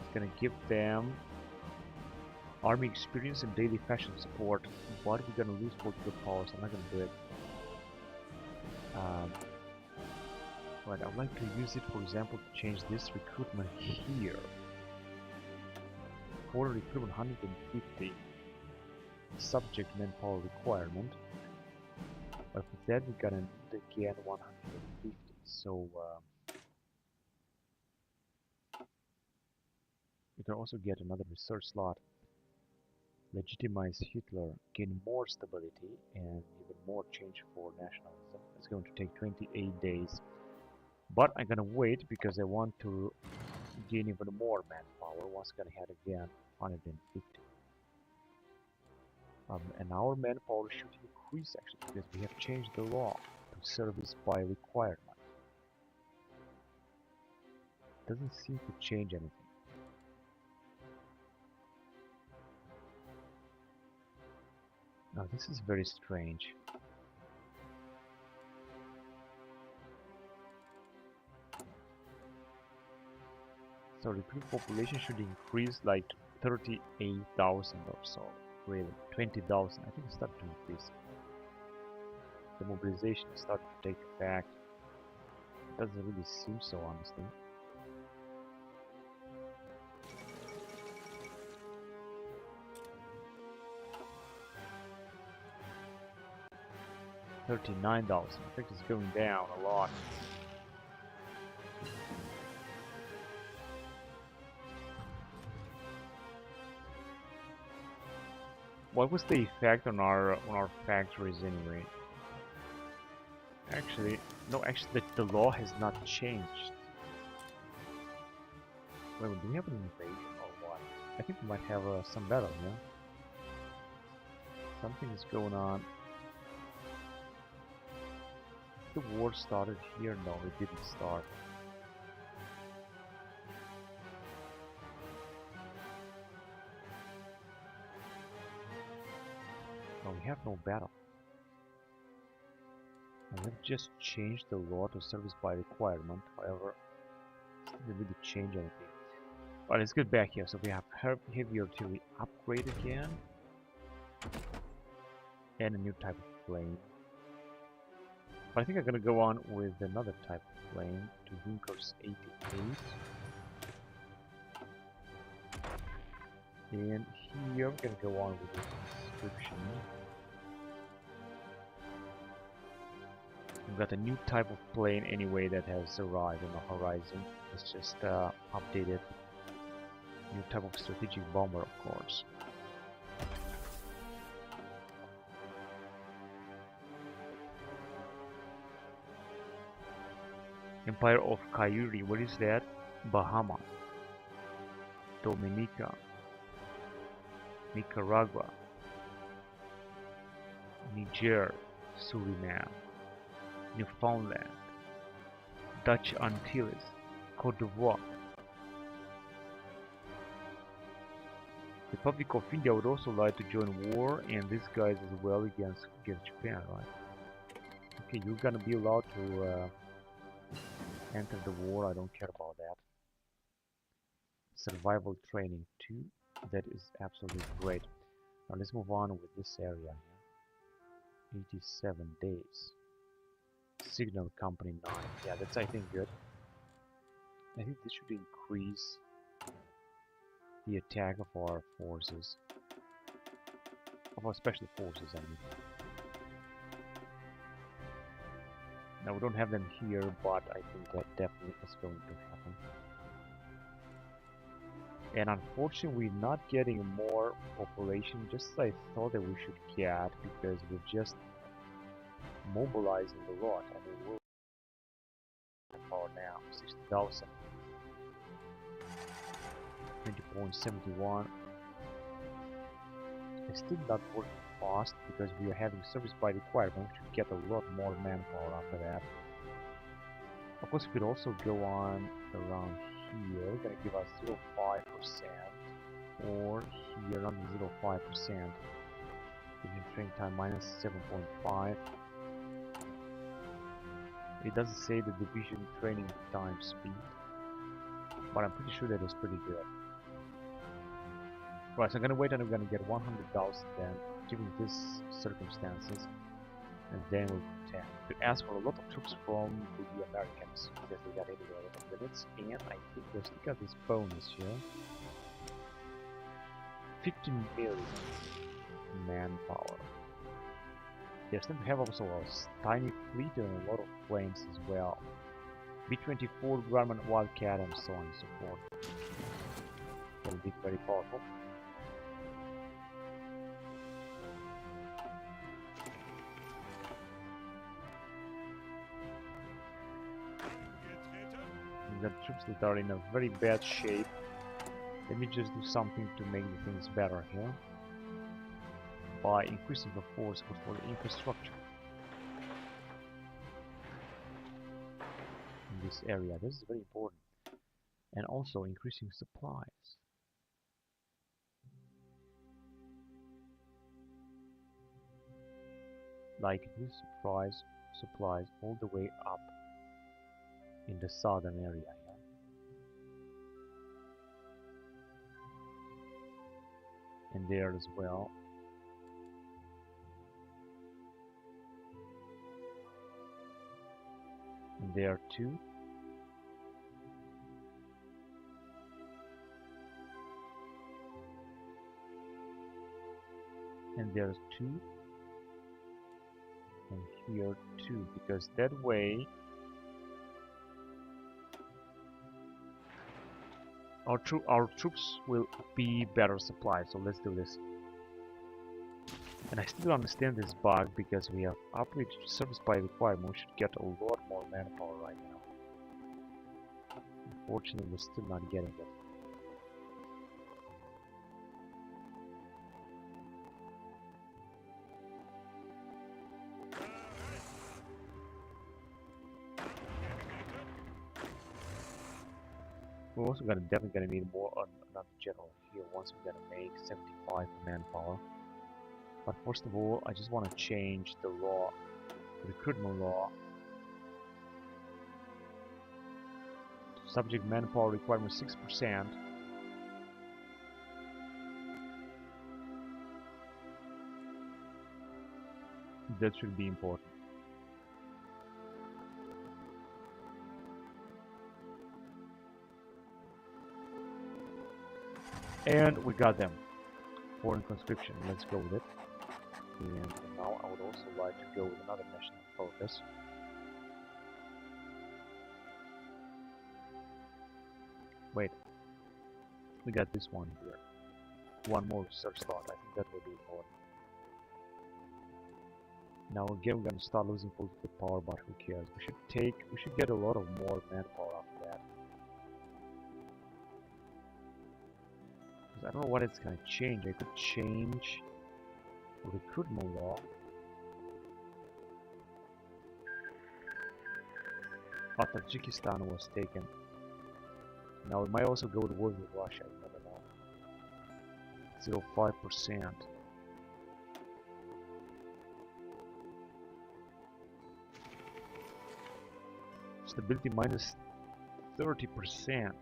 is gonna give them army experience and daily fashion support, but we're gonna lose political powers. I'm not gonna do it. But I'd like to use it, for example, to change this recruitment here. For recruitment 150 subject manpower requirement, but for that we're gonna need again 150. So we can also get another research slot. Legitimize Hitler, gain more stability and even more change for nationalism. It's going to take 28 days. But I'm gonna wait because I want to gain even more manpower. Once again, ahead again, 150. And our manpower should increase actually because we have changed the law to service by requirement. Doesn't seem to change anything. Now this is very strange. So recruit population should increase like 38,000 or so. Really, 20,000. I think it's starting to increase. The mobilization is starting to take effect. It doesn't really seem so, honestly. $39,000. I think it's going down a lot. What was the effect on our factories anyway? Actually, no. Actually, the law has not changed. Wait, do we have an invasion or what? I think we might have some battle, yeah. Something is going on. The war started here. No, it didn't start. No, we have no battle. And we've just changed the law to service by requirement. However, it didn't really change anything. But let's get back here. So we have heavy artillery upgrade again, and a new type of plane. But I think I'm gonna go on with another type of plane to Junkers 88. And here we're gonna go on with the description. We've got a new type of plane anyway that has arrived on the horizon. It's just updated. New type of strategic bomber, of course. Empire of Kairi, what is that? Bahama, Dominica, Nicaragua, Niger, Suriname, Newfoundland, Dutch Antilles, Cote d'Ivoire. The Republic of India would also like to join war, and these guys as well against Japan, right? Okay, you're gonna be allowed to enter the war. I don't care about that. Survival training 2. That is absolutely great. Now let's move on with this area here. 87 days. Signal Company 9. Yeah, that's I think good. I think this should increase the attack of our forces. Of our special forces, I mean. Now we don't have them here, but I think that definitely is going to happen. And unfortunately, we're not getting more population, just as I thought that we should get, because we're just mobilizing a lot. I mean, we're power now, 60,000, 20.71. It's still not working fast because we are having service by requirement. We should get a lot more manpower after that. Of course, we could also go on around here. We're gonna give us 0.5%, or here around 0.5%. Division training time minus 7.5. It doesn't say the division training time speed, but I'm pretty sure that is pretty good. Right, so I'm gonna wait and I'm gonna get 100,000 then, given these circumstances, and then we'll pretend to ask for a lot of troops from the Americans because they got anywhere a lot of minutes, and I think we still got this bonus here. 15 million manpower. Yes, then we have also a tiny fleet and a lot of planes as well. B-24, Grumman, Wildcat, and so on and so forth. That will be very powerful. The troops that are in a very bad shape. Let me just do something to make the things better here by increasing the force for the infrastructure in this area. This is very important, and also increasing supplies. Like this supplies all the way up in the southern area here. And there as well. And there too. And there's 2. And here too, because that way our troops will be better supplied. So let's do this. And I still don't understand this bug because we have upgraded to service by requirement. We should get a lot more manpower right now. Unfortunately, we're still not getting it. We're also definitely gonna need more another general here once we're gonna make 75 manpower. But first of all, I just want to change the law, the recruitment law, to subject manpower requirement 6%. That should be important. And we got them. foreign conscription. Let's go with it. And now I would also like to go with another national focus. Wait, we got this one here. One more research slot. I think that will be important. Now again, we're gonna start losing political power, but who cares? We should get a lot of more manpower after that. Because I don't know what it's gonna change. I could change recruitment law. But Tajikistan was taken. Now we might also go to war with Russia. I never know. 0.5%. Stability minus 30%.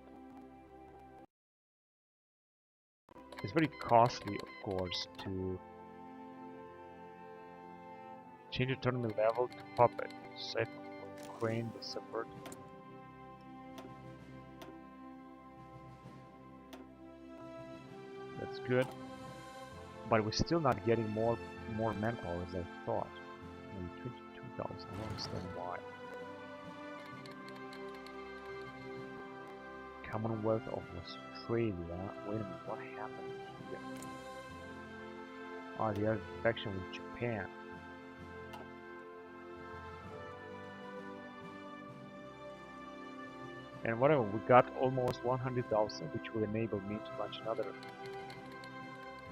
It's very costly, of course, to change autonomy level to puppet. Safe for Ukraine, the separate. That's good, but we're still not getting more manpower as I thought. Maybe 22,000. I don't understand why. Commonwealth of Australia. Wait a minute, what happened here? Ah, they are in faction with Japan. And whatever, we got almost 100,000, which will enable me to launch another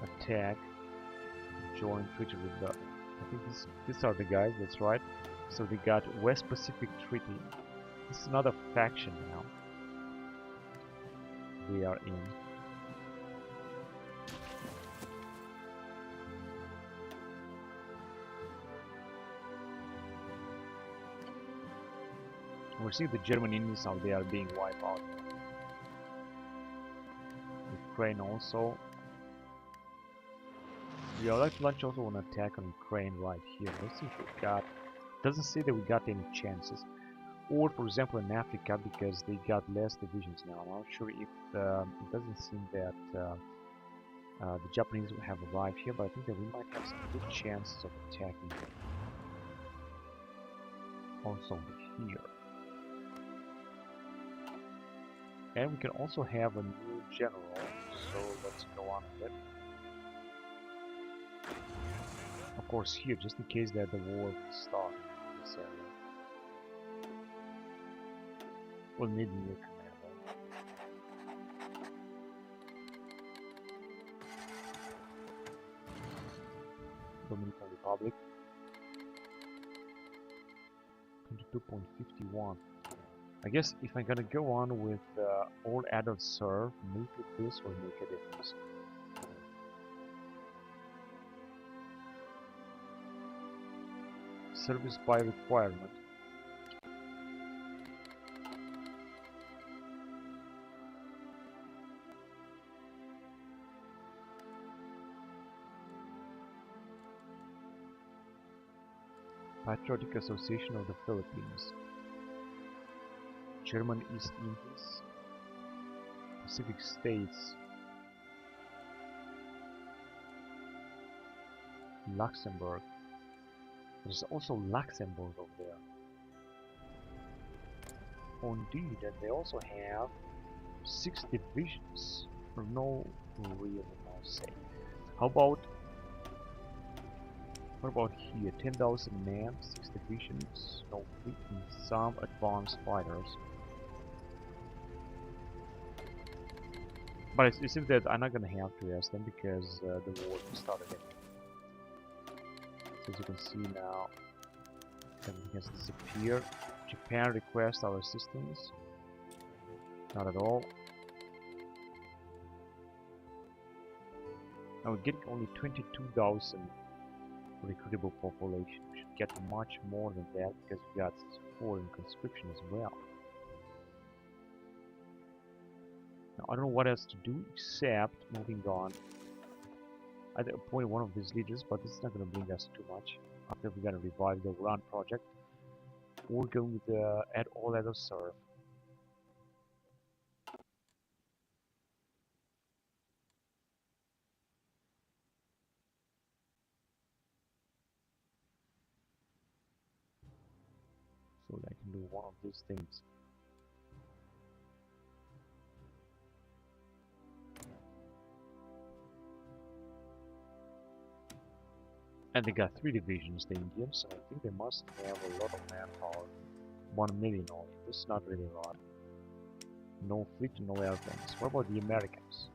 attack. Join Treaty with the. I think these are the guys. That's right. So they got West Pacific Treaty. This is another faction now. We are in. We're seeing the German Indians now, they are being wiped out. Ukraine also. We would like to launch also an attack on Ukraine right here. Let's see if we got. Doesn't say that we got any chances. Or for example in Africa, because they got less divisions now. I'm not sure if it doesn't seem that the Japanese have arrived here, but I think that we might have some good chances of attacking them. Also here. And we can also have a new general, so let's go on with it. Of course here, just in case that the war will start in this area. We'll need a new commander. Dominican Republic. 22.51. I guess if I'm gonna go on with all adults serve, make it this will make a difference. Service by requirement. Patriotic Association of the Philippines. German East Indies. Pacific States. Luxembourg. There's also Luxembourg over there. Oh, indeed, and they also have 6 divisions. No real say. What about here? 10,000 men, 6 divisions, no fleet, and some advanced fighters. But it seems that I'm not gonna have to ask them because the war started anyway. So as you can see now, everything has disappeared. Japan requests our assistance. Not at all. Now we're getting only 22,000 recruitable population. We should get much more than that because we got foreign conscription as well. Now I don't know what else to do except moving on. Either appoint one of these leaders, but this is not going to bring us too much. After we're going to revive the Uran project, we're going to add all other serve. So I can do one of these things. And they got 3 divisions, the Indians, so I think they must have a lot of manpower. 1 million only. This is not really a lot. No fleet, no airplanes. What about the Americans?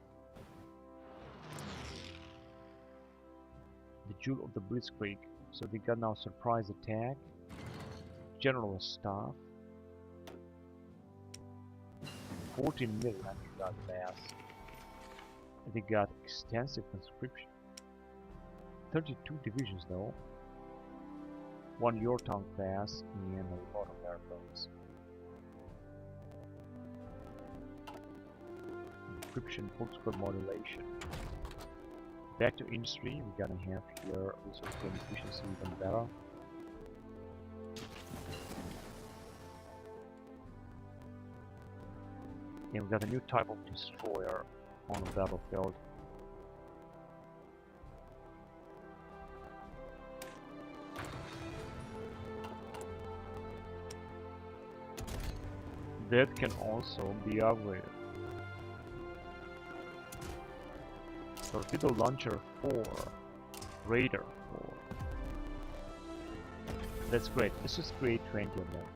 The Jewel of the Blitzkrieg. So they got now surprise attack, general staff, 14 million. I think that's fast. They got extensive conscription. 32 divisions though. 1 Yorktown class and a lot of airplanes. Encryption, port squad modulation. Back to industry, we're gonna have here resource gain efficiency even better. And we got a new type of destroyer on the battlefield. That can also be upgraded. Torpedo launcher 4, radar 4. That's great. Let's just create 20 of them.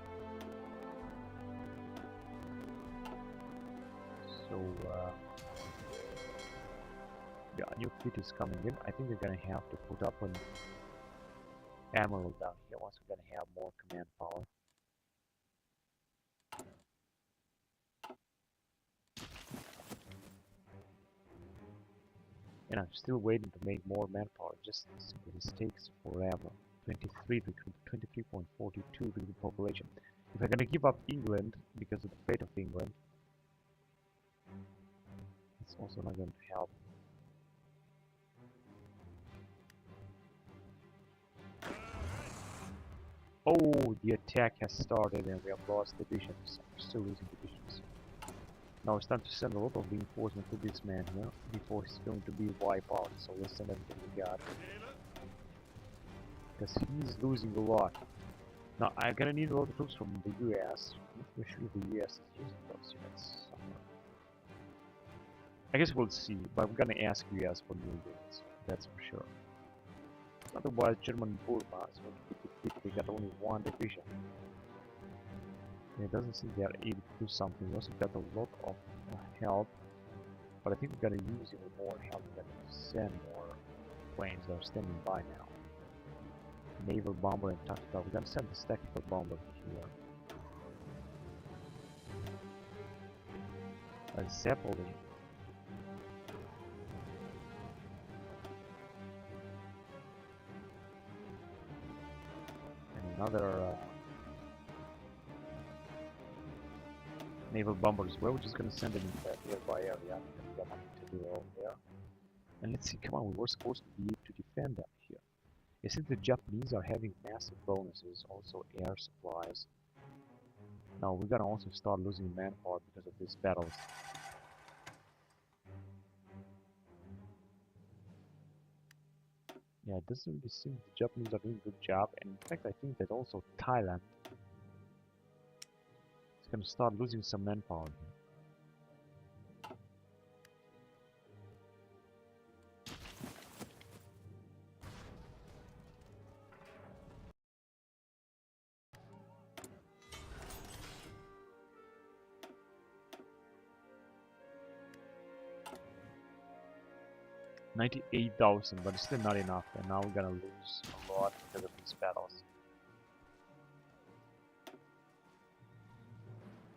So yeah, new fleet is coming in. I think we're gonna have to put up an admiral down here once we're gonna have more command power. And I'm still waiting to make more manpower. Just this takes forever. 23.42 with the population. If I'm gonna give up England because of the fate of England, it's also not going to help. Oh, the attack has started and we have lost divisions. We're still losing divisions. Now it's time to send a lot of reinforcement to this man here before he's going to be wiped out. So let's send everything we got. Because he's losing a lot. Now I'm gonna need a lot of troops from the US. I'm not sure the US is using those units somewhere. I guess we'll see, but I'm gonna ask US for new units. That's for sure. Otherwise, German Burma is going to be defeated. They got only 1 division. And it doesn't seem they are able to do something. We also got a lot of help, but I think we're gonna use even more help. We're gonna send more planes that are standing by now. Naval bomber and tactical. We're gonna send this tactical bomber here. A Zeppelin. And another naval bomber as well. We're just gonna send them in that nearby area. We got nothing to do over there. And let's see, come on, we were supposed to be able to defend them here. You see, the Japanese are having massive bonuses, also air supplies. Now we're gonna also start losing manpower because of these battles. Yeah, it doesn't really seem the Japanese are doing a good job, and in fact I think that also Thailand is gonna start losing some manpower here. $98,000, but it's still not enough, and now we're gonna lose a lot because of these battles.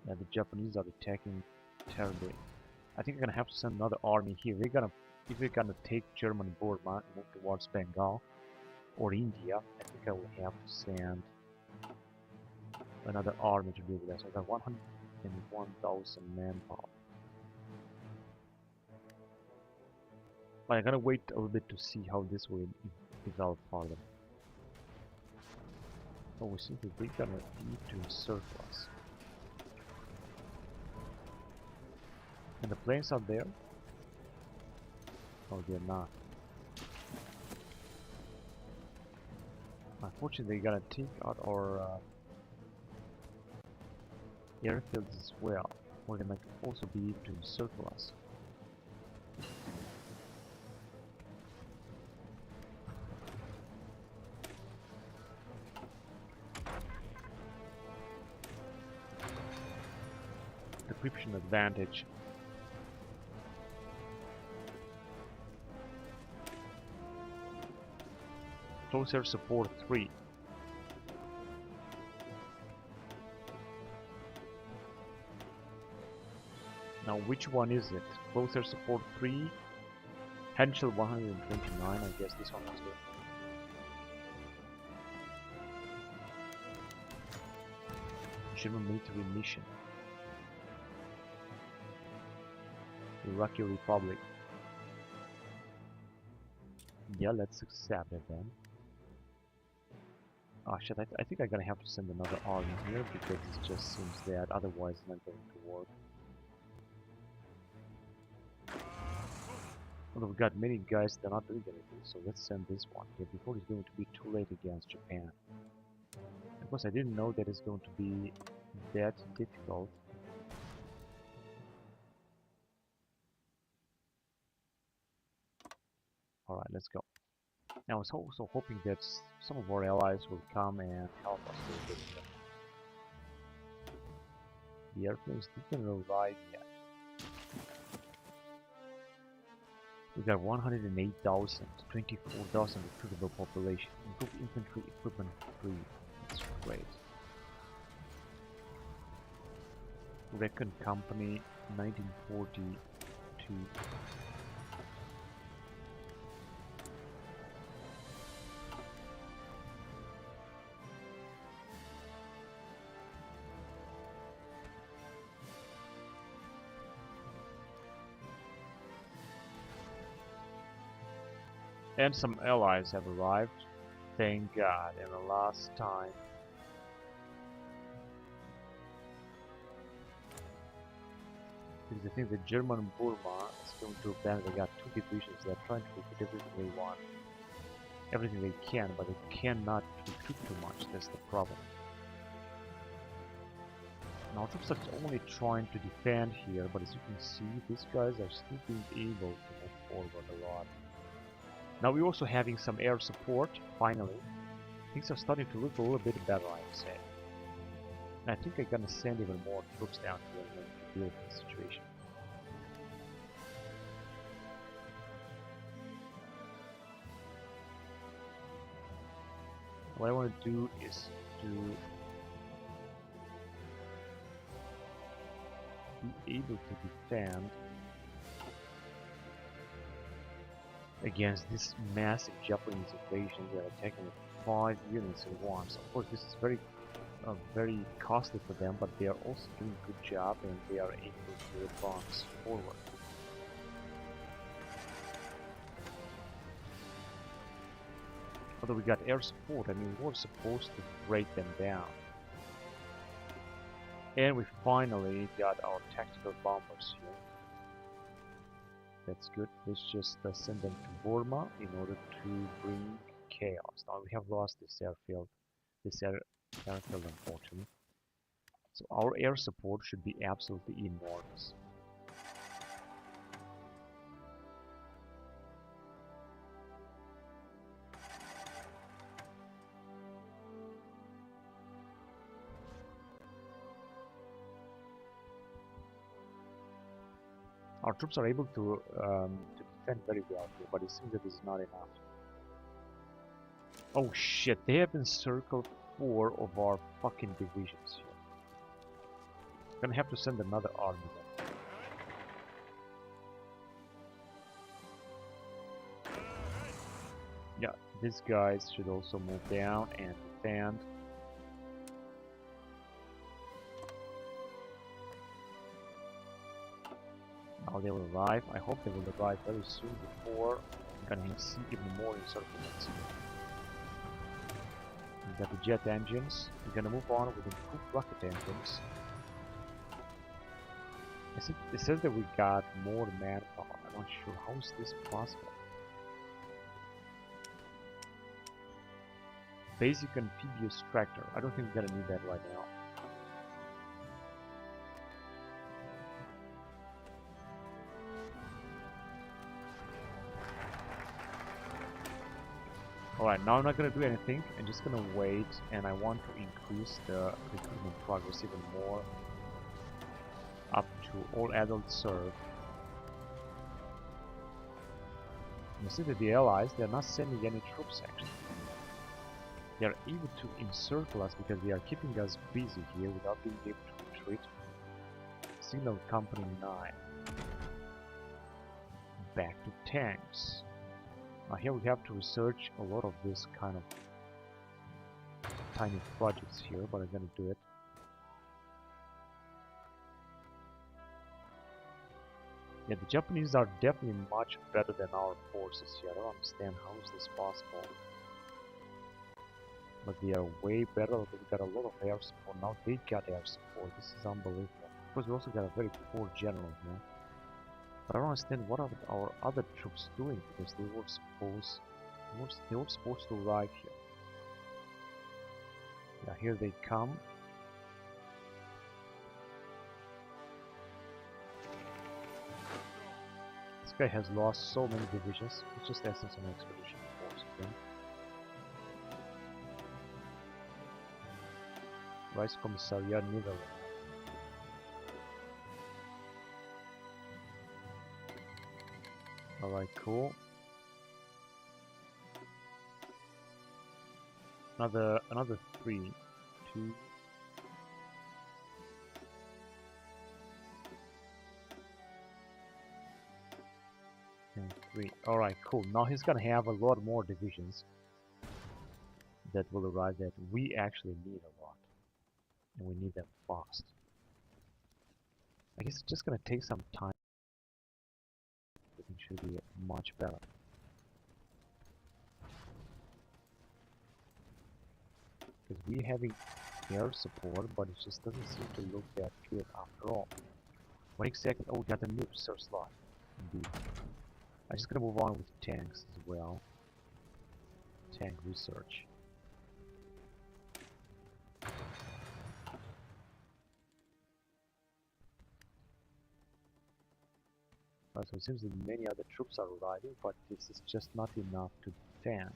Yeah, the Japanese are attacking terribly. I think we're gonna have to send another army here. If we're gonna take German Burma and move towards Bengal or India, I think I will have to send another army to do with that. So I got 101,000 manpower. But I gotta wait a little bit to see how this will develop further. So we simply we're gonna need to surplus. And the planes are there? Oh, they're not. Unfortunately, they're gonna take out our airfields as well, where they might also be able to encircle us. Decryption advantage. Close air support 3. Now which one is it? Close air support 3, Henschel 129, I guess this one was it. German military mission. Iraqi Republic. Yeah, let's accept it then. Ah shit, I think I'm gonna have to send another army here because it just seems that otherwise it's not going to work. Although we've got many guys that are not doing anything, so let's send this one here before it's going to be too late against Japan. Of course, I didn't know that it's going to be that difficult. Alright, let's go. Now I was also hoping that some of our allies will come and help us a little bit. The airplanes didn't arrive yet. We got 108,000, 24,000 recruitable population, improved infantry equipment 3. That's great. Recon Company 1942. And some allies have arrived, thank God, in the last time. Because I think the German Burma is going to advance. They got 2 divisions. They're trying to recruit everything they want, everything they can, but they cannot recruit too much. That's the problem. Now troops are only trying to defend here, but as you can see, these guys are still being able to move forward a lot. Now we're also having some air support, finally. Things are starting to look a little bit better, I would say. And I think I'm gonna send even more troops down here to deal with the situation. What I want to do is to be able to defend against this massive Japanese invasion. They are attacking with 5 units at once. Of course, this is very costly for them, but they are also doing a good job and they are able to advance forward. Although we got air support, I mean, we were supposed to break them down. And we finally got our tactical bombers here. That's good. Let's just send them to Burma in order to bring chaos. Now we have lost this airfield, unfortunately. So our air support should be absolutely enormous. Our troops are able to defend very well here, but it seems that it's not enough. Oh shit, they have encircled 4 of our fucking divisions here. Gonna have to send another army then. Yeah, these guys should also move down and defend. Now they will arrive. I hope they will arrive very soon before we're gonna see even more encirclements. We got the jet engines. We're gonna move on with improved rocket engines. It says that we got more manpower. I'm not sure how is this possible. Basic amphibious tractor. I don't think we're gonna need that right now. Alright, now I'm not gonna do anything. I'm just gonna wait, and I want to increase the recruitment progress even more up to all adults served. You see that the allies, they're not sending any troops actually. They're able to encircle us because they are keeping us busy here without being able to retreat. Signal Company 9. Back to tanks. Now here we have to research a lot of this kind of tiny projects here, but I'm gonna do it. Yeah, the Japanese are definitely much better than our forces here. I don't understand how is this possible. But they are way better. They got a lot of air support. Now they got air support. This is unbelievable. Of course, we also got a very poor general here. But I don't understand what are our other troops doing, because they were supposed to arrive here. Yeah, here they come. This guy has lost so many divisions. It's just asking some expedition force again. Vice Commissariat Netherlands. Alright, cool. Another 3, 2. And 3. Alright, cool. Now he's gonna have a lot more divisions that will arrive that we actually need a lot. And we need them fast. I guess it's just gonna take some time. Everything should be much better. Because we're having air support, but it just doesn't seem to look that good after all. What exactly? Oh, we got a new research slot. Indeed. I'm just gonna move on with tanks as well. Tank research. So it seems that many other troops are arriving, but this is just not enough to defend.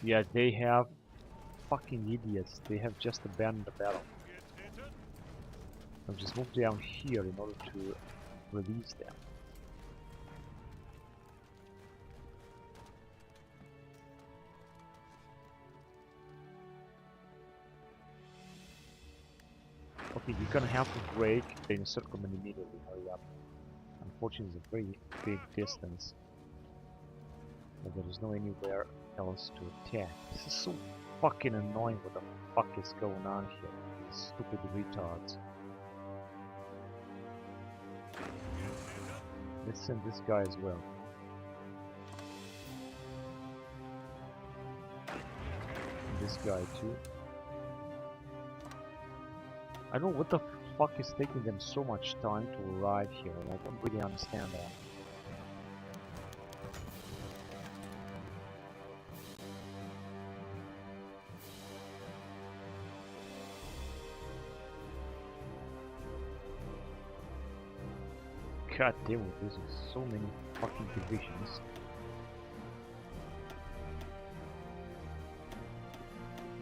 Yeah, they have fucking idiots. They have just abandoned the battle. I'll just move down here in order to release them. Okay, you're gonna have to break the encirclement immediately. Hurry up. Unfortunately, it's a very big distance. But there is no anywhere else to attack. This is so fucking annoying. What the fuck is going on here? These stupid retards. Let's send this guy as well. And this guy too. I don't know what the fuck is taking them so much time to arrive here. I don't really understand that. God damn it, this is so many fucking divisions.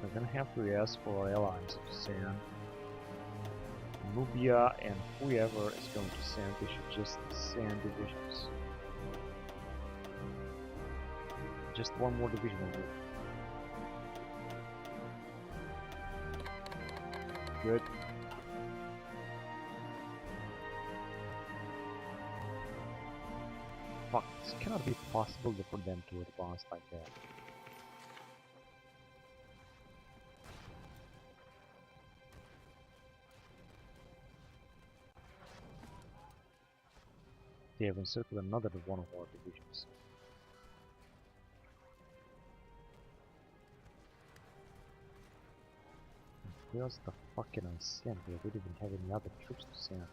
We're gonna have to ask for our allies to send. Nubia and whoever is going to send, they should just send divisions. Just one more division will do. Good. Fuck, this cannot be possible for them to advance like that. They have encircled another one of our divisions. Who else the fuck can I send? We don't even have any other troops to send.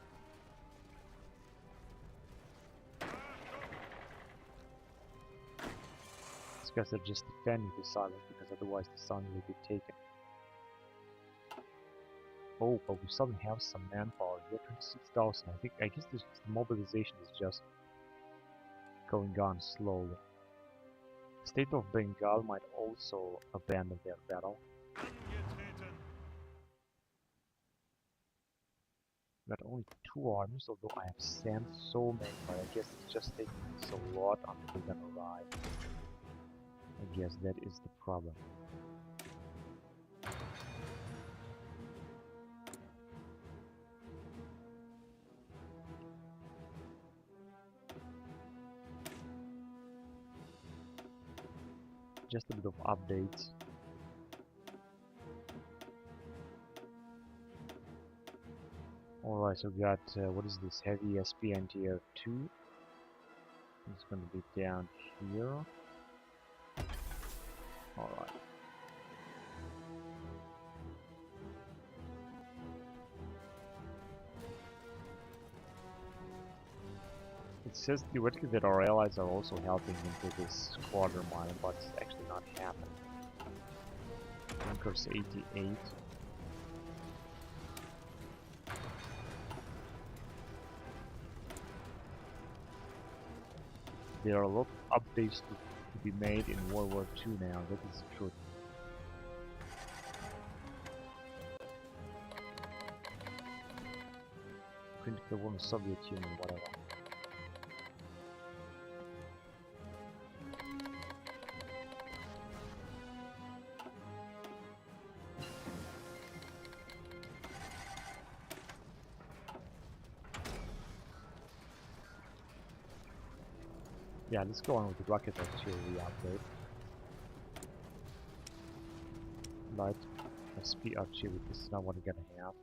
These guys are just defending this island because otherwise the island will be taken. Oh, but we suddenly have some manpower here, 26,000. I guess this mobilization is just going on slowly. State of Bengal might also abandon their battle. Got only 2 armies, although I have sent so many, but I guess it's just taking us a lot until they're gonna arrive. I guess that is the problem. Just a bit of updates. Alright, so we got, what is this, heavy SP anti-air 2. It's gonna be down here. Alright. It says theoretically that our allies are also helping into this quarter mile, but it's actually not happening. Bunkers 88. There are a lot of updates to be made in World War II now, that is the truth. Critical war in the Soviet Union, whatever. Yeah, let's go on with the rocket artillery upgrade. Light SP artillery, this is not what we're gonna have.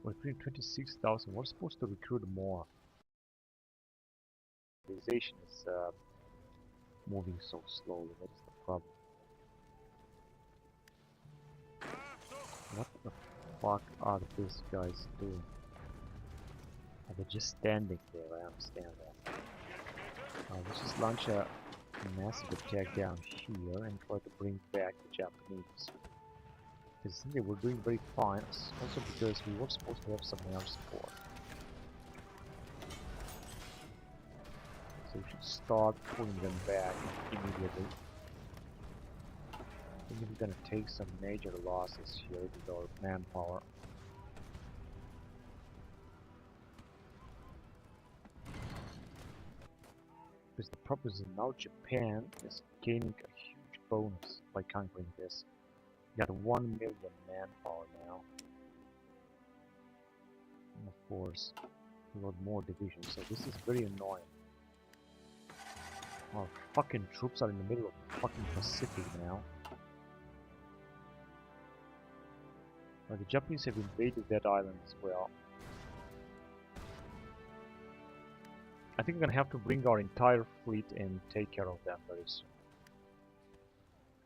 We're recruiting 26,000. We're supposed to recruit more. The organization is moving so slowly. That is the problem. What the fuck are these guys doing? Oh, they're just standing there. I understand that. Let's just launch a massive attack down here and try to bring back the Japanese. Because they were doing very fine, also because we were supposed to have some air support. So we should start pulling them back immediately. I think we're gonna take some major losses here with our manpower. Because the problem is now Japan is gaining a huge bonus by conquering this. We got 1 million manpower now. And of course, a lot more divisions, so this is very annoying. Our fucking troops are in the middle of the fucking Pacific now. Well, the Japanese have invaded that island as well. I think we're gonna have to bring our entire fleet and take care of them very soon.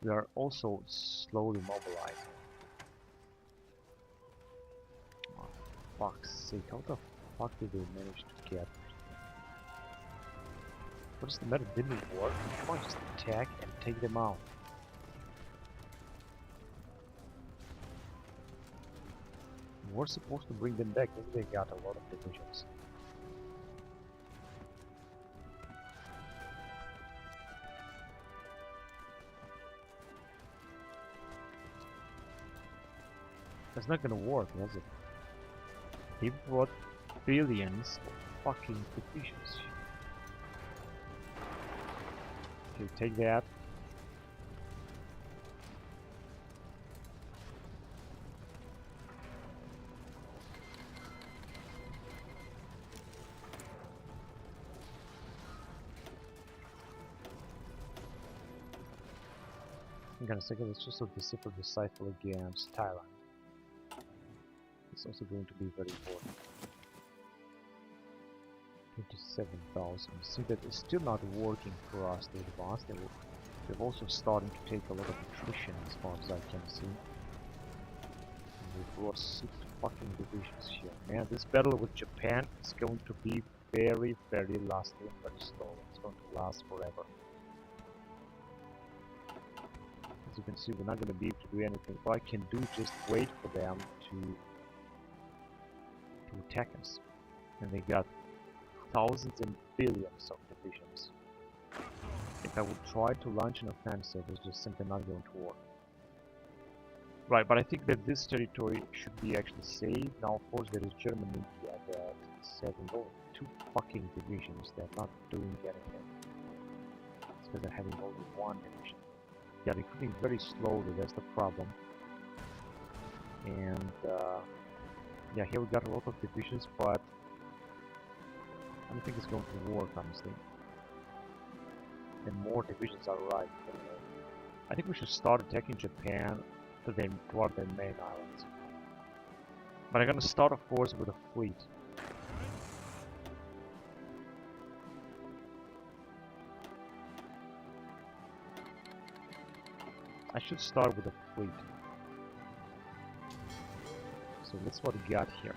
We are also slowly mobilizing. Oh, fuck's sake, how the fuck did they manage to get? What is the matter? Didn't it work? Come on, just attack and take them out. We're supposed to bring them back, and they got a lot of divisions. That's not gonna work, is it? He brought billions of fucking divisions. Okay, take that. Hang on a second, let's just decipher the cipher against Thailand. It's also going to be very important. 27,000. See that it's still not working for us to advance. They're also starting to take a lot of attrition as far as I can see. And we've lost 6 fucking divisions here. Man, this battle with Japan is going to be very, very lasting, very slow. It's going to last forever. As you can see, we're not going to be able to do anything. What I can do is just wait for them to attack us. And they got thousands and billions of divisions. If I would try to launch an offensive, it's just simply not going to work. Right, but I think that this territory should be actually saved. Now, of course, there is Germany that is having only 2 fucking divisions. They're not doing anything. It's because they're having only 1 division. They're recruiting very slowly, that's the problem. And, yeah, here we got a lot of divisions, but I don't think it's going to work, honestly. And more divisions are right. I think we should start attacking Japan toward their main islands. But I'm gonna start, of course, with a fleet. I should start with a fleet. So that's what we got here.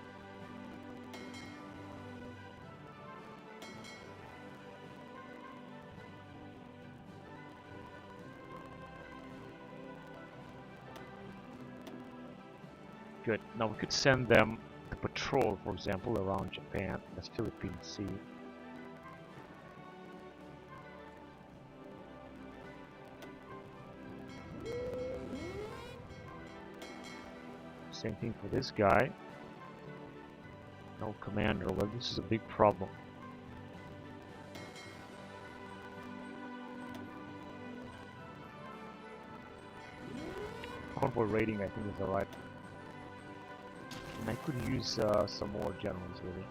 Good. Now we could send them to patrol, for example, around Japan, the Philippine Sea. Same thing for this guy. No commander. Well, this is a big problem. Convoy rating, I think, is alright. And I could use some more generals, really.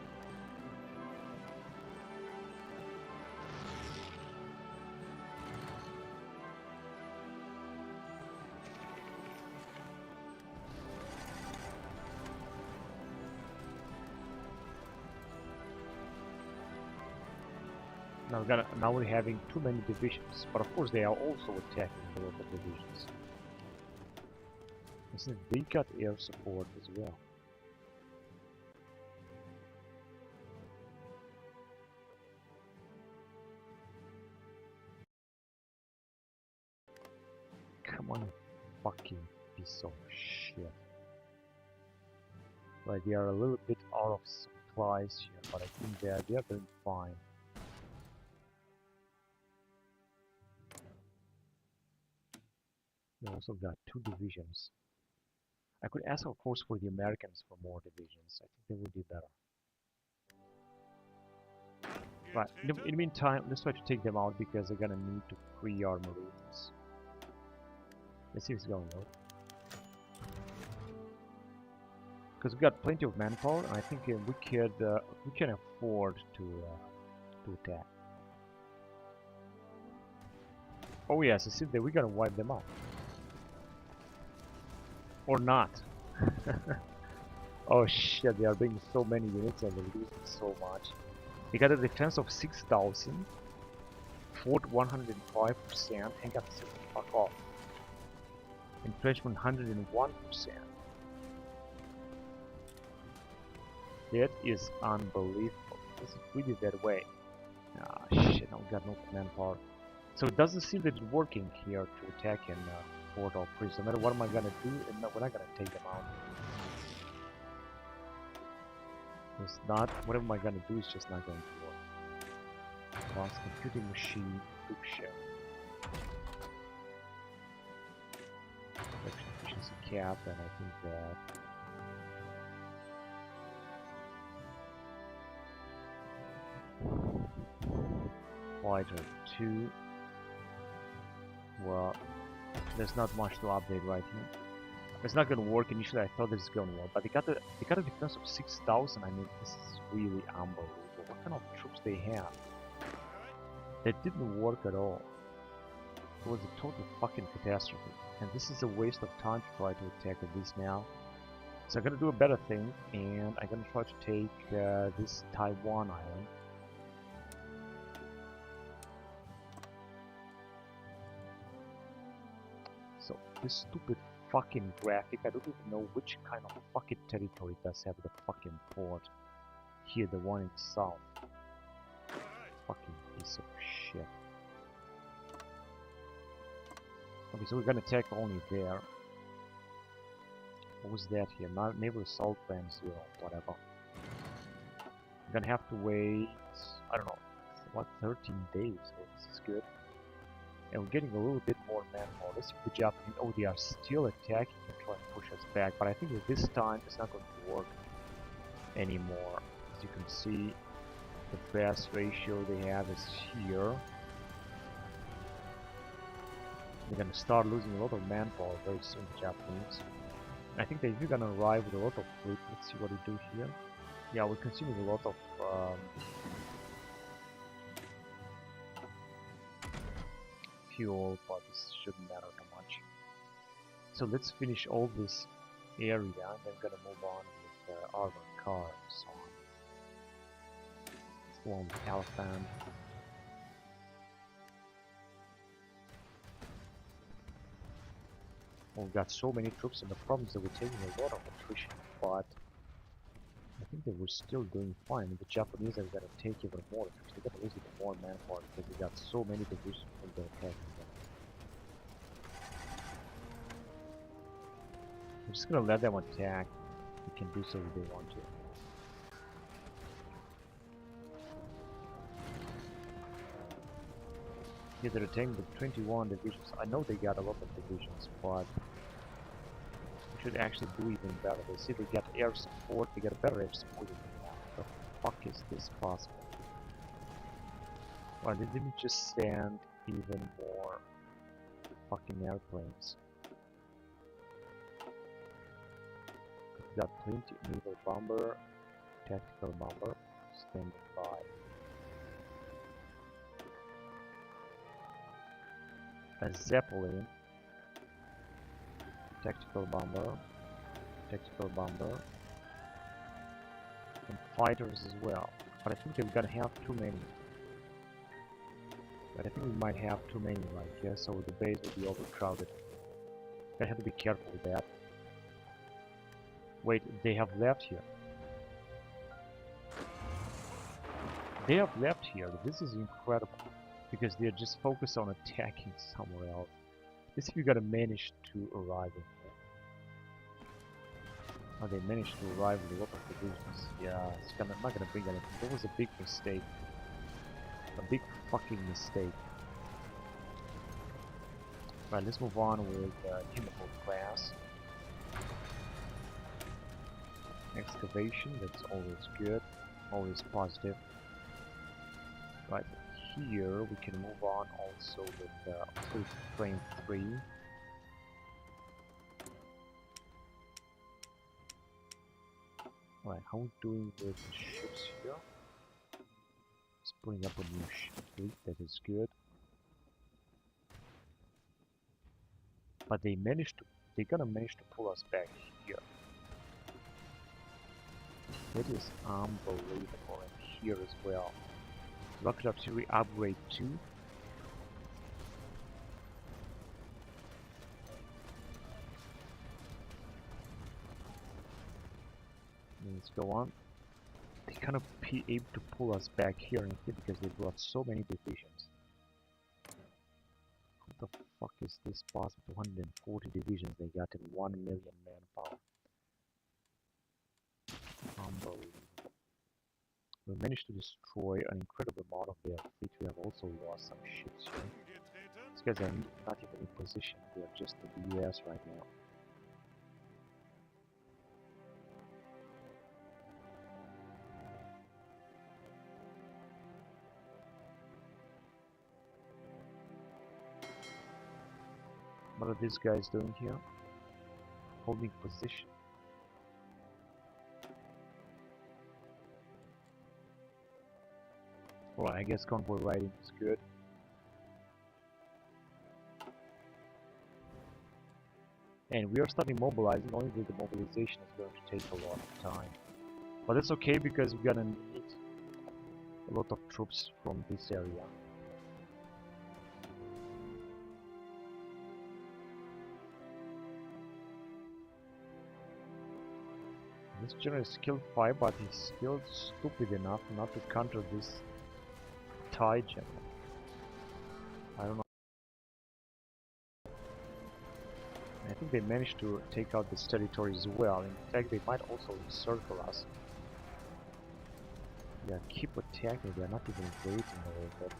Now we're having too many divisions, but of course they are also attacking the local divisions. Isn't it? They got air support as well. Come on, you fucking piece of shit. Like, they are a little bit out of supplies here, but I think they are doing fine. They also got 2 divisions. I could ask, of course, for the Americans for more divisions. I think they would be better. Right, in the meantime, let's try to take them out because they're gonna need to free our marines. Let's see if it's going well. Because we got plenty of manpower, and I think we can afford to attack. Oh yes, I see that we're gonna wipe them out. Or not. Oh shit, they are bringing so many units and they're losing so much. They got a defense of 6,000, fort 105%, hang up, fuck off. Entrenchment 101%. That is unbelievable. This is really that way. Ah shit, now we got no manpower. So it doesn't seem that it's working here to attack in Fort or Priest. No matter what am I gonna do, and we're not gonna take them out. It's not, whatever am I gonna do is just not going to work. Advanced computing machine, big ship. Production efficiency cap, and I think that Fighter 2. Well, there's not much to update right here. It's not gonna work. Initially I thought this is gonna work, but they got a defense of 6,000. I mean, this is really unbelievable. What kind of troops they have? That didn't work at all. It was a total fucking catastrophe. And this is a waste of time to try to attack this now. So I'm gonna do a better thing, and I'm gonna try to take this Taiwan island. So this stupid fucking graphic. I don't even know which kind of fucking territory does have the fucking port. Here, the one in south. Fucking piece of shit. Okay, so we're gonna attack only there. What was that here? Neighbor Salt Plan 0, whatever. We're gonna have to wait, I don't know, what, 13 days, so this is good. And we're getting a little bit more manpower. Let's see if the Japanese, oh, they are still attacking and trying to push us back, but I think that this time it's not going to work anymore. As you can see, the fast ratio they have is here. They're gonna start losing a lot of manpower very soon, the Japanese. And I think that they're gonna arrive with a lot of fleet. Let's see what we do here. Yeah, we're consuming a lot of fuel, but this shouldn't matter too much. So let's finish all this area, and then we're gonna move on with armored cars and so on. Let's go on with Elephant. We've got so many troops, and the problem is that we're taking a lot of attrition, but I think that we're still doing fine. The Japanese are going to take even more attrition. They're going to lose even more manpower because they got so many divisions from the attack. I'm just going to let them attack. They can do so if they want to. Yeah, they're attacking the 21 divisions. I know they got a lot of divisions, but we should actually do even better. They see they got air support, they get a better air support than we have. What the fuck is this possible? Why didn't we just send even more fucking airplanes? We got plenty. Naval bomber, tactical bomber, standing by. A Zeppelin, tactical bomber, and fighters as well. But I think that we're gonna have too many. But I think we might have too many right here, so the base will be overcrowded. I have to be careful with that. Wait, they have left here. They have left here. This is incredible. Because they're just focused on attacking somewhere else. Let's see if we gotta manage to arrive in here. Oh, they managed to arrive with a lot of divisions. Yeah, it's not gonna bring anything. That was a big mistake. A big fucking mistake. Right, let's move on with chemical class. Excavation, that's always good. Always positive. Right. Here we can move on also with frame 3. Right, how are we doing with the ships here? Just putting up a new fleet, that is good. But they're gonna manage to pull us back here. That is unbelievable, and here as well. Rocket Artillery Upgrade 2. Let's go on. They kind of be able to pull us back here and here because they brought so many divisions. What the fuck is this possible? 240 divisions they got in 1 million manpower. Unbelievable. We managed to destroy an incredible amount of their fleet. We have also lost some ships here. These guys are not even in position. They are just in the US right now. What are these guys doing here? Holding position. Well, I guess convoy riding is good. And we are starting mobilizing, only that the mobilization is going to take a lot of time. But it's okay because we're gonna need a lot of troops from this area. This general is skilled 5, but he's still stupid enough not to counter this Thai general. I don't know. I think they managed to take out this territory as well. In fact, they might also encircle us. Yeah, keep attacking. They're not even waiting a little bit.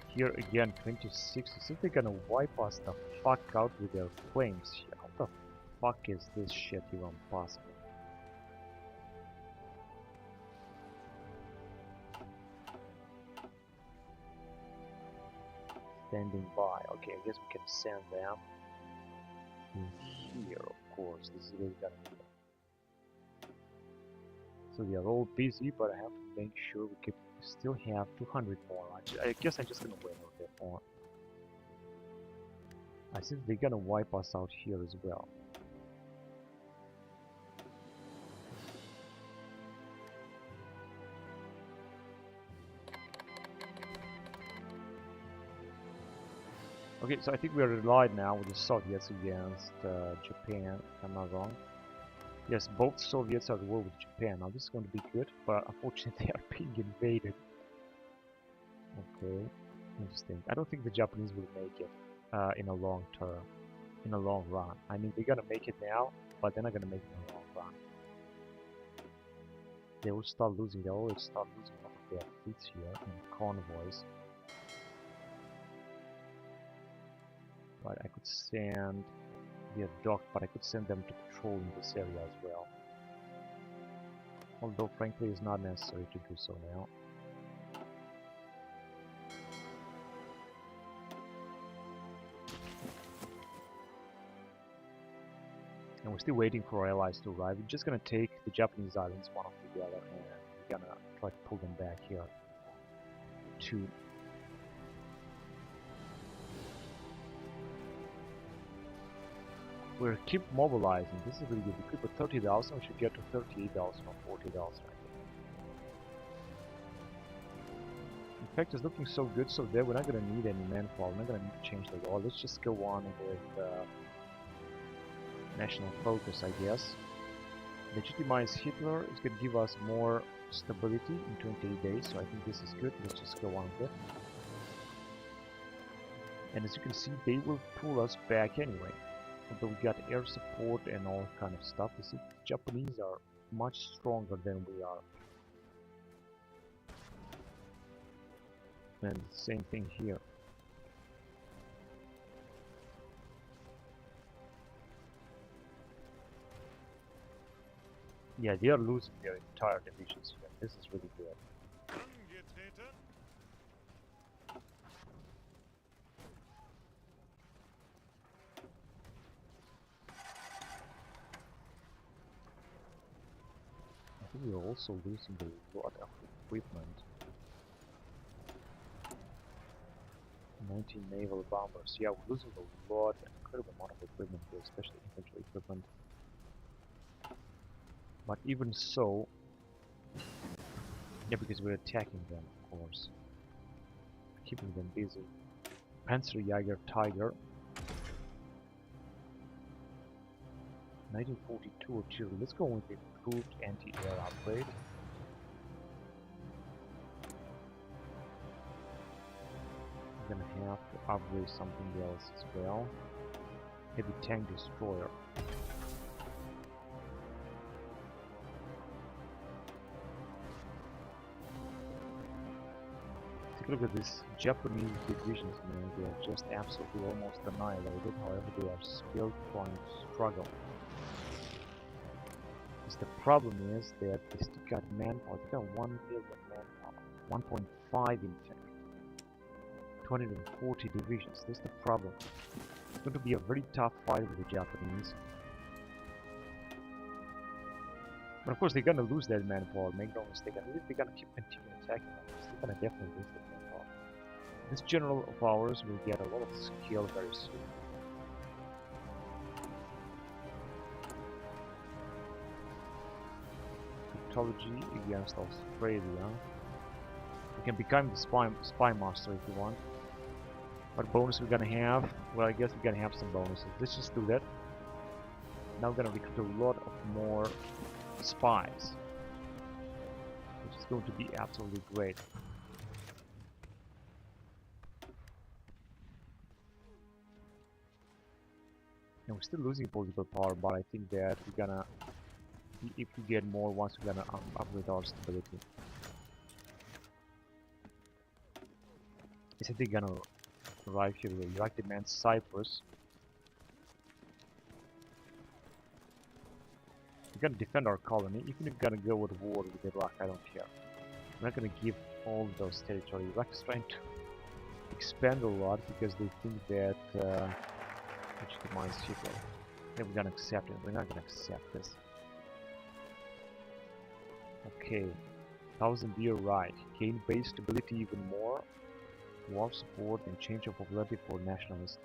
Here again, 26. I think they're gonna wipe us the fuck out with their flames here. How the fuck is this shit even possible? Standing by. Okay, I guess we can send them in here, of course. This is where we gotta do it. So they are all busy, but I have to make sure we can still have 200 more. I guess I'm just gonna wait a bit more. I think they're gonna wipe us out here as well. Okay, so I think we are allied now with the Soviets against Japan, if I'm not wrong. Yes, both Soviets are at war with Japan. Now this is going to be good, but unfortunately they are being invaded. Okay, interesting. I don't think the Japanese will make it in a long term, in a long run. I mean, they're gonna make it now, but they're not gonna make it in a long run. They will start losing. They always start losing a lot of their fleets here in convoys. Right, I could send via dock, but I could send them to patrol in this area as well. Although, frankly, it's not necessary to do so now. And we're still waiting for our allies to arrive. We're just gonna take the Japanese islands one after the other, and we're gonna try to pull them back here to we'll keep mobilizing. This is really good. We could put 30,000, we should get to 38,000 or 40,000, I think. In fact, it's looking so good, so there we're not going to need any manpower. We're not going to need to change the law. Let's just go on with national focus, I guess. Legitimize Hitler is going to give us more stability in 28 days, so I think this is good. Let's just go on with it. And as you can see, they will pull us back anyway. Although we got air support and all kind of stuff, you see, the Japanese are much stronger than we are. And same thing here. Yeah, they are losing their entire divisions here. This is really good. I think we're also losing a lot of equipment. 19 naval bombers. Yeah, we're losing a lot, an incredible amount of equipment here, especially infantry equipment. But even so, yeah, because we're attacking them, of course, keeping them busy. Panzerjäger Tiger. 1942 artillery. Let's go with the improved anti-air upgrade. I'm gonna have to upgrade something else as well. Heavy tank destroyer. Take a look at this Japanese divisions, man. They are just absolutely almost annihilated. However, they are still trying to struggle. The problem is that they still got manpower. They got 1 million manpower. 1.5 in fact. 240 divisions. That's the problem. It's going to be a very tough fight with the Japanese. But of course they're going to lose that manpower. Make no mistake. And if they're going to keep continuing attacking them, they're going to definitely lose that manpower. This general of ours will get a lot of skill very soon. Against Australia. You can become the spy master if you want. What bonus we're gonna have? Well, I guess we're gonna have some bonuses. Let's just do that. Now we're gonna recruit a lot of more spies, which is going to be absolutely great. And we're still losing political power, but I think that we're gonna, if we get more once, we're gonna upgrade our stability. Is it they're gonna arrive here with Iraq demands Cyprus? We're gonna defend our colony, even if we're gonna go with war with Iraq, I don't care. I'm not gonna give all those territory. Iraq is trying to expand a lot because they think that legitimize Hitler. Then we're gonna accept it. We're not gonna accept this. Okay. 1000 year right. Gain base stability even more. War support and change of popularity for nationalists.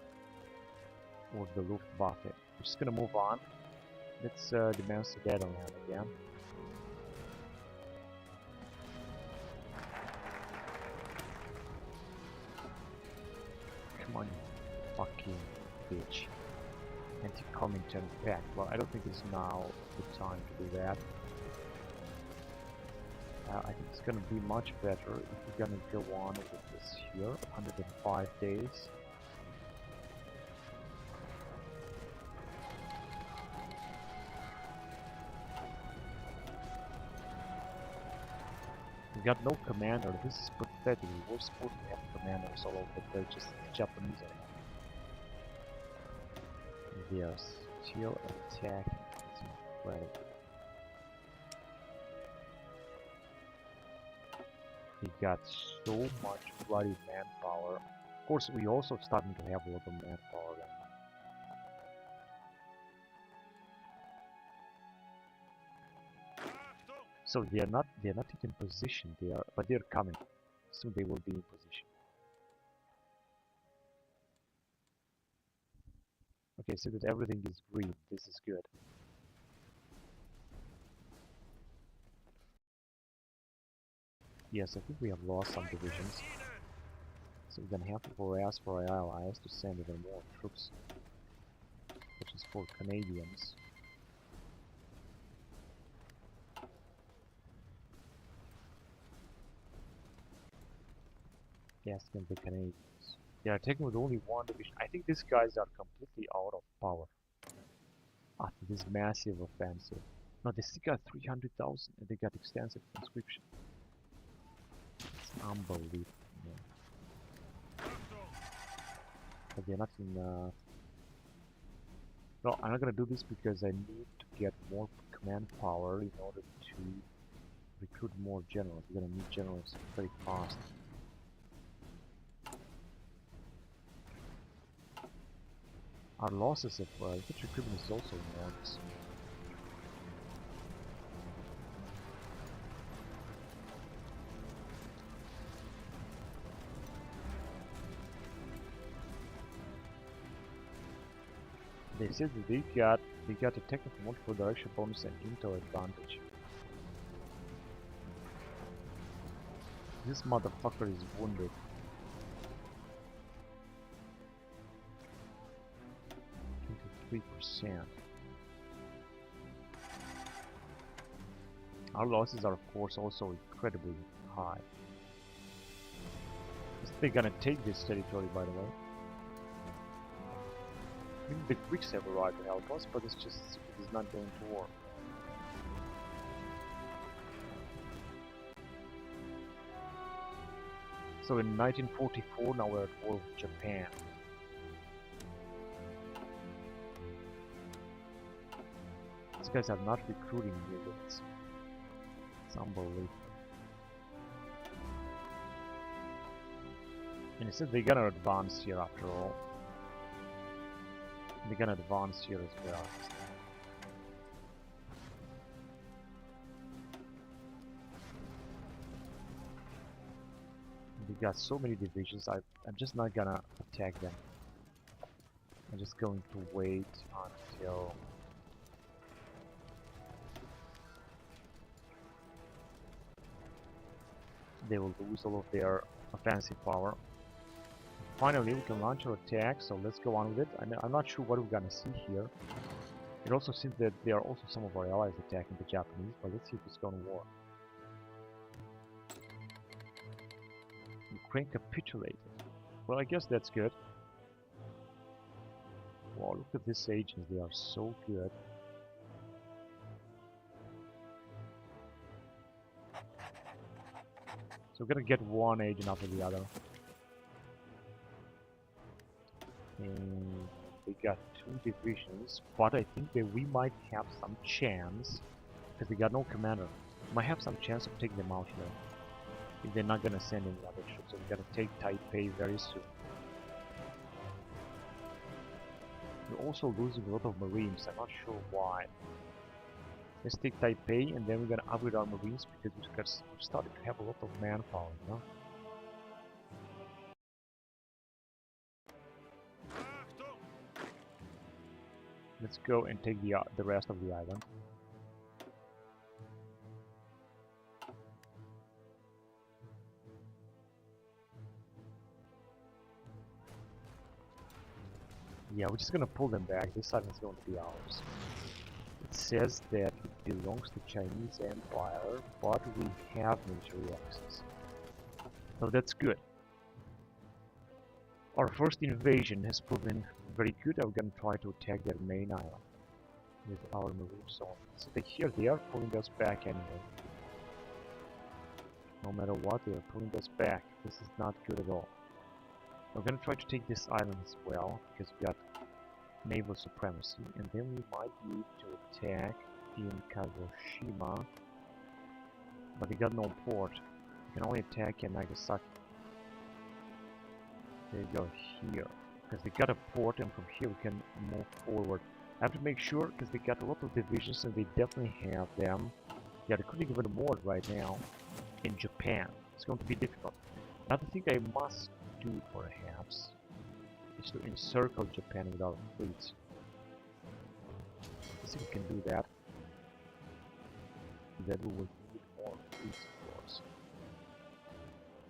Or the Luftwaffe. We're just gonna move on. Let's demand Sudetenland again. Come on, you fucking bitch. Anti-Comintern pact. Well, I don't think it's now the time to do that. I think it's gonna be much better if we're gonna go on with this here. 105 days. We got no commander. This is pathetic. We're supposed to have commanders all over the place, just Japanese are. They are still attacking. It's incredible. We got so much bloody manpower. Of course, we also starting to have a lot of manpower. So they're not yet in position. But they're coming. Soon they will be in position. Okay, so that everything is green. This is good. Yes, I think we have lost some divisions. So we're gonna have to harass for our allies to send even more troops. Which is for Canadians. Yes, can be Canadians. They are taking with only one division. I think these guys are completely out of power after this massive offensive. No, they still got 300,000 and they got extensive conscription. It's unbelievable. Man. But they're not in. No, I'm not gonna do this because I need to get more command power in order to recruit more generals. We're gonna need generals very fast. Our losses of infantry equipment is also enormous. They said that they got a technical multiple direction bonus and intel advantage. This motherfucker is wounded. %. Our losses are of course also incredibly high. They're gonna take this territory, by the way. Even the Greeks have arrived to help us, but it's not going to work. So in 1944 now we're at war with Japan. These guys are not recruiting units. It's unbelievable. And it says they're gonna advance here after all. They're gonna advance here as well. They got so many divisions, I'm just not gonna attack them. I'm just going to wait until they will lose all of their offensive power. finally we can launch our attack, so let's go on with it. I'm not sure what we're gonna see here. It also seems that there are also some of our allies attacking the Japanese, but let's see if it's gonna work. Ukraine capitulated. Well, I guess that's good. Wow, look at these agents, they are so good. So we're gonna get one agent after the other. And they got 2 divisions, but I think that we might have some chance, because they got no commander. Might have some chance of taking them out here. If they're not gonna send any other troops, so we're gonna take Taipei very soon. We're also losing a lot of Marines, I'm not sure why. Let's take Taipei and then we're gonna upgrade our Marines because we've started to have a lot of manpower, you know? Let's go and take the rest of the island. Yeah, we're just gonna pull them back. This island is going to be ours. It says that it belongs to Chinese Empire, but we have military access. So that's good. Our first invasion has proven very good. I'm gonna try to attack their main island with our marine zone. So here they are pulling us back anyway. No matter what, they are pulling us back. This is not good at all. We're gonna try to take this island as well, because we got naval supremacy, and then we might need to attack in Kagoshima, but we got no port. We can only attack in Nagasaki. There you go, here, because they got a port, and from here we can move forward. I have to make sure, because they got a lot of divisions, and they definitely have them. Yeah, they couldn't give it a more right now in Japan. It's going to be difficult. Another thing I must do, perhaps, is to encircle Japan with our fleets. Let's see if we can do that. Then we will need more fleets, of course.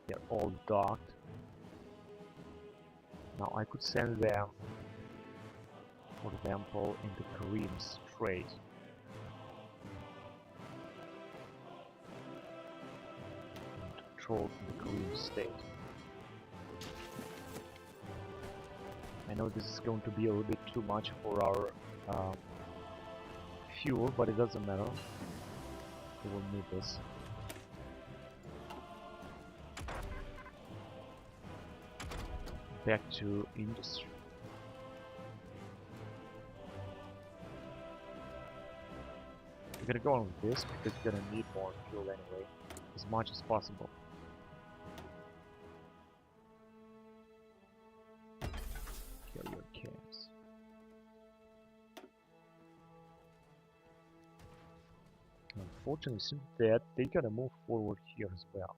They're all docked. Now I could send them, for example, into Korean Strait. And control the Korean state. I know this is going to be a little bit too much for our fuel, but it doesn't matter. We will need this. Back to industry. We're gonna go on with this because we're gonna need more fuel anyway, as much as possible. Carrier cams. Unfortunately, since that, they gotta move forward here as well.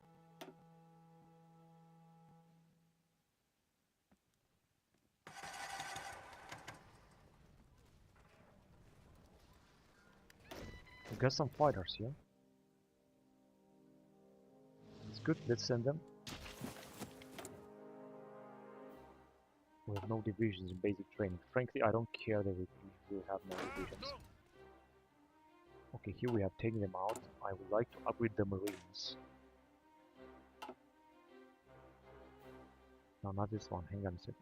We got some fighters here. It's good, let's send them. We have no divisions in basic training. Frankly, I don't care that we have no divisions. Okay, here we have taken them out. I would like to upgrade the Marines. No, not this one. Hang on a second.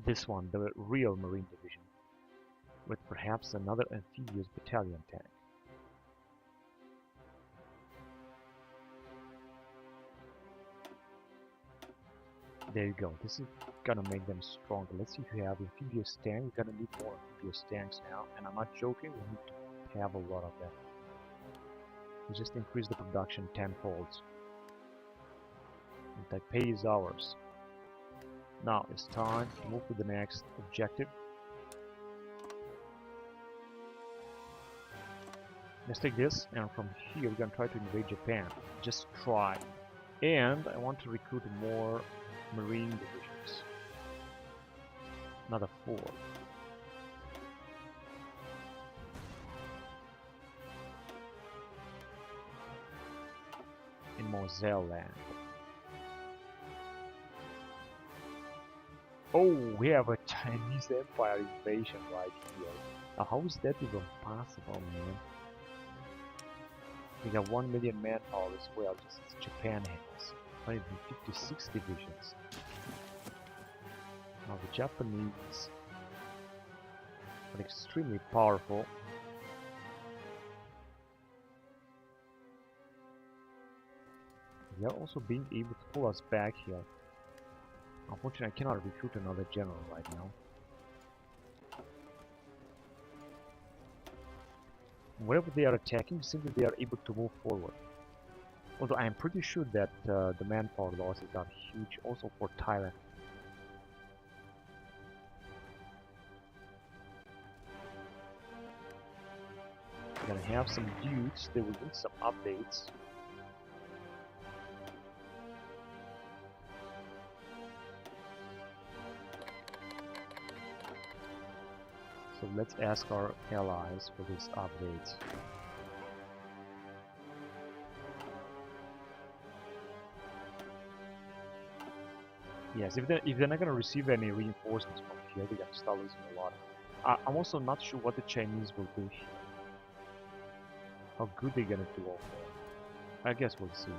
This one, the real Marine Division, with perhaps another amphibious battalion tank. There you go. This is gonna make them stronger. Let's see if we have amphibious tank. We're gonna need more amphibious tanks now, and I'm not joking. We need to have a lot of them. We just increase the production tenfold. And Taipei is ours. Now it's time to move to the next objective. Let's take this, and from here we're gonna try to invade Japan. Just try. And I want to recruit more Marine divisions. Another 4. In Moselle land. Oh, we have a Chinese Empire invasion right here. Now, how is that even possible, man? We got 1 million manpower as well, just as Japan has. 156 divisions. Now, the Japanese are extremely powerful. They are also being able to pull us back here. Unfortunately, I cannot recruit another general right now. Wherever they are attacking, simply they are able to move forward. Although I am pretty sure that the manpower losses are huge also for Thailand. We're gonna have some dudes, they will need some updates. So let's ask our allies for these updates. Yes, if they're not gonna receive any reinforcements from here, they're gonna start losing a lot. I'm also not sure what the Chinese will do here. How good they're gonna do over there. I guess we'll see.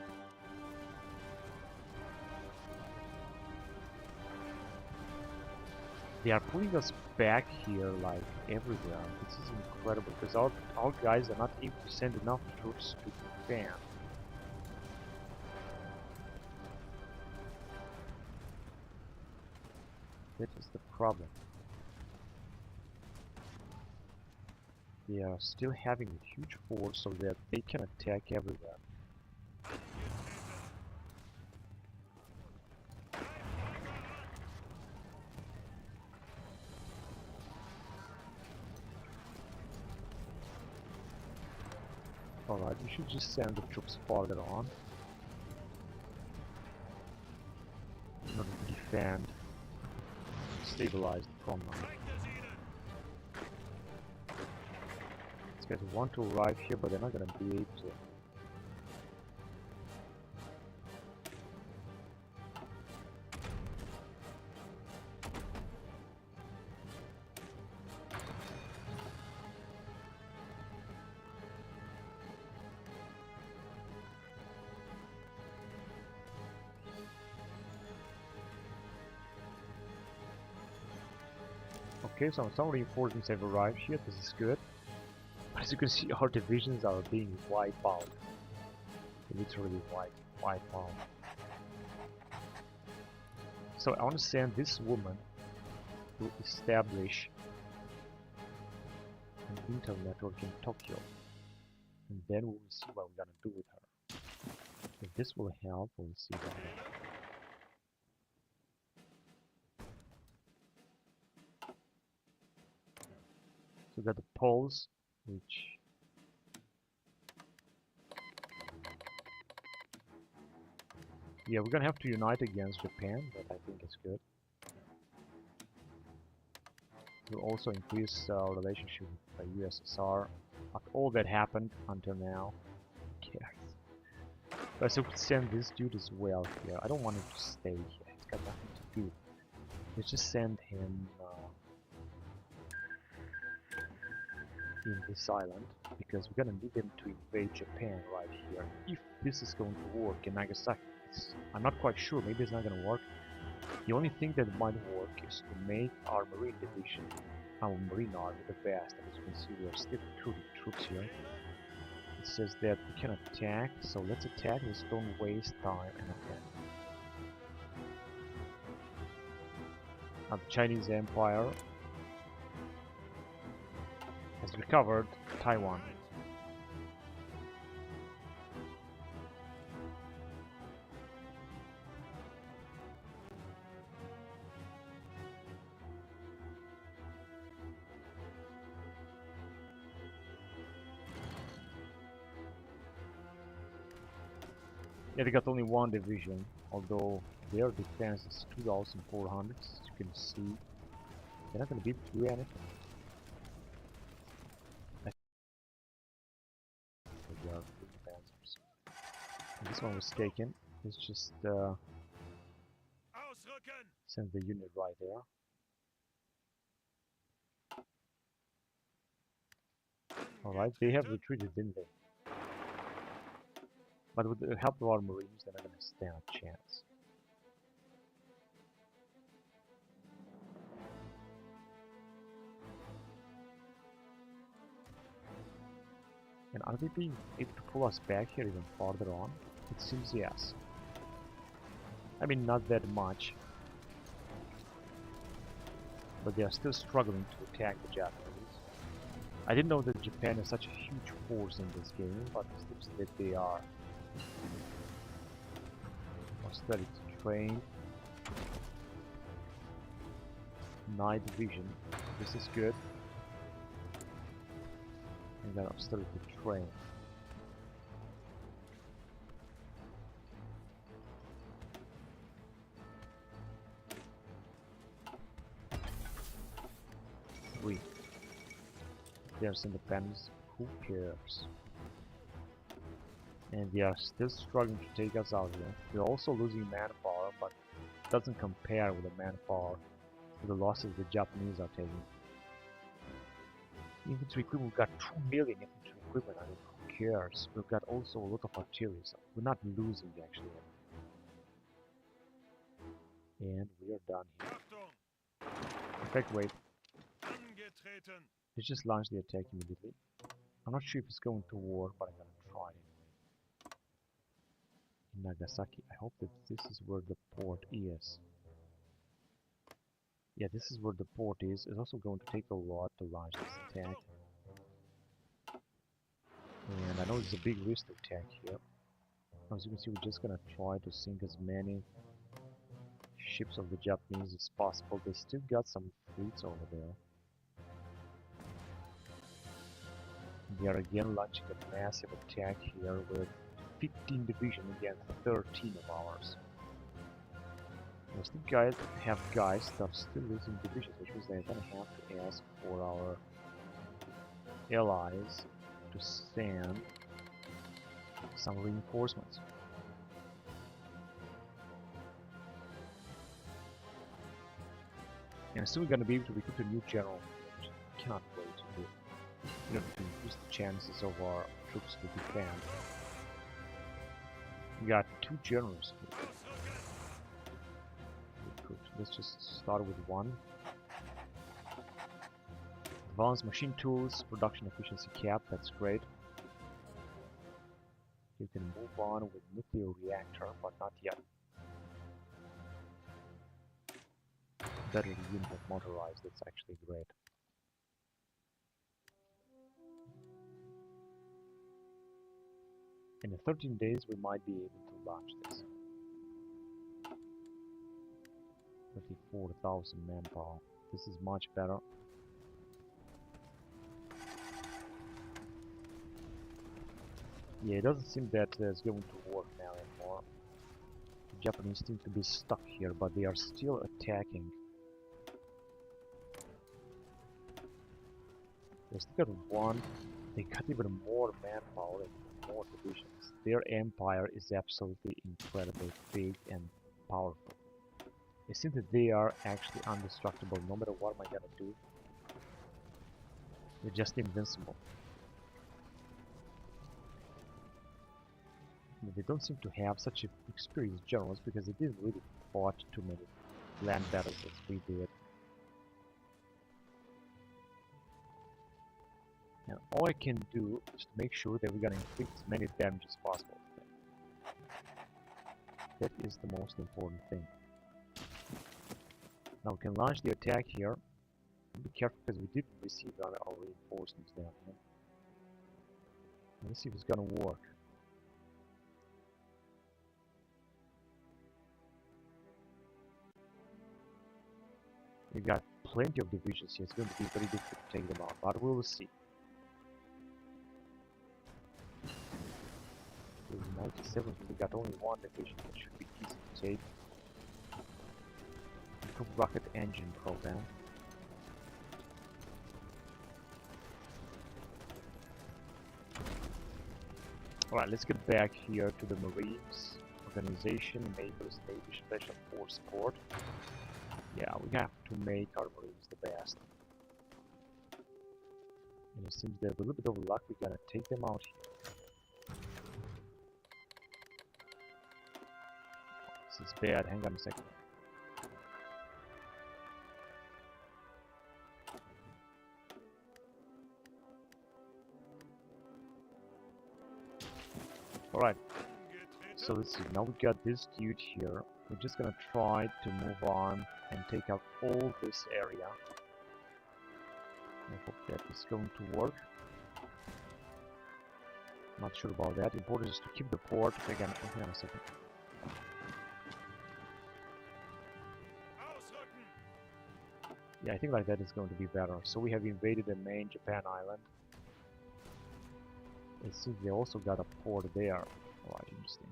They are pulling us back here like everywhere. This is incredible because our guys are not able to send enough troops to Japan. That is the problem. They are still having a huge force so that they can attack everywhere. Alright, we should just send the troops farther on in order to defend, stabilize the front line. These guys want to arrive here, but they're not going to be able to. Okay, so some reinforcements have arrived here, this is good. As you can see, our divisions are being wiped out. Literally wiped out. So I want to send this woman to establish an Intel network in Tokyo. And then we will see what we're gonna do with her. If this will help, we'll see what happens. So we got the Poles, which yeah, we're gonna have to unite against Japan, but I think it's good. We'll also increase our relationship with the USSR. After all that happened until now, who cares? But so we could send this dude as well here. I don't want him to stay here. He's got nothing to do. Let's just send him in this island, because we're gonna need them to invade Japan right here. If this is going to work in Nagasaki, I'm not quite sure, maybe it's not gonna work. The only thing that might work is to make our marine division, our marine army, the best. As you can see, we are still recruiting troops here. It says that we can attack, so let's attack. Let's don't waste time and attack. Now the Chinese Empire has recovered Taiwan. Yeah, they got only one division, although their defense is 2,400, as you can see. They're not going to be able to do anything. They are big advancers. And this one was taken. Let's just Send the unit right there. Alright, they have retreated, didn't they? But with the help of our Marines, they're not going to stand a chance. And are they being able to pull us back here even farther on? It seems yes. I mean, not that much. But they are still struggling to attack the Japanese. I didn't know that Japan is such a huge force in this game, but it seems that they are. Study to train. Night vision. This is good. And then I'll study to train. Three. There's independence. Who cares? And they are still struggling to take us out here. We're also losing manpower, but it doesn't compare with the manpower to the losses the Japanese are taking. Infantry equipment, we've got 2 million infantry equipment. I mean, who cares? We've got also a lot of artillery, so we're not losing actually. And we are done here. In fact, wait. Let's just launch the attack immediately. I'm not sure if it's going to work, but I'm gonna try it. Nagasaki. I hope that this is where the port is. Yeah, this is where the port is. It's also going to take a lot to launch this attack. And I know it's a big risk to attack here. As you can see, we're just gonna try to sink as many ships of the Japanese as possible. They still got some fleets over there. They are again launching a massive attack here with 15 divisions against 13 of ours. We still have guys that are still losing divisions, which means they're going to have to ask for our allies to send some reinforcements. And soon we're going to be able to recruit a new general, which I cannot wait to do. To increase the chances of our troops to defend. We got 2 generals here. Let's just start with one. Advanced machine tools, production efficiency cap, that's great. You can move on with nuclear reactor, but not yet. Better unit of motorized, that's actually great. In 13 days we might be able to launch this. 34,000 manpower. This is much better. Yeah, it doesn't seem that it's going to work now anymore. The Japanese seem to be stuck here, but they are still attacking. They still got one. They got even more manpower and more divisions. Their empire is absolutely incredibly big and powerful. It seems that they are actually indestructible. No matter what am I gonna do, they're just invincible. They don't seem to have such experienced generals because they didn't really fought too many land battles as we did. And all I can do is to make sure that we're gonna inflict as many damage as possible. That is the most important thing. Now we can launch the attack here. Be careful because we did receive our reinforcements down here. Let's see if it's gonna work. We got plenty of divisions here. It's going to be very difficult to take them out, but we will see. 97, we got only one division that should be easy to take. Rocket engine program. Alright, let's get back here to the Marines organization, Navy Special Force Support. Yeah, we have to make our Marines the best. And it seems that with a little bit of luck, we're gonna take them out here. This is bad. Hang on a second. Alright. So let's see. Now we got this dude here. We're just gonna try to move on and take out all this area. I hope that is going to work. Not sure about that. Important is to keep the port. Again, hang on a second. Yeah, I think like that is going to be better. So we have invaded the main Japan island. It seems they also got a port there. Alright, interesting.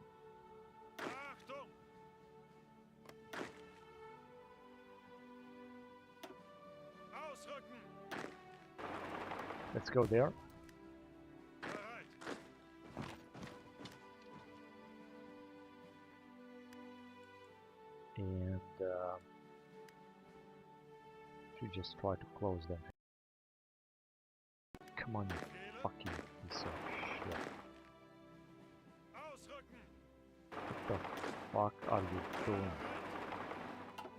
Let's go there. And should just try to close them. Come on, you fucking piece of shit. What the fuck are you doing?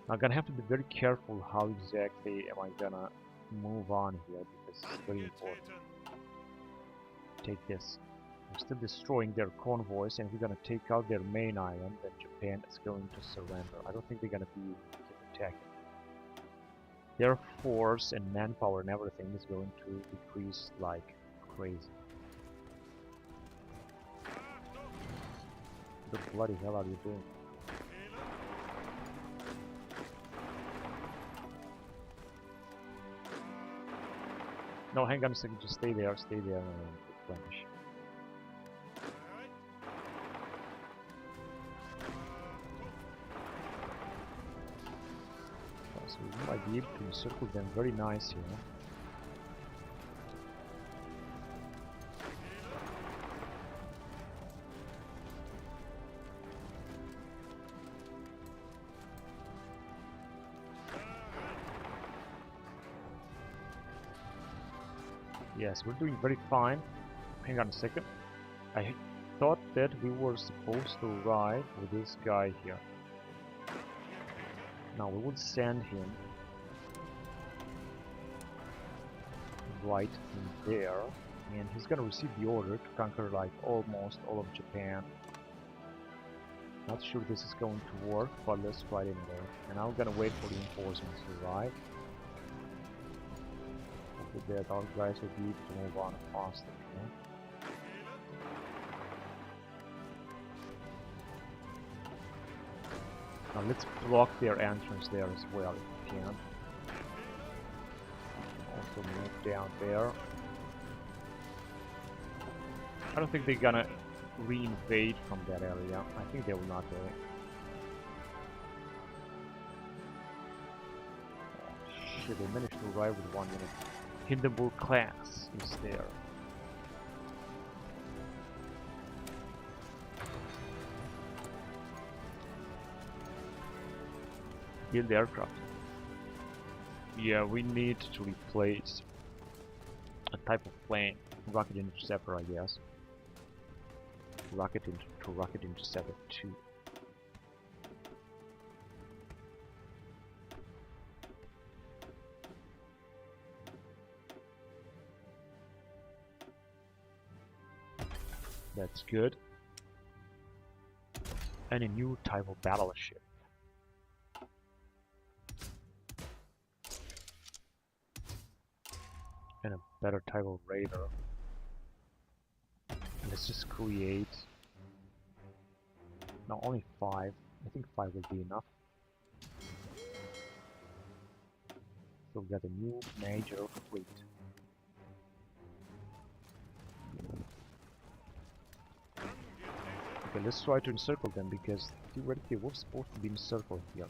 I'm gonna have to be very careful how exactly am I gonna move on here, because it's very important. Take this. We're still destroying their convoys, and we're gonna take out their main island, then Japan is going to surrender. I don't think they're gonna be attacking. Their force and manpower and everything is going to decrease like crazy. What the bloody hell are you doing? No, hang on a second, just stay there and replenish. So we might be able to encircle them very nice here. Yes, we're doing very fine. Hang on a second. I thought that we were supposed to ride with this guy here. Now we will send him right in there, and he's gonna receive the order to conquer like almost all of Japan. Not sure this is going to work, but let's try it anyway. And I'm gonna wait for the reinforcements to arrive. With that, our guys will be able to move on faster. Okay? Now let's block their entrance there as well if we can. Also move down there. I don't think they're gonna re-invade from that area. I think they will not do it. Oh, shit, they managed to arrive with 1 minute. Hindenburg class is there. Build aircraft. Yeah, we need to replace a type of plane. Rocket interceptor, I guess. Rocket interceptor 2. That's good. And a new type of battleship. And a better type of raider. Let's just create... No, only 5. I think 5 will be enough. So we got a new major fleet. Okay, let's try to encircle them, because theoretically we're supposed to be encircled here.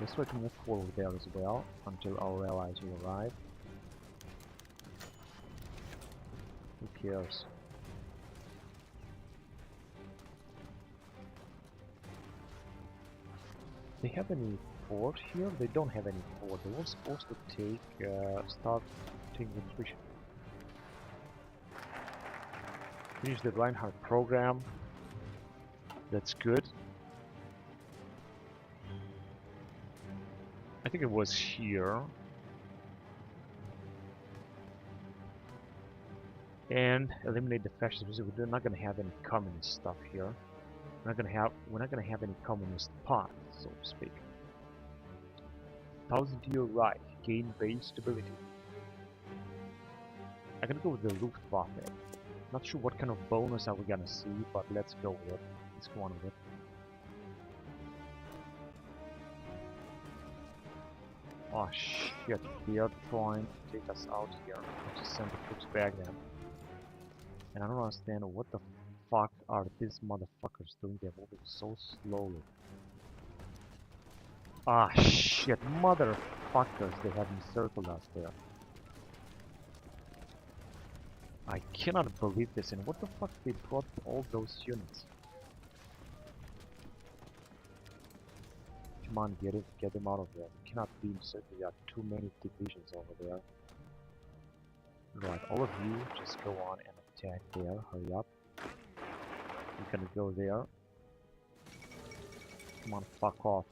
Let's try to move forward there as well until our allies will arrive. Who cares? They have any port here? They don't have any port. They were supposed to take start taking nutrition. Finish the Reinhardt program. That's good. I think it was here. And eliminate the fascists. We're not gonna have any communist stuff here. We're not gonna have any communist pot, so to speak. 1000-year Reich, gain base stability. I'm gonna go with the Luftwaffe. Not sure what kind of bonus are we gonna see, but let's go with it. Let's go on with it. Oh shit, they are trying to take us out here. Let's just send the troops back then. And I don't understand what the fuck are these motherfuckers doing? They're moving so slowly. Ah shit, motherfuckers, they have encircled us there. I cannot believe this, and what the fuck they brought all those units? Come on, get them out of there. We cannot be encircled, there are too many divisions over there. Right, all of you just go on and attack there, hurry up. You're gonna go there. Come on, fuck off.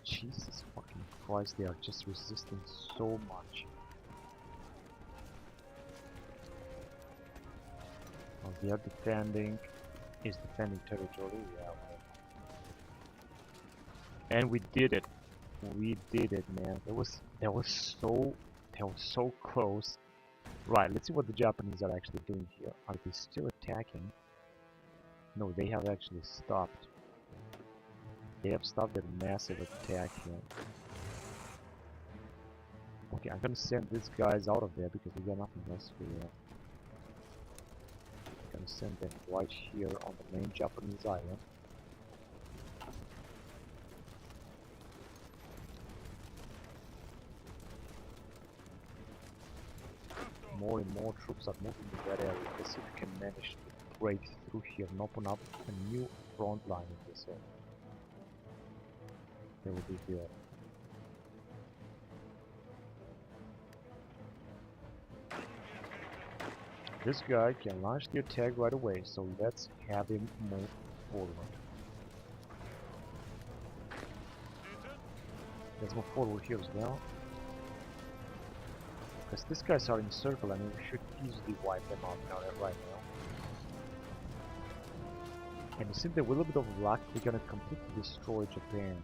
Jesus fucking Christ, they are just resisting so much. Oh, they are defending. Is defending territory, yeah. Well. And we did it. We did it, man. That was so close. Right, let's see what the Japanese are actually doing here. Are they still attacking? No, they have actually stopped. They have stopped their massive attack here. Okay, I'm gonna send these guys out of there because we got nothing else for you. I'm gonna send them right here on the main Japanese island. More and more troops are moving to that area. Let's see if we can manage to break through here and open up a new front line in this area. That would be good. This guy can launch the attack right away, so let's have him move forward. Let's move forward here as well. Because these guys are in circle, I mean, we should easily wipe them out now, right now. And simply with a little bit of luck, we're gonna completely destroy Japan.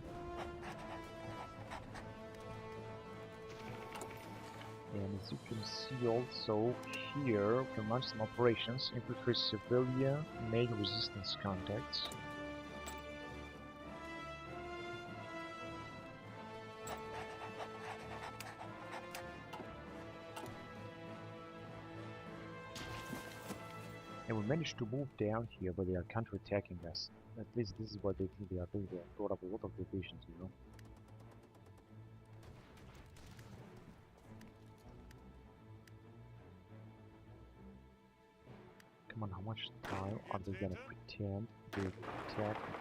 And as you can see also here, we can launch some operations, infiltrate civilian, make resistance contacts. And we managed to move down here, but they are counter-attacking us. At least this is what they think they are doing. They have brought up a lot of divisions, you know. Come on, how much time are they gonna pretend they will attack me?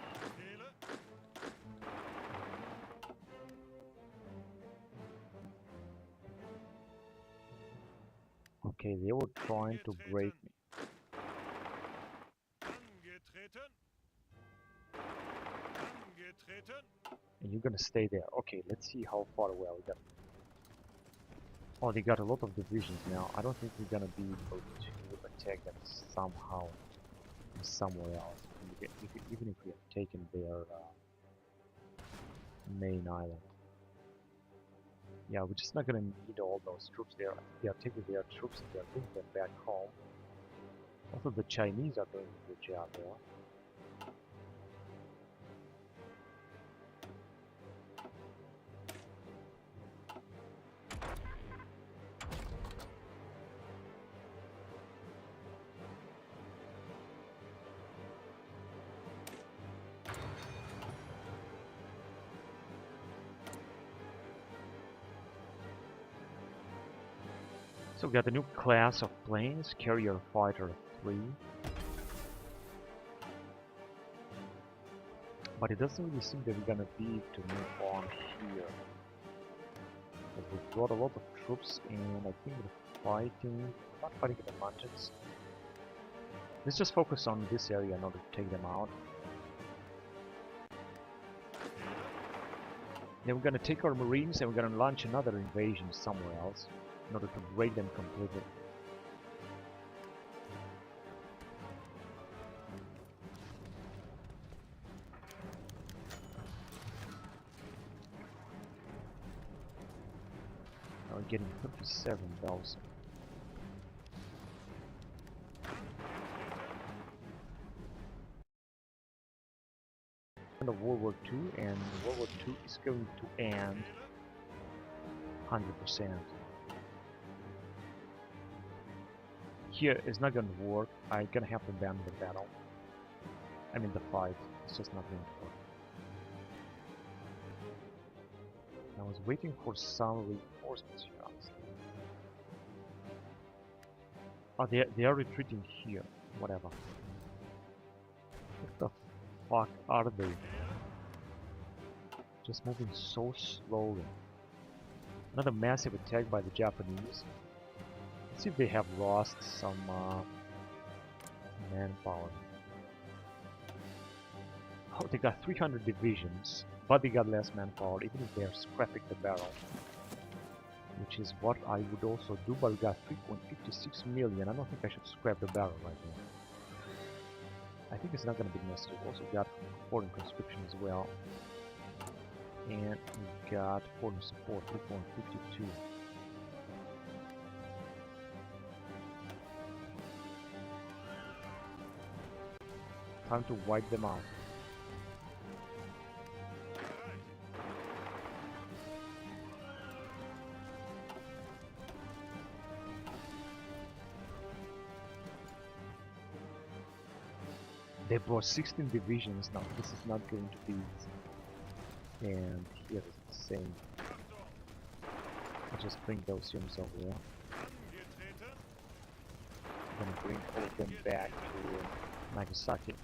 Okay, they were trying to break me. And you're gonna stay there. Okay, let's see how far away we got. Oh, they got a lot of divisions now. I don't think we're gonna be able to attack them somehow, somewhere else. Even if we have taken their main island. Yeah, we're just not gonna need all those troops there. They are taking their troops and they are bringing them back home. Also, the Chinese are doing a good job there. So we got the new class of planes, Carrier Fighter 3. But it doesn't really seem that we're gonna be to move on here. But we've brought a lot of troops and I think we're not fighting in the mountains. Let's just focus on this area in order to take them out. Then we're gonna take our marines and we're gonna launch another invasion somewhere else in order to break them completely. Now we're getting 57,000. Of World War II, and World War II is going to end 100%. Here it's not going to work. I'm gonna have to abandon the battle. I mean the fight. It's just not going to work. I was waiting for some reinforcements here. Oh, they are retreating here. Whatever. What the fuck are they? Just moving so slowly. Another massive attack by the Japanese. Let's see if they have lost some manpower. Oh, they got 300 divisions, but they got less manpower, even if they are scrapping the barrel. Which is what I would also do, but we got 3.56 million. I don't think I should scrap the barrel right now. I think it's not going to be necessary. We also got foreign conscription as well. And we got foreign support, 3.52. Time to wipe them out. They brought 16 divisions now. This is not going to be easy. And here is the same. I'll just bring those units over there. I'm gonna bring all of them back to Nagasaki.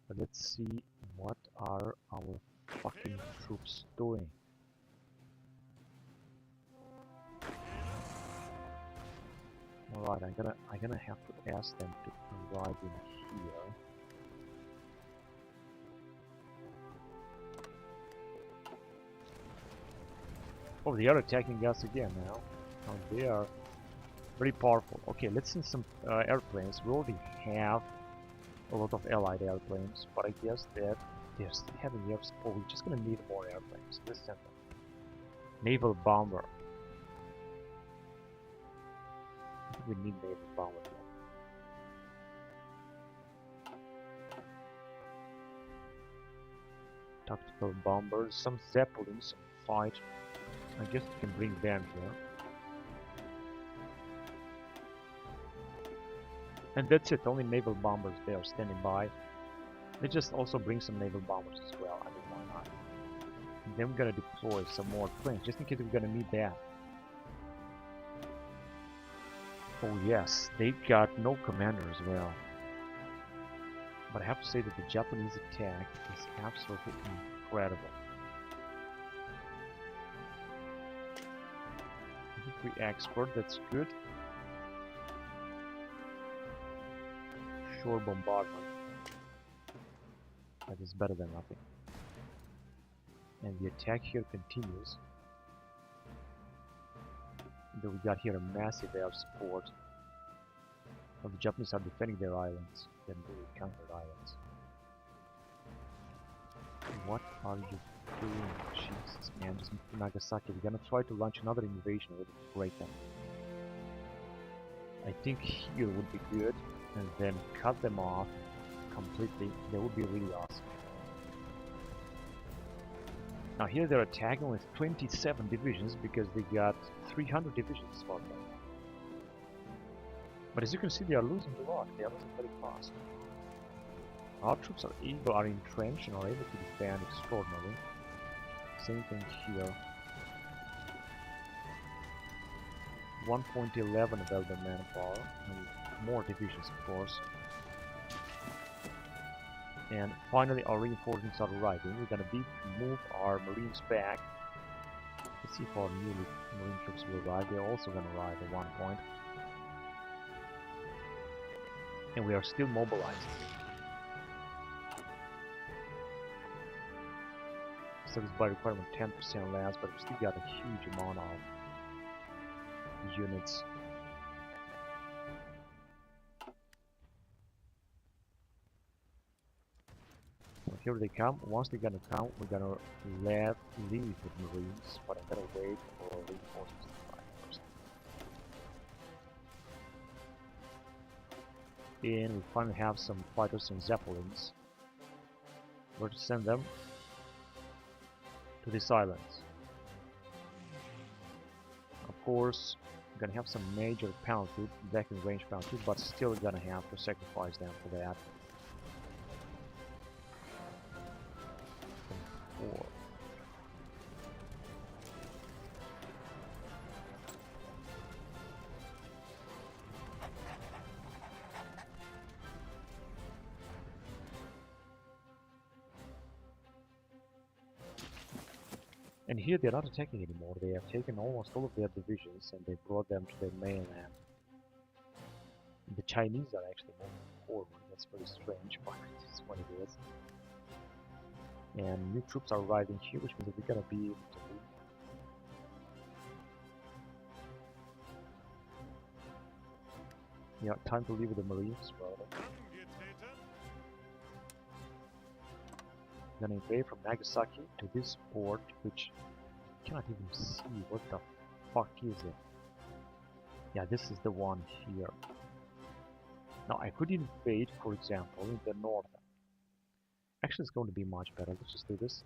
But let's see what are our fucking troops doing. Alright, I'm gonna have to ask them to arrive in here. Oh, they are attacking us again now. Oh, they are very powerful. Okay, let's send some airplanes. We already have a lot of allied airplanes, but I guess that they're still having air support. We're just gonna need more airplanes. Let's send them. Naval bomber. I think we need naval bomber. Tactical bombers, some zeppelins fight. I guess we can bring them here. And that's it, only naval bombers they are standing by. Let's just also bring some naval bombers as well, I mean why not. And then we're gonna deploy some more planes, just in case we're gonna need that. Oh yes, they got no commander as well. But I have to say that the Japanese attack is absolutely incredible. Infantry expert, that's good. Shore bombardment. That is better than nothing. And the attack here continues. And then we got here a massive air support. Well, the Japanese are defending their islands, their newly conquered islands. What are you doing? Jesus, man, just Nagasaki. We're gonna try to launch another invasion with a break them. I think here would be good, and then cut them off completely. That would be really awesome. Now here they're attacking with 27 divisions because they got 300 divisions for them. But as you can see, they are losing a lot. They are losing very fast. Our troops are entrenched and are able to defend extraordinarily. Same thing here. 1.11 available manpower, and more divisions of course. And finally, our reinforcements are arriving. We're gonna need to move our Marines back. Let's see if our new Marine troops will arrive. They're also gonna arrive at one point. And we are still mobilizing. Service by requirement 10% less, but we still got a huge amount of units. So here they come. Once they're gonna come, we're gonna leave with Marines, but I'm gonna wait for reinforcements to arrive first. And we finally have some fighters and zeppelins. Where to send them? To this island. Of course, we're gonna have some major penalty, back in range penalty, but still gonna have to sacrifice them for that. 4. And here they're not attacking anymore. They have taken almost all of their divisions and they brought them to the mainland. The Chinese are actually moving forward. That's very strange, but it's what it is. And new troops are arriving here, which means that we're gonna be able to leave. Yeah, time to leave with the Marines. Well, gonna invade from Nagasaki to this port, which I cannot even see. What the fuck is it? Yeah, this is the one here. Now I could invade, for example, in the north. Actually, it's going to be much better. Let's just do this.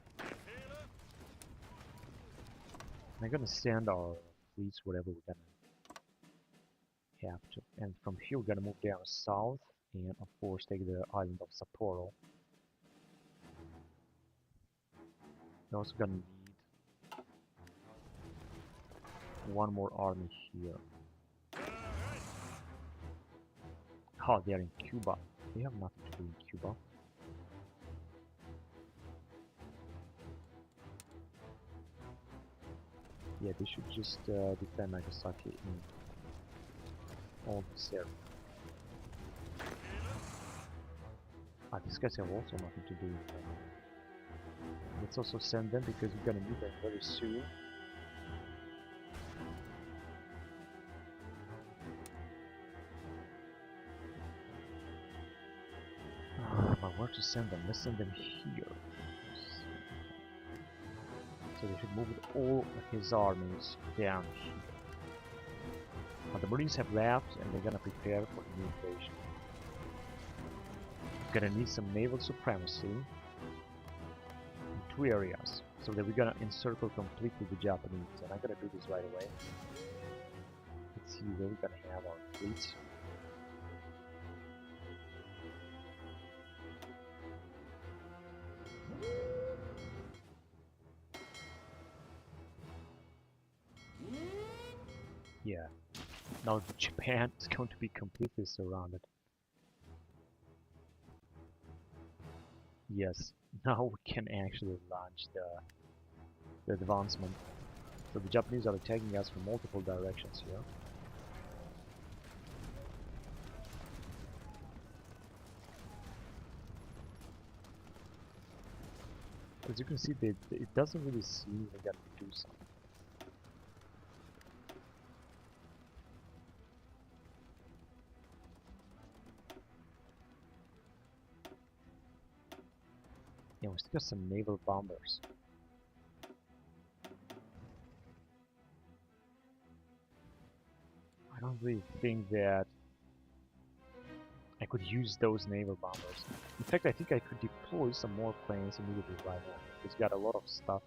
I'm gonna send our fleets wherever we're gonna have to, and from here we're gonna move down south, and of course take the island of Sapporo. We're also gonna need one more army here. Oh, they are in Cuba. They have nothing to do in Cuba. Yeah, they should just defend Nagasaki in all this area. Ah, these guys have also nothing to do. Let's also send them because we're gonna need them very soon. But where to send them? Let's send them here. So they should move with all his armies down here. But the Marines have left and they're gonna prepare for the new invasion. We're gonna need some naval supremacy in 2 areas, so that we're gonna encircle completely the Japanese, and I'm gonna do this right away. Let's see where we're gonna have our fleets. Yeah, now Japan is going to be completely surrounded. Yes, now we can actually launch the advancement. So the Japanese are attacking us from multiple directions here. As you can see, it doesn't really seem they're gonna do something. Yeah, we still got some naval bombers. I don't really think that I could use those naval bombers. In fact, I think I could deploy some more planes immediately right now. It's got a lot of stuff.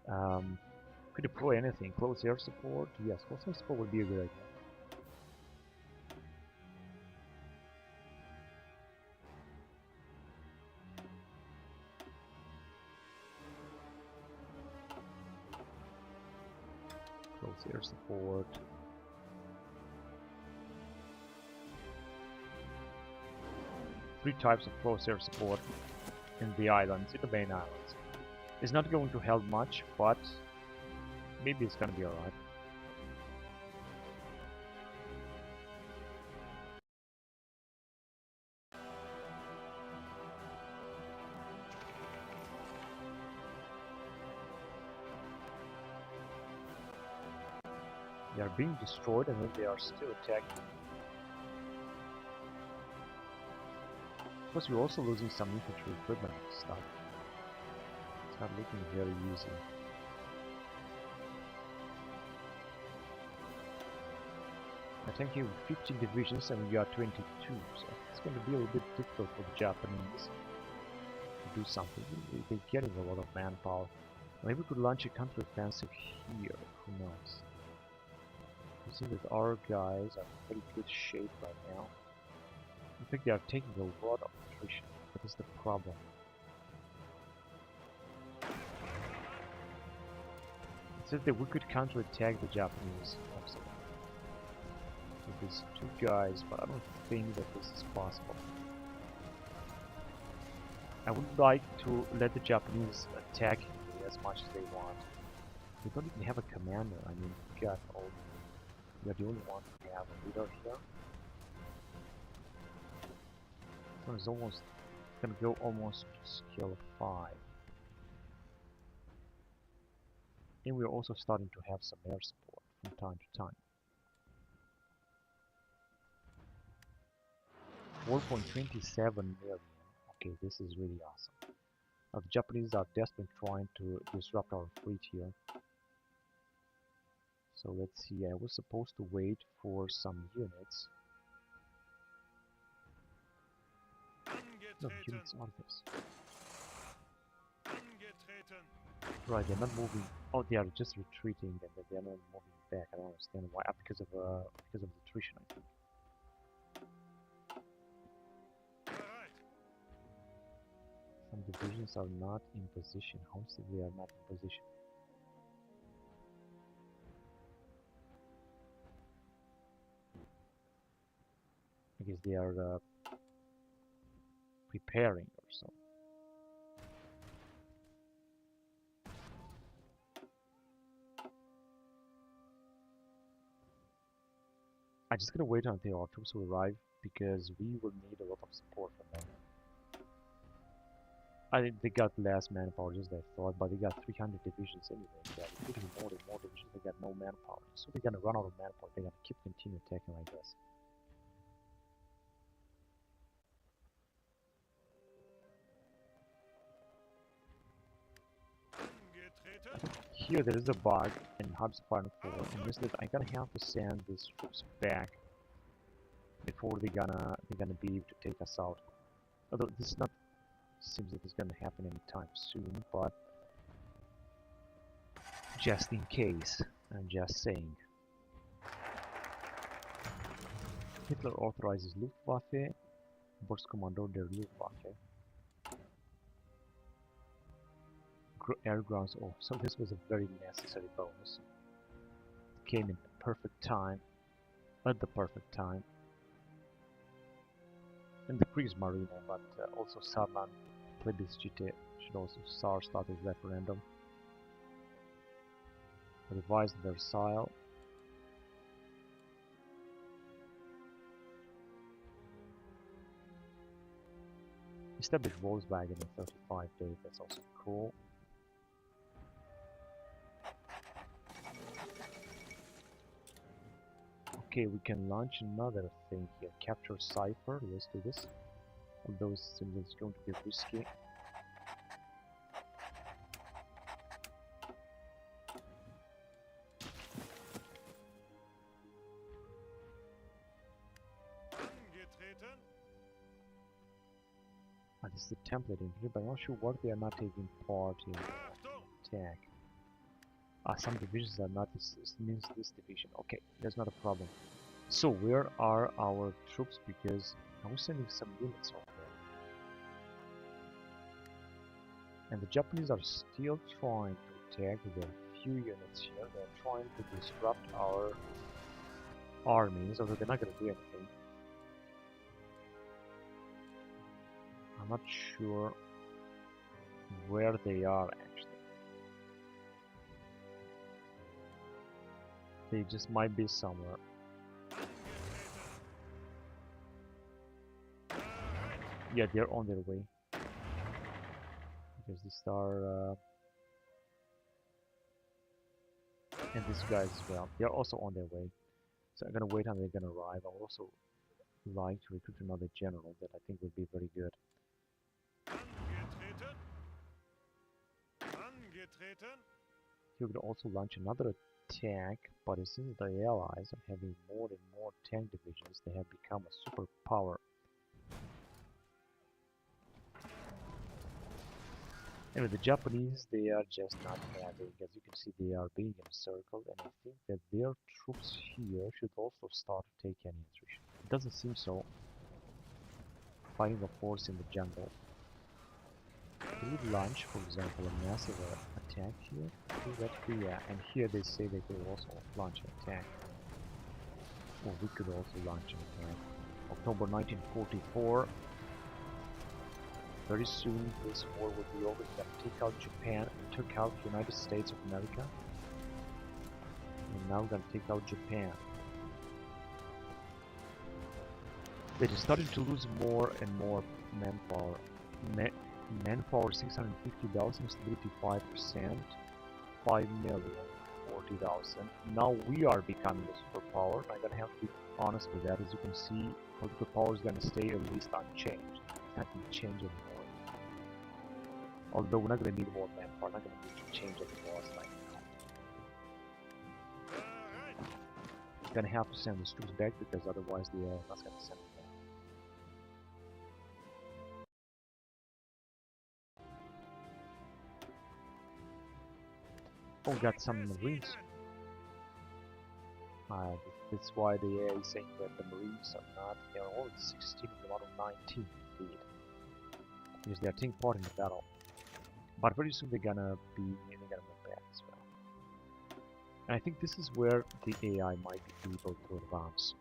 Could deploy anything. Close air support? Yes, close air support would be a good idea. Close air support. 3 types of crosshair support in the islands, in the main islands. It's not going to help much, but maybe it's gonna be alright. They are being destroyed and then they are still attacking. Of course, we're also losing some infantry equipment and stuff. It's not looking very easy. Attacking with 15 divisions and we are 22, so it's going to be a little bit difficult for the Japanese to do something. They're getting a lot of manpower. Maybe we could launch a counter-offensive here, who knows. You see that our guys are in pretty good shape right now. I think they are taking a lot of attrition. What is the problem? It says that we could counterattack the Japanese with these 2 guys, but I don't think that this is possible. I would like to let the Japanese attack me as much as they want. We don't even have a commander. I mean, we are the only one who have a leader here. So it's almost gonna go almost to skill 5. And we're also starting to have some air support from time to time. 4.27 million. Okay, this is really awesome. Now, the Japanese are desperately trying to disrupt our fleet here. So let's see, I was supposed to wait for some units. No, units are this. Right, they're not moving. Oh, they are just retreating and they are not moving back. I don't understand why. Because of attrition, I think. Some divisions are not in position. How is it they are not in position? I guess they are preparing or so. I'm just gonna wait until our troops will arrive because we will need a lot of support from them. I think they got less manpower, just as I thought, but they got 300 divisions anyway. They are recruiting more and more divisions. They got no manpower, so they're gonna run out of manpower. They're gonna continue attacking like this. Here there is a bug in Arbeitsspeicher 4, and this is I'm gonna have to send these troops back before they're gonna be able to take us out. Although this is not seems like it's gonna happen anytime soon, but just in case, I'm just saying. Hitler authorizes Luftwaffe, Bordskommando der Luftwaffe. Air grounds. Oh, so this was a very necessary bonus. It came in the perfect time, at the perfect time. And the Kriegsmarine, but also Saarland plebiscite should also start his referendum. Revised Versailles. Established Volkswagen in 35 days. That's also cool. Okay, we can launch another thing here. Capture Cipher. Let's do this. Although it seems it's going to be risky. This is the template included, but I'm not sure what they are not taking part in attack. Some divisions are not. This means this division. Okay, that's not a problem. So where are our troops? Because I was sending some units over there, and the Japanese are still trying to attack with a few units here. They're trying to disrupt our armies, although they're not going to do anything. I'm not sure where they are actually. They just might be somewhere. Yeah, they're on their way. Because these are and these guys as well. They're also on their way. So I'm gonna wait until they're gonna arrive. I would also like to recruit another general that I think would be very good. He would also launch another attack, but since the allies are having more and more tank divisions, they have become a superpower. Anyway, the Japanese, they are just not having, as you can see, they are being encircled, and I think that their troops here should also start to take any attrition. It doesn't seem so. Fighting a force in the jungle. They would launch, for example, a massive attack here. Yeah, and here they say they could also launch an attack. Or we could also launch an attack. October 1944. Very soon this war will be over. We're gonna take out Japan and took out the United States of America. And now we're gonna take out Japan. They're starting to lose more and more manpower. Manpower 650,000, stability 5%, 5,040,000. Now we are becoming a superpower. I'm gonna have to be honest with that. As you can see, political power is gonna stay at least unchanged. It's not gonna change anymore. Although we're not gonna need more manpower, not gonna need to change any laws like that. Gonna have to send the troops back because otherwise they are not gonna send them back. Oh, got some Marines. That's why the AI is saying that the Marines are not, they are only 16 out of 19 indeed. Because they are taking part in the battle. But very soon they're gonna move back as well. And I think this is where the AI might be able to advance.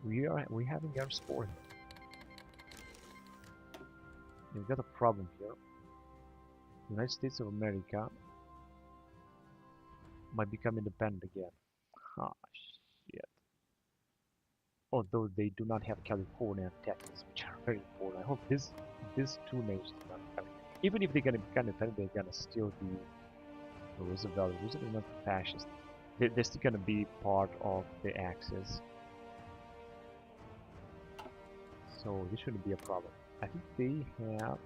We're having air support here. We've got a problem here. The United States of America might become independent again. Ah, shit. Although they do not have California and Texas, which are very important. I hope these two nations are not coming. Even if they're gonna become independent, they're gonna still be Roosevelt. Roosevelt is not a fascist. They're still gonna be part of the Axis. So this shouldn't be a problem. I think they have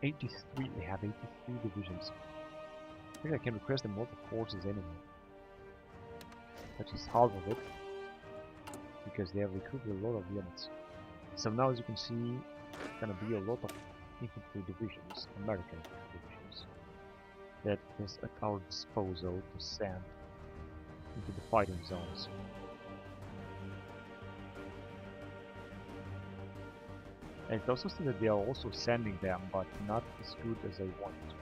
83. They have 83 divisions. I think I can request them more forces anyway. That is half of it, because they have recruited a lot of units. So now, as you can see, gonna be a lot of infantry divisions, American infantry divisions, that is at our disposal to send into the fighting zones. And it also says that they are also sending them, but not as good as I want.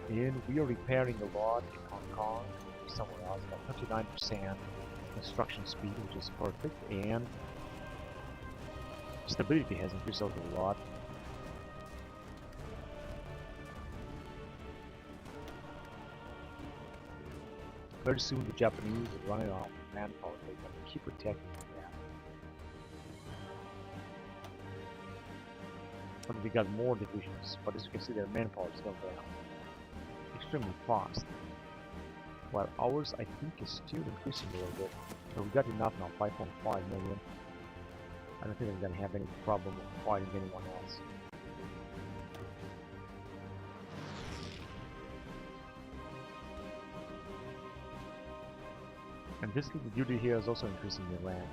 And we are repairing a lot in Hong Kong, somewhere else, about 39% construction speed, which is perfect, and stability has increased also a lot. Very soon the Japanese are running out of manpower. They're going to keep attacking that. But they got more divisions, but as you can see, their manpower is still down extremely fast. While ours, I think, is still increasing a little bit. So we got enough now, 5.5 million. I don't think we're going to have any problem with fighting anyone else. And this duty here is also increasing the land.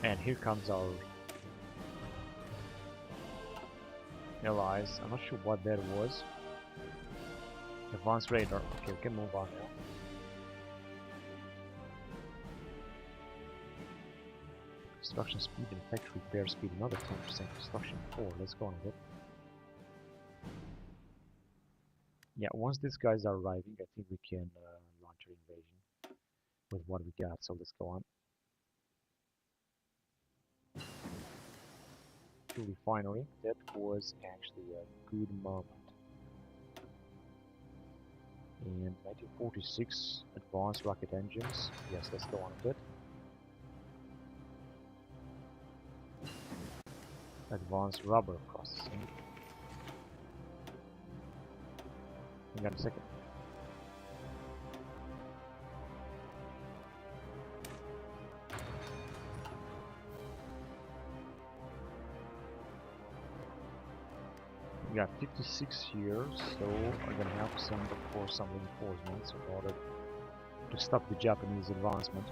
And here comes our allies. I'm not sure what that was. Advanced radar. Okay, we can move on now. Construction speed and factory repair speed, another 10%. Construction 4, let's go on with it. Yeah, once these guys are arriving, I think we can launch our invasion with what we got, so let's go on. To refinery, that was actually a good moment. And 1946, advanced rocket engines, yes, let's go on with it. Advanced rubber processing. Hang on a second. We got 56 here, so I'm gonna have to send, of course, some reinforcements in order to stop the Japanese advancement.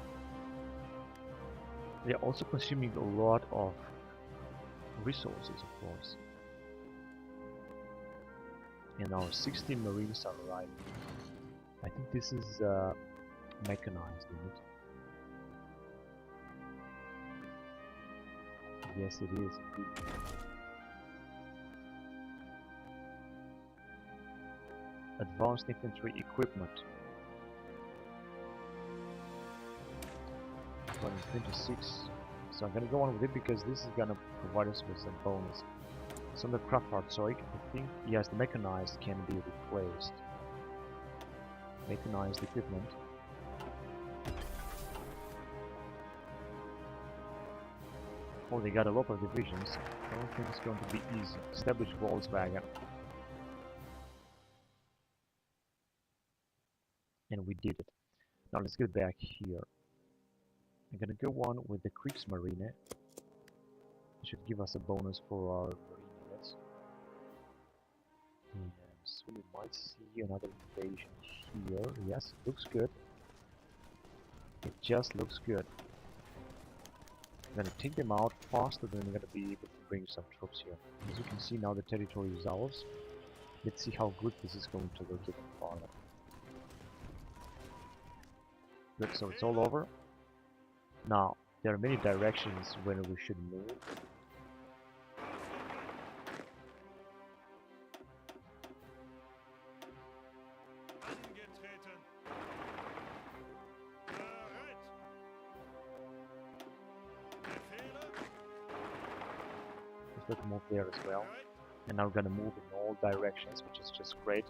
They are also consuming a lot of resources, of course. And our 16 Marines are arriving. I think this is mechanized unit. Yes, it is. Advanced infantry equipment. 26. So I'm gonna go on with it because this is gonna provide us with some bonus. So the craft part, so I think, yes, the mechanized can be replaced. Mechanized equipment. Oh, they got a lot of divisions. I don't think it's going to be easy. Establish Volkswagen. And we did it. Now let's get back here. I'm gonna go on with the Kriegsmarine. It should give us a bonus for our marine units. And so we might see another invasion here. Yes, it looks good. It just looks good. I'm gonna take them out faster than we're gonna be able to bring some troops here. As you can see now, the territory is ours. Let's see how good this is going to look even farther. Good, so it's all over. Now, there are many directions where we should move. Let's move there as well. And now we're gonna move in all directions, which is just great.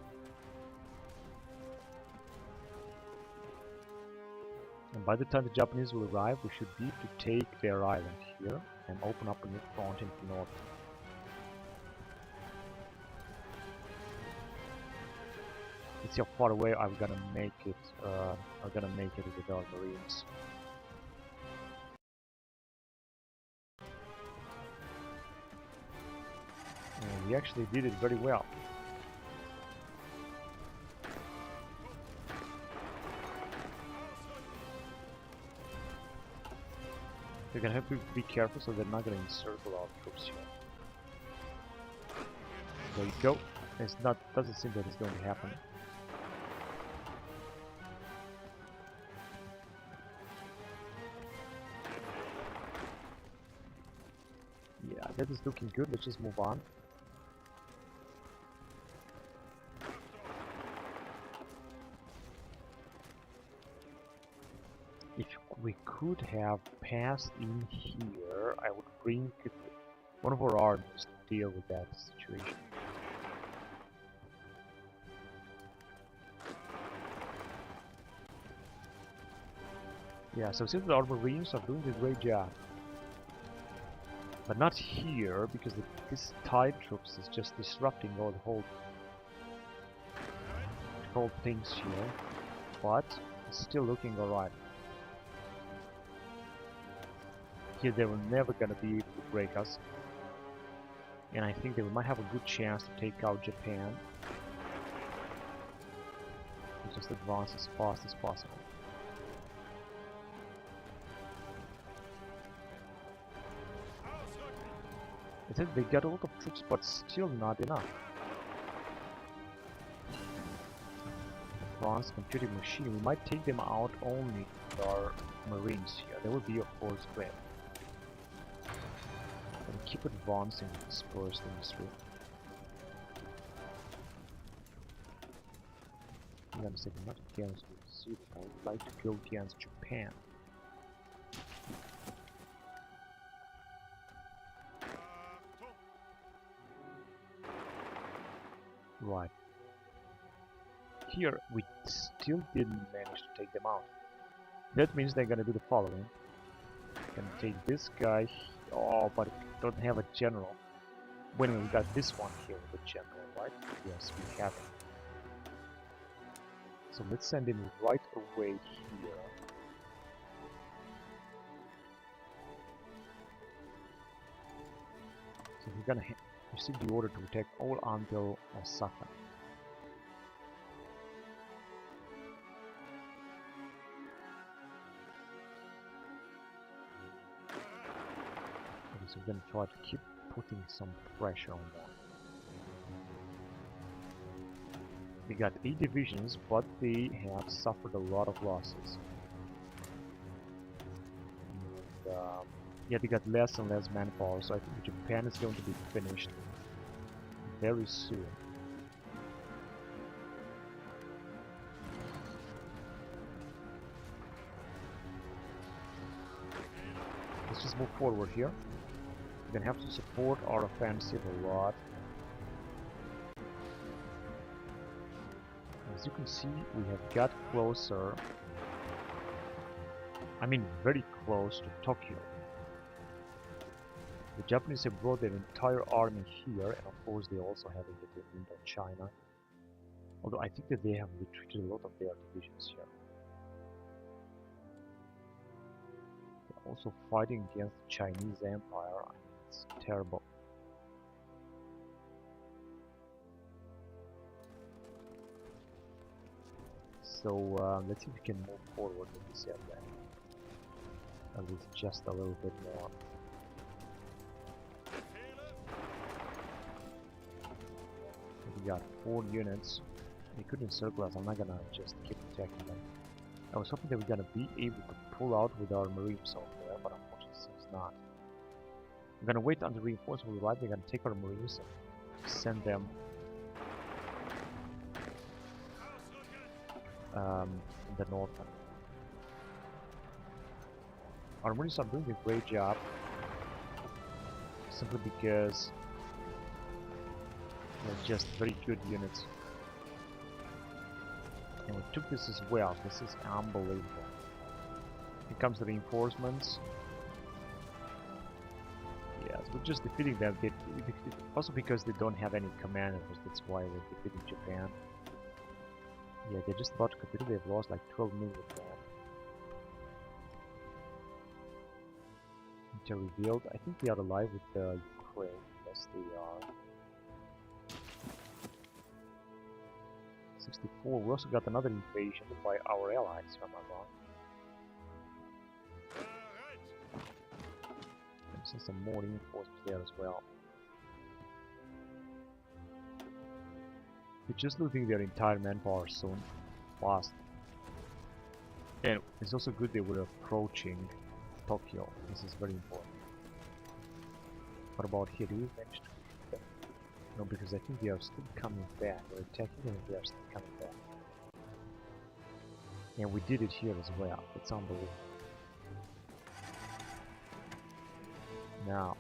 And by the time the Japanese will arrive, we should be able to take their island here and open up a new front in the north. Let's see how far away I'm gonna make it. With our Marines. And we actually did it very well. You're gonna have to be careful so they're not gonna encircle our troops here. There you go. Doesn't seem that it's going to happen. Yeah, that is looking good. Let's just move on. If we could have passed in here, I would bring one of our armies to deal with that situation. Yeah, so since our Marines are doing a great job. But not here, because this tide troops is just disrupting all the whole things here. But it's still looking alright. Here they were never gonna be able to break us. And I think they might have a good chance to take out Japan. And just advance as fast as possible. I think they got a lot of troops, but still not enough. Advanced computing machine. We might take them out only with our Marines here. That would be, of course, great. keep advancing with dispersed industry. I'm gonna say not against Sweden. I would like to go against Japan. Right. Here we still didn't manage to take them out. That means they're gonna do the following. Gonna take this guy. Oh, but we don't have a general. When we got this one here with the general, right? Yes, we have it. So let's send him right away here. So we're gonna receive the order to attack all until Osaka. So we're gonna try to keep putting some pressure on them. We got 8 divisions, but they have suffered a lot of losses. And, yeah, they got less and less manpower, so I think Japan is going to be finished very soon. Let's just move forward here. We're gonna have to support our offensive a lot. As you can see, we have got closer. I mean, very close to Tokyo. The Japanese have brought their entire army here, and of course they also have it in Indochina. Although I think that they have retreated a lot of their divisions here. They're also fighting against the Chinese Empire. I mean, it's terrible. So let's see if we can move forward with this area. At least just a little bit more. We got 4 units. They couldn't circle us. I'm not gonna just keep attacking them. I was hoping that we're gonna be able to pull out with our marines over there, but unfortunately it seems not. I'm gonna wait until reinforcements will arrive. We're gonna take our marines and send them in the north. Our marines are doing a great job, simply because they're just very good units. And we took this as well. This is unbelievable. Here comes the reinforcements. Yes, we're just defeating them. Also because they don't have any commanders, that's why we're defeating Japan. Yeah, they're just about to capitulate. They've lost like 12 million men. Until revealed. I think they are alive with Ukraine. Yes, they are. 64. We also got another invasion by our allies, if I'm not wrong. And some more reinforcements there as well. We're just losing their entire manpower soon, fast. And it's also good that we're approaching Tokyo. This is very important. What about here? Do we manage to defeat them? No, because I think they are still coming back. We're attacking them and they are still coming back. And we did it here as well. It's unbelievable. Now,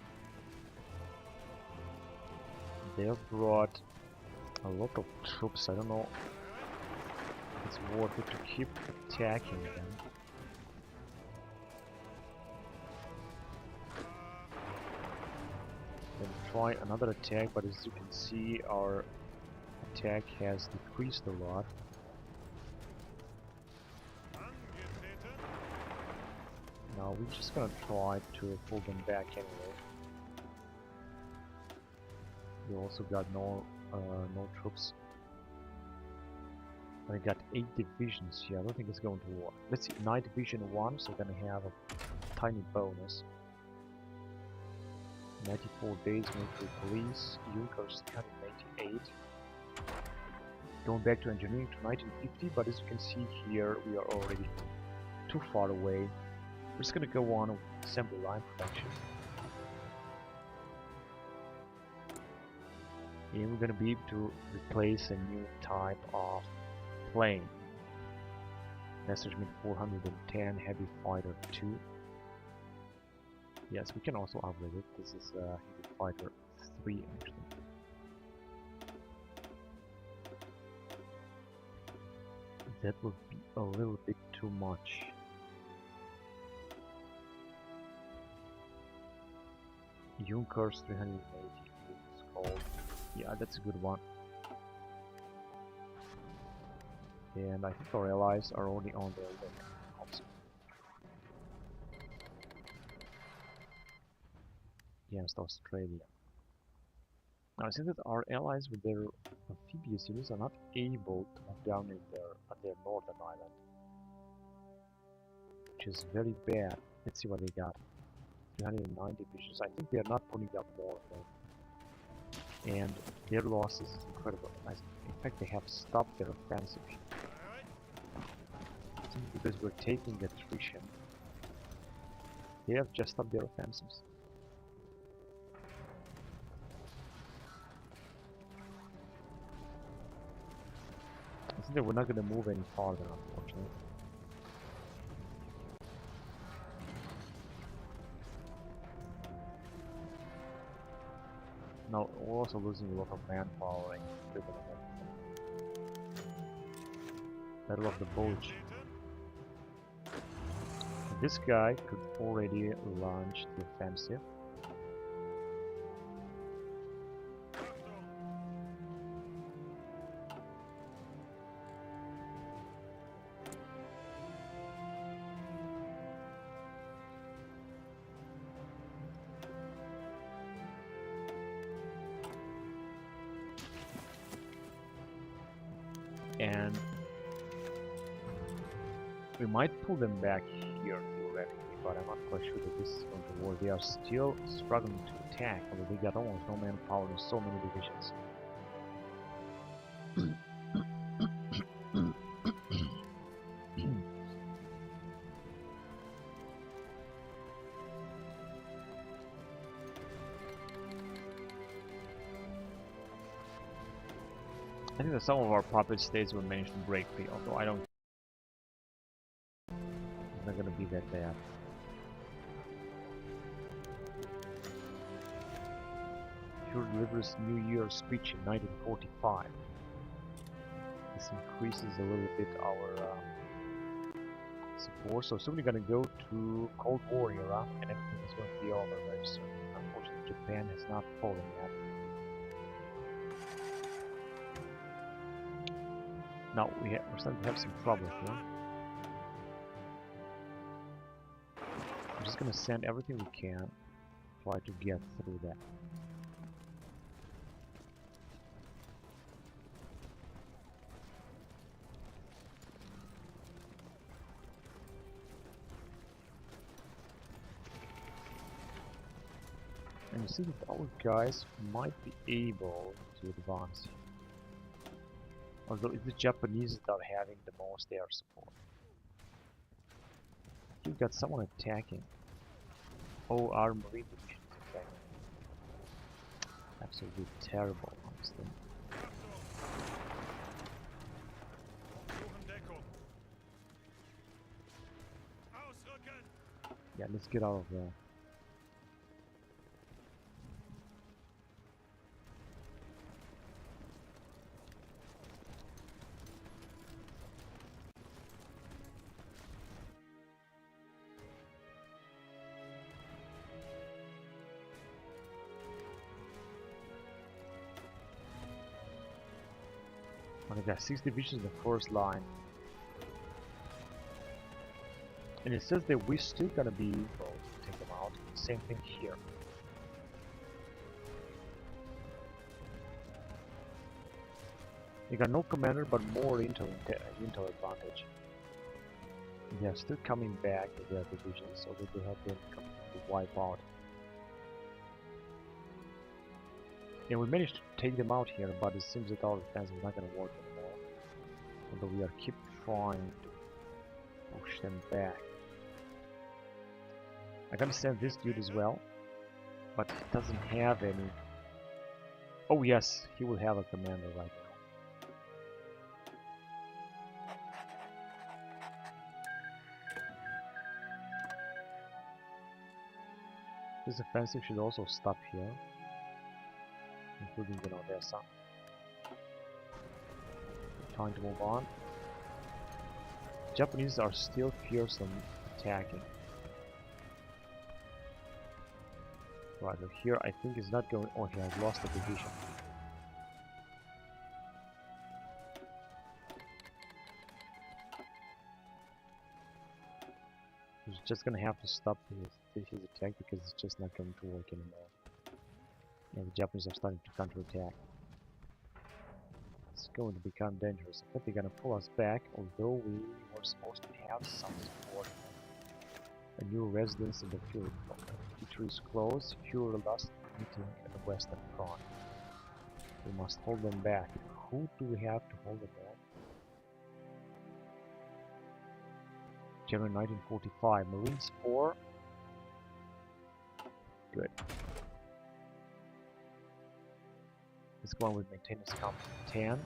they have brought a lot of troops. I don't know if it's worth it to keep attacking them. Then try another attack, but as you can see, our attack has decreased a lot. Now we're just gonna try to pull them back anyway. We also got no troops. I got 8 divisions here. I don't think it's going to work. Let's see, 9 division 1, so we're gonna have a tiny bonus. 94 days military police. Junkers 398. Going back to engineering to 1950, but as you can see here, we are already too far away. We're just gonna go on with assembly line production. and we're gonna be able to replace a new type of plane. Messerschmitt 410 Heavy Fighter 2. Yes, we can also upgrade it. This is Heavy Fighter 3 actually. That would be a little bit too much. Junkers 380 is called. Yeah, that's a good one. And I think our allies are already on their way also. Against Australia. Now I see that our allies with their amphibious units are not able to move down in their northern island, which is very bad. Let's see what they got. 390 divisions. I think they are not putting up more of them. And their losses is incredible. In fact, they have stopped their offensive. Because we're taking attrition. They have just stopped their offensives. I think that we're not going to move any farther, unfortunately. Now, we're also losing a lot of manpower and equipment. Battle of the Bulge. This guy could already launch the offensive. And we might pull them back here theoretically, but I'm not quite sure that this is going to work. They are still struggling to attack, although they got almost no manpower in so many divisions. I think that some of our puppet states will manage to break free, although I don't. It's not gonna be that bad. Führer delivers New Year's speech in 1945. This increases a little bit our support. So soon we're gonna go to Cold War era, and everything is going to be over very soon. Unfortunately, Japan has not fallen yet. Now we're starting to have some trouble here. I'm just gonna send everything we can, try to get through that. And you see that our guys might be able to advance. Although it's the Japanese that are having the most air support. You've got someone attacking. Oh, our Marine division is attacking. Absolutely terrible, honestly. Yeah, let's get out of there. I got 6 divisions in the first line. And it says that we're still gonna be able to take them out. Same thing here. They got no commander but more intel advantage. They are still coming back with their divisions, although they have been completely wiped out. And we managed to take them out here, but it seems that our defense is not going to work anymore. Although we are keep trying to push them back. I'm gonna send this dude as well, but he doesn't have any Oh yes, he will have a commander right now. This offensive should also stop here, including, their son. Time to move on. Japanese are still fearsome attacking. Right, so here I think it's not going. Oh, he has lost the division. He's just gonna have to stop his attack because it's just not going to work anymore. And the Japanese are starting to counterattack. It's going to become dangerous. I think they're gonna pull us back, although we were supposed to have some support. A new residence in the field. Victory is close. Secure the last meeting at the Western Front. We must hold them back. Who do we have to hold them back? January 1945. Marines 4. Good. Let's go on with maintenance count 10.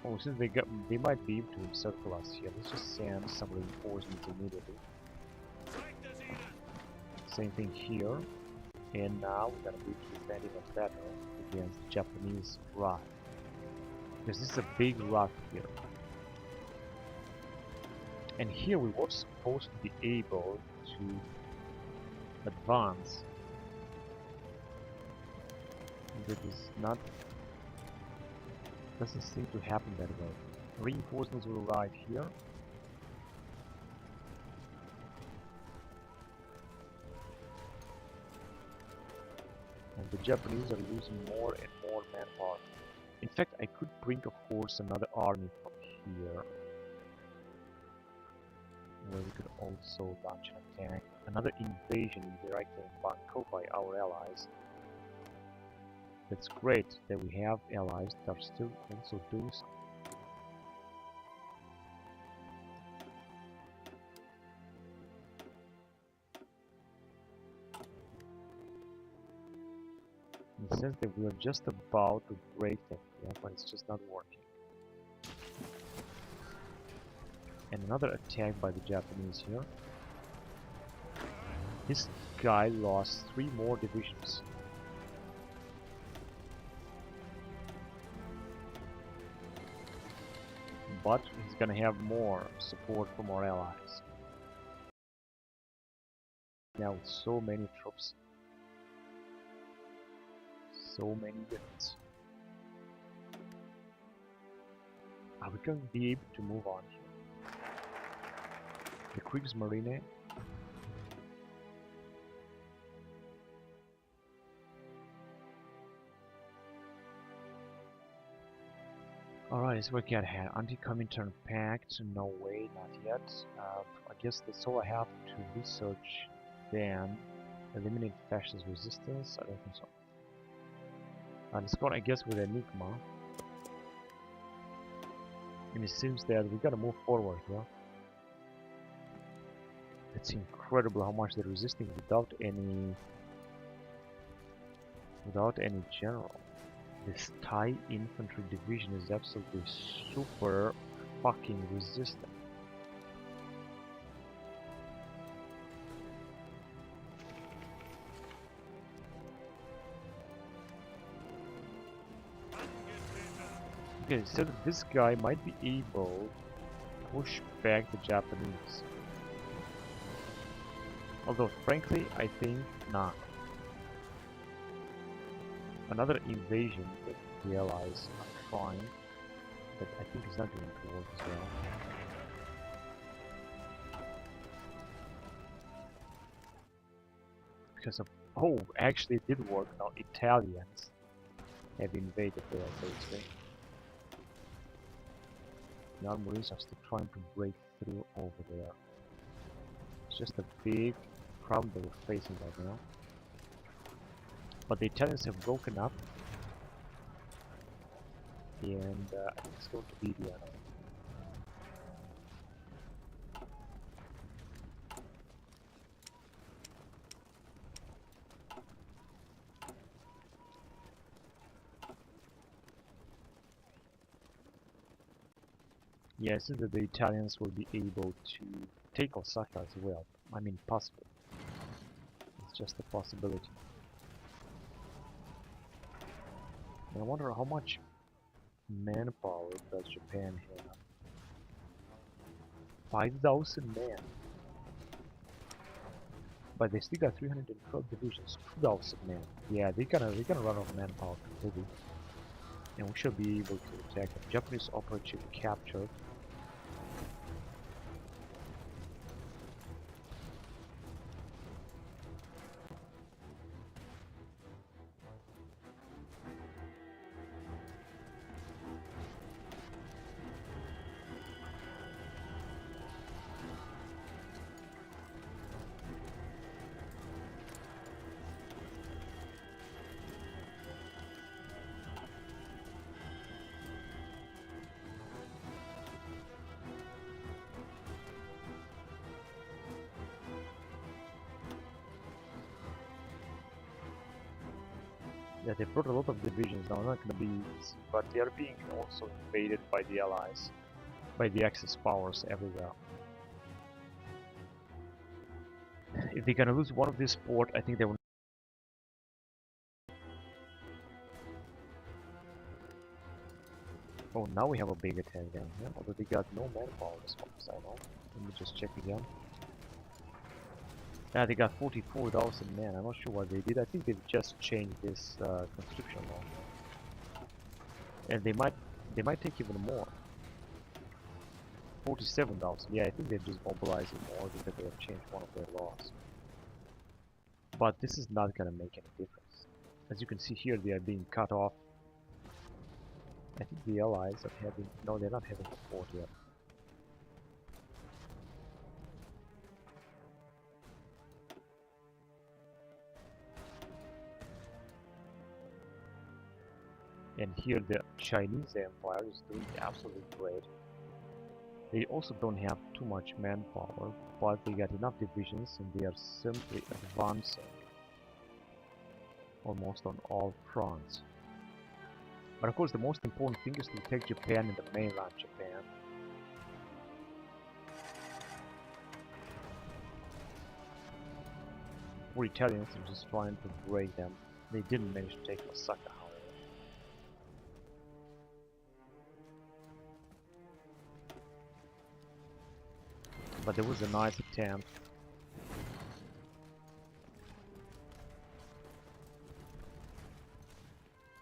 Oh, since they might be able to encircle us here. Let's just send some reinforcements immediately. Same thing here. And now we're gonna be able to defend even better against the Japanese rock. Because this is a big rock here. And here we were supposed to be able to advance. That is not. Doesn't seem to happen that way. Reinforcements will arrive here. And the Japanese are using more and more manpower. In fact, I could bring, of course, another army from here, where we could also launch an attack. Another invasion directly in Bangkok by our allies. That's great that we have allies that are still also doing something. In the sense that we are just about to break them, yeah, but it's just not working. And another attack by the Japanese here. This guy lost 3 more divisions. But he's gonna have more support from our allies. Now with so many troops. So many units. Are we going to be able to move on here? The Kriegsmarine. Alright, let's look ahead. Anti-Comintern Pact, no way, not yet. I guess that's all I have to research then. Eliminate fascist resistance, I don't think so. Let's go, I guess, with Enigma. And it seems that we gotta move forward here. It's incredible how much they're resisting without any general. This Thai infantry division is absolutely super fucking resistant. Okay, so this guy might be able to push back the Japanese. Although, frankly, I think not. Another invasion that the allies are trying, but I think it's not going to work as well. Because of, oh, actually it did work. Now Italians have invaded there, basically. Now Marines are still trying to break through over there. It's just a big problem that we're facing right now. But the Italians have broken up, and I think it's going to be the enemy. Yeah, it seems that the Italians will be able to take Osaka as well. I mean, possible. It's just a possibility. And I wonder how much manpower does Japan have? 5,000 men. But they still got 312 divisions, 2,000 men. Yeah, they're gonna run out of manpower completely. And we should be able to attack them. Japanese operative captured. Yeah, they brought a lot of divisions now, not gonna be easy, but they are being also invaded by the allies, by the Axis powers everywhere. If they're gonna lose one of this port, I think they will. Oh, now we have a big attack down here, although they got no manpower as far as I know. Let me just check again. Yeah, they got 44,000 men. I'm not sure what they did. I think they've just changed this conscription law, and they might take even more. 47,000. Yeah, I think they're just mobilizing more because they have changed one of their laws. But this is not gonna make any difference. As you can see here, they are being cut off. I think the allies are having. No, they're not having a port yet. And here the Chinese Empire is doing absolutely great. They also don't have too much manpower, but they got enough divisions and they are simply advancing almost on all fronts. But of course the most important thing is to take Japan and the mainland Japan. For Italians are just trying to break them. They didn't manage to take Osaka, however. But there was a nice attempt.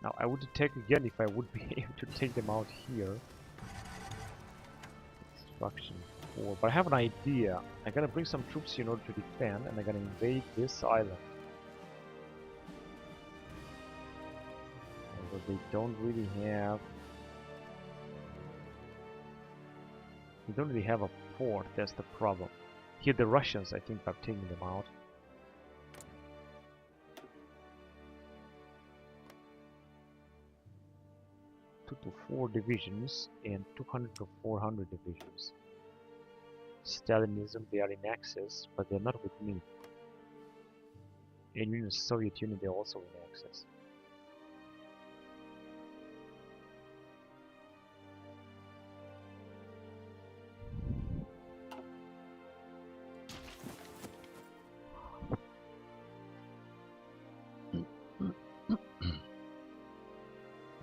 Now I would attack again if I would be able to take them out here. Instruction 4. But I have an idea. I'm gonna bring some troops here in order to defend, and I'm gonna invade this island. Although they don't really have... They don't really have a port, that's the problem. Here the Russians, I think, are taking them out. Two to 4 divisions and 200 to 400 divisions. Stalinism, they are in Axis, but they're not with me. And in the Soviet Union, they're also in Axis.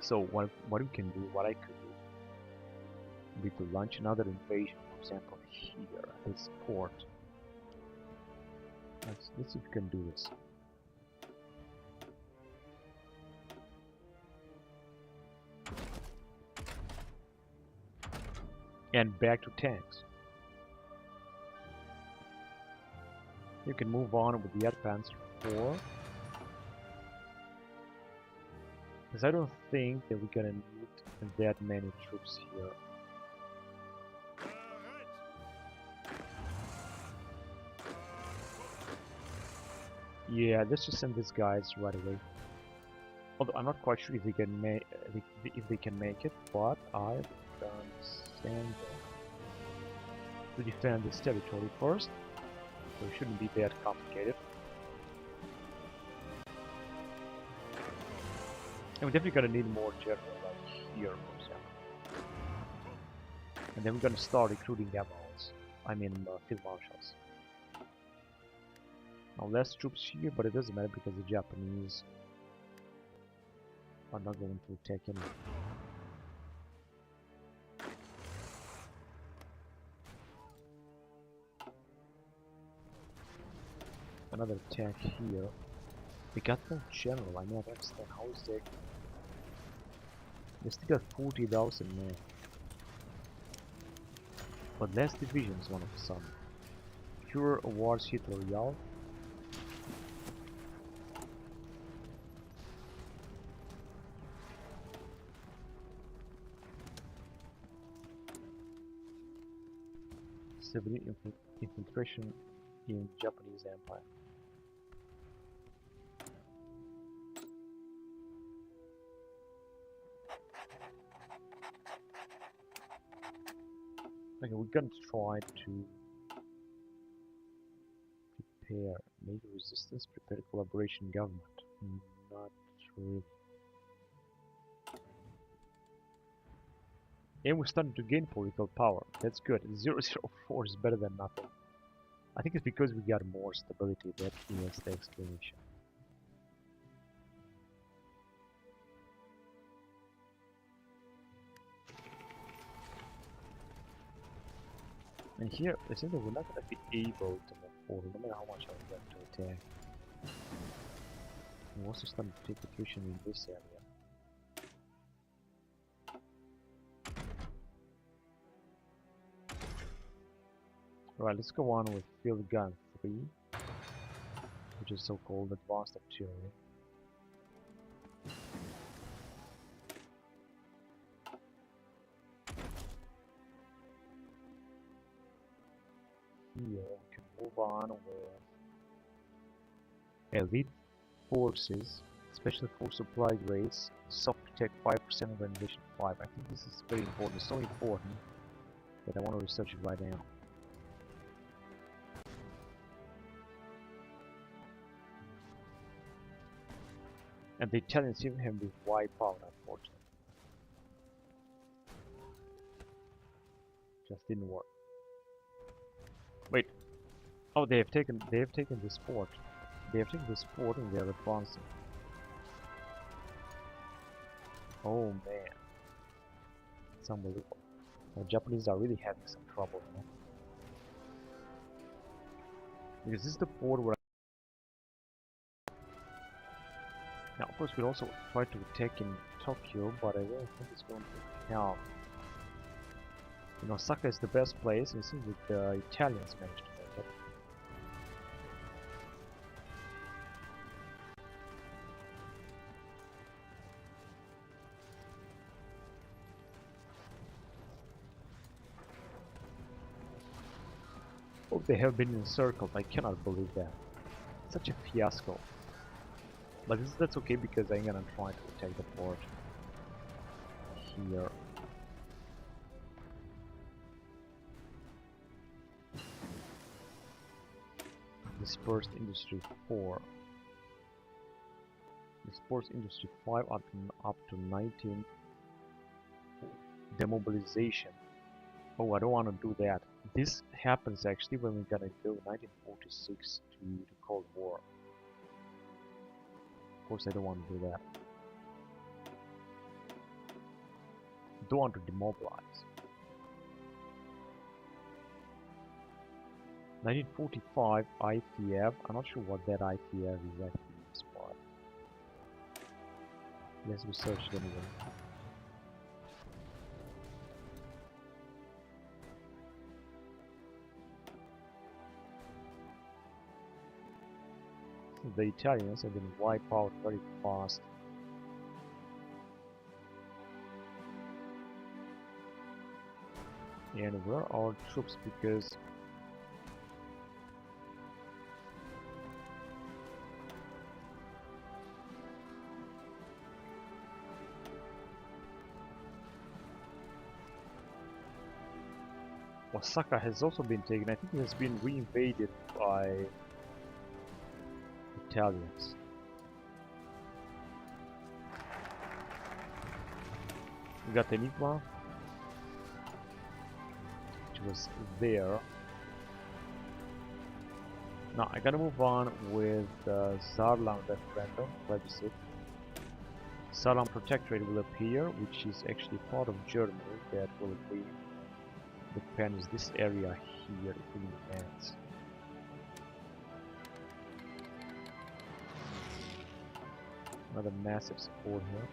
So what we can do, what I could do, would be to launch another invasion, for example, here, at this port. Let's see if we can do this. And back to tanks. You can move on with the advanced 4. Because I don't think that we're gonna need that many troops here. Yeah, let's just send these guys right away. Although I'm not quite sure if they can make it, but I've send them to defend this territory first. So it shouldn't be that complicated. And we're definitely gonna need more general like here, for example. And then we're gonna start recruiting admirals. I mean field marshals. Now less troops here, but it doesn't matter because the Japanese are not going to attack anyway. Another attack here. They got no general. I mean, I don't understand how is they. They still got 40,000 men, but less divisions one of a sudden. Pure awards hit Royale. Civilian infiltration in Japanese Empire. Okay, we're going to try to prepare NATO resistance, prepare collaboration government. Not really. And we're starting to gain political power. That's good. 004 is better than nothing. I think it's because we got more stability. That is the explanation. And here, it seems that we're not going to be able to move forward, no matter how much I would like to attack. We're also starting to take attrition in this area. Right, let's go on with Field Gun 3, which is so-called Advanced Artillery. Here we can move on with Elite Forces, Special Force Supply Grades, Soft Tech 5%, Organization 5. I think this is very important. It's so important that I want to research it right now. And the Italians even have been wiped out, unfortunately. Just didn't work. Wait. Oh, they have taken this fort. They have taken this fort and they are advancing. Oh man. It's unbelievable. The Japanese are really having some trouble, you know? Because this is the fort where now, of course, we'll also try to attack in Tokyo, but I don't think it's going to help. You know, Osaka is the best place, and it seems that the Italians managed to make it. Oh, they have been encircled. I cannot believe that. Such a fiasco. But that's okay because I'm gonna try to attack the port here. Dispersed Industry 4. Dispersed Industry 5 up to 19. Demobilization. Oh, I don't want to do that. This happens actually when we're gonna go 1946 to the Cold War. Of course, I don't want to do that. Don't want to demobilize. 1945 ITF. I'm not sure what that ITF is actually used for. Let's research it anyway. The Italians have been wiped out very fast. And where are our troops? Because Osaka has also been taken. I think it has been reinvaded by Italians. We got Enigma. was there. Now I gotta move on with Saarland referendum plebiscite. Saarland Protectorate will appear, which is actually part of Germany that will be depends this area here if we advance. Another massive support here.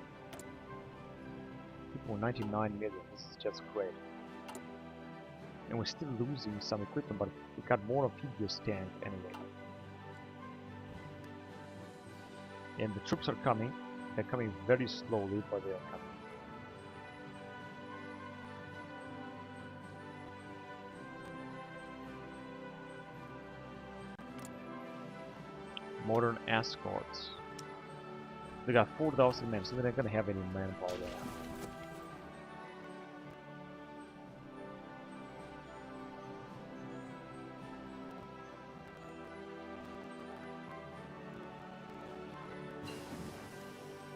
2.99 million, this is just great. And we're still losing some equipment, but we got more amphibious tank anyway. And the troops are coming. They're coming very slowly, but they are coming. Modern escorts. They got 4,000 men, so they're not gonna have any manpower there.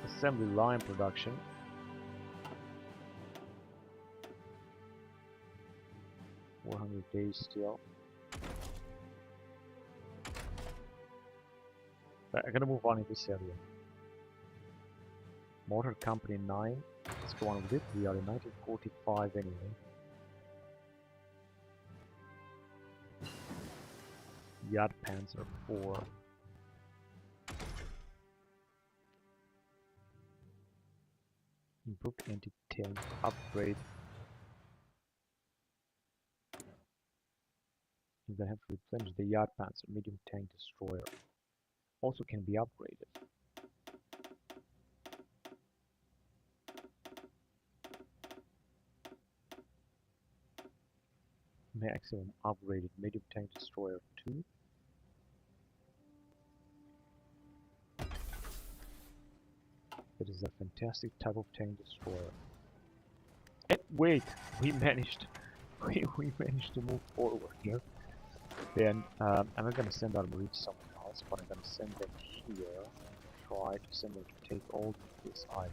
Assembly line production. Days still. But I'm gonna move on in this area. Motor Company 9. Let's go on with it. We are in 1945 anyway. Jagdpanzer 4. Improved anti-tank upgrade. You're gonna have to replenish the Jagdpanzer medium tank destroyer. Also can be upgraded. Maximum upgraded medium tank destroyer 2. That is a fantastic type of tank destroyer. And wait, we managed to move forward here. Then I'm not gonna send our marines somewhere else, but I'm gonna send them here. Try to send them to take all this island.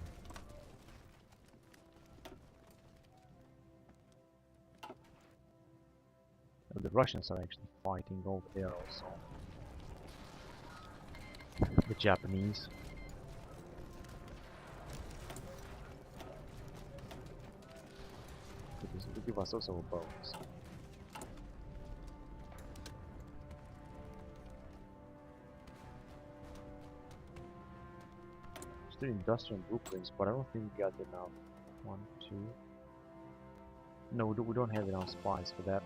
And the Russians are actually fighting over there also. The Japanese. They give us also a bonus. Still industrial blueprints, but I don't think we got enough. 1, 2. No, we don't have enough spies for that.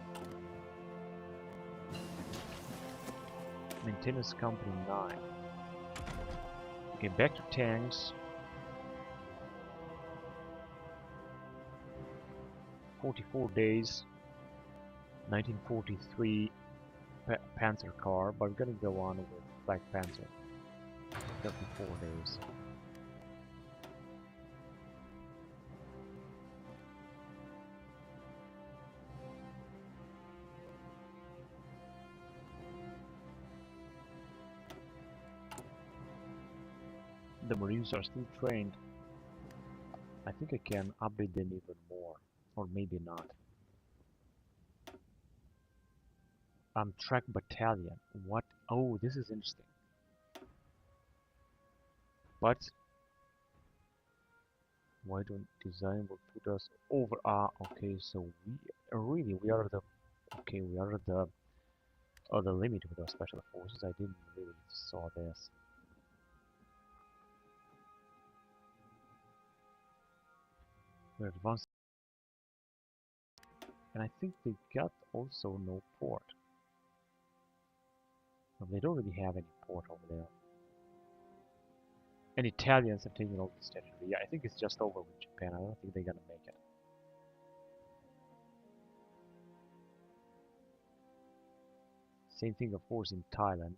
Maintenance Company 9. Okay, back to tanks. 44 days. 1943 Panzer car, but we're gonna go on with Black Panther. 34 days. The Marines are still trained. I think I can upgrade them even more, or maybe not. Track battalion. What? Oh, this is interesting. But why don't design will put us over? Okay. So we are the the limit with our special forces. I didn't really saw this. We're advanced, and I think they got also no port. No, they don't really have any port over there. And Italians are taking over this territory. Yeah, I think it's just over with Japan. I don't think they're gonna make it. Same thing, of course, in Thailand.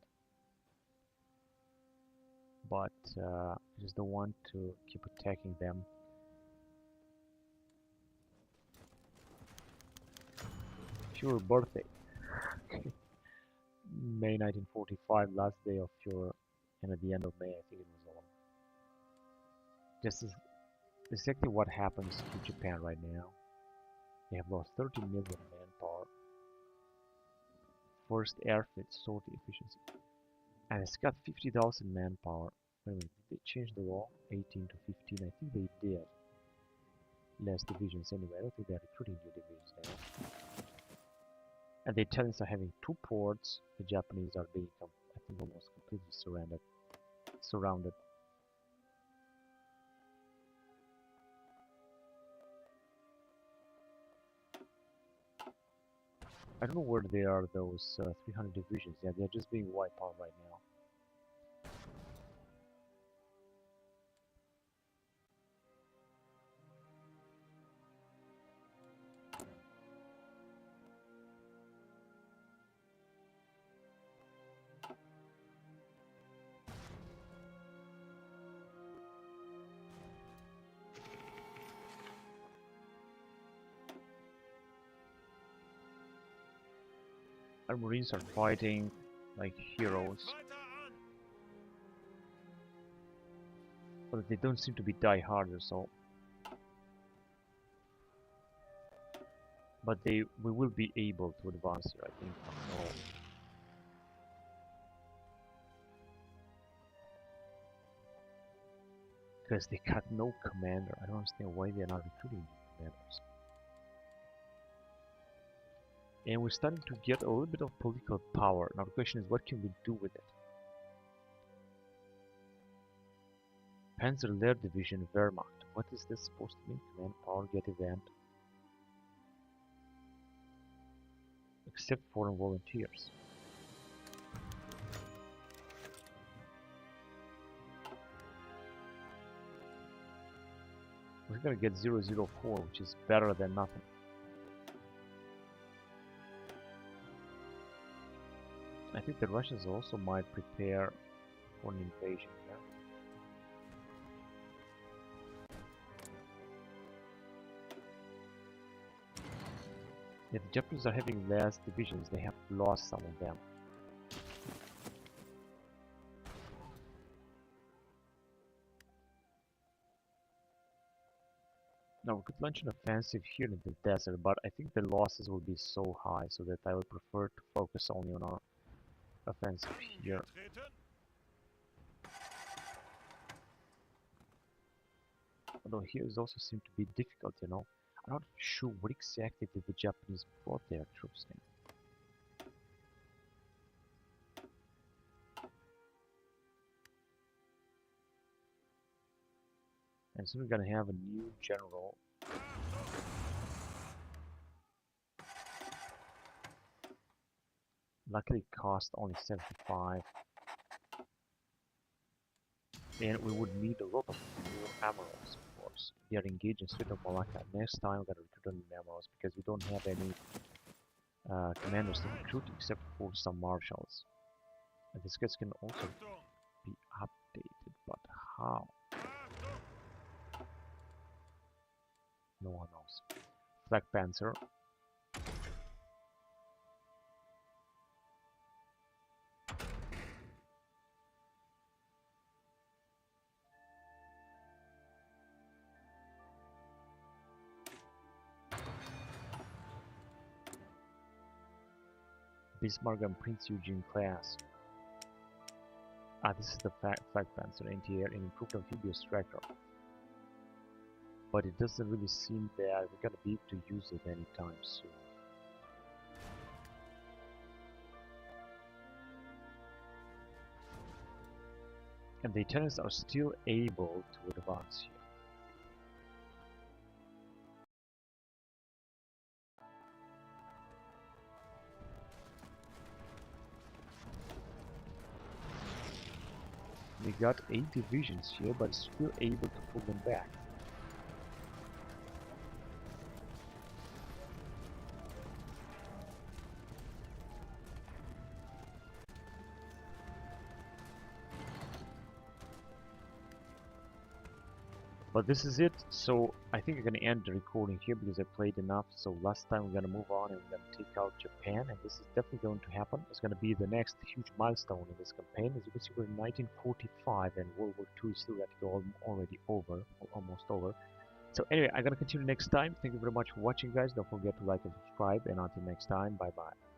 But I just don't want to keep attacking them. Your birthday. May 1945, last day of your, and at the end of May, I think it was all. This is exactly what happens to Japan right now. They have lost 30 million manpower. First airfield sortie efficiency. And it's got 50,000 manpower. Wait a minute, did they change the law? 18 to 15, I think they did. Less divisions anyway, I don't think they're recruiting new divisions now. And the Italians are having 2 ports, the Japanese are being, I think, almost completely surrounded. I don't know where they are, those 300 divisions. Yeah, they're just being wiped out right now. Our Marines are fighting like heroes. But they don't seem to be die-hard or so. But we will be able to advance here, I think. Oh. Because they got no commander. I don't understand why they're not recruiting commanders. And we're starting to get a little bit of political power. Now the question is, what can we do with it? Panzer Lehr Division Wehrmacht. What is this supposed to mean? Command power get event. Accept foreign volunteers. We're gonna get 004, which is better than nothing. I think the Russians also might prepare for an invasion here. Yeah, the Japanese are having less divisions, they have lost some of them. Now we could launch an offensive here in the desert, but I think the losses will be so high so that I would prefer to focus only on our offensive here. Although here is also seem to be difficult, you know. I'm not sure what exactly did the Japanese brought their troops in. And soon we're gonna have a new general. Luckily it cost only 75. And we would need a lot of new admirals, of course. They are engaged in Strait of Malacca. Next time we're gonna recruit new admirals because we don't have any commanders to recruit except for some marshals. And this guys can also be updated, but how? No one knows. Flag Panzer. Bismarck and Prince Eugene class. This is the Flag Panzer anti-air and improved amphibious tracker. But it doesn't really seem that we're gonna be able to use it anytime soon. And the Italians are still able to advance here. We got 8 divisions here, but still able to pull them back. But this is it, so I think I'm gonna end the recording here because I played enough. So last time we're gonna move on and we're gonna take out Japan, and this is definitely going to happen. It's gonna be the next huge milestone in this campaign. As you can see, we're in 1945 and World War II is still already over, almost over. So anyway, I'm gonna continue next time. Thank you very much for watching, guys. Don't forget to like and subscribe, and until next time, bye bye.